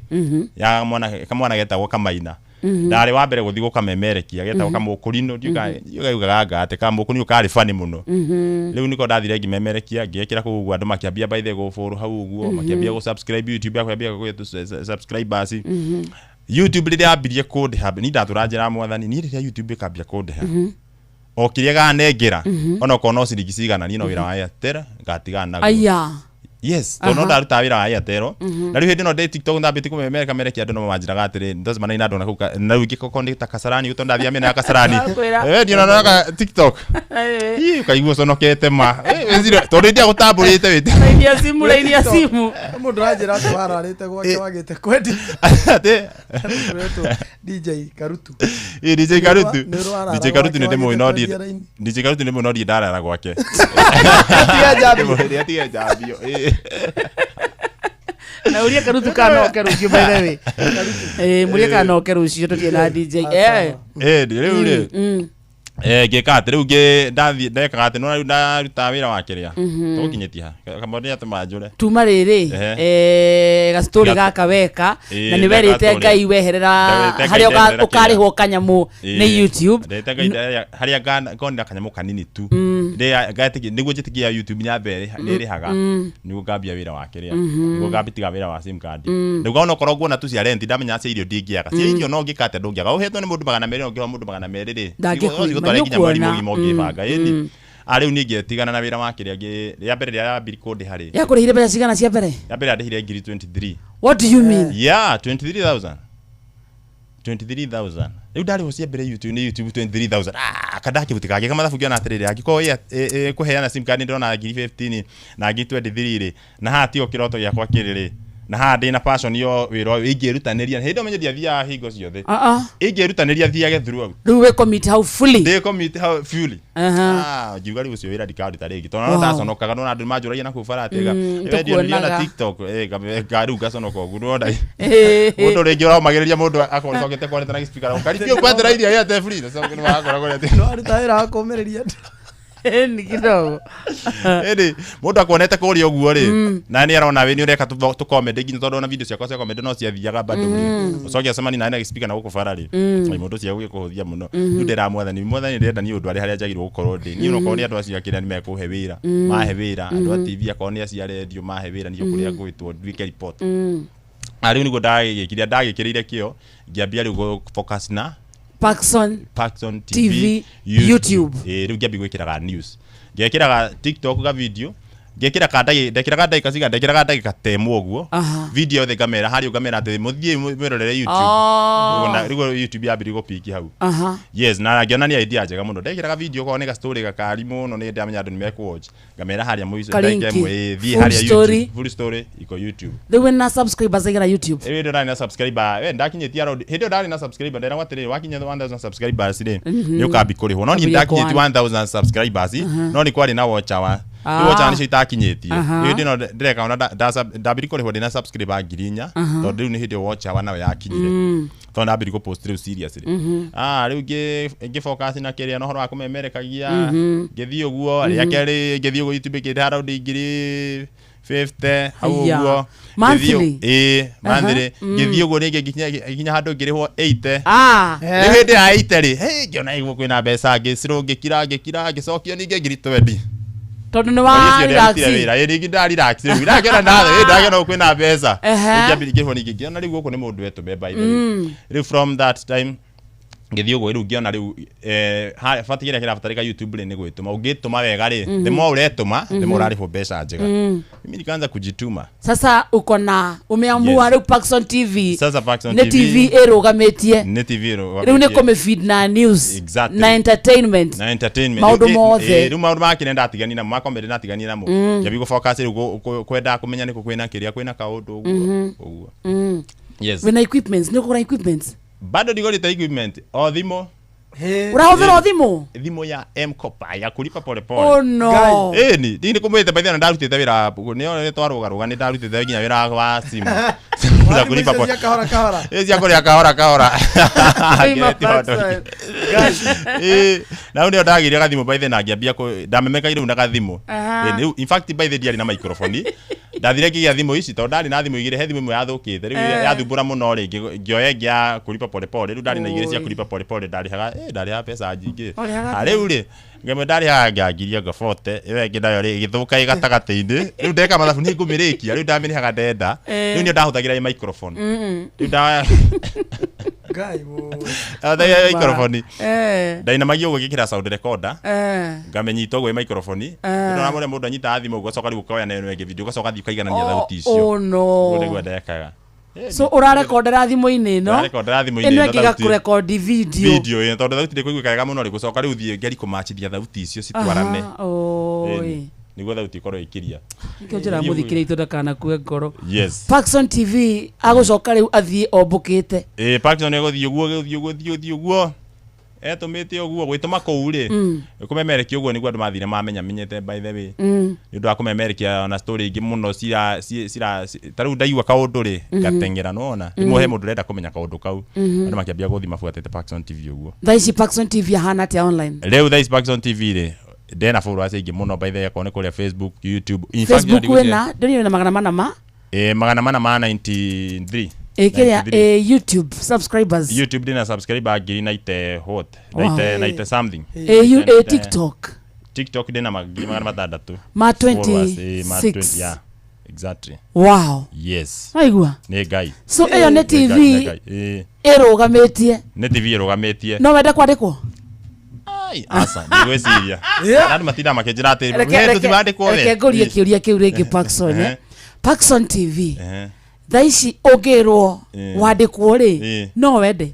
ya mwana getagwo Kamaina ndari wa mbere guthi gukamemerekia getagwo Kamukurino ndiugaga ate Kamukuni ukari fani muno riu niko ndathire ngimemerekia ngekira kugu andu makiambia by the go follow hau uguo makiambia go subscribe YouTube yakwa yaambia go subscribers YouTube riri ambirie code hub ni ndaturajira mwathani ni riri YouTube ikambia code hub o kiria ganengera ona kono cirigicigana ni no wira wa Airtel ngatigana aya yes tono ndaruta wira wa Airtel na riu hindi no de TikTok ndambiti kumemereka merekia andu no manjiraga atiri ndazimana ina andu na rugi kokonda Kasarani utonda thia mena ya Kasarani ndio na TikTok kaigua sonokete ma wezire tondu ndia gutamburite wite laini ya simu mundu ajira ati wararite gwake wagite kwendi ate DJ Karutu DJ Karutu ni demo inodi DJ Karutu ni demo inodi darara gwake tia jabio na uria Karutu kanoke rucio by the way muria kanoke rucio tutie na DJ riu Ngĩka atĩ rĩu ndekaga atĩ no ndaruta wĩra wa kĩrĩa tũkinyĩtie ha kamũndũ atũmanjũre tuma rĩrĩ gastori gaka weka na nĩ werĩte Ngai weherera harĩa ũkarĩhwo kanyamũ nĩ YouTube harĩa ngonera kanyamũ kanini tu nĩguo njĩtĩkia YouTube nyambe nĩrĩhaga nĩguo ngambia wĩra wa kĩrĩa nĩguo ngambitiga wĩra wa sim card nĩguo onokorwo nguona tu cia rent ndamenya cia irio ndingĩaga cia irio no ngĩka atĩ ndũngĩaga ũhetwo nĩ mũndũ 200 ũngĩrwo mũndũ 200 rĩ nginya mwarimu ũgima ũngĩbanga ĩni rĩu niĩ ngĩtigana na wĩra wa kĩrĩa rĩa mbere rĩa yambire kũndĩha rĩ yakũrĩhire mbeca cigana cia mbere ya mbere ndĩhire 23. What do you mean? Yeah, 23,000 rĩu ndarĩho cia mbere YouTube nĩ YouTube 23,000 kadakĩbutikage kama thabu ngĩona atĩrĩrĩ angĩkorwo kũheana sim card ndĩrona 15 na 23 rĩ na haha tio kĩroto gĩakwa kĩrĩ na haha ndĩ na passion yo wĩra ingĩrutanĩria hĩndĩ ĩyo menye thiaga hingo ciothe ingĩrutanĩria thiage throughout rĩu we commit how fully ngiuga rĩu ũcio wĩra ndikaruta rĩngĩ tondũ no ndaconokaga no andũ manjũragia na kũbara atĩga ndio TikTok rĩu ngaconoka ũguo no ndai mũndũ rĩngĩ ũramagĩrĩria mũndũ akorogete kwarĩte na speaker ũkaribio kwendera iria ya tefree na sasa nĩ wakora atĩ no aruta wĩra wa kũmĩrĩria ni kidogo mũndũ akonete kũrĩa ũguo rĩ na nĩ arona we nĩ ũreka tu comedy nginya tondũ na video ciakwa cia comedy no ciathiaga bado ũcokia semani na speaker na gũkũbara rĩ mũndũ cia gũkũhũthia mũno nĩ ndĩramwathani ndĩrenda ni ũndũ arĩa harĩa njagirwo gũkorwo ndĩ niĩ ũnokorwo nĩ andũ acio akĩrĩa nĩ mekũhe wĩra mahe wĩra andũ a TV akorwo nĩ acia radio mahe wĩra niĩ kũrĩa gwĩtwo ndwike report rĩu nĩguo ndagĩkĩrĩire kĩo ngĩambia rĩu focus na Paxson TV YouTube rĩu ngĩambia gwĩkĩraga news ngĩkĩraga TikTok ga video ngĩkĩraga ndagĩka temwo ũguo video yothe ngamera harĩa ngamera atĩ mũthiĩ mwĩrorere YouTube rĩu YouTube yambire gũpiki hau yes na ngĩona nĩ idea njega mũno ndekĩraga video kwa nĩ ga story gakari mũno nĩ ndamenya andũ nĩ mekũwatch ngamera harĩa mũico ndekemwe thiĩ harĩa YouTube full story iko YouTube rĩu na subscribers igera YouTube rĩu ndĩ na subscriber we ndakinyĩtie around hĩndĩ ndari na subscriber ndĩra gwatirĩ wakinya 1000 subscribers rĩ nĩ ũkambi kũrĩhwo no nĩ ndakinyĩtie 1000 subscribers no nĩ kwari na watch hour watch nĩ citakinyĩtie hĩndĩ no ndĩreka ona ndambiri kũrĩhwo ndĩ na subscriber 4,000 tondũ rĩu nĩ hĩndĩ watch hour nayo yakinyire tondũ ndambiri kũ post rĩu seriously rĩu ngĩ focus na kĩrĩa no horo wa kũmemerekagia ngĩthiĩ ũguo arĩa kĩrĩ ngĩthiĩ ũguo YouTube kĩrĩ around 50 hau ũguo monthly ngĩthiĩ ũguo rĩngĩ nginya handũ ngĩrĩhwo 80 rĩu hĩndĩ ya 80 rĩ ngĩona igũo kwĩna mbeca ngĩcirũngĩkira ngĩcokio ningĩ 20 tondũ nĩ wa relax rĩngĩ ndarelax rĩu ndakĩona nawe ndakĩona kwĩna mbeca ngĩambia ngĩhwo ningĩ ngĩona rĩu gũkũ nĩ mũndũ wetũme by the way rĩu from that time ngĩthiĩ ũguo rĩu ngĩona rĩu bati kĩrĩa kĩrabatarĩka YouTube nĩ gwĩtũma ũngĩtũma wega rĩ the more ũretũma the more ũrarĩhwo mbeca njega mimi nikaanza kujituma sasa uko na umeamua rĩu Paxson TV sasa Paxson TV nĩ TV ĩrũgamĩtie rĩu nĩ kũmĩfeed na news na entertainment maũndũ mothe rĩu maũndũ makĩrĩa ndatigani namo makomedi ndatigani namo ngĩambia gũfocus rĩu kwenda kũmenya nĩ kwĩna kĩrĩa kwĩna kaũndũ ũguo yes wĩna equipments nĩ kũgũra equipments bado ndigorite equipment o thimo urahũthĩra thimo ya M-Kopa ya kulipa pole pole oh no ni ndi kumwete baithia na ndarutite wira nĩ twarũgarũga nĩ ndarutite nginya wira wa simu za kulipa pole kahora cia kũrĩa kahora na ndio ndagire gathimo baithia na ngĩambia ndamemeka irũ na gathimo in fact baithia ndiarĩ na microphone ndathire ngĩgĩa thimũ ici tondũ ndarĩ na thimũ igĩrĩ he thimũ imwe yathũkĩte rĩu yathumbũra mũno rĩngĩ ngĩoya ngĩa kulipa pole pole rĩu ndarĩ na igĩrĩ cia kulipa pole pole ndarĩhaga pesa nyingĩ rĩu rĩ ngemwe ndarĩhaga ngiria ngabote ĩyo ĩngĩ nayo rĩ ĩgĩthũka ĩgatagatä-inĩ rĩu ndeka mathabu nĩ ngũmĩrĩkia rĩu ndamĩrĩhaga ndenda rĩu nĩ ndahũthagĩra microphone rĩu microphone ndainamagia ũguo gĩkĩra sound recorder ngamenyita ũguo microphone ndona mũndũ anyitaga thimũ ũguo coka rĩu ũkoya nayo ĩngĩ video ũgacoka thiĩ ũkaigania thauti icio oh no nĩguo ndekaga so ũrarekondera thimũ-inĩ ĩno ĩno ĩngĩga kũrekondi video tondũ thauti ndĩkũiguĩka wega mũno rĩ gũcoka rĩu thiĩ ngeri kũmachithia thauti icio citwarane nĩguo thauti ikorwo ĩkĩria nĩkĩo njĩra mũthikĩrĩitwo ndakanakue ngoro yes Paxson TV agũcoka rĩu athiĩ ombũkĩte Paxson egũthiĩ ũguo etumite uguo gwituma kou ri kumemerekia uguo niguo andu mathire mamenya menyete by the way ni ndu akumemerekia na story ingi muno cira taru ndaigua kaundu ri gatengera nona imuhe mundu renda kumenya kaundu kau andu makiambia guthi mafuatete Paxson TV uguo thaici Paxson TV hana ate online leo thaici Paxson TV ri ndena follow ingi muno by the way kone kuria Facebook YouTube in fact wena ndoni na magana mana ma magana mana ma 93 YouTube subscribers YouTube dina subscriber agiri naite hot naite something TikTok dina magana matandatu ma 26 yeah exactly wow yes aigua ni ngai so eyo ne TV erugametie ne TV erugametie no wenda kwandikwo ai asa ndigweciria nani matina makenjira ati hetu tibandikwo we kegorie kiuria kiu ringi Paxson Paxson TV thaici ungirwo wandikwo ri no wende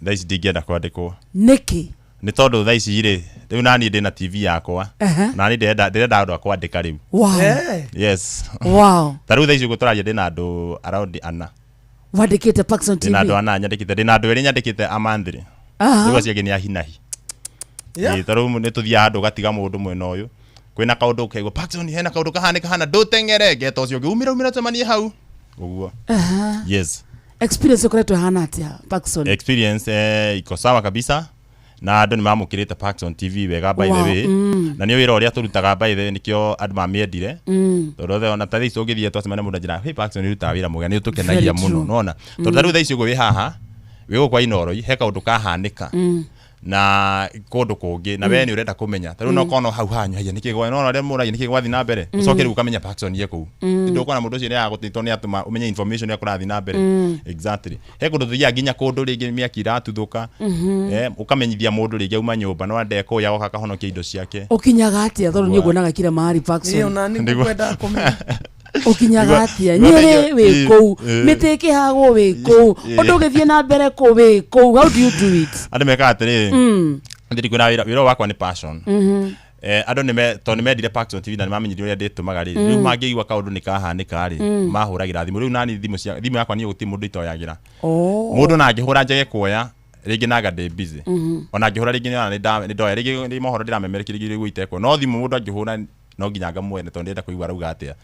thaici ndingienda kwandikwo niki ni tondu thaici ri riu nani ndina TV yakwa nani ndenda andu akwandika riu wow yes wow taru thaici guturaria ndina andu around ana wandikite Paxson TV ndina andu ana nyandikite ndina andu eri nyandikite amanthiri nigo ciage ni ahinahi taru ni tuthia andu gatiga mundu mwena uyu kwina kaundu kego Paxson hena kaundu kahanika hana ndutengere geto cio umira tumanie hau uguo yes experience ukoretwo hana atia Paxson experience iko sawa kabisa na andu ni mamukirite Paxson TV wega by the way na ni wira uria turutaga by the way nikio andu mamiendire tondu ona ta thaici ungithie twacemania mundu njira hey Paxson ruta wira mwega ni tukenagia muno nona tondu riu thaici ugo wi haha wi kwa inoroi he kaundu kahanika na kundu kungi na we ni urenda kumenya taru no kono hau hanyu haya nikigwa no ria muragia nikigwathi na mbere ucoke riu kamenya Paxson ye kuu ndu kona mundu ucio ni agutito ni atuma umenye information ya kurathi na mbere exactly he kundu thuia ginya kundu ringi miaki iratuthuka ukamenyithia mundu ringi uma nyumba no ande ko yago kakahonokia indo ciake ukinyaga atia tondu ni uguonaga kila mahali Paxson ona ni kwenda kumenya ukinyaga atia nyere we kou miteke hago we kou undu githie na mbere ko we kou how do you do it ande meka atiri ndiri kuna wira wakwa ni passion andu ni mendire Paxson TV na ni mamenyire uria nditumaga ri riu mangiigua kaundu ni kahanika ri mahuragira thimu riu nani thimu yakwa ni uti mundu itoyagira mundu na angihura njege kuoya ringi naga ndi busy ona angihura ringi ni ndoya ringi ni mohoro ndiramemerekia ringi guiteko no thimu mundu angihura no nginya ngamwene tondu ndenda kuigua rauga atia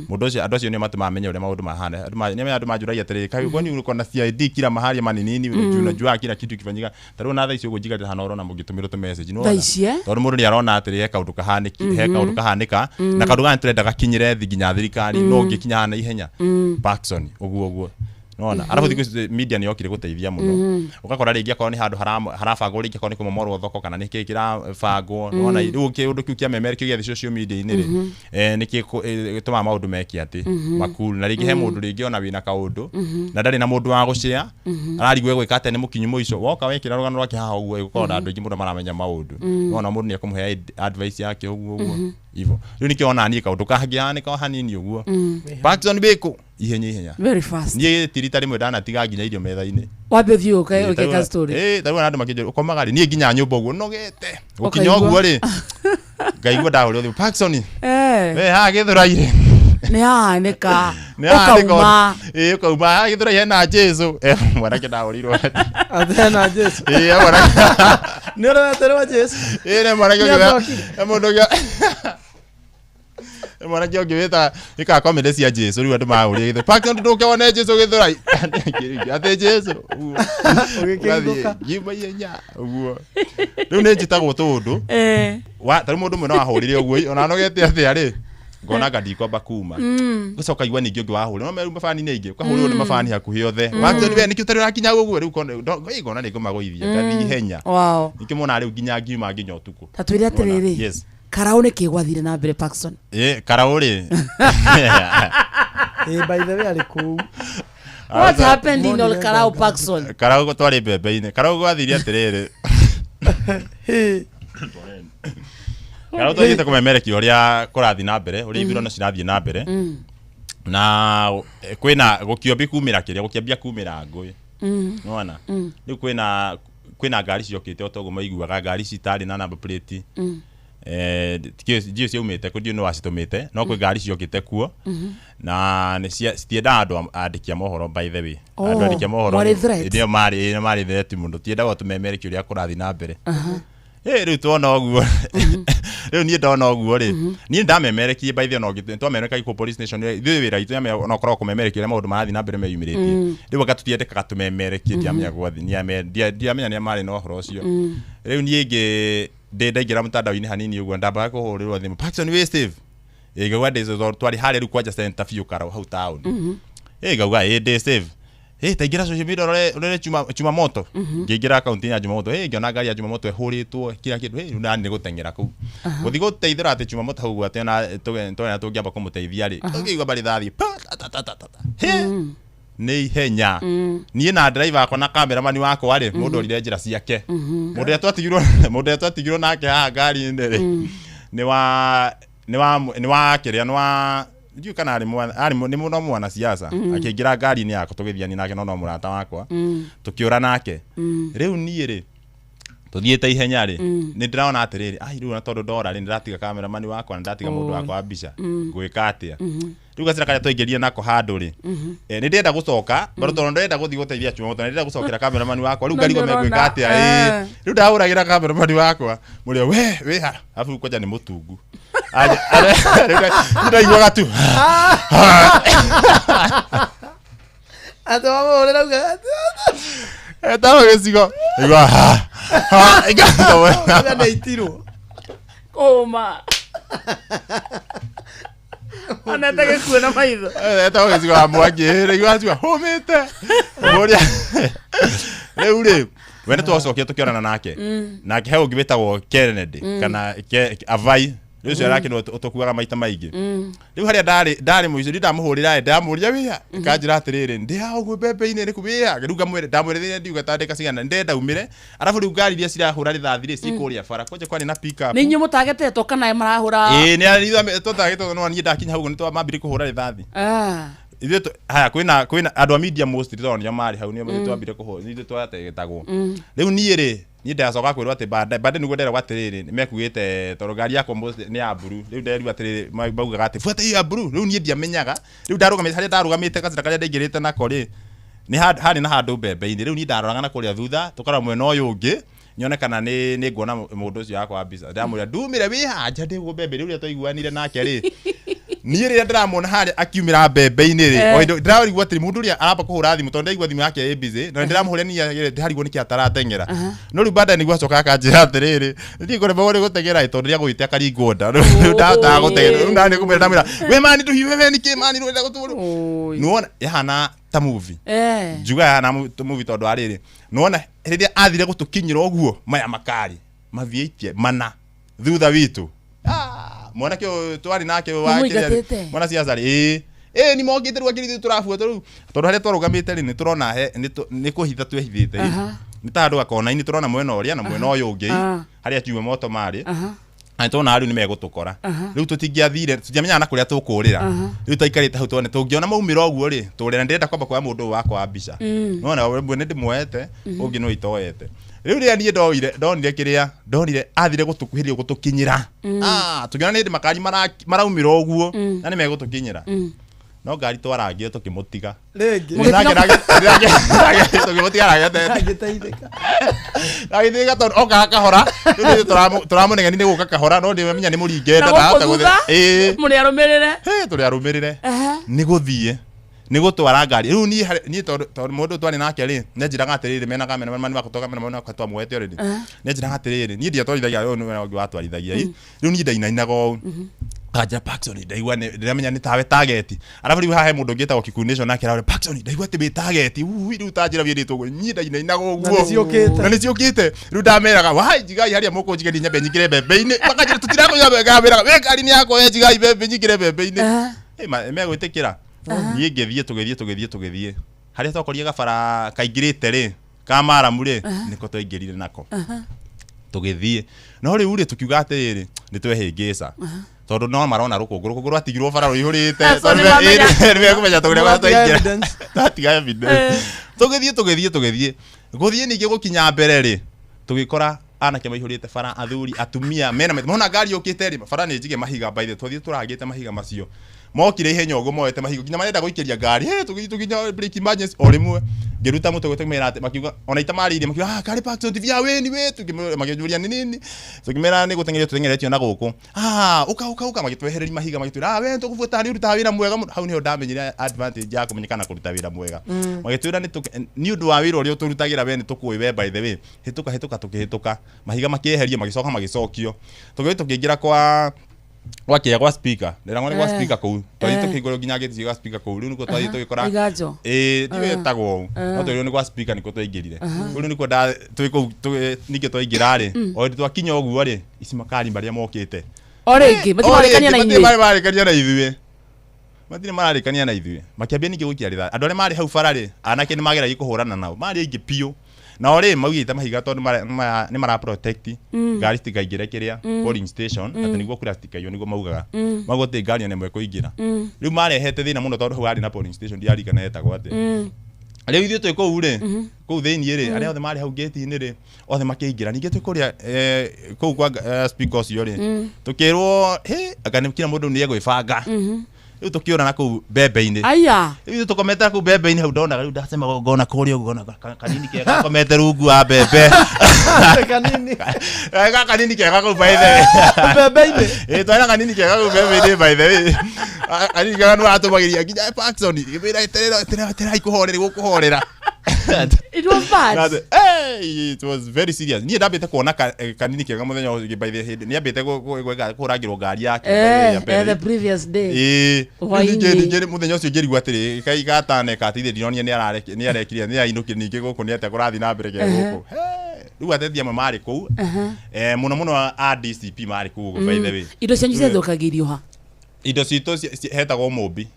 mundu ucio andu acio ni matuma menye uria maundu mahana ni andu majuragia atiri kai kwani uko na CID kila mahali manini unajua kila kitu kifanyika taru na thaici ugo jiga hana urona mugitumira tu message no tondu mundu ni arona atiri he kaundu kahanika na kaundu gani turenda gakinyire thi nginya thirikari no ngikinya hana ihenya Paxson uguo nona arabu thiku media ni yokire guteithia muno ukakora ringi akoro ni handu harabangwo ringi akoro ni kumomorwo thoko kana niki kirabangwo nona riu kiundu kiu kia memere kiu gia social media ini ri niki gituma maundu meki ati makuru na ringi he mundu ringi ona wina kaundu na ndari na mundu wa gushare ararigwe gwika ate ni mukinyu muico woka wekira rugano rwake haha uguo gukora andu ingi mundu maramenya maundu nona mundu ni akumuhe advice yake uguo ivo riu niki ona ni kaundu kahagia ni ka hanini uguo Paxson biko ihenya very fast ni tirita rimwe ndana tiga nginya irio metha-ini wabe view okay ka story taru andu makinje ukomaga ri ni nginya nyumba uguo nogete ukinya uguo ri ngaigua ndahuri uthi Paxson we ha githuraire ni hanika ukauma ukauma githuraire na Jesu mwana kindahurirwo athena Jesu mwana ni uraterwa Jesu ne mwana kio mundu kio mwana kio ngivita ika komende cia Jesu riu andu mahuria githe Paxson ndukione Jesu githurai ate Jesu ugikinduka gimba yenya uguo riu ni njitagwo tundu wa taru mundu mwe no ahurire uguo ona nogete atia ri ngona ngadi kwamba kuma gucoka igwa ningi ungi wahura no meru mafani ni ingi ukahurirwo ni mafani hakuhi othe Paxson we nikio tari rakinya uguo riu ngona ni ngumagoithia ngadi henya wow nikimona riu nginya ngiuma nginya utuku tatwire atiriri yes karau ni kigwathire na mbere Paxson karau ri by the way aliku what happened in all karau Paxson karau twari mbembe-ini karau gwathire atiriri karau twagite kumemerekia uria kurathi na mbere uria ibiro no cirathie na mbere na kwina gukiombi kumira kiria gukiambia kumira ngui nona riu kwina ngari ciokite otogo maiguaga ngari citari na number plate Jio ciumite ku no wacitumite no kwi ngari ciokite kuo na ni citienda andu andikia mohoro by the way andu andikia mohoro ndio mari threat mundu tienda gutumemere kiuria kurathi na mbere riu tuona oguo riu nie ndona oguo ri nie ndamemerekie by the way no twameneka iko police station ithui wira itu no korwo kumemerekia maundu marathi na mbere meyumiritie riu gatutiendeka tumemerekie ndiamenya gwathi ndiamenya ni mari no horo ucio riu nie ngi ndaingira mutandao-ini hanini uguo ndamba kuhurirwo thimu Paxson we Steve igauga ndizo twari hare ru kwanja center fiu karo hau town igauga ndi Steve taingira social media rore chuma moto ngingira account ya chuma moto ngiona ngari ya chuma moto ehuritwo kila kindu riu nani gutengera ku guthi guteithira ati chuma moto hau atena twena tungiamba kumuteithia ri ngigwa bari thathi ni ihenya nie na driver akwa na cameraman wako wari mundu orire njira ciake mundu atwatigirwo nake ha ngari ndere ni wa kiria ni wa ndiu kana ari ni muno mwana siasa akiingira ngari ni yako tugithiani nake no murata wakwa tukiura nake riu nie ri tuthiete ihenya ri ni ndiraona atiriri riu na tondu ndora ri ndiratiga cameraman wakwa na ndatiga mundu wakwa wa mbica gwika atia riu gacira karia twaingirie nako handu ri ni ndenda gucoka bado tondu ndenda guthi guteithia chuma moto ndenda gucokera cameraman wakwa riu ngarigo megwika atia riu ndahuragira cameraman wakwa muria we ha afu koja ni mutungu ndaiguaga tu atawamorera uga etawa gicigo igwa igwa neitirwo koma anataka kuona maitho etawa gicigo amwaki igwa tu homete moria riu wene twacokia tukionana nake nake he ungibitagwo Kennedy kana Avai riu cio yake no tukuaga maita maingi riu haria ndari muico ndamuhurira ndamuria wia kanjira atiriri ndi ha ugu bebe-ini ni kubia riu ngamwire ndamwire ndiuga tandika cigana ndenda umire arafu riu ngari iria cirahura rithathi ri cikuria bara kwanje kwani na pick up ni nyu mutagetetwo kana marahura ni ari tutagetetwo no ni ndakinya hau ni twamambire kuhura rithathi ithe haya kwina andu a media most rithonia mari hau ni twambire kuhura ni twategetagwo riu nie ri ni ndacoka kwirwo ati bande niguo ndera gwatiriri mekuite toro ngari yako ni ya buru riu nderu atiriri maugaga ati fuata ya buru riu nie ndiamenyaga riu ndarugamite haria ndarugamite gacira karia ndaingirite nako ri ni hari na handu mbembe-ini riu ni ndaroraga na kuria thutha tukara mwena uyu ungi nyonekana ni nguona mundu ucio yakwa mbica ndamuria ndumire wi hanja ndigo mbembe riu ria twaiguanire nake ri nie ria ndiramona hari akiumira mbembe-ini ri o ndirarigwa ati mundu ria aramba kuhura thimu tondu ndaigua thimu yake busy na ndiramuhuria ni ndirarigwo niki ataratengera no riu banda niguo acoka akanjira atiriri ndikore bawore gutengera tondu ria gwite akaringwo nda ndata gutengera riu ndani kumira ndamira we mani tuhiwe we niki mani rwenda guturu nuona yahana ta movie juga yana movie tondu ariri nuona riria athire gutukinyira oguo maya makari maviitie mana thutha witu mwana kio twari nake wake mwana siasa ri ni mogite rwa kiri turafuata riu tondu haria twarugamite ri ni turona ni kuhitha twehithite ni ta andu akona ini turona mwena uria na mwena uyu ungi haria kiume moto mari ani tona ariu ni megutukora riu tutingiathire tutiamenyaga na kuria tukurira riu taikarite hau tone tungiona maumira oguo ri turira ndenda kwamba kwa mundu wakwa wa mbica nona we ndi mwete ungi no itoete riu ria nie ndonire athire gutukuhiria gutukinyira tugiona ni ndi makari maraumira oguo na ni megutukinyira no ngari twarangire tukimutiga rege tukimutiga agiteithika agiteithika tondu oka kahora turamunengani ni guka kahora no ndimenya ni muringete ndahota guthie turi arumirire ni guthie ni gutwara ngari riu ni tondu mundu twari nake ri ne njiraga atiriri mena kamera mani wakutoka mena mwana kwatwa mwete already ne njiraga atiriri ni ndia twarithagia yo ni watwarithagia riu ni ndainainaga o aja Paxson ndaigua ndiramenya ni tawe target arafu riu hahe mundu ngita okikundation nake rawe Paxson ndaigua ti target riu tanjira biritwo nyi ndainainaga oguo na ni ciokite riu ndameraga wai jigai haria muko jigeni nyambe nyikire bebe-ini makajira tutirako yabe kamera we kari ni yako we jigai bebe nyikire bebe-ini megwitikira nie ngethie haria twakoria gabara kaingirite ri kamaramu ri niko twaingirire nako tugithie no riu ri tukiuga atiriri ni twehingica tondu no marona rukunguru atigirwo bara ruihurite ni kumenya tuguria kwa twaingira twatiga evidence tugithie guthie ningi gukinya mbere ri tugikora anake maihurite bara athuri atumia mena mona ngari yukite ri bara ni njige mahiga by the twathie turagite mahiga macio mokire ihenya ugo moete mahiga kinya marenda guikeria ngari tuginya break emergency orimwe ngiruta muto gutemera ate makiuga ona itamari makiuga kari Paxson TV ya weni wetu magijuria ni nini tukimera ni gutengeretio na guku uka magitwehereri mahiga magitwira we tukuvuta ni uruta wira mwega hau niho ndamenyire advantage ya kumenyekana kuruta wira mwega magitwira ni undu wa wira uria turutagira we ni tukuwi we by the way hituka tukihituka mahiga makieheria magicoka magicokio tukiingira wakia kwa speaker ndirangone kwa speaker ku twathi tukigoro ginya geti kwa speaker ku riu niko twathi tugikora ndiwe tagwo no twathi ni kwa speaker niko twaingirire riu niko nda nike twaingira ri o twakinya oguo ri ici makari baria mokite oringi matimarekania na ithuĩ marekania na ithuĩ matire mararekania na ithuĩ makiambia ninge gukia ritha andu aria mari hau bara ri anake ni magera ikuhurana nao mari aingi pio na ore maugite mahiga tondu ni mara protect ngari tikaingira kiria polling station ati niguo kura tikayo niguo maugaga magote ngari nemwe kuingira riu marehete thina muno tondu hau ari na polling station diarika na etagwo ati riu ithuĩ twi kuu ri kuu thiini ri aria othe mari hau gate ini ri othe makiingira ninge twi kuria kuu kwa speaker ucio ri tukirwo akani kila mundu ni egwibanga riu tukiona na kuu bebe-ini aya riu tukometa kuu bebe-ini hau ndona riu ndasema ngona kuria uguo ngona kanini kega komete rungu wa bebe kanini kanini kega kuu by the way bebe-ini twana kanini kega kuu bebe-ini by the way kanini kega no atumagiria kinya Paxson ibira tera ikuhorera gukuhorera it was bad it was very serious ni ndabite kuona kanini kega muthenya by the head ni ambite kuragirwo ngari yake the previous day nige muthenya ucio ngirigwa atiri kai gatane katithie ndironie ni arekirie ni ainuki ningi guku ni ate kurathi na mbere ge guku riu atethi amwe mari kuu muno a DCP mari kuu by the way indo cianyu ciathukagirio ha indo cito hetagwo mumbi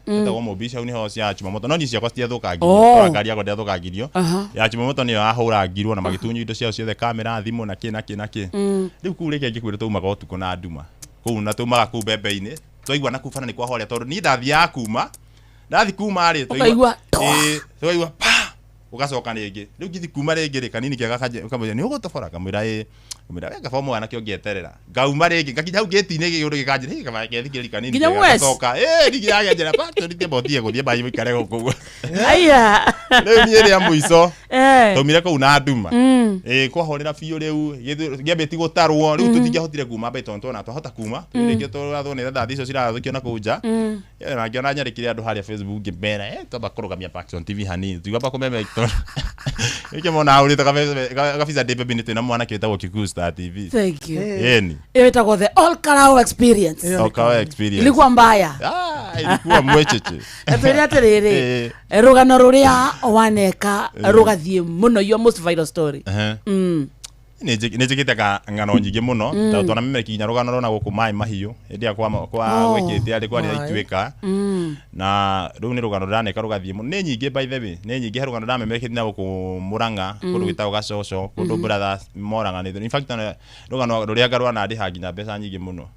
cia niho cia Chumamoto no ni ciakwa ciathukagirio ngari yako ndiathukagirio ya Chumamoto niyo ahuragirwo na magitunyu indo ciao ciothe kamera thimu na ki riu kuu reke ngikwira tumaga utuko na nduma kuu na tumaga kuu bebe-ini twaigua na kubana ni kwa horia tondu ni ndathia kuma ndathi kuma ri twaigua pa ugacoka ringi riu ngithi kuma ringi ri kanini kega kamenya ni ugutobora kamwira wega fomu ana kio ngieterera ngauma ringi ngakinya hau gate-ini giundu gikanjira kama gethikiri kanini gacoka nigi yagenjera pa turite bothie guthie bayi mikare guku aya riu ni ria muico tumire kuu na nduma kwa horera biu riu ngiambeti gutarwo riu tutingehotire kuma beto ntona twahota kuma ringi turathone thathi icio cirathukio na kuja na ngiona nyarikire andu haria Facebook ngimera twamba kurugamia Paxson TV hani twigamba kumeme ikimona aurite kabisa debe twina mwana kitagwo Kikuyu Star TV thank you yeni itagwo the all Karao experience ilikuwa mbaya ilikuwa mwecheche atiriri rugano ruria waneka rugathie muno your most vital story nijikite ngano nyingi muno tona meme kinya rugano rona guku mai mahiu ndia kwa wekete ari kwa ituika na riu ni rugano raneka rugathie muno ni nyingi by the way ni nyingi rugano ramemekete na guku Muranga kundu gitagwo Gacoco kundu brothers Moranga ni in fact rugano ruria garwa na ndiha nginya mbeca nyingi muno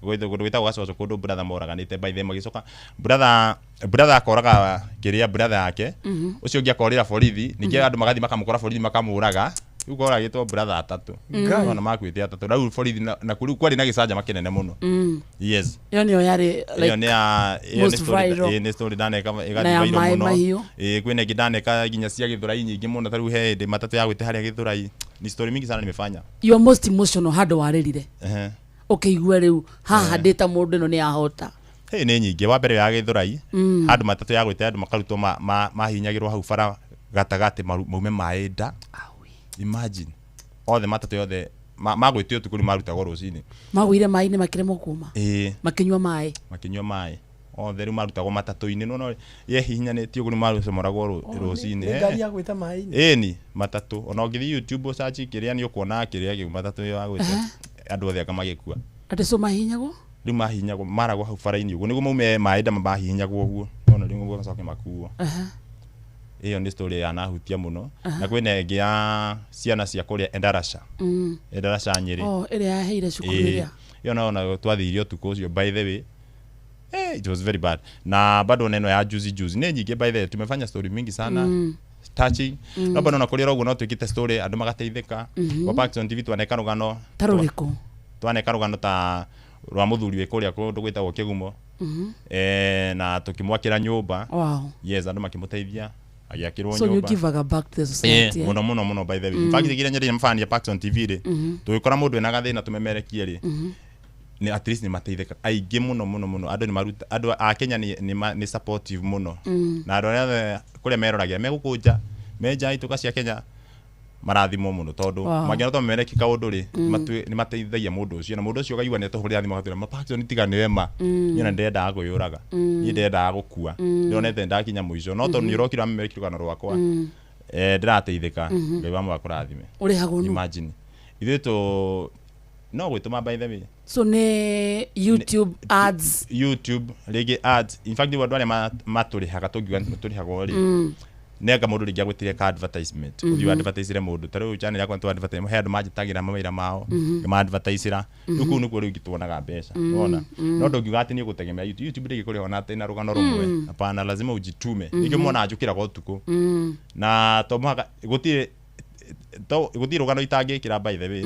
kundu gitagwo Gacoco kundu brother Moranga ni te by the way magicoka brother akoraga kiria brother yake ucio ngiakorira borithi ningi andu magathi makamukora borithi makamuraga riu kora gitwo brother atatu ona makwite atatu riu borithi na kuriu kwari na gicanja makinene muno yes yo niyo yari like ni story dane kama igathi muno kwina ngidaneka ginya cia githurai nyingi muno tariu he ndi matatu ya gwite haria githurai ni story mingi sana nimefanya your most emotional hado waririre ukiigua riu haha ndita mundu no ni ahota ni nyingi wa mbere ya githurai handu matatu ya gwite andu makarutwo mahinyagirwo hau bara gatagati maume maenda imagine othe matatu yothe magwitio tukuri marutagwo rucini magwire mai-ini makiremo kuma makinywa mai othe riu marutagwo matatu-ini no yehihinyanitio kuri marutagwo rucini ngari ya gwita mai-ini ni matatu ona ngithi YouTube search kiria ni ukuona kiria gi matatu yo agwite andu othe akamagikua ateso mahinyagwo riu mahinyagwo maragwo hau bara-ini uguo niguo maume maenda mahinyagwo uguo no riu nguo gacoke makuo iyo ni story ya nahutia muno na kwina ingi ya ciana cia kuria Endarasha Endarasha Nyeri ire ya heire cukuru ria iyo naona twathirio tuko ucio by the way it was very bad na bado neno ya juzi ni nyingi by the way tumefanya story mingi sana touching no bano na kulira uguo no twikite story andu magateithika kwa Paxson TV twaneka rugano taruriko twaneka rugano ta rwa muthuri we kuria kundu gwitagwo Kigumo na tukimwakira nyumba yes andu makimuteithia agiakirwo nyumba so you give back to the society muno by the way in fact igira nyeri mfani ya Paxson TV ri twikora mundu ena gathina tumemerekie ri ni at least ni mateithika aingĩ mũno andũ ni maruta andũ a Kenya ni supportive mũno na andũ arĩa kũrĩa meroragia megũkũnja menja ituka cia Kenya marathimo mũno tondũ mangĩona to memereki kaũndũ ri ni mateithagia mũndũ ũcio na mũndũ ũcio akaigua ni tũhũrĩra thimo akatwĩra Paxson tiganĩwe ma nyina ndendaga kwĩyũraga ni ndendaga gũkua ndionete ndakinya mũico no tondũ ni ũrokira memereki rũgano rwakwa ndĩrateithĩka Ngai wa mwaka kũrathime ũrĩhagwo nũ imagine ithuĩ tũ no gwituma by the way so ne YouTube ads rege ads in fact wadu wale maturihaga tugiwa turihaga ri nega mundu ringi agwitire ka advertisement uthi advertisire mundu tari channel yakwa tu advertisement head majitagira mawira mao ma advertisera ruku nuko ri gitwonaga mbeca unaona no ndogiuga ati ni gutegemea YouTube rigi kuri ona tena rugano rumwe hapana lazima ujitume ikimona ajukira kwa tuko na tomaga gutire to gutire rugano itangikira by the way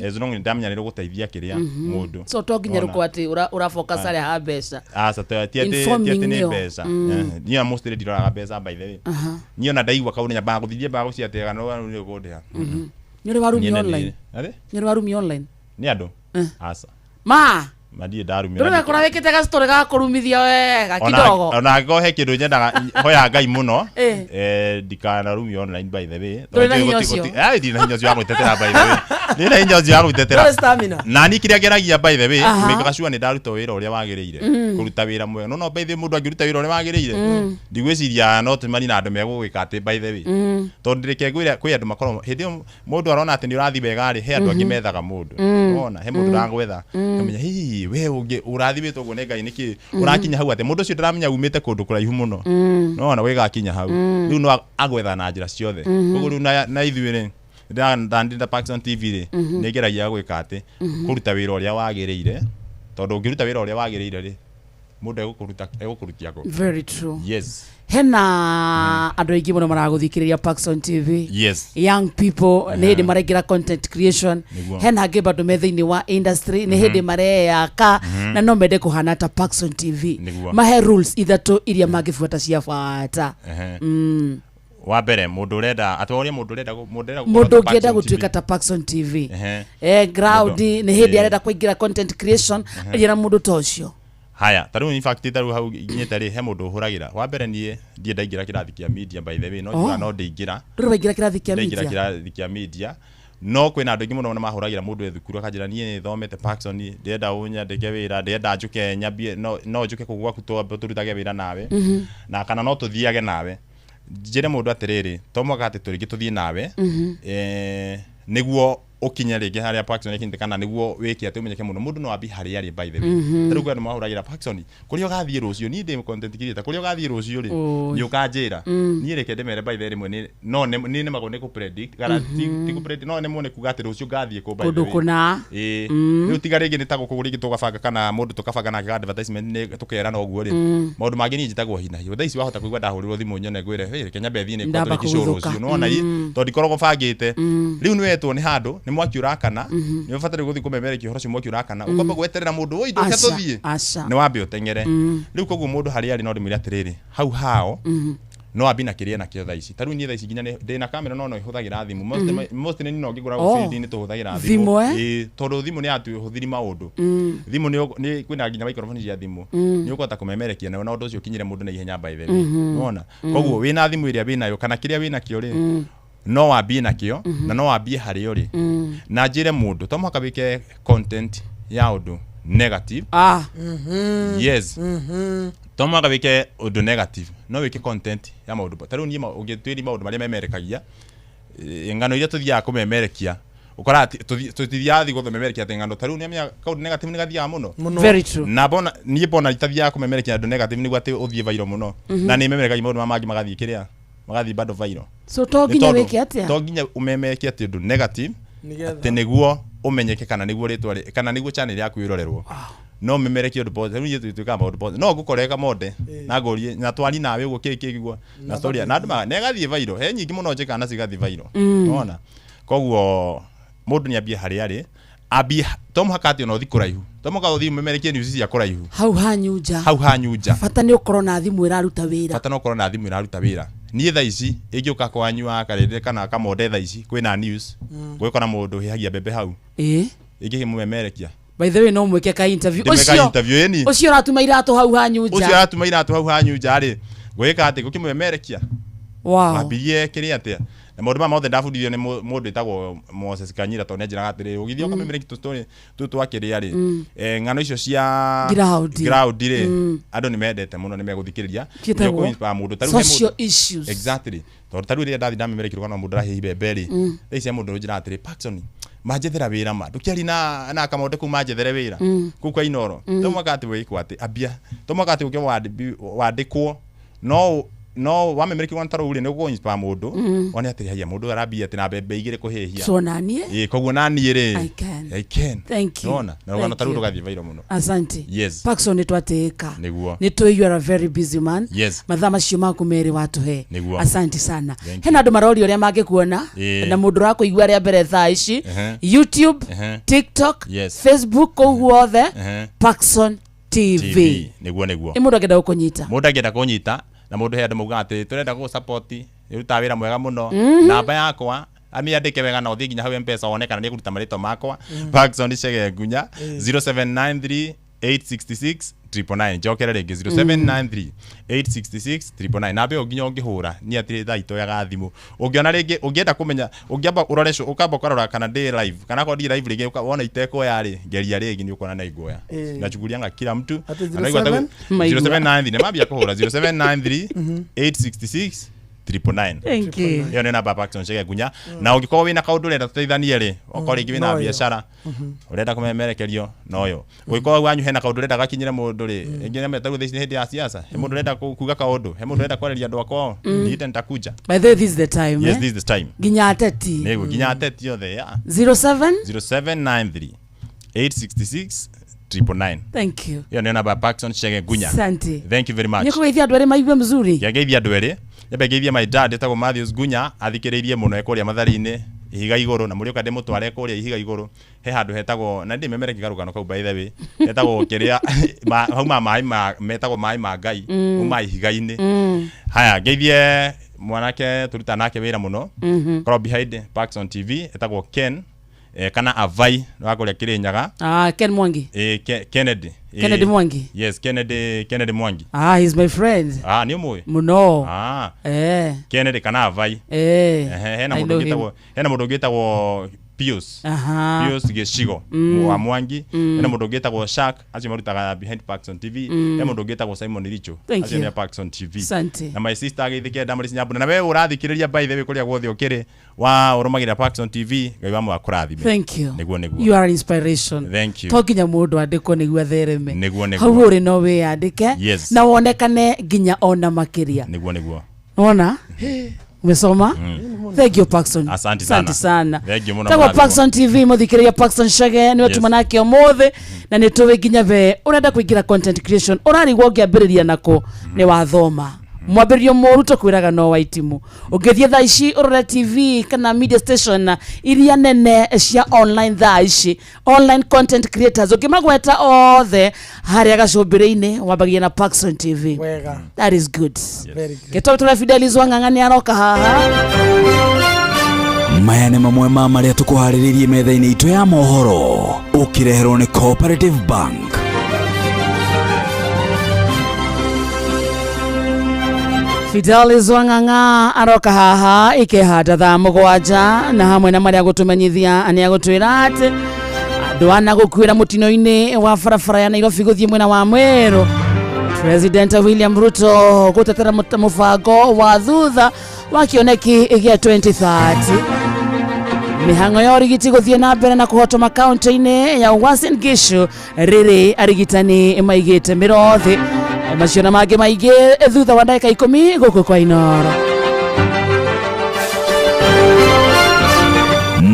as long as ndamyanira guteithia kiria mundu so to nginya ruko ati ura focus ari ha mbeca asa tiete ni mbeca ni mostly ndiraga mbeca by the way ni ona ndaigwa kauni nyamba guthithie ba guciatega no ni gudea ni uri warumi online ni uri warumi online ni andu asa madie darumira ndona kora wekete ga story ga kurumithia wega kidogo ona gohe kindu nyendaga hoya Ngai muno dikana rumi online by the way dina hinya cio agwitetera by the way dina hinya cio agwitetera na ni kiria geragia by the way mekaga sure ni ndaruta wira uria wagirire kuruta wira mwe no by the way mundu angiruta wira uria wagirire ndigwiciria no tumani na andu megugwika ati by the way tondu ndireke gwira kwi andu makoro hindi mundu arona ati ni urathi wega ri he andu angi methaga mundu wona he mundu rangwetha amenya hihi we ungi urathibitwo guo ne Ngai niki urakinya hau ati mundu ucio ndaramenya umite kundu kuraihu muno nona we gakinya hau riu no agwetha na njira ciothe koguo riu na ithuire ndandinda Paxson TV ri nigeragia gwika ati kuruta wira uria wagirire tondu ungiruta wira uria wagirire ri mundu egukurutia ko very true yes hena andu aingi muno maraguthikiriria Paxson TV yes young people ne hindi maregira content creation hena angi bado methaini wa industry ne hindi mareyaka na no mende kuhana ta Paxson TV mahe rules ithatũ iria mangifuata cia bata wa mbere mundu urenda atwaria mundu ungienda gutuika ta Paxson TV ground ne hindi arenda kuingira content creation arira mundu tocio haya taru in fact taru hau ginyete ri he mundu huragira wa mbere nie ndie ndaingira kirathi kia media by the way no ndingira ndingira kirathi kia media ndingira kirathi kia media no kwina andu ingi muno na mahuragira mundu ethukuru akajira nie thomete Paxson ndenda unya ndeke wira ndenda njuke nyambie no njuke kugwa kutoa turutage wira nawe na kana no tuthiage nawe njire mundu atiriri to mwaka ati turingi tuthie nawe niguo ukinya ringi haria Paxson ikinde kana niguo wiki ati umenyeke muno mundu no abi haria ri by the way taru kwa mahuragira Paxson kuri ugathie rucio ni ndi content creator kuri ugathie rucio ri ni ukanjira ni reke ndemere by the way rimwe no ni magone ku predict guarantee ku predict no ne mone kuga ati rucio gathie ku by the way ni tiga ringi ni tago kuguri gitugabanga kana mundu tukabanga na advertisement ni tukera no guo ri maundu mangi ni njitagwo hina hiyo thaisi wahota kuigwa ndahurirwo thimu nyone gwire Kenya bethi ni kwa tuki rucio no na to ndikoragwo bangite riu ni wetwo ni handu ni mwaki urakana ni ubatare guthi kumemereki horo cio mwaki urakana ukomba gweterera mundu oi nduke tuthie ni wambe utengere riu koguo mundu hari ari no ndimire atiriri hau hao no abina kiria na kio thaici taru ni thaici ginya ndina kamera no ihuthagira thimu most ni no ngigura field ni tuhuthagira thimu tondu thimu ni atu huthiri maundu thimu ni kwina ginya microphone cia thimu ni ukota kumemerekia na undu ucio kinyire mundu na ihenya by the way unaona koguo wina thimu iria wina yo kana kiria wina kio ri no wambie nakio na no wambie hario ri na njire mundu to mwaka wike content ya undu negative yes to mwaka wike undu negative no wike content ya maundu taru ni ugitwiri maundu maria memerekagia ngano iria tuthia kumemerekia ukora tutithiathi guthomemerekia ngano taru ni amya kaundu negative ni gathia muno very true na bona ni bona itathia kumemerekia undu negative ni gwate uthie viral muno na ni memerekagia maundu mangi magathie kiria magathi bado viral so to ginya weke atia to ginya umemeke atia undu negative ati niguo umenyeke kana niguo ritwa kana niguo channel yaku irorerwo no memerekio deposit rĩu ithuĩ twĩkaga maũndũ deposit no ngũkoreka mode na ngũrie na twari nawe ũguo kĩkĩgua na story na andũ na ĩgathiĩ viral he nyingĩ mũno njĩka na cigathiĩ viral unaona koguo mũndũ nĩ ambie harĩa arĩ ambie to mũhaka atĩ ona ũthi kũraihu to mũhaka ũthi memerekie news cia kũraihu hau hanyunja bata nĩ ũkorwo na thimũ ĩraruta wĩra bata no ũkorwo na thimũ ĩraruta wĩra niĩ thaa ici ĩngĩũka kwanyu akarĩndĩ kana kamode thaa ici kwĩna news gwĩkora mũndũ hĩhagia mbembe hau ĩngĩmũmemerekia by the way no mwĩke ka interview ũcio ũratuma iratũ hau hanyunja ũcio aratuma iratũ hau hanyunja rĩ gwĩka atĩ gũkĩmũmemerekia wambirie kĩrĩa atĩa na maũndũ ma mothe ndabundithio nĩ mũndũ ĩtagwo Moses Kanyira tondũ nĩnjĩraga atĩrĩ ũgithio ũkamemereki tũstory twakĩrĩa rĩ ng'ano icio cia ground rĩ andũ nĩ mendete mũno nĩ megũthikĩrĩria nĩ kũinspire mũndũ tarũ social issues exactly tondũ tarũ rĩrĩa ndathi ndamemerekirwo kana mũndũ arahihi mbembe rĩ thaa ici mũndũ njĩra atĩrĩ Paxson manjethera wĩra ma ndũkĩari na kamonde kuma manjethere wĩra kũu kwa Inoro to mwaka atĩ wĩkwo atĩ ambia to mwaka atĩ ũkĩ wandĩkwo no wamemereki wan tarũ rĩ nĩ ũgũ inspire mũndũ one atĩ haya mũndũ arambia atĩ na mbembe igĩrĩ kũhĩhia so nanie koguo nanie rĩ I can thank you na rũgano tarũ rũgathiĩ viral mũno asante yes Paxson twatĩka nĩguo nĩ tũ you are a very busy man yes mathaa macio maku merĩ watũhe asante sana hena andũ marori ũrĩa mangĩkuona na mũndũ ũrakũigua rĩa mbere thaa ici YouTube TikTok Facebook koguo othe Paxson TV nĩguo mũndũ angĩenda gũkũnyita mũndũ angĩenda kũnyita na mũndũ he andũ mauga atĩ tũrenda gũ support ĩruta wĩra mwega mũno namba yakwa amiandĩke wega na ũthiĩ nginya hau M-Pesa wone kana nĩ kũruta marĩtwa makwa Paxson Chege Ngunya 0793 866 999 njokere rĩngĩ 0793 866 999 na mbe nginya ũngĩhũra ni atĩ thaa itoyaga thimũ ũngĩona rĩngĩ ũngĩenda kũmenya ũngĩamba ũrore ũkamba ũkarora kana ndĩ live kana kwa ndĩ live rĩngĩ wona itekoya rĩ ngeria rĩngĩ ni ũkona na iguoya nachukulianga kila mtu anaigua 0793 na mambia kũhũra 0793 866 999 thank you yo nĩ namba Paxson Chege Ngunya na ũngĩkorwo wĩna kaũndũ ũrenda tũteithanie rĩ okorwo rĩngĩ wĩna biacara ũrenda kũmemerekerio noyo ũngĩkorwo wanyu hena kaũndũ ũrenda gakinyire mũndũ rĩ ĩngĩ nĩ metagwo thĩinĩ hĩndĩ ya siasa he mũndũ ũrenda kuga kaũndũ he mũndũ ũrenda kwarĩria andũ akwao niĩ nitakuja by the way this is the time yes this is the time nginya ateti nĩguo nginya ateti othe 0793 866 999 thank you yo nĩ namba Paxson Chege Ngunya asante thank you very much nĩ kũgeithia andũ arĩa maigue mzuri ngeithia andũ erĩ ngeithia my dad etagwo Matthews Ngunya athikĩrĩirie mũno ekũrĩa matharinĩ ihiga igũrũ na mũrĩ ũka ndĩmũtware kũrĩa ihiga igũrũ he handũ hetagwo na ndĩ memereki garũgano kau by the way hetagwo kĩrĩa hauma maĩ metagwo maĩ ma Ngai uma ihiga-inĩ haya ngeithie mwanake tũruta nake wĩra mũno korwo behind Paxson TV etagwo Ken kana Avai wakũrĩa Kĩrĩnyaga Ken Mwangi Kennedy Mwangi yes Kennedy Mwangi he's my friend nĩ ũmũĩ mũno Kennedy kana Avai hena mũndũ ũngĩtagwo Pius Gĩcigo wa Mwangi hena mũndũ ũngĩtagwo Shark acio marutaga behind Paxson TV hena mũndũ ũngĩtagwo Simon Richo acio nĩ Paxson TV na my sister agĩthikĩra Damaris Nyambura na wewe ũrathikĩrĩria by the way kũrĩa guothe ũkĩrĩ wa ũrũmagĩrĩra Paxson TV Ngai wa mwaka kũrathime thank you nĩguo you are an inspiration thank you to nginya mũndũ andĩkwo nĩguo athereme nĩguo hau ũrĩ no wĩyandĩke na wonekane nginya ona makĩria nĩguo ona umesoma thank you Paxson asante sana thank you mũno tagwa Paxson TV mũthikĩrĩria Paxson Chege nĩ watuma nake ũmũthĩ na nĩ tũwĩ nginya we ũrenda kũingĩra content creation ũrarigwo ũngĩambĩrĩria nako nĩ wathoma mwambĩrĩrio mũru tũkwĩraga no waitimu ũngĩthiĩ thaa ici ũrore TV kana media station iria nene cia online thaa ici online content creators ũngĩmagweta othe harĩa gacũmbĩrĩ-inĩ wambagia na Paxson TV wega that is good Gĩtũtũre Fidelis Wang'ang'ani aroka haha maya nĩ mamwe ma marĩa tũkũharĩrĩirie metha-inĩ itũ ya mohoro ũkĩreherwo nĩ Cooperative Bank. Fidelis Wang'ang'a aroka haha ikĩhanda thaa mũgwanja na hamwe na marĩa gũtũmenyithia nĩ agũtwĩra atĩ andũ ana gũkuĩra mũtino-inĩ wa barabara ya Nairobi gũthiĩ mwena wa Meru. President William Ruto gũtetera mũbango wa thutha wa kĩoneki gĩa 2030. Mĩhang'o ya ũrigiti gũthiĩ na mbere na kũhotoma kaunti-inĩ ya Uasin Gishu rĩrĩ arigitani maigĩte mĩrothi macio na mangĩ maingĩ thutha wa ndagĩka 10 gũkũ kwa Inoro.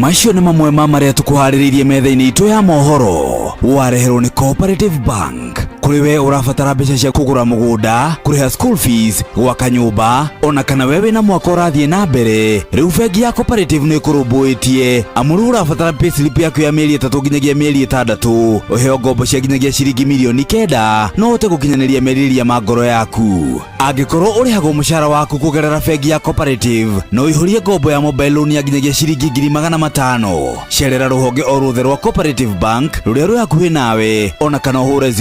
macio nĩ mamwe ma marĩa tũkũharĩrĩirie metha-inĩ itũ ya mohoro. Wareherwo nĩ Cooperative Bank. Kũrĩ we ũrabatara mbeca cia kũgũra mũgũnda, kũrĩha school fees, gwaka nyũmba, ona kana we wĩna mwaka ũrathiĩ na mbere, rĩu bengi ya Cooperative nĩ ĩkũrũmbũĩtie. Amuru ũrabatara payslip yaku ya mĩeri 3 nginyagia mĩeri 6, ũheo ngombo cia nginyagia ciringi mirioni 9, no ũhote gũkinyanĩria merirĩria ma ngoro yaku. Angĩkorwo ũrĩhagwo mũcara waku kũgerera bengi ya Cooperative, no ihũrie ngombo ya mobile loan ya nginyagia ciringi 500,000. Cerera rũhonge o rũothe rwa Cooperative Bank rũrĩa rwĩ hakuhĩ nawe, ona kana ũhũre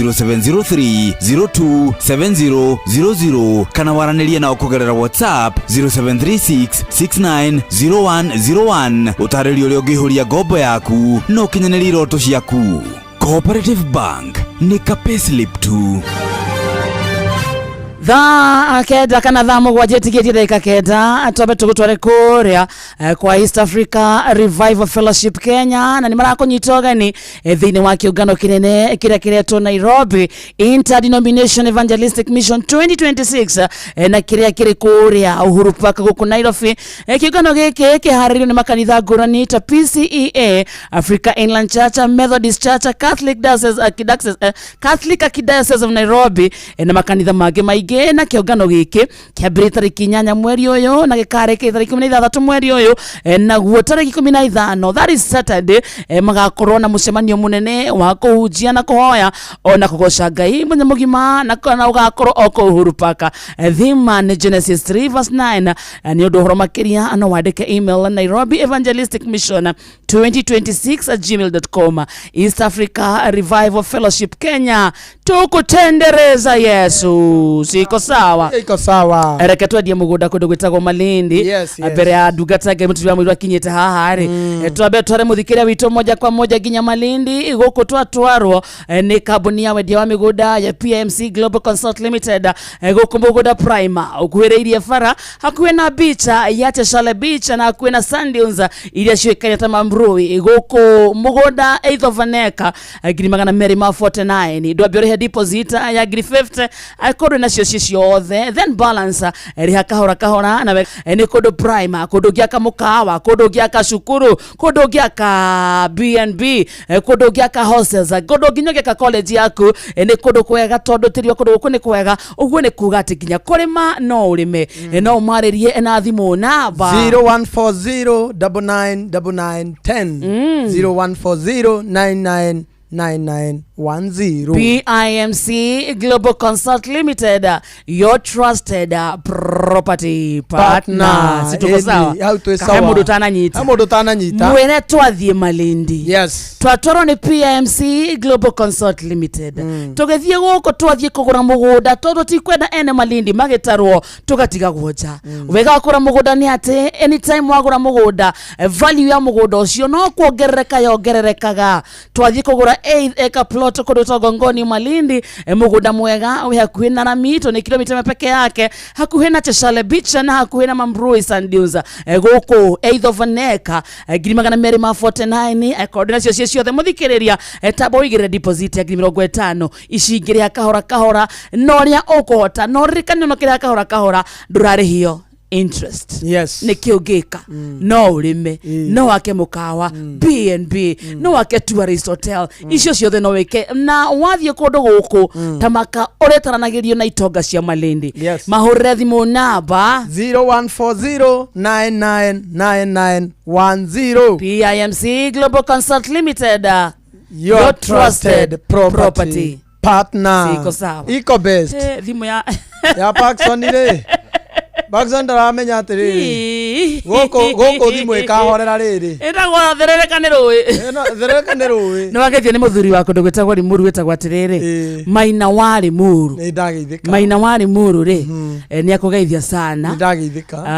0703027000 kana waranĩrie nao kũgerera WhatsApp 0736690101 ũtarĩrie ũrĩa ũngĩihũria ngombo yaku no ũkinyanĩrie iroto ciaku. Cooperative Bank nĩ ka payslip tu. Thaa kenda kana thaa mũgwanja ĩtigiĩtie ndagĩka kenda twambe tũgũtware kũrĩa kwa East Africa Revival Fellowship Kenya, na nĩ marakũnyita ũgeni thĩinĩ wa kĩũngano kĩnene kĩrĩa kĩretwo Nairobi Interdenomination Evangelistic Mission 2026 na kĩrĩa kĩrĩ kũrĩa Uhuru Park gũkũ Nairobi. Kĩũngano gĩkĩ kĩharĩrĩirio nĩ makanitha ngũrani ta PCEA, Africa Inland Church, Methodist Church, Catholic Archdiocese of Nairobi na makanitha mangĩ maingĩ. Na kĩũngano gĩkĩ kĩambĩrĩrie tarĩki 8 mweri ũyũ na gĩkarĩkia tarĩki 16 mweri ũyũ, naguo tarĩki 15 that is Saturday magakorwo na mũcemanio mũnene wa kũhunjia na kũhoya ona kũgoca Ngai mũthenya mũgima na ũgakorwo o kũu Uhuru Park. Theme nĩ Genesis 3:9. Nĩ ũndũ ũhoro makĩria no wandĩke email Nairobi Evangelistic Mission 2026@gmail.com. East Africa Revival Fellowship Kenya, tukutendereza Yesu. Iko sawa. Iko sawa. Reke twendie mũgũnda kũndũ gwĩtagwo Malindi. Mbere ya ndungata Ngai mũtumia mũirũ akinyĩte haha rĩ, twambe tware mũthikĩria witũ moja kwa moja nginya Malindi gũkũ twatwarwo nĩ kambuni ya wendia wa mĩgũnda ya PMC Global Consult Limited gũkũ mũgũnda Prima ũkuhĩrĩirie bara hakuhĩ na beach ya Cheshire Beach na hakuhĩ na Sand Dunes iria ciũĩkaine ta Mambrui gũkũ mũgũnda 8 of an acre 249. Ndwambia ũrĩhe deposit ya 50 akorwo nacio ciothe, then balance riha kahora na nĩ kũndũ Prime, kũndũ gĩaka mũkawa, kũndũ gĩaka cukuru, kũndũ gĩaka B&B, kũndũ gĩaka hostels, kũndũ nginya gĩaka college yaku. Nĩ kũndũ kwega tondũ tĩri wa kũndũ gũkũ nĩ kwega, ũguo nĩ kuga atĩ nginya kũrĩma no ũrĩme. No ũmarĩrie na thimũ namba 0140999910 0140999910. PIMC Global Consult Limited, your trusted property partner. Situko sawa. Hamudu tananyita. Mwene twathie Malindi. Yes. Twatoro ni PIMC Global Consult Limited. Tugethie gũkũ twathie kũgũra mũgũnda tondũ ti kwenda ene Malindi magitarwo tugatiga gwoja. Wega kũgũra mũgũnda nĩ atĩ anytime wagũra mũgũnda value ya mũgũnda ũcio no kuongerereka yongererekaga. Twathie kũgũra 8 acre plot kũndũ Togongoni Malindi, mũgũnda mwega wĩ hakuhĩ na Ramito ni kilomita peke yake, hakuhĩ na Cheshire Beach na hakuhĩ na Mambrui Sand Dunes gũkũ 8 of an acre 249. According nacio ciothe mũthikĩrĩria tabo wĩigĩrĩre deposit ya 50 icingĩrĩa kahora no rĩa ũkũhota no rĩkanyo no kĩrĩa kahora ndũrarĩhio interest. Yes. Nĩ kĩũngĩka no ũrĩme no wake mũkawa B&B no wake tourist hotel icio ciothe no wĩke na wathiĩ kũndũ gũkũ tamaka ũretaranagĩrio na itonga cia Malindi. Mahũrĩre thimũ namba 0140999910. PIMC Global Consult Limited, your trusted property partner. Siko sawa. Iko best. Thimũ ya Paxson ile Paxson ndaramenya atĩrĩrĩ gũkũ thimũ ĩkahorera rĩrĩ ĩtagwo therereka nĩ rũĩ nĩ wagethio nĩ mũthuri wa kũndũ gwĩtagwo Limuru wĩtagwo atĩrĩrĩ Maina wa Limuru. Maina wa Limuru rĩ nĩ akũgeithia sana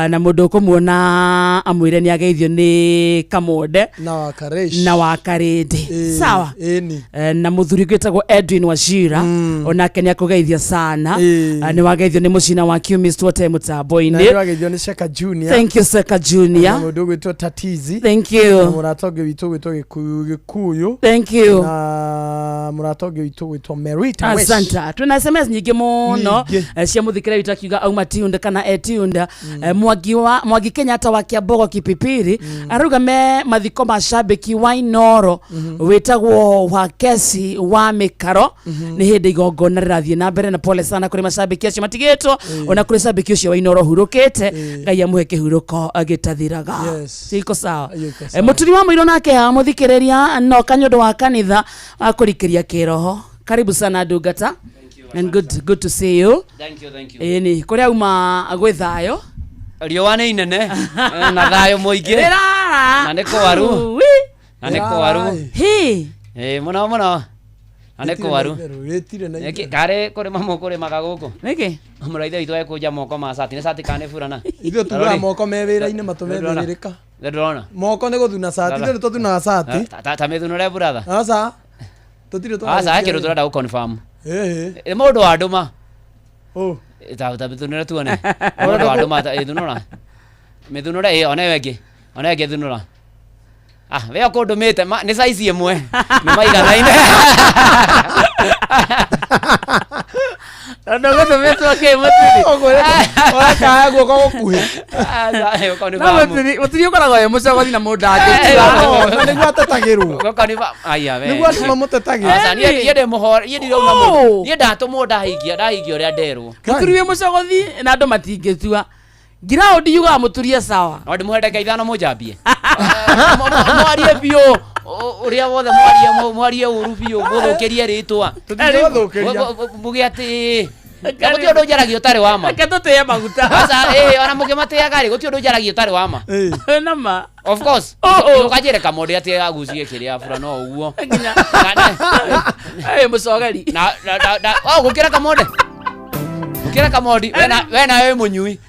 na mũndũ ũkũmuona amwĩre nĩ ageithio nĩ Kamonde na wa Karĩndĩ. Sawa. Na mũthuri gwĩtagwo Edwin Wachira onake nĩ akũgeithia sana. Nĩ wageithio nĩ mũcina wa Kiumist wote mũtambo-inĩ. Seka Junior. Thank you Seka Junior. Mũndũ gwĩtwo Tatizi. Thank you. Mũratonge witũ gwĩtwo Gĩkuyu. Thank you. Na muratonge witu gwitwo Merita West. Asante. Tuna SMS nyingi muno cia muthikira witu akiuga auma tiunda kana etiunda Mwangi Kenyatta wa Kiambogo Kipipiri aruga me mathiko mashabiki wa Inoro witagwo wa kesi wa mikaro ni hindi igongona rirathie na mbere na pole sana kuri mashabiki acio matigitwo ona kuri mashabiki acio wa Inoro hurukite Ngai amuhe kihuruko agitathiraga siko sawa muturi wa muiro nake ha muthikiriria no kanyodo wa kanitha akurikiria kiroho karibu sana Ndungata and good to see you. Thank you. Ni kuria uma gwithayo riwa ni inene na thayo muingi na niko waru hi muno na niko waru kare kore mamo kore magaguko niki muraithe witu ekuja moko ma sati ni sati kane furana ithu tuga moko me wira-ini matumethiririka ndorona moko ni guthuna sati ni tutuna sati ta methunure brother asa tutire to asa akiru turada ku confirm mundu wa nduma ta methunure tuone mundu wa nduma ithunura methunure ona wengi thunura wea kundumite ni size imwe ni maiganaine ndogo tumetwa ke mutiri ora kaya guko gukuhi mutiri ukoragwo ye mucogothi na mundage niguo atetagirwo niguo atuma mutetagira asa nie de muhor ye ndiro na ye ndatumwo ndahingio ria nderwo mutiri we mucogothi na andu matingitua ngira odi yuga muturie sawa odi muhendeka ithano mujambie mwarie bio uria wothe mwarie uru bio muthukirie ritwa muge ati guti undu njaragio tari wama reke tutie maguta asa ona mugimateaga ri guti undu njaragio tari wama nama of course ukajire kamode ati agucie kiria fura no uguo mucogeri na gukira kamode we na we munyui